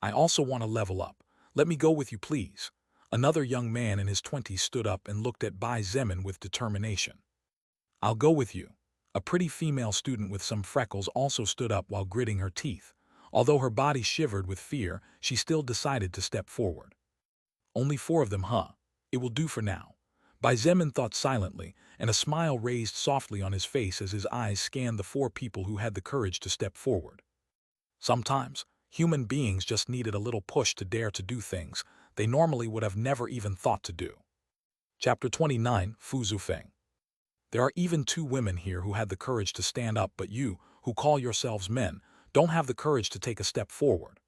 Speaker 1: I also want to level up. Let me go with you, please. Another young man in his 20s stood up and looked at Bai Zemin with determination. I'll go with you. A pretty female student with some freckles also stood up while gritting her teeth. Although her body shivered with fear, she still decided to step forward. Only 4 of them, huh? It will do for now. Bai Zemin thought silently, and a smile raised softly on his face as his eyes scanned the 4 people who had the courage to step forward. Sometimes, human beings just needed a little push to dare to do things they normally would have never even thought to do. Chapter 29, Fu Zufeng. There are even 2 women here who had the courage to stand up, but you, who call yourselves men, don't have the courage to take a step forward.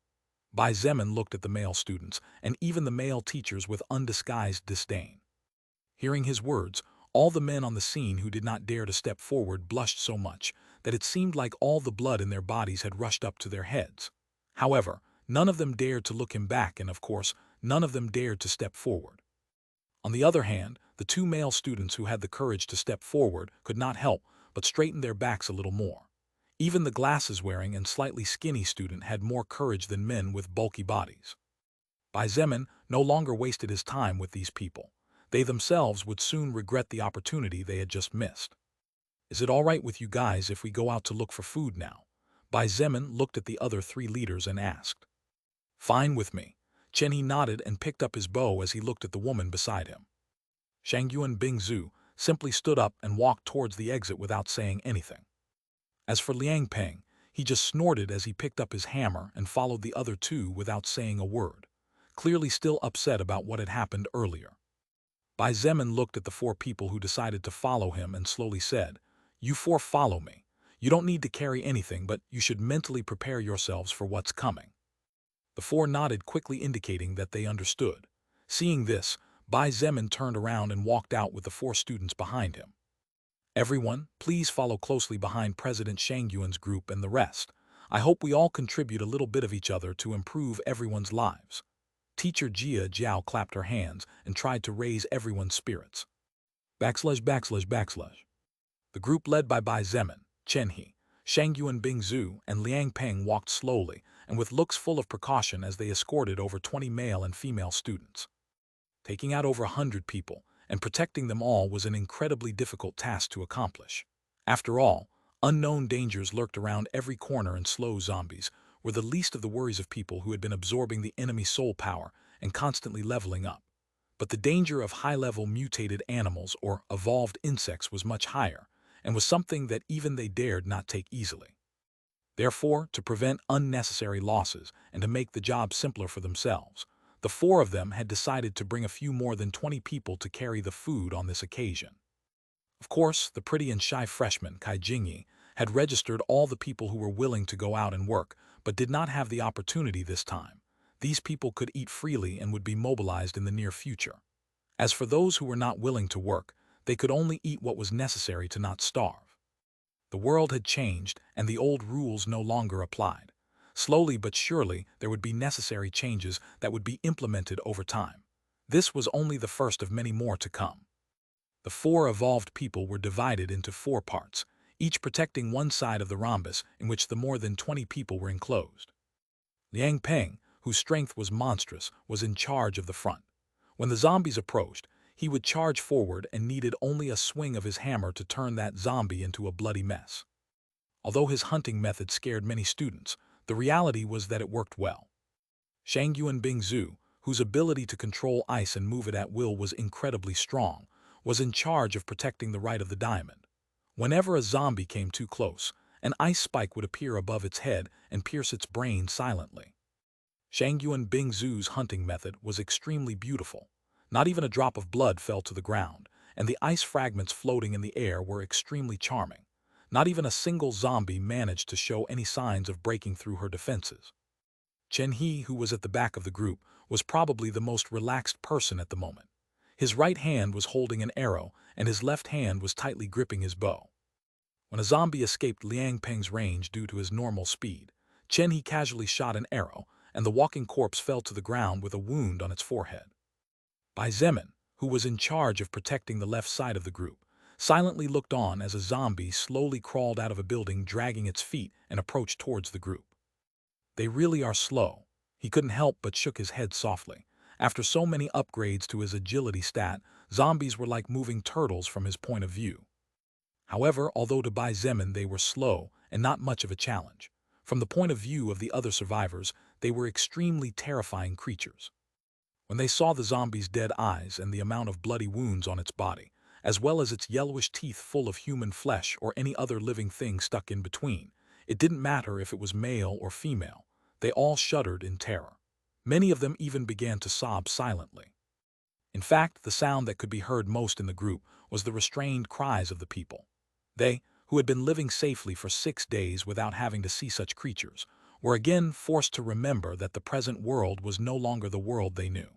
Speaker 1: Bai Zemin looked at the male students and even the male teachers with undisguised disdain. Hearing his words, all the men on the scene who did not dare to step forward blushed so much that it seemed like all the blood in their bodies had rushed up to their heads. However, none of them dared to look him back, and of course, none of them dared to step forward. On the other hand, the 2 male students who had the courage to step forward could not help but straighten their backs a little more. Even the glasses-wearing and slightly skinny student had more courage than men with bulky bodies. Bai Zemin no longer wasted his time with these people. They themselves would soon regret the opportunity they had just missed. Is it all right with you guys if we go out to look for food now? Bai Zemin looked at the other 3 leaders and asked. Fine with me. Chen He nodded and picked up his bow as he looked at the woman beside him. Shang Yuan Bingzu simply stood up and walked towards the exit without saying anything. As for Liang Peng, he just snorted as he picked up his hammer and followed the other 2 without saying a word, clearly still upset about what had happened earlier. Bai Zemin looked at the 4 people who decided to follow him and slowly said, "You 4 follow me. You don't need to carry anything, but you should mentally prepare yourselves for what's coming." The 4 nodded quickly, indicating that they understood. Seeing this, Bai Zemin turned around and walked out with the 4 students behind him. Everyone, please follow closely behind President Shang Yuan's group and the rest. I hope we all contribute a little bit of each other to improve everyone's lives. Teacher Jia Jiao clapped her hands and tried to raise everyone's spirits. /////. The group led by Bai Zemin, Chen He, Shang Yuan Bingzu, and Liang Peng walked slowly and with looks full of precaution as they escorted over 20 male and female students. Taking out over 100 people and protecting them all was an incredibly difficult task to accomplish. After all, unknown dangers lurked around every corner, and slow zombies were the least of the worries of people who had been absorbing the enemy soul power and constantly leveling up. But the danger of high-level mutated animals or evolved insects was much higher, and was something that even they dared not take easily. Therefore, to prevent unnecessary losses and to make the job simpler for themselves, the 4 of them had decided to bring a few more than 20 people to carry the food on this occasion. Of course, the pretty and shy freshman, Kai Jingyi, had registered all the people who were willing to go out and work, but did not have the opportunity this time. These people could eat freely and would be mobilized in the near future. As for those who were not willing to work, they could only eat what was necessary to not starve. The world had changed, and the old rules no longer applied. Slowly but surely, there would be necessary changes that would be implemented over time. This was only the first of many more to come. The 4 evolved people were divided into 4 parts, each protecting one side of the rhombus in which the more than 20 people were enclosed. Liang Peng, whose strength was monstrous, was in charge of the front. When the zombies approached, he would charge forward and needed only a swing of his hammer to turn that zombie into a bloody mess. Although his hunting method scared many students, the reality was that it worked well. Shang Yuan Bingzu, whose ability to control ice and move it at will was incredibly strong, was in charge of protecting the right of the diamond. Whenever a zombie came too close, an ice spike would appear above its head and pierce its brain silently. Shang Yuan Bingzu's hunting method was extremely beautiful. Not even a drop of blood fell to the ground, and the ice fragments floating in the air were extremely charming. Not even a single zombie managed to show any signs of breaking through her defenses. Chen He, who was at the back of the group, was probably the most relaxed person at the moment. His right hand was holding an arrow, and his left hand was tightly gripping his bow. When a zombie escaped Liang Peng's range due to his normal speed, Chen He casually shot an arrow, and the walking corpse fell to the ground with a wound on its forehead. Bai Zemin, who was in charge of protecting the left side of the group, silently looked on as a zombie slowly crawled out of a building dragging its feet and approached towards the group. They really are slow. He couldn't help but shook his head softly. After so many upgrades to his agility stat, zombies were like moving turtles from his point of view. However, although to Bai Zemin they were slow and not much of a challenge, from the point of view of the other survivors, they were extremely terrifying creatures. When they saw the zombie's dead eyes and the amount of bloody wounds on its body, as well as its yellowish teeth full of human flesh or any other living thing stuck in between, it didn't matter if it was male or female, they all shuddered in terror. Many of them even began to sob silently. In fact, the sound that could be heard most in the group was the restrained cries of the people. They, who had been living safely for 6 days without having to see such creatures, were again forced to remember that the present world was no longer the world they knew.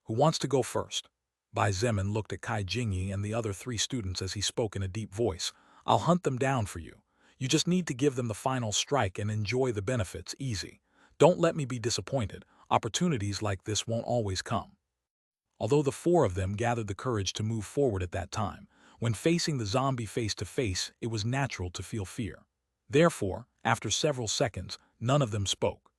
Speaker 1: Who wants to go first? Bai Zemin looked at Kai Jingyi and the other 3 students as he spoke in a deep voice. I'll hunt them down for you. You just need to give them the final strike and enjoy the benefits, easy. Don't let me be disappointed. Opportunities like this won't always come. Although the 4 of them gathered the courage to move forward at that time, when facing the zombie face to face, it was natural to feel fear. Therefore, after several seconds, none of them spoke.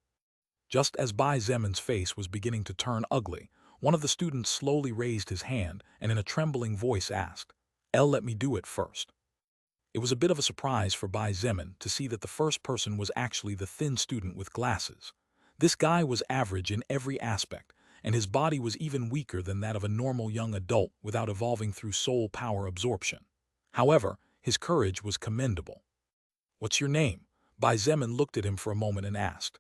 Speaker 1: Just as Bai Zemin's face was beginning to turn ugly, one of the students slowly raised his hand and in a trembling voice asked, let me do it first. It was a bit of a surprise for Bai Zemin to see that the first person was actually the thin student with glasses. This guy was average in every aspect, and his body was even weaker than that of a normal young adult without evolving through soul power absorption. However, his courage was commendable. What's your name? Bai Zemin looked at him for a moment and asked.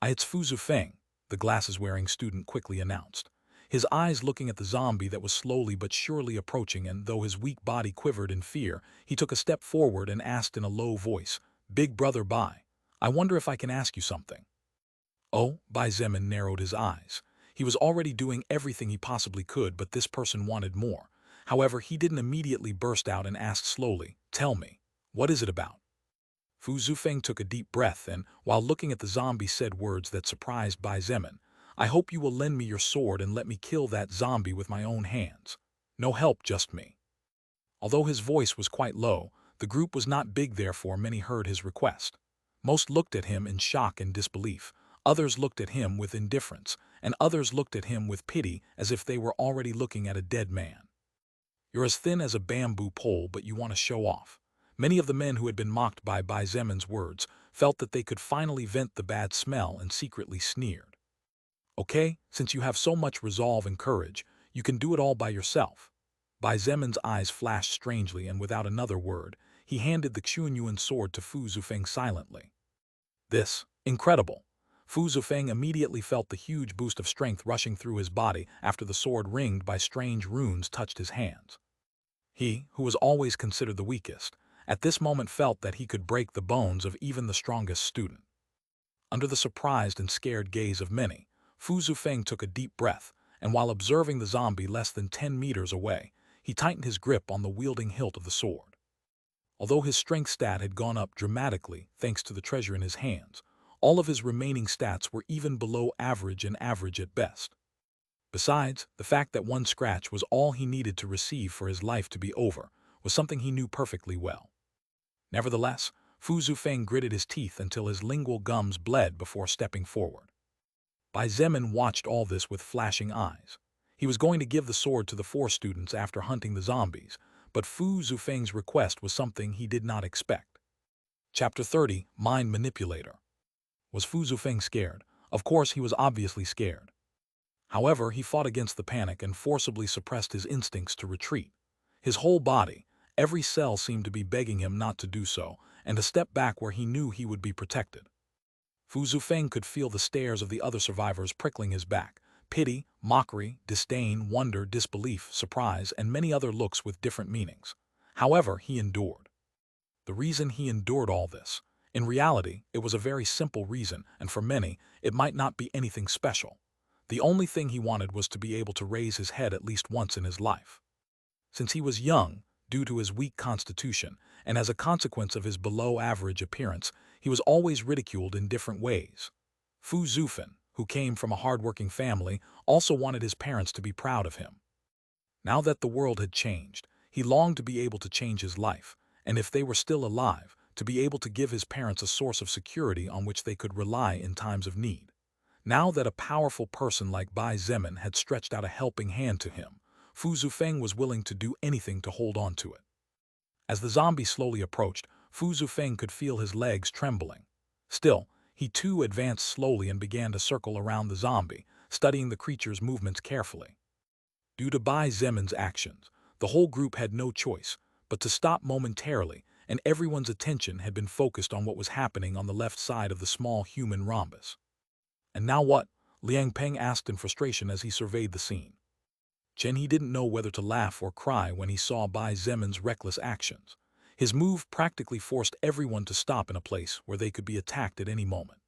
Speaker 1: It's Fu Zufeng, the glasses-wearing student quickly announced, his eyes looking at the zombie that was slowly but surely approaching, and though his weak body quivered in fear, he took a step forward and asked in a low voice, Big Brother Bai, I wonder if I can ask you something. Oh, Bai Zemin narrowed his eyes. He was already doing everything he possibly could, but this person wanted more. However, he didn't immediately burst out and asked slowly, "Tell me, what is it about?" Fu Zufeng took a deep breath and, while looking at the zombie, said words that surprised Bai Zemin. "I hope you will lend me your sword and let me kill that zombie with my own hands. No help, just me." Although his voice was quite low, the group was not big, therefore many heard his request. Most looked at him in shock and disbelief, others looked at him with indifference, and others looked at him with pity as if they were already looking at a dead man. "You're as thin as a bamboo pole, but you want to show off." Many of the men who had been mocked by Bai Zemin's words felt that they could finally vent the bad smell and secretly sneered. "Okay, since you have so much resolve and courage, you can do it all by yourself." Bai Zemin's eyes flashed strangely, and without another word, he handed the Xuanyuan sword to Fu Zufeng silently. This, incredible. Fu Zufeng immediately felt the huge boost of strength rushing through his body after the sword ringed by strange runes touched his hands. He, who was always considered the weakest, at this moment felt that he could break the bones of even the strongest student. Under the surprised and scared gaze of many, Fu Zufeng took a deep breath, and while observing the zombie less than 10 meters away, he tightened his grip on the wielding hilt of the sword. Although his strength stat had gone up dramatically thanks to the treasure in his hands, all of his remaining stats were even below average and average at best. Besides, the fact that one scratch was all he needed to receive for his life to be over was something he knew perfectly well. Nevertheless, Fu Zufeng gritted his teeth until his lingual gums bled before stepping forward. Bai Zemin watched all this with flashing eyes. He was going to give the sword to the 4 students after hunting the zombies, but Fu Zufeng's request was something he did not expect. Chapter 30, Mind Manipulator. Was Fu Zufeng scared? Of course, he was obviously scared. However, he fought against the panic and forcibly suppressed his instincts to retreat. His whole body, every cell seemed to be begging him not to do so, and to step back where he knew he would be protected. Fu Zufeng could feel the stares of the other survivors prickling his back. Pity, mockery, disdain, wonder, disbelief, surprise, and many other looks with different meanings. However, he endured. The reason he endured all this, in reality, it was a very simple reason, and for many, it might not be anything special. The only thing he wanted was to be able to raise his head at least once in his life. Since he was young, due to his weak constitution, and as a consequence of his below-average appearance, he was always ridiculed in different ways. Fu Zufeng, who came from a hard-working family, also wanted his parents to be proud of him. Now that the world had changed, he longed to be able to change his life, and if they were still alive, to be able to give his parents a source of security on which they could rely in times of need. Now that a powerful person like Bai Zemin had stretched out a helping hand to him, Fu Zufeng was willing to do anything to hold on to it. As the zombie slowly approached, Fu Zufeng could feel his legs trembling. Still, he too advanced slowly and began to circle around the zombie, studying the creature's movements carefully. Due to Bai Zemin's actions, the whole group had no choice but to stop momentarily, and everyone's attention had been focused on what was happening on the left side of the small human rhombus. "And now what?" Liang Peng asked in frustration as he surveyed the scene. He didn't know whether to laugh or cry when he saw Bai Zemin's reckless actions. His move practically forced everyone to stop in a place where they could be attacked at any moment.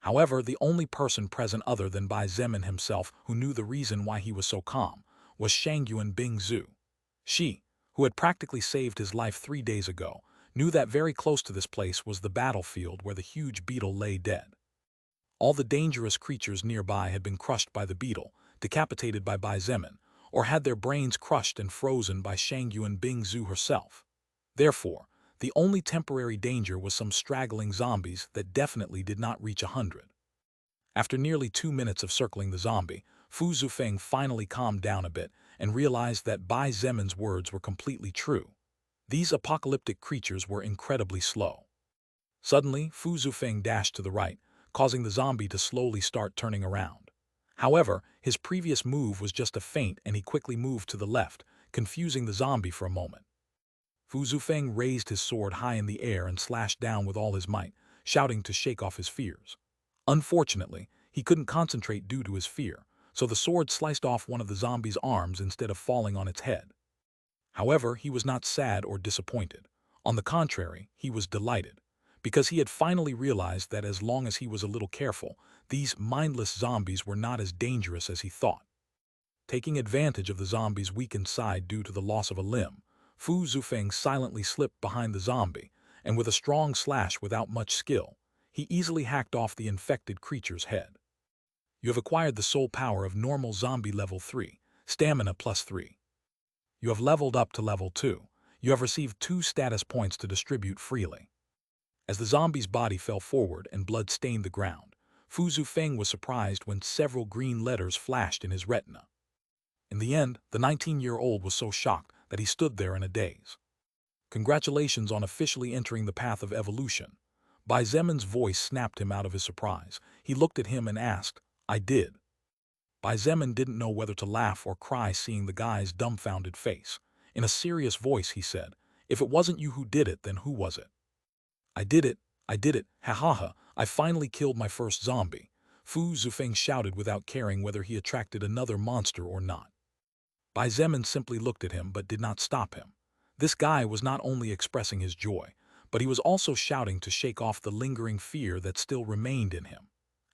Speaker 1: However, the only person present other than Bai Zemin himself who knew the reason why he was so calm was Shangyuan Bingzu. She, who had practically saved his life 3 days ago, knew that very close to this place was the battlefield where the huge beetle lay dead. All the dangerous creatures nearby had been crushed by the beetle, decapitated by Bai Zemin, or had their brains crushed and frozen by Shangyuan Bingzu herself. Therefore, the only temporary danger was some straggling zombies that definitely did not reach 100. After nearly 2 minutes of circling the zombie, Fu Zufeng finally calmed down a bit and realized that Bai Zemin's words were completely true. These apocalyptic creatures were incredibly slow. Suddenly, Fu Zufeng dashed to the right, causing the zombie to slowly start turning around. However, his previous move was just a feint and he quickly moved to the left, confusing the zombie for a moment. Fu Zufeng raised his sword high in the air and slashed down with all his might, shouting to shake off his fears. Unfortunately, he couldn't concentrate due to his fear, so the sword sliced off one of the zombie's arms instead of falling on its head. However, he was not sad or disappointed. On the contrary, he was delighted, because he had finally realized that as long as he was a little careful, these mindless zombies were not as dangerous as he thought. Taking advantage of the zombie's weakened side due to the loss of a limb, Fu Zufeng silently slipped behind the zombie, and with a strong slash without much skill, he easily hacked off the infected creature's head. You have acquired the soul power of normal zombie level 3, stamina +3. You have leveled up to level 2. You have received 2 status points to distribute freely. As the zombie's body fell forward and blood stained the ground, Fu Zufeng was surprised when several green letters flashed in his retina. In the end, the 19-year-old was so shocked that he stood there in a daze. Congratulations on officially entering the path of evolution. Bai Zemin's voice snapped him out of his surprise. He looked at him and asked, I did. Bai Zemin didn't know whether to laugh or cry seeing the guy's dumbfounded face. In a serious voice he said, if it wasn't you who did it, then who was it? I did it, ha ha ha, I finally killed my first zombie. Fu Zufeng shouted without caring whether he attracted another monster or not. Bai Zemin simply looked at him but did not stop him. This guy was not only expressing his joy, but he was also shouting to shake off the lingering fear that still remained in him.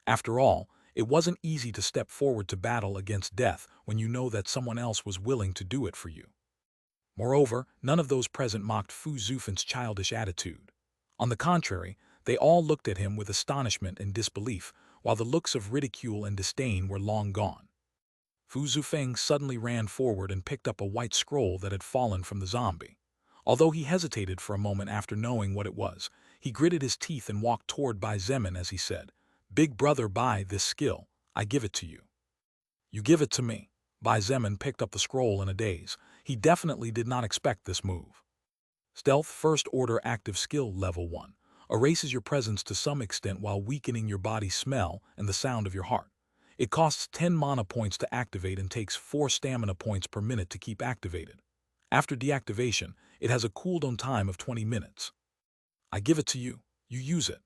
Speaker 1: After all, it wasn't easy to step forward to battle against death when you know that someone else was willing to do it for you. Moreover, none of those present mocked Fu Zufeng's childish attitude. On the contrary, they all looked at him with astonishment and disbelief, while the looks of ridicule and disdain were long gone. Fu Zufeng suddenly ran forward and picked up a white scroll that had fallen from the zombie. Although he hesitated for a moment after knowing what it was, he gritted his teeth and walked toward Bai Zemin as he said, Big brother Bai, this skill, I give it to you. You give it to me. Bai Zemin picked up the scroll in a daze. He definitely did not expect this move. Stealth First Order Active Skill Level 1 erases your presence to some extent while weakening your body's smell and the sound of your heart. It costs 10 mana points to activate and takes 4 stamina points per minute to keep activated. After deactivation, it has a cooldown time of 20 minutes. I give it to you. You use it.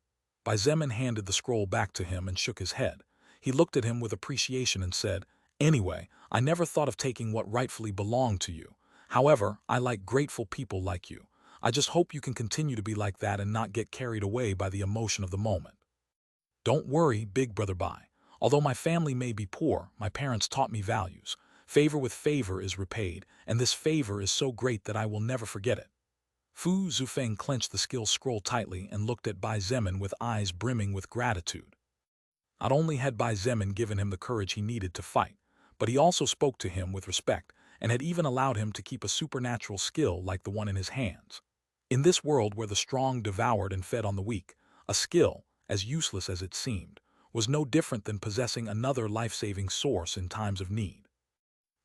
Speaker 1: Bai Zemin handed the scroll back to him and shook his head. He looked at him with appreciation and said, Anyway, I never thought of taking what rightfully belonged to you. However, I like grateful people like you. I just hope you can continue to be like that and not get carried away by the emotion of the moment. Don't worry, Big Brother Bai. Although my family may be poor, my parents taught me values. Favor with favor is repaid, and this favor is so great that I will never forget it. Fu Zufeng clenched the skill scroll tightly and looked at Bai Zemin with eyes brimming with gratitude. Not only had Bai Zemin given him the courage he needed to fight, but he also spoke to him with respect and had even allowed him to keep a supernatural skill like the one in his hands. In this world where the strong devoured and fed on the weak, a skill, as useless as it seemed, was no different than possessing another life-saving source in times of need.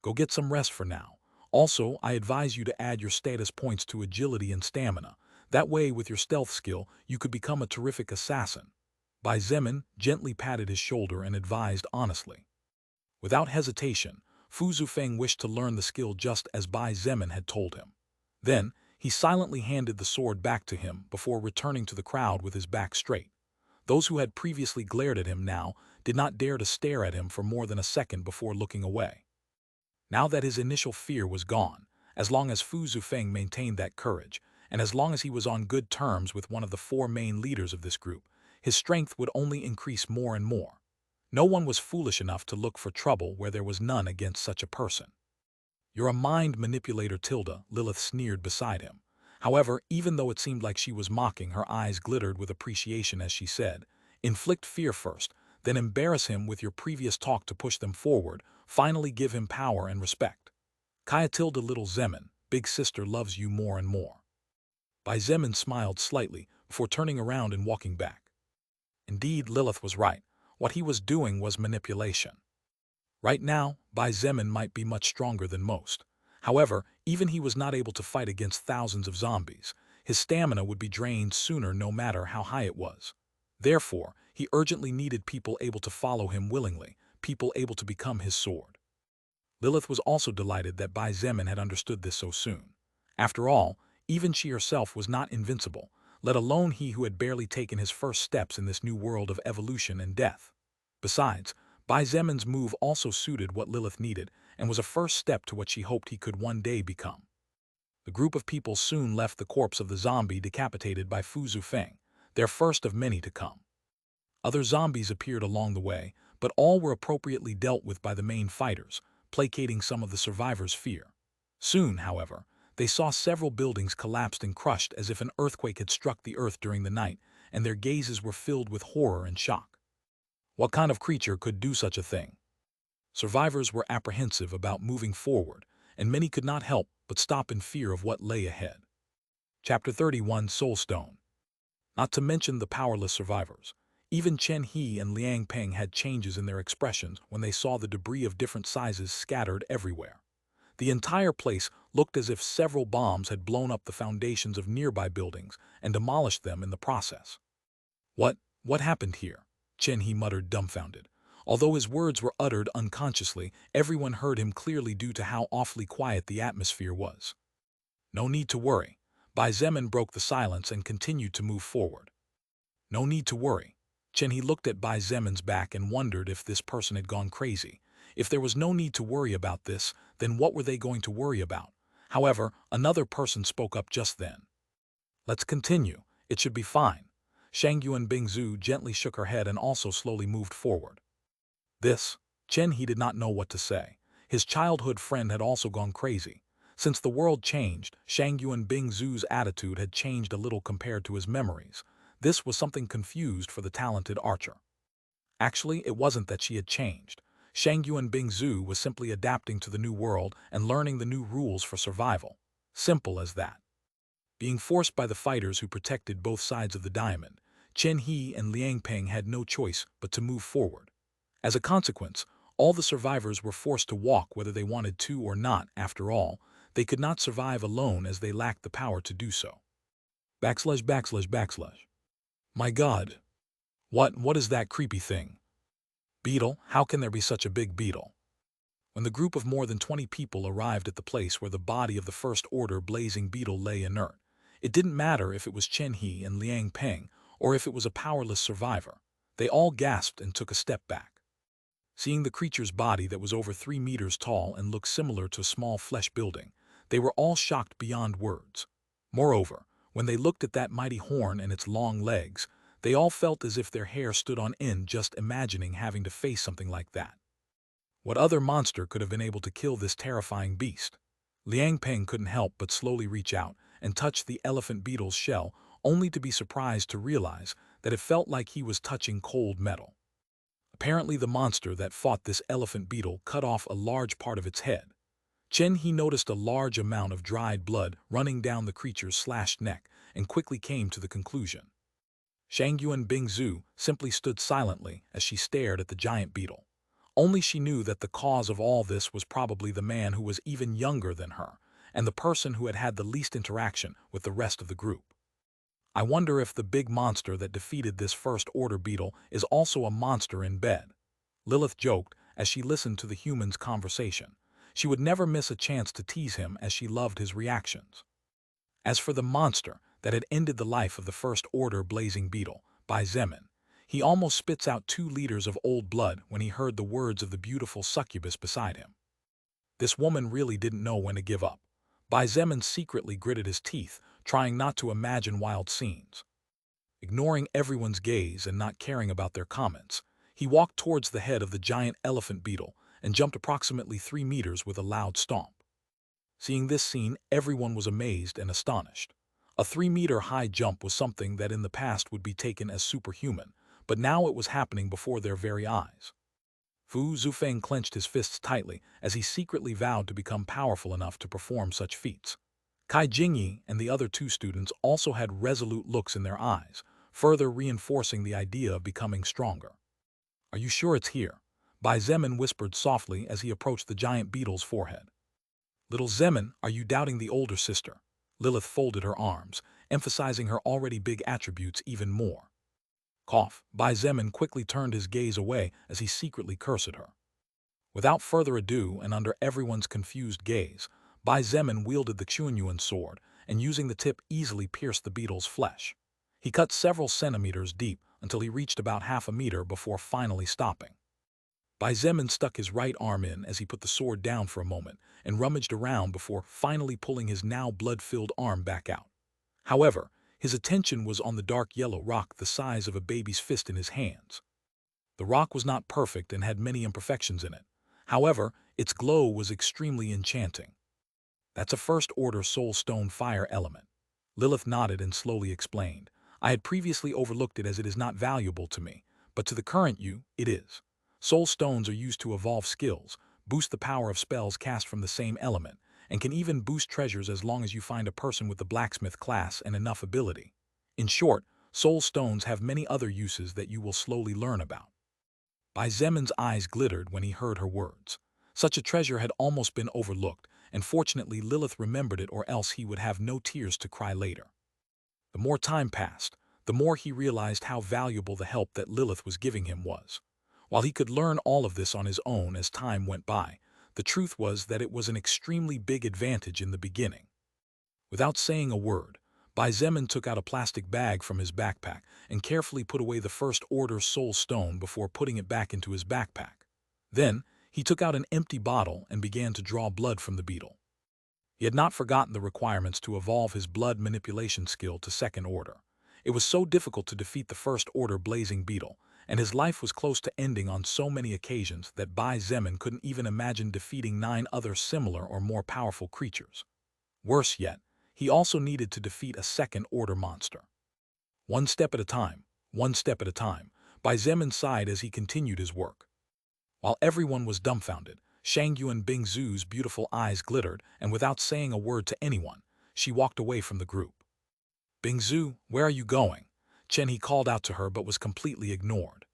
Speaker 1: Go get some rest for now. Also, I advise you to add your status points to agility and stamina. That way, with your stealth skill, you could become a terrific assassin. Bai Zemin gently patted his shoulder and advised honestly. Without hesitation, Fu Zufeng wished to learn the skill just as Bai Zemin had told him. Then, he silently handed the sword back to him before returning to the crowd with his back straight. Those who had previously glared at him now did not dare to stare at him for more than a second before looking away. Now that his initial fear was gone, as long as Fu Zufeng maintained that courage, and as long as he was on good terms with one of the 4 main leaders of this group, his strength would only increase more and more. No one was foolish enough to look for trouble where there was none against such a person. You're a mind manipulator, Tilda, Lilith sneered beside him. However, even though it seemed like she was mocking, her eyes glittered with appreciation as she said, Inflict fear first, then embarrass him with your previous talk to push them forward, finally give him power and respect. Kaya Tilda Little Zemin, big sister loves you more and more. Bai Zemin smiled slightly before turning around and walking back. Indeed, Lilith was right. What he was doing was manipulation. Right now, Bai Zemin might be much stronger than most. However, even he was not able to fight against thousands of zombies. His stamina would be drained sooner no matter how high it was. Therefore, he urgently needed people able to follow him willingly, people able to become his sword. Lilith was also delighted that Bai Zemin had understood this so soon. After all, even she herself was not invincible, let alone he who had barely taken his first steps in this new world of evolution and death. Besides, Bai Zemin's move also suited what Lilith needed and was a first step to what she hoped he could one day become. The group of people soon left the corpse of the zombie decapitated by Fu Zufeng. their first of many to come. Other zombies appeared along the way, but all were appropriately dealt with by the main fighters, placating some of the survivors' fear. Soon, however, they saw several buildings collapsed and crushed as if an earthquake had struck the earth during the night, and their gazes were filled with horror and shock. What kind of creature could do such a thing? Survivors were apprehensive about moving forward, and many could not help but stop in fear of what lay ahead. Chapter 31: Soulstone. Not to mention the powerless survivors. Even Chen He and Liang Peng had changes in their expressions when they saw the debris of different sizes scattered everywhere. The entire place looked as if several bombs had blown up the foundations of nearby buildings and demolished them in the process. What happened here? Chen He muttered, dumbfounded. Although his words were uttered unconsciously, everyone heard him clearly due to how awfully quiet the atmosphere was. No need to worry. Bai Zemin broke the silence and continued to move forward. No need to worry. Chen He looked at Bai Zemin's back and wondered if this person had gone crazy. If there was no need to worry about this, then what were they going to worry about? However, another person spoke up just then. Let's continue. It should be fine. Shangyuan Bingzu gently shook her head and also slowly moved forward. Chen He did not know what to say. His childhood friend had also gone crazy. Since the world changed, Shangyuan Bingzu's attitude had changed a little compared to his memories. This was something confused for the talented archer. Actually, it wasn't that she had changed. Shangyuan Bingzu was simply adapting to the new world and learning the new rules for survival. Simple as that. Being forced by the fighters who protected both sides of the diamond, Chen He and Liang Peng had no choice but to move forward. As a consequence, all the survivors were forced to walk whether they wanted to or not. After all, they could not survive alone as they lacked the power to do so. /////. My God. What is that creepy thing? Beetle? How can there be such a big beetle? When the group of more than 20 people arrived at the place where the body of the First Order blazing beetle lay inert, it didn't matter if it was Chen He and Liang Peng or if it was a powerless survivor. They all gasped and took a step back. Seeing the creature's body that was over 3 meters tall and looked similar to a small flesh building, they were all shocked beyond words. Moreover, when they looked at that mighty horn and its long legs, they all felt as if their hair stood on end just imagining having to face something like that. What other monster could have been able to kill this terrifying beast? Liang Peng couldn't help but slowly reach out and touch the elephant beetle's shell, only to be surprised to realize that it felt like he was touching cold metal. Apparently the monster that fought this elephant beetle cut off a large part of its head. Chen He noticed a large amount of dried blood running down the creature's slashed neck and quickly came to the conclusion. Shangyuan Bingzu simply stood silently as she stared at the giant beetle. Only she knew that the cause of all this was probably the man who was even younger than her, and the person who had had the least interaction with the rest of the group. I wonder if the big monster that defeated this First Order beetle is also a monster in bed. Lilith joked as she listened to the human's conversation. She would never miss a chance to tease him as she loved his reactions. As for the monster that had ended the life of the First Order blazing beetle, Bai Zemin, he almost spits out 2 liters of old blood when he heard the words of the beautiful succubus beside him. This woman really didn't know when to give up. Bai Zemin secretly gritted his teeth, trying not to imagine wild scenes. Ignoring everyone's gaze and not caring about their comments, he walked towards the head of the giant elephant beetle and jumped approximately 3 meters with a loud stomp. Seeing this scene, everyone was amazed and astonished. A 3-meter-high jump was something that in the past would be taken as superhuman, but now it was happening before their very eyes. Fu Zufeng clenched his fists tightly as he secretly vowed to become powerful enough to perform such feats. Kai Jingyi and the other 2 students also had resolute looks in their eyes, further reinforcing the idea of becoming stronger. Are you sure it's here? Bai Zemin whispered softly as he approached the giant beetle's forehead. Little Zemin, are you doubting the older sister? Lilith folded her arms, emphasizing her already big attributes even more. Cough. Bai Zemin quickly turned his gaze away as he secretly cursed her. Without further ado and under everyone's confused gaze, Bai Zemin wielded the Chunyuan sword and using the tip easily pierced the beetle's flesh. He cut several centimeters deep until he reached about half a meter before finally stopping. Bai Zemin stuck his right arm in as he put the sword down for a moment and rummaged around before finally pulling his now blood-filled arm back out. However, His attention was on the dark yellow rock the size of a baby's fist in his hands. The rock was not perfect and had many imperfections in it. However, its glow was extremely enchanting. That's a first-order soul stone fire element. Lilith nodded and slowly explained. I had previously overlooked it as it is not valuable to me, but to the current you, it is. Soul stones are used to evolve skills, boost the power of spells cast from the same element, and can even boost treasures as long as you find a person with the blacksmith class and enough ability. In short, soul stones have many other uses that you will slowly learn about. Bai Zemin's eyes glittered when he heard her words. Such a treasure had almost been overlooked, and fortunately Lilith remembered it, or else he would have no tears to cry later. The more time passed, the more he realized how valuable the help that Lilith was giving him was. While he could learn all of this on his own as time went by, the truth was that it was an extremely big advantage in the beginning. Without saying a word, Bai Zemin took out a plastic bag from his backpack and carefully put away the first-order soul stone before putting it back into his backpack. Then, he took out an empty bottle and began to draw blood from the beetle. He had not forgotten the requirements to evolve his blood manipulation skill to second order. It was so difficult to defeat the first-order blazing beetle, and his life was close to ending on so many occasions that Bai Zemin couldn't even imagine defeating 9 other similar or more powerful creatures. Worse yet, he also needed to defeat a second-order monster. One step at a time, Bai Zemin sighed as he continued his work. While everyone was dumbfounded, Shangyuan Bingzu's beautiful eyes glittered, and without saying a word to anyone, she walked away from the group. Bingzu, where are you going? Chen He called out to her but was completely ignored.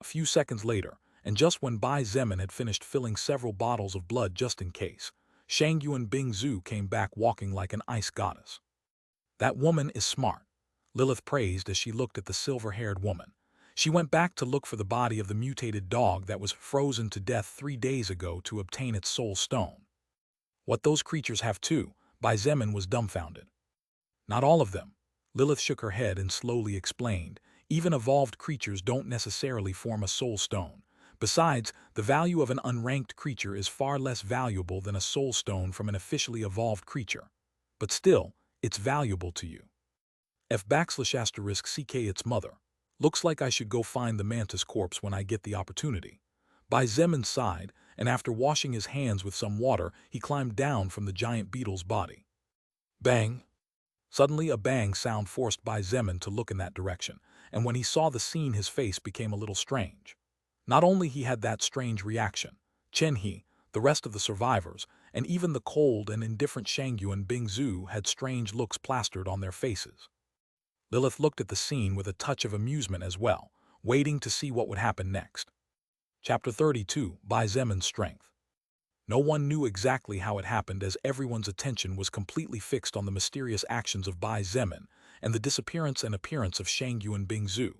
Speaker 1: A few seconds later, and just when Bai Zemin had finished filling several bottles of blood just in case, Shangyuan Bingzu came back walking like an ice goddess. That woman is smart, Lilith praised as she looked at the silver-haired woman. She went back to look for the body of the mutated dog that was frozen to death 3 days ago to obtain its soul stone. What those creatures have too, Bai Zemin was dumbfounded. Not all of them. Lilith shook her head and slowly explained. Even evolved creatures don't necessarily form a soul stone. Besides, the value of an unranked creature is far less valuable than a soul stone from an officially evolved creature. But still, it's valuable to you. F***CK its mother. Looks like I should go find the mantis corpse when I get the opportunity. Bai Zemin sighed, and after washing his hands with some water, he climbed down from the giant beetle's body. Bang! Suddenly a bang sound forced Bai Zemin to look in that direction, and when he saw the scene his face became a little strange. Not only he had that strange reaction, Chen He, the rest of the survivors, and even the cold and indifferent Shangyuan Bingzu had strange looks plastered on their faces. Lilith looked at the scene with a touch of amusement as well, waiting to see what would happen next. Chapter 32, Bai Zemin's Strength. No one knew exactly how it happened as everyone's attention was completely fixed on the mysterious actions of Bai Zemin and the disappearance and appearance of Shangyuan Bingzu.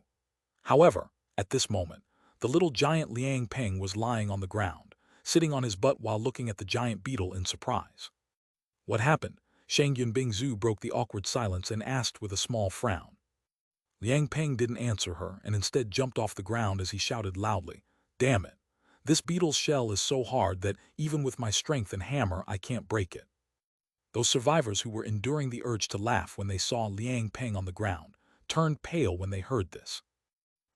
Speaker 1: However, at this moment, the little giant Liang Peng was lying on the ground, sitting on his butt while looking at the giant beetle in surprise. What happened? Shangyuan Bingzu broke the awkward silence and asked with a small frown. Liang Peng didn't answer her and instead jumped off the ground as he shouted loudly, "Damn it! This beetle's shell is so hard that even with my strength and hammer I can't break it." Those survivors who were enduring the urge to laugh when they saw Liang Peng on the ground turned pale when they heard this.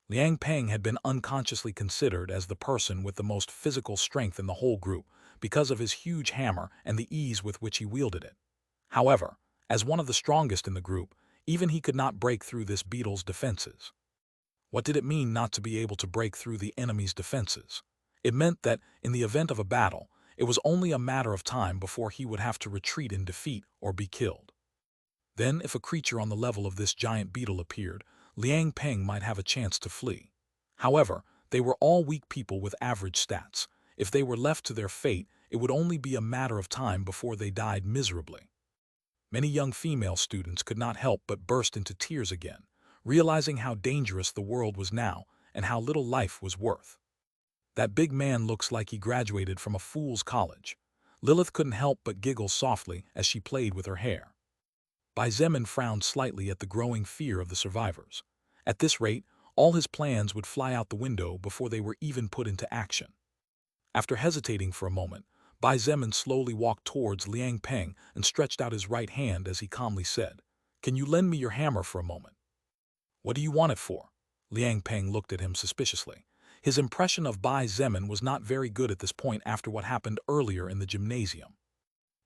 Speaker 1: Liang Peng had been unconsciously considered as the person with the most physical strength in the whole group because of his huge hammer and the ease with which he wielded it. However, as one of the strongest in the group, even he could not break through this beetle's defenses. What did it mean not to be able to break through the enemy's defenses? It meant that, in the event of a battle, it was only a matter of time before he would have to retreat in defeat or be killed. Then, if a creature on the level of this giant beetle appeared, Liang Peng might have a chance to flee. However, they were all weak people with average stats. If they were left to their fate, it would only be a matter of time before they died miserably. Many young female students could not help but burst into tears again, realizing how dangerous the world was now and how little life was worth. That big man looks like he graduated from a fool's college. Lilith couldn't help but giggle softly as she played with her hair. Bai Zemin frowned slightly at the growing fear of the survivors. At this rate, all his plans would fly out the window before they were even put into action. After hesitating for a moment, Bai Zemin slowly walked towards Liang Peng and stretched out his right hand as he calmly said, Can you lend me your hammer for a moment? What do you want it for? Liang Peng looked at him suspiciously. His impression of Bai Zemin was not very good at this point after what happened earlier in the gymnasium.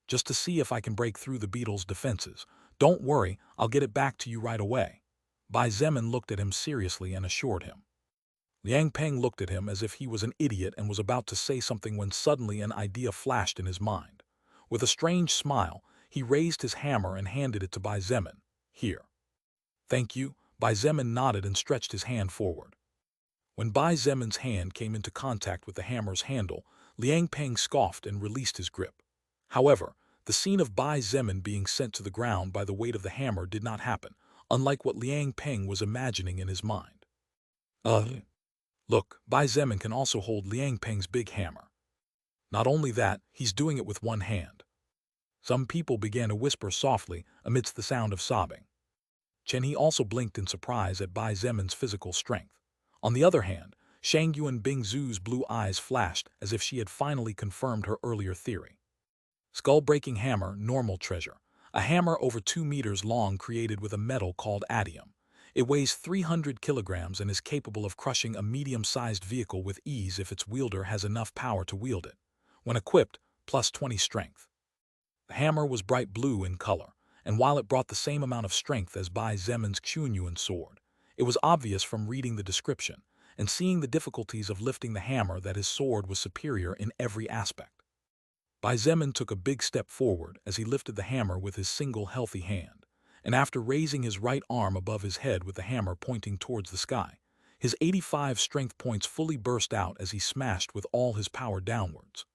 Speaker 1: Just to see if I can break through the beetle's defenses. Don't worry, I'll get it back to you right away. Bai Zemin looked at him seriously and assured him. Liang Peng looked at him as if he was an idiot and was about to say something when suddenly an idea flashed in his mind. With a strange smile, he raised his hammer and handed it to Bai Zemin. Here. Thank you. Bai Zemin nodded and stretched his hand forward. When Bai Zemin's hand came into contact with the hammer's handle, Liang Peng scoffed and released his grip. However, the scene of Bai Zemin being sent to the ground by the weight of the hammer did not happen, unlike what Liang Peng was imagining in his mind. Look, Bai Zemin can also hold Liang Peng's big hammer. Not only that, he's doing it with one hand. Some people began to whisper softly amidst the sound of sobbing. Chen He also blinked in surprise at Bai Zemin's physical strength. On the other hand, Shang Yuan Bingzu's blue eyes flashed as if she had finally confirmed her earlier theory. Skull-breaking hammer, normal treasure. A hammer over 2 meters long created with a metal called adium. It weighs 300 kilograms and is capable of crushing a medium-sized vehicle with ease if its wielder has enough power to wield it. When equipped, plus 20 strength. The hammer was bright blue in color, and while it brought the same amount of strength as Bai Zemin's Chunyuan sword, it was obvious from reading the description and seeing the difficulties of lifting the hammer that his sword was superior in every aspect. Bai Zemin took a big step forward as he lifted the hammer with his single healthy hand, and after raising his right arm above his head with the hammer pointing towards the sky, his 85 strength points fully burst out as he smashed with all his power downwards.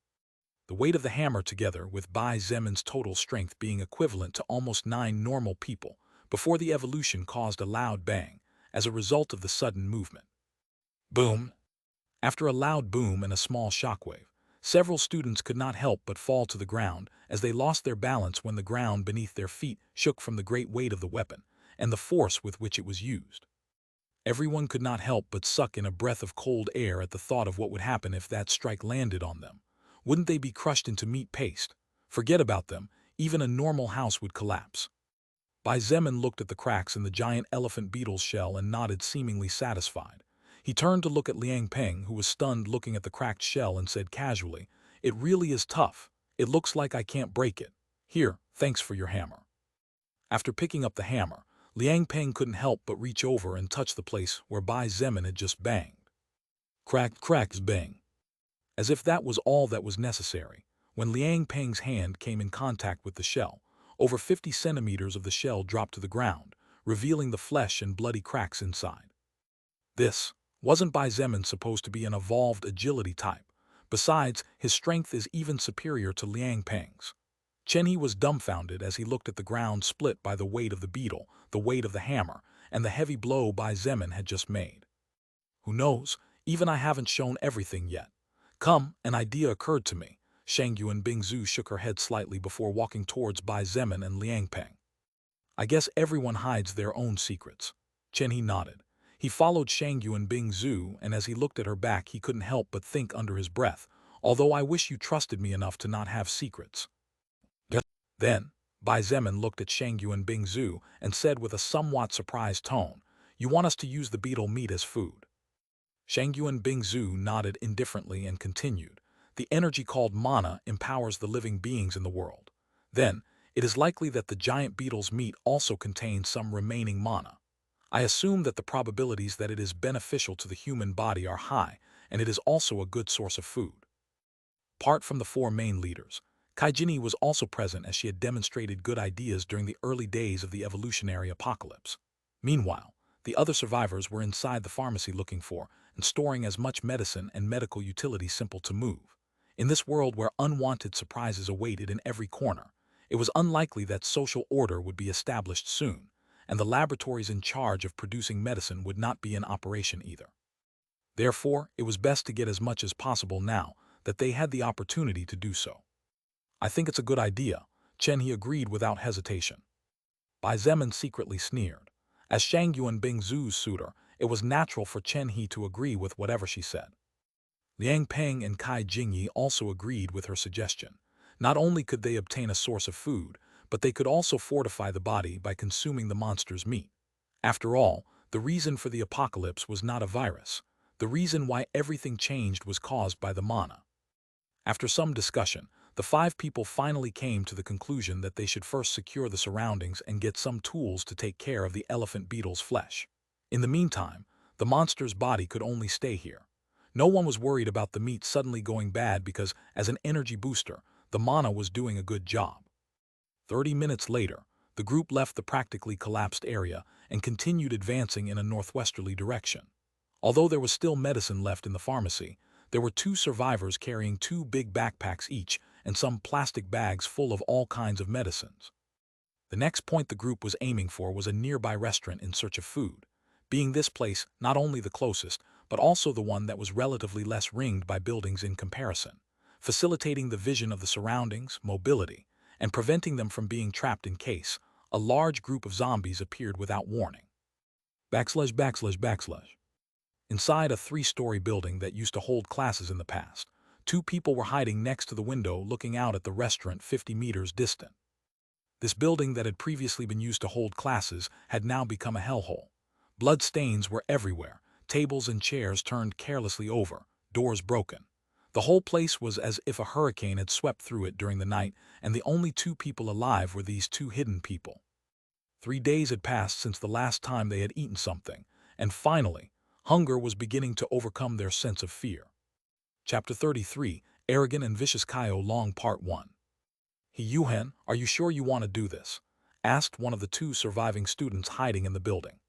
Speaker 1: The weight of the hammer together with Bai Zemin's total strength being equivalent to almost 9 normal people before the evolution caused a loud bang as a result of the sudden movement. Boom! After a loud boom and a small shockwave, several students could not help but fall to the ground as they lost their balance when the ground beneath their feet shook from the great weight of the weapon and the force with which it was used. Everyone could not help but suck in a breath of cold air at the thought of what would happen if that strike landed on them. Wouldn't they be crushed into meat paste? Forget about them, even a normal house would collapse. Bai Zemin looked at the cracks in the giant elephant beetle's shell and nodded seemingly satisfied. He turned to look at Liang Peng, who was stunned looking at the cracked shell, and said casually, "It really is tough. It looks like I can't break it. Here, thanks for your hammer." After picking up the hammer, Liang Peng couldn't help but reach over and touch the place where Bai Zemin had just banged. Crack, crack, bang. As if that was all that was necessary, when Liang Peng's hand came in contact with the shell, over 50 centimeters of the shell dropped to the ground, revealing the flesh and bloody cracks inside. This wasn't Bai Zemin supposed to be an evolved agility type. Besides, his strength is even superior to Liang Peng's. Chen He was dumbfounded as he looked at the ground split by the weight of the beetle, the weight of the hammer, and the heavy blow Bai Zemin had just made. Who knows, even I haven't shown everything yet. Come, an idea occurred to me. Shang Yuan Bingzu shook her head slightly before walking towards Bai Zemin and Liang Peng. I guess everyone hides their own secrets. Chen He nodded. He followed Shang Yuan Bingzu, and as he looked at her back he couldn't help but think under his breath, although I wish you trusted me enough to not have secrets. Then, Bai Zemin looked at Shang Yuan Bingzu and said with a somewhat surprised tone, "You want us to use the beetle meat as food?" Shang Yuan Bingzu nodded indifferently and continued, "The energy called mana empowers the living beings in the world. Then, it is likely that the giant beetle's meat also contains some remaining mana. I assume that the probabilities that it is beneficial to the human body are high, and it is also a good source of food." Apart from the 4 main leaders, Kaijini was also present as she had demonstrated good ideas during the early days of the evolutionary apocalypse. Meanwhile, the other survivors were inside the pharmacy looking for and storing as much medicine and medical utility simple to move. In this world where unwanted surprises awaited in every corner, it was unlikely that social order would be established soon, and the laboratories in charge of producing medicine would not be in operation either. Therefore, it was best to get as much as possible now that they had the opportunity to do so. I think it's a good idea, Chen He agreed without hesitation. Bai Zemin secretly sneered. As Shang Yuan Bingzu's suitor, it was natural for Chen He to agree with whatever she said. Liang Peng and Kai Jingyi also agreed with her suggestion. Not only could they obtain a source of food, but they could also fortify the body by consuming the monster's meat. After all, the reason for the apocalypse was not a virus. The reason why everything changed was caused by the mana. After some discussion, the 5 people finally came to the conclusion that they should first secure the surroundings and get some tools to take care of the elephant beetle's flesh. In the meantime, the monster's body could only stay here. No one was worried about the meat suddenly going bad because, as an energy booster, the mana was doing a good job. 30 minutes later, the group left the practically collapsed area and continued advancing in a northwesterly direction. Although there was still medicine left in the pharmacy, there were 2 survivors carrying 2 big backpacks each and some plastic bags full of all kinds of medicines. The next point the group was aiming for was a nearby restaurant in search of food, being this place not only the closest, but also the one that was relatively less ringed by buildings in comparison, facilitating the vision of the surroundings, mobility, and preventing them from being trapped in case a large group of zombies appeared without warning. /////. Inside a 3-story building that used to hold classes in the past, 2 people were hiding next to the window looking out at the restaurant 50 meters distant. This building that had previously been used to hold classes had now become a hellhole. Blood stains were everywhere, tables and chairs turned carelessly over, doors broken. The whole place was as if a hurricane had swept through it during the night, and the only 2 people alive were these 2 hidden people. 3 days had passed since the last time they had eaten something, and finally, hunger was beginning to overcome their sense of fear. Chapter 33, Arrogant and Vicious Kaio Long Part 1. He Yuhen, are you sure you want to do this? Asked one of the 2 surviving students hiding in the building.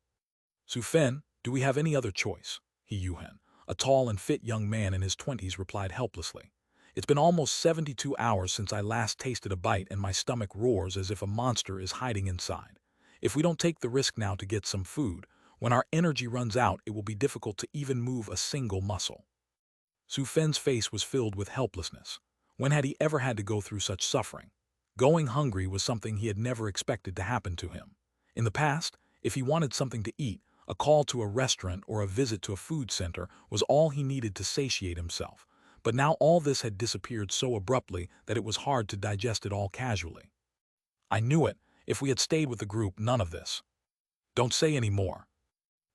Speaker 1: Su Fen, do we have any other choice? He Yuhen, a tall and fit young man in his 20s, replied helplessly. It's been almost 72 hours since I last tasted a bite and my stomach roars as if a monster is hiding inside. If we don't take the risk now to get some food, when our energy runs out it will be difficult to even move a single muscle. Su Fen's face was filled with helplessness. When had he ever had to go through such suffering? Going hungry was something he had never expected to happen to him. In the past, if he wanted something to eat, a call to a restaurant or a visit to a food center was all he needed to satiate himself. But now all this had disappeared so abruptly that it was hard to digest it all casually. I knew it. If we had stayed with the group, none of this. Don't say any more.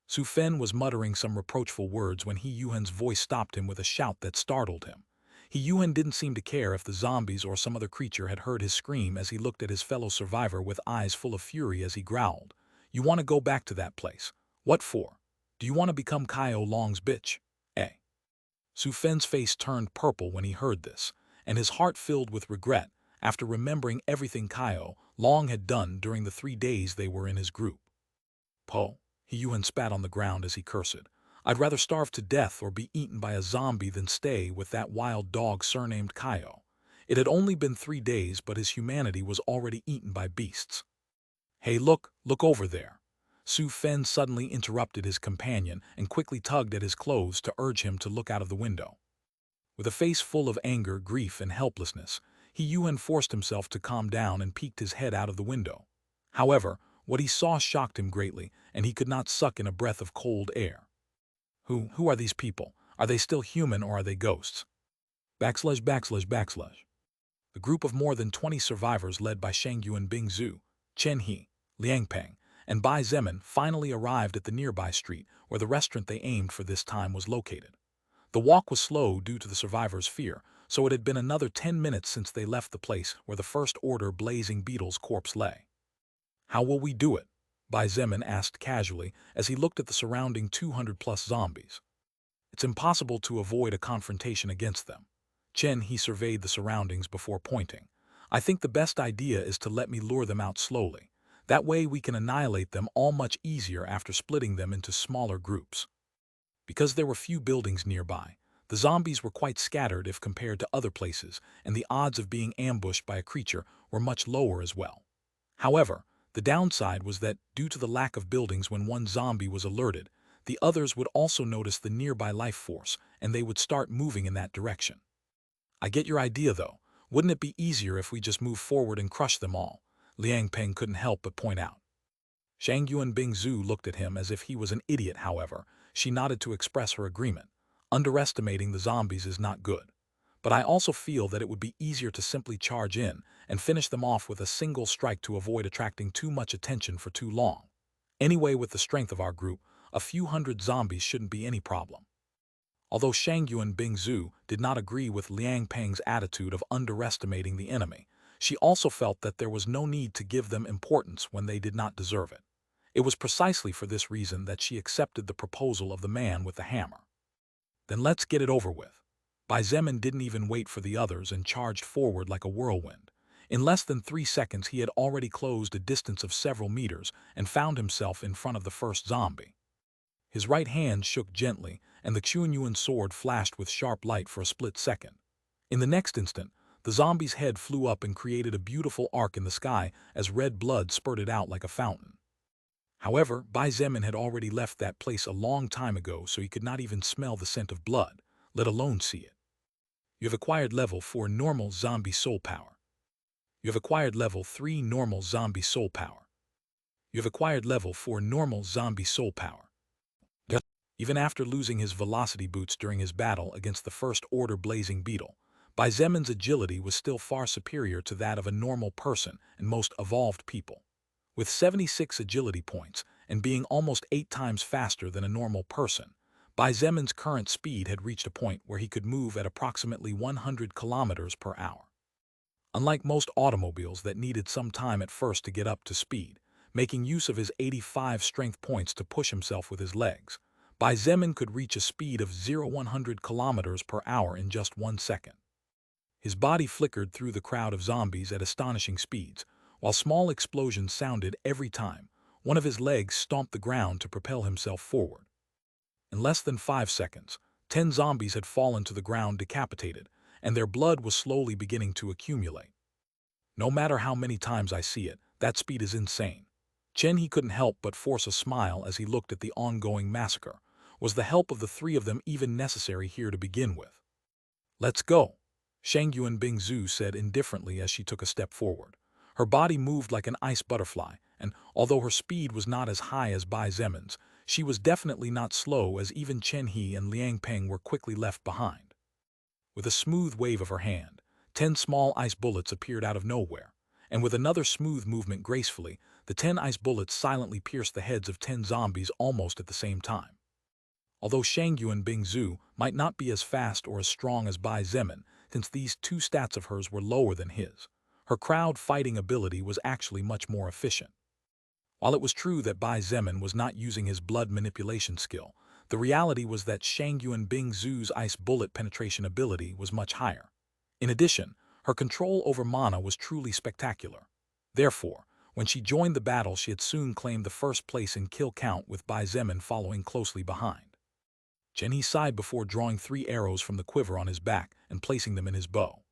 Speaker 1: Su Fen was muttering some reproachful words when He Yuhen's voice stopped him with a shout that startled him. He Yuhen didn't seem to care if the zombies or some other creature had heard his scream as he looked at his fellow survivor with eyes full of fury as he growled. You want to go back to that place? What for? Do you want to become Kaio Long's bitch? Su Fen's face turned purple when he heard this, and his heart filled with regret after remembering everything Kaio Long had done during the 3 days they were in his group. Po. He Yuhen spat on the ground as he cursed. I'd rather starve to death or be eaten by a zombie than stay with that wild dog surnamed Kaio. It had only been 3 days, but his humanity was already eaten by beasts. Hey, look over there. Su Fen suddenly interrupted his companion and quickly tugged at his clothes to urge him to look out of the window. With a face full of anger, grief, and helplessness, He Yuhen forced himself to calm down and peeked his head out of the window. However, what he saw shocked him greatly, and he could not suck in a breath of cold air. Who are these people? Are they still human or are they ghosts? ////. The group of more than 20 survivors led by Shangyuan Bingzhu, Chen He, Liang Peng, and Bai Zemin finally arrived at the nearby street where the restaurant they aimed for this time was located. The walk was slow due to the survivors' fear, so it had been another 10 minutes since they left the place where the first order blazing beetle's corpse lay. How will we do it? Bai Zemin asked casually as he looked at the surrounding 200-plus zombies. It's impossible to avoid a confrontation against them. Chen He surveyed the surroundings before pointing. I think the best idea is to let me lure them out slowly. That way we can annihilate them all much easier after splitting them into smaller groups. Because there were few buildings nearby, the zombies were quite scattered if compared to other places, and the odds of being ambushed by a creature were much lower as well. However, the downside was that, due to the lack of buildings when one zombie was alerted, the others would also notice the nearby life force, and they would start moving in that direction. I get your idea, though. Wouldn't it be easier if we just move forward and crush them all? Liang Peng couldn't help but point out. Shangyuan Bingzhu looked at him as if he was an idiot. However, she nodded to express her agreement. Underestimating the zombies is not good. but I also feel that it would be easier to simply charge in and finish them off with a single strike to avoid attracting too much attention for too long. Anyway, with the strength of our group, a few hundred zombies shouldn't be any problem. Although Shangyuan Bingzu did not agree with Liang Peng's attitude of underestimating the enemy, she also felt that there was no need to give them importance when they did not deserve it. It was precisely for this reason that she accepted the proposal of the man with the hammer. Then let's get it over with. Bai Zemin didn't even wait for the others and charged forward like a whirlwind. In less than 3 seconds he had already closed a distance of several meters and found himself in front of the first zombie. His right hand shook gently, and the Chunyuan sword flashed with sharp light for a split second. In the next instant, the zombie's head flew up and created a beautiful arc in the sky as red blood spurted out like a fountain. However, Bai Zemin had already left that place a long time ago, so he could not even smell the scent of blood, let alone see it. You have acquired level 4 normal zombie soul power. You have acquired level 3 normal zombie soul power. You have acquired level 4 normal zombie soul power. Even after losing his velocity boots during his battle against the First Order Blazing Beetle, Bai Zemin's agility was still far superior to that of a normal person and most evolved people. With 76 agility points and being almost 8 times faster than a normal person, Bai Zemin's current speed had reached a point where he could move at approximately 100 kilometers per hour. Unlike most automobiles that needed some time at first to get up to speed, making use of his 85 strength points to push himself with his legs, Bai Zemin could reach a speed of 100 kilometers per hour in just 1 second. His body flickered through the crowd of zombies at astonishing speeds, while small explosions sounded every time one of his legs stomped the ground to propel himself forward. In less than 5 seconds, 10 zombies had fallen to the ground decapitated, and their blood was slowly beginning to accumulate. No matter how many times I see it, that speed is insane. Chen He couldn't help but force a smile as he looked at the ongoing massacre. Was the help of the 3 of them even necessary here to begin with? Let's go, Shangyuan Bingzu said indifferently as she took a step forward. Her body moved like an ice butterfly, and although her speed was not as high as Bai Zemin's, she was definitely not slow, as even Chen He and Liang Peng were quickly left behind. With a smooth wave of her hand, 10 small ice bullets appeared out of nowhere, and with another smooth movement gracefully, the 10 ice bullets silently pierced the heads of 10 zombies almost at the same time. Although Shangyuan Bingzu might not be as fast or as strong as Bai Zemin, since these 2 stats of hers were lower than his, her crowd fighting ability was actually much more efficient. While it was true that Bai Zemin was not using his blood manipulation skill, the reality was that Shangyuan Bingzu's ice bullet penetration ability was much higher. In addition, her control over mana was truly spectacular. Therefore, when she joined the battle, she had soon claimed the first place in kill count, with Bai Zemin following closely behind. Chen He sighed before drawing 3 arrows from the quiver on his back and placing them in his bow.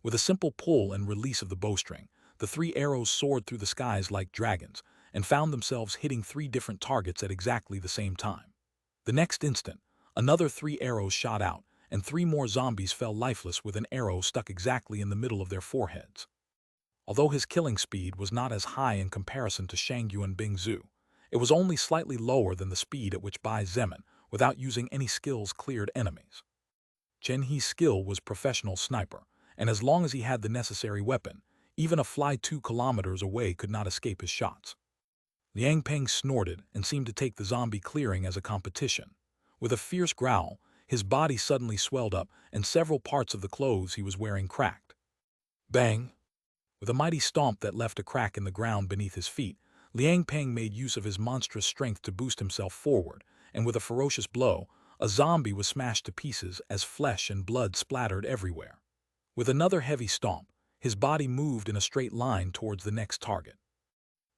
Speaker 1: With a simple pull and release of the bowstring, the 3 arrows soared through the skies like dragons and found themselves hitting 3 different targets at exactly the same time. The next instant, another 3 arrows shot out, and 3 more zombies fell lifeless with an arrow stuck exactly in the middle of their foreheads. Although his killing speed was not as high in comparison to Shangyuan Bingzu, it was only slightly lower than the speed at which Bai Zemin, without using any skills, cleared enemies. Chen He's skill was professional sniper, and as long as he had the necessary weapon, even a fly 2 kilometers away could not escape his shots. Liang Peng snorted and seemed to take the zombie clearing as a competition. With a fierce growl, his body suddenly swelled up and several parts of the clothes he was wearing cracked. Bang! With a mighty stomp that left a crack in the ground beneath his feet, Liang Peng made use of his monstrous strength to boost himself forward, and with a ferocious blow, a zombie was smashed to pieces as flesh and blood splattered everywhere. With another heavy stomp, his body moved in a straight line towards the next target.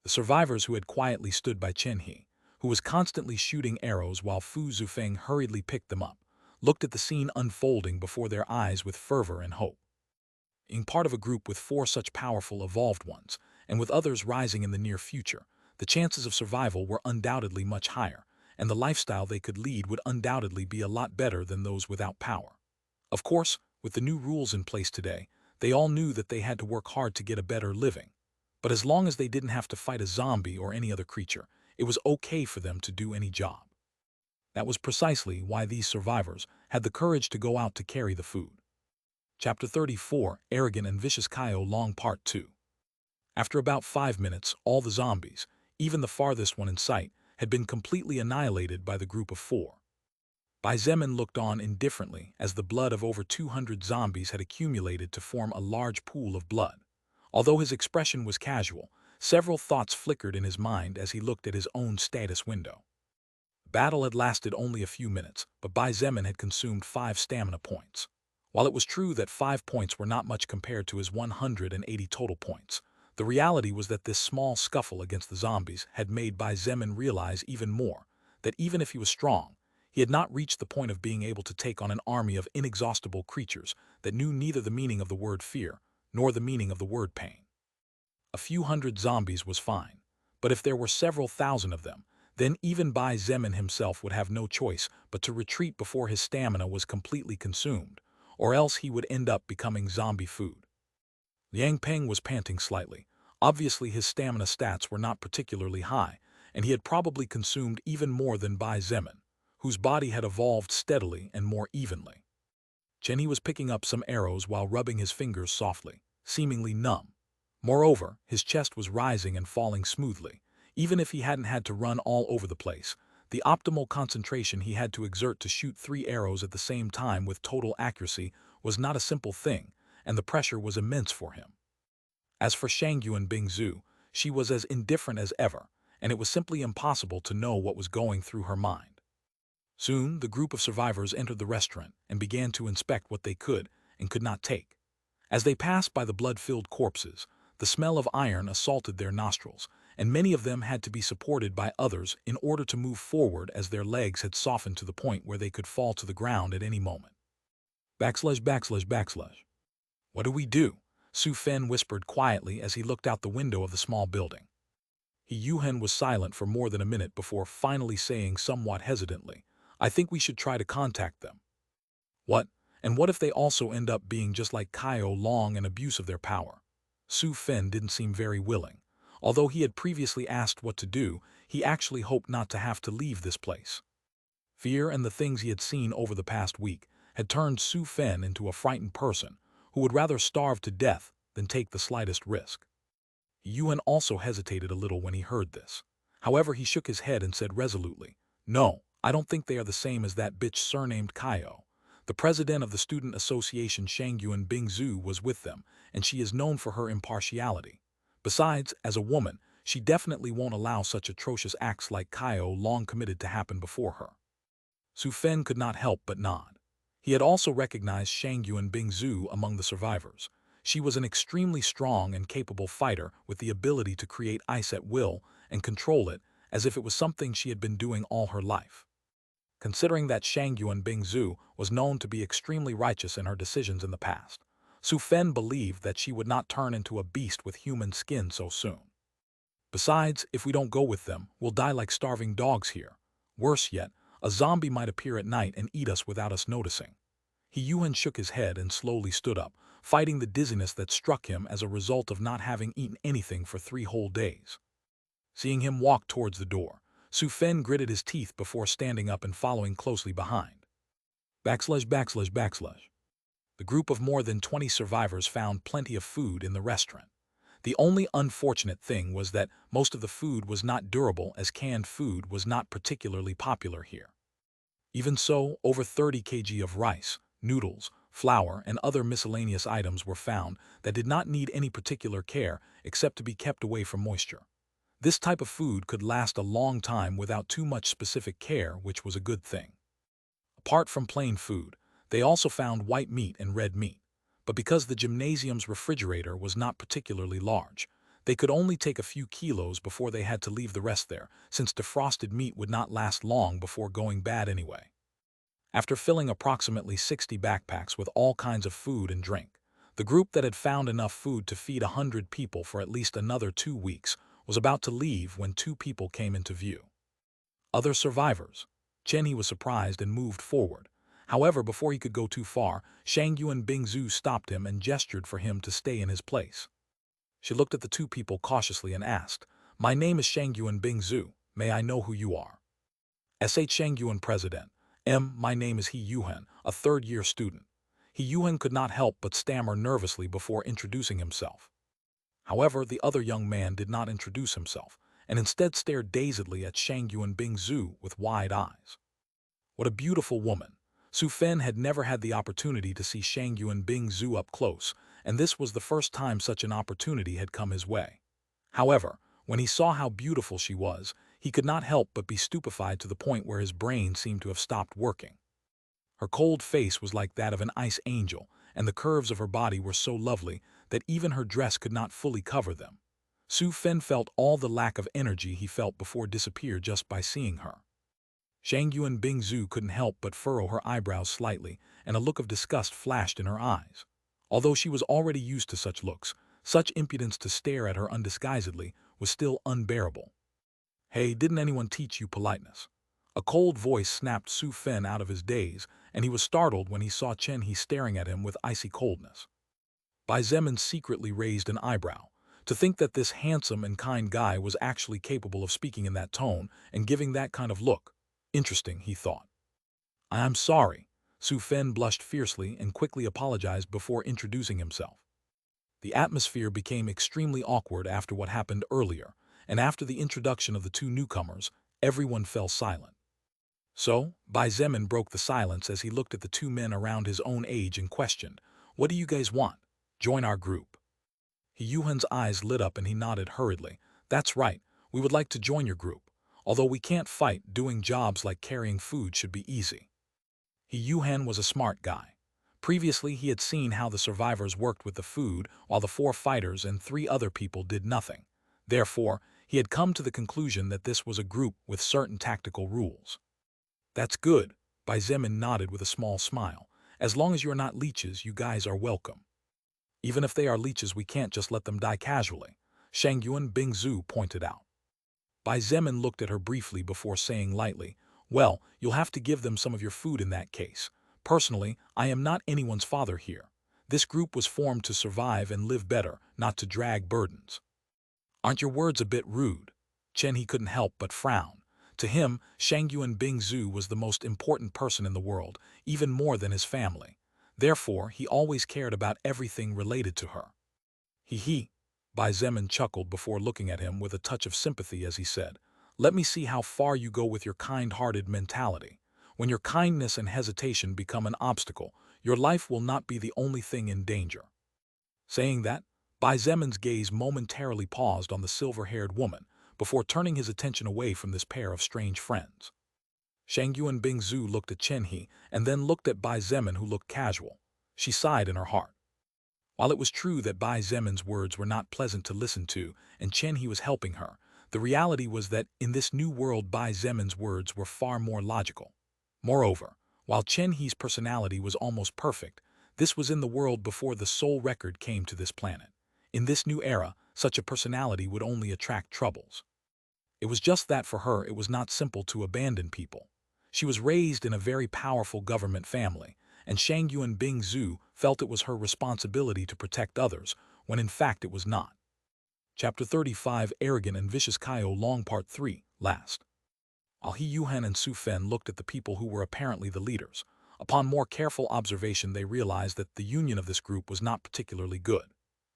Speaker 1: The survivors, who had quietly stood by Chen He, who was constantly shooting arrows while Fu Zufeng hurriedly picked them up, looked at the scene unfolding before their eyes with fervor and hope. Being part of a group with 4 such powerful evolved ones, and with others rising in the near future, the chances of survival were undoubtedly much higher, and the lifestyle they could lead would undoubtedly be a lot better than those without power. Of course, with the new rules in place today, they all knew that they had to work hard to get a better living. But as long as they didn't have to fight a zombie or any other creature, it was okay for them to do any job. That was precisely why these survivors had the courage to go out to carry the food. Chapter 34, Arrogant and Vicious Kaio Long Part 2. After about 5 minutes, all the zombies, even the farthest one in sight, had been completely annihilated by the group of 4. Bai Zemin looked on indifferently as the blood of over 200 zombies had accumulated to form a large pool of blood. Although his expression was casual, several thoughts flickered in his mind as he looked at his own status window. The battle had lasted only a few minutes, but Bai Zemin had consumed 5 stamina points. While it was true that 5 points were not much compared to his 180 total points, the reality was that this small scuffle against the zombies had made Bai Zemin realize even more that even if he was strong, he had not reached the point of being able to take on an army of inexhaustible creatures that knew neither the meaning of the word fear nor the meaning of the word pain. A few hundred zombies was fine, but if there were several thousand of them, then even Bai Zemin himself would have no choice but to retreat before his stamina was completely consumed, or else he would end up becoming zombie food. Liang Peng was panting slightly. Obviously his stamina stats were not particularly high, and he had probably consumed even more than Bai Zemin, whose body had evolved steadily and more evenly. Jenny was picking up some arrows while rubbing his fingers softly, seemingly numb. Moreover, his chest was rising and falling smoothly. Even if he hadn't had to run all over the place, the optimal concentration he had to exert to shoot 3 arrows at the same time with total accuracy was not a simple thing, and the pressure was immense for him. As for Shangyuan Bingzu, she was as indifferent as ever, and it was simply impossible to know what was going through her mind. Soon, the group of survivors entered the restaurant and began to inspect what they could and could not take. As they passed by the blood-filled corpses, the smell of iron assaulted their nostrils, and many of them had to be supported by others in order to move forward as their legs had softened to the point where they could fall to the ground at any moment. Backslash, backslash, backslash. What do we do? Su Fen whispered quietly as he looked out the window of the small building. Yuhen was silent for more than a minute before finally saying somewhat hesitantly, I think we should try to contact them. What? And what if they also end up being just like Kaio Long and abuse of their power? Su Fen didn't seem very willing. Although he had previously asked what to do, he actually hoped not to have to leave this place. Fear and the things he had seen over the past week had turned Su Fen into a frightened person who would rather starve to death than take the slightest risk. Yuan also hesitated a little when he heard this. However, he shook his head and said resolutely, No, I don't think they are the same as that bitch surnamed Kaio. The president of the student association Shangyuan Bingzu was with them, and she is known for her impartiality. Besides, as a woman, she definitely won't allow such atrocious acts like Kaio Long committed to happen before her. Su Fen could not help but nod. He had also recognized Shangyuan Bingzu among the survivors. She was an extremely strong and capable fighter with the ability to create ice at will and control it as if it was something she had been doing all her life. Considering that Shangyuan Bingzu was known to be extremely righteous in her decisions in the past, Su Fen believed that she would not turn into a beast with human skin so soon. Besides, if we don't go with them, we'll die like starving dogs here. Worse yet, a zombie might appear at night and eat us without us noticing. Yuan shook his head and slowly stood up, fighting the dizziness that struck him as a result of not having eaten anything for 3 whole days. Seeing him walk towards the door, Su Fen gritted his teeth before standing up and following closely behind. Backslash, backslash, backslash. The group of more than 20 survivors found plenty of food in the restaurant. The only unfortunate thing was that most of the food was not durable, as canned food was not particularly popular here. Even so, over 30 kg of rice, noodles, flour, and other miscellaneous items were found that did not need any particular care except to be kept away from moisture. This type of food could last a long time without too much specific care, which was a good thing. Apart from plain food, they also found white meat and red meat, but because the gymnasium's refrigerator was not particularly large, they could only take a few kilos before they had to leave the rest there, since defrosted meat would not last long before going bad anyway. After filling approximately 60 backpacks with all kinds of food and drink, the group that had found enough food to feed 100 people for at least another 2 weeks was about to leave when 2 people came into view. Other survivors. Chenny was surprised and moved forward. However, before he could go too far, Shangyuan Bingzu stopped him and gestured for him to stay in his place. She looked at the 2 people cautiously and asked, My name is Shangyuan Bingzu. May I know who you are? Sh Shangyuan President. My name is Yuhan, a 3rd-year student. Yuhan could not help but stammer nervously before introducing himself. However, the other young man did not introduce himself, and instead stared dazedly at Shangyuan Bingzu with wide eyes. What a beautiful woman! Su Fen had never had the opportunity to see Shangyuan Bingzu up close, and this was the first time such an opportunity had come his way. However, when he saw how beautiful she was, he could not help but be stupefied to the point where his brain seemed to have stopped working. Her cold face was like that of an ice angel, and the curves of her body were so lovely that even her dress could not fully cover them. Su Fen felt all the lack of energy he felt before disappear just by seeing her. Shangyuan Bingzu couldn't help but furrow her eyebrows slightly, and a look of disgust flashed in her eyes. Although she was already used to such looks, such impudence to stare at her undisguisedly was still unbearable. "Hey, didn't anyone teach you politeness?" A cold voice snapped Su Fen out of his daze, and he was startled when he saw Chen He staring at him with icy coldness. Bai Zemin secretly raised an eyebrow. To think that this handsome and kind guy was actually capable of speaking in that tone and giving that kind of look. Interesting, he thought. "I'm sorry." Su Fen blushed fiercely and quickly apologized before introducing himself. The atmosphere became extremely awkward after what happened earlier, and after the introduction of the two newcomers, everyone fell silent. So, Bai Zemin broke the silence as he looked at the two men around his own age and questioned, "What do you guys want? Join our group." Yuhan's eyes lit up and he nodded hurriedly. "That's right, we would like to join your group. Although we can't fight, doing jobs like carrying food should be easy." Yuhan was a smart guy. Previously, he had seen how the survivors worked with the food while the 4 fighters and 3 other people did nothing. Therefore, he had come to the conclusion that this was a group with certain tactical rules. "That's good," Bai Zemin nodded with a small smile. "As long as you are not leeches, you guys are welcome." "Even if they are leeches, we can't just let them die casually," Shangyuan Bingzu pointed out. Bai Zemin looked at her briefly before saying lightly, "Well, you'll have to give them some of your food in that case. Personally, I am not anyone's father here. This group was formed to survive and live better, not to drag burdens." "Aren't your words a bit rude?" Chen He couldn't help but frown. To him, Shangyuan Bingzu was the most important person in the world, even more than his family. Therefore, he always cared about everything related to her. "He," Bai Zemin chuckled before looking at him with a touch of sympathy as he said, "Let me see how far you go with your kind-hearted mentality. When your kindness and hesitation become an obstacle, your life will not be the only thing in danger." Saying that, Bai Zemin's gaze momentarily paused on the silver-haired woman before turning his attention away from this pair of strange friends. Shangyuan Bingzu looked at Chen He and then looked at Bai Zemin, who looked casual. She sighed in her heart. While it was true that Bai Zemin's words were not pleasant to listen to and Chen He was helping her, the reality was that in this new world Bai Zemin's words were far more logical. Moreover, while Chen He's personality was almost perfect, this was in the world before the soul record came to this planet. In this new era, such a personality would only attract troubles. It was just that for her it was not simple to abandon people. She was raised in a very powerful government family, and Shangyuan Bingzu felt it was her responsibility to protect others, when in fact it was not. Chapter 35, Arrogant and Vicious Kaio Long Part 3, Last. While Yuhan and Su Fen looked at the people who were apparently the leaders, upon more careful observation they realized that the union of this group was not particularly good.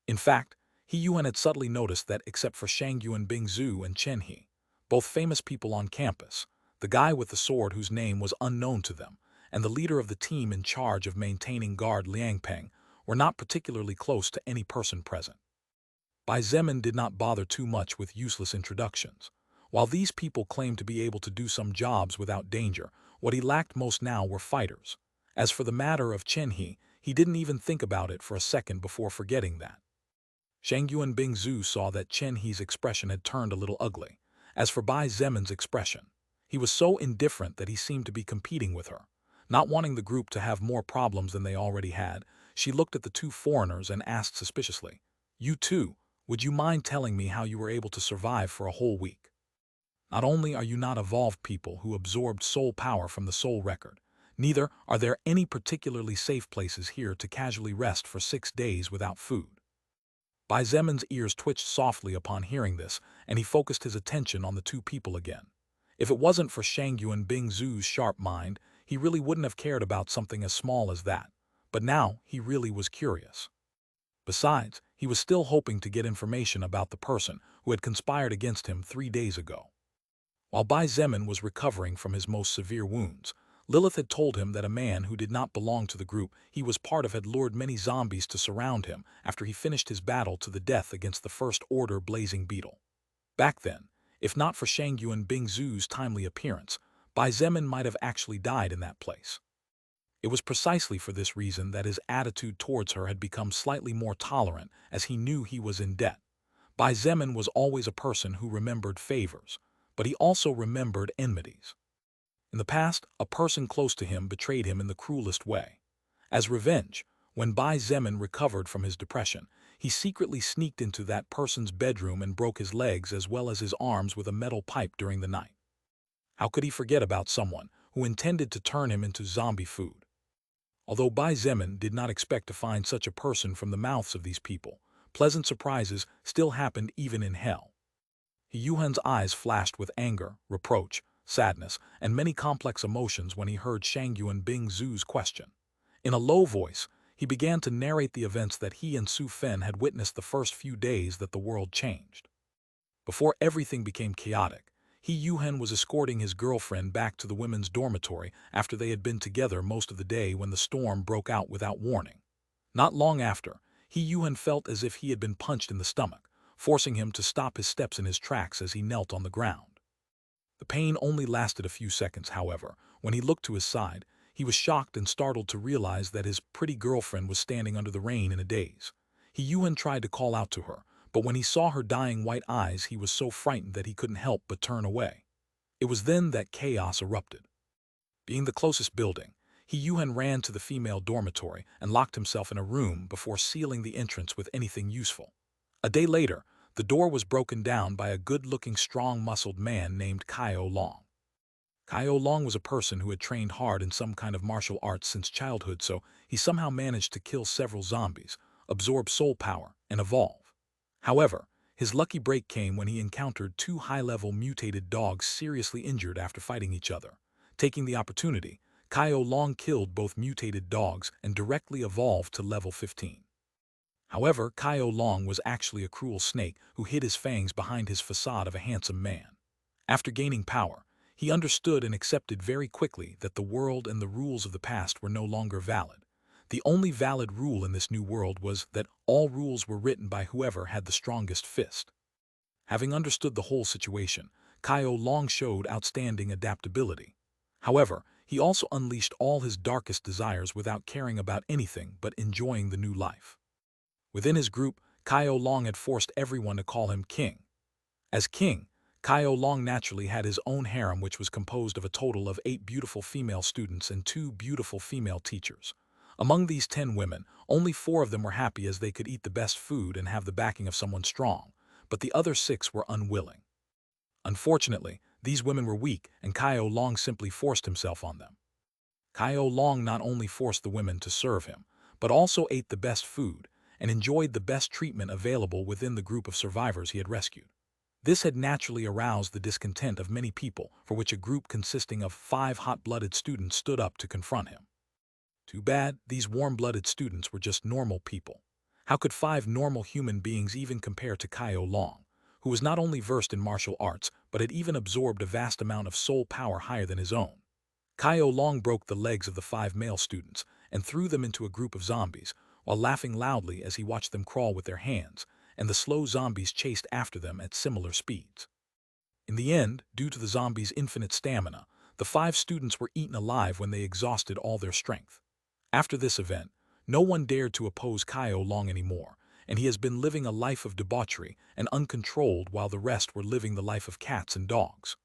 Speaker 1: In fact, Yuhan had subtly noticed that except for Shangyuan Bingzu and Chen He, both famous people on campus, the guy with the sword whose name was unknown to them, and the leader of the team in charge of maintaining guard Liangpeng were not particularly close to any person present. Bai Zemin did not bother too much with useless introductions. While these people claimed to be able to do some jobs without danger, what he lacked most now were fighters. As for the matter of Chen He didn't even think about it for a second before forgetting that. Shangyuan Bingzu saw that Chen He's expression had turned a little ugly. As for Bai Zemin's expression, he was so indifferent that he seemed to be competing with her. Not wanting the group to have more problems than they already had, she looked at the 2 foreigners and asked suspiciously, "You two, would you mind telling me how you were able to survive for a whole week? Not only are you not evolved people who absorbed soul power from the soul record, neither are there any particularly safe places here to casually rest for 6 days without food." Bai Zemin's ears twitched softly upon hearing this, and he focused his attention on the 2 people again. If it wasn't for Shangyuan Bingzu's sharp mind, he really wouldn't have cared about something as small as that. but now he really was curious. Besides, he was still hoping to get information about the person who had conspired against him 3 days ago. While Bai Zemin was recovering from his most severe wounds, Lilith had told him that a man who did not belong to the group he was part of had lured many zombies to surround him after he finished his battle to the death against the First Order Blazing Beetle. Back then, if not for Shangyuan Bingzu's timely appearance, Bai Zemin might have actually died in that place. It was precisely for this reason that his attitude towards her had become slightly more tolerant, as he knew he was in debt. Bai Zemin was always a person who remembered favors, but he also remembered enmities. In the past, a person close to him betrayed him in the cruelest way. As revenge, when Bai Zemin recovered from his depression, he secretly sneaked into that person's bedroom and broke his legs as well as his arms with a metal pipe during the night. How could he forget about someone who intended to turn him into zombie food? Although Bai Zemin did not expect to find such a person from the mouths of these people, pleasant surprises still happened even in hell. Yuhan's eyes flashed with anger, reproach, sadness, and many complex emotions when he heard Shangyuan Bingzu's question. In a low voice, he began to narrate the events that he and Su Fen had witnessed the first few days that the world changed. Before everything became chaotic, Yuhan was escorting his girlfriend back to the women's dormitory after they had been together most of the day when the storm broke out without warning. Not long after, Yuhan felt as if he had been punched in the stomach, forcing him to stop his steps in his tracks as he knelt on the ground. The pain only lasted a few seconds, however. When he looked to his side, he was shocked and startled to realize that his pretty girlfriend was standing under the rain in a daze. Yuhan tried to call out to her, but when he saw her dying white eyes, he was so frightened that he couldn't help but turn away. It was then that chaos erupted. Being the closest building, Yuhan ran to the female dormitory and locked himself in a room before sealing the entrance with anything useful. A day later, the door was broken down by a good-looking, strong-muscled man named Kaio Long. Kaio Long was a person who had trained hard in some kind of martial arts since childhood, so he somehow managed to kill several zombies, absorb soul power, and evolve. However, his lucky break came when he encountered two high-level mutated dogs seriously injured after fighting each other. Taking the opportunity, Kaio Long killed both mutated dogs and directly evolved to level 15. However, Kaio Long was actually a cruel snake who hid his fangs behind his facade of a handsome man. After gaining power, he understood and accepted very quickly that the world and the rules of the past were no longer valid. The only valid rule in this new world was that all rules were written by whoever had the strongest fist. Having understood the whole situation, Kaio Long showed outstanding adaptability. However, he also unleashed all his darkest desires without caring about anything but enjoying the new life. Within his group, Kaio Long had forced everyone to call him king. As king, Kaio Long naturally had his own harem, which was composed of a total of 8 beautiful female students and 2 beautiful female teachers. Among these 10 women, only 4 of them were happy as they could eat the best food and have the backing of someone strong, but the other 6 were unwilling. Unfortunately, these women were weak, and Kaio Long simply forced himself on them. Kaio Long not only forced the women to serve him, but also ate the best food and enjoyed the best treatment available within the group of survivors he had rescued. This had naturally aroused the discontent of many people, for which a group consisting of 5 hot-blooded students stood up to confront him. Too bad, these warm-blooded students were just normal people. How could 5 normal human beings even compare to Kaio Long, who was not only versed in martial arts, but had even absorbed a vast amount of soul power higher than his own? Kaio Long broke the legs of the 5 male students and threw them into a group of zombies, while laughing loudly as he watched them crawl with their hands, and the slow zombies chased after them at similar speeds. In the end, due to the zombies' infinite stamina, the 5 students were eaten alive when they exhausted all their strength. After this event, no one dared to oppose Kaio Long anymore, and he has been living a life of debauchery and uncontrolled while the rest were living the life of cats and dogs.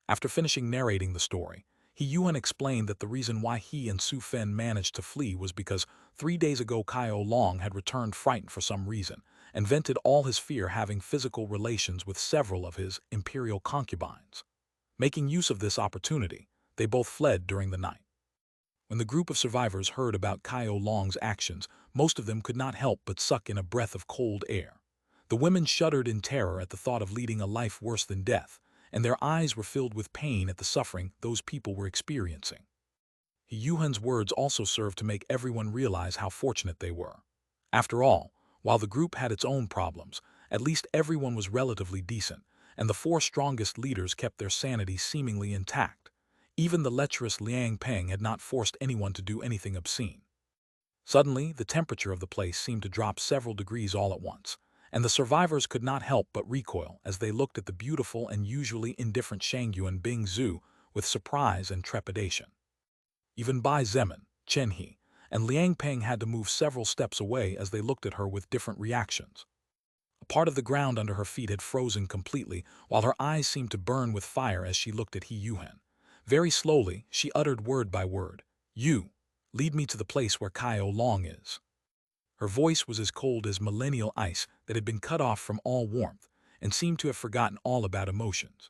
Speaker 1: After finishing narrating the story, Yuhan explained that the reason why he and Su Fen managed to flee was because 3 days ago Kaio Long had returned frightened for some reason and vented all his fear having physical relations with several of his imperial concubines. Making use of this opportunity, they both fled during the night. When the group of survivors heard about Kaio Long's actions, most of them could not help but suck in a breath of cold air. The women shuddered in terror at the thought of leading a life worse than death, and their eyes were filled with pain at the suffering those people were experiencing. Yuhan's words also served to make everyone realize how fortunate they were. After all, while the group had its own problems, at least everyone was relatively decent, and the four strongest leaders kept their sanity seemingly intact. Even the lecherous Liang Peng had not forced anyone to do anything obscene. Suddenly, the temperature of the place seemed to drop several degrees all at once, and the survivors could not help but recoil as they looked at the beautiful and usually indifferent Shangyuan Bing Zhu with surprise and trepidation. Even Bai Zemin, Chen He, and Liang Peng had to move several steps away as they looked at her with different reactions. A part of the ground under her feet had frozen completely, while her eyes seemed to burn with fire as she looked at He Yuhan. Very slowly, she uttered word by word, "You, lead me to the place where Kaio Long is." Her voice was as cold as millennial ice that had been cut off from all warmth and seemed to have forgotten all about emotions.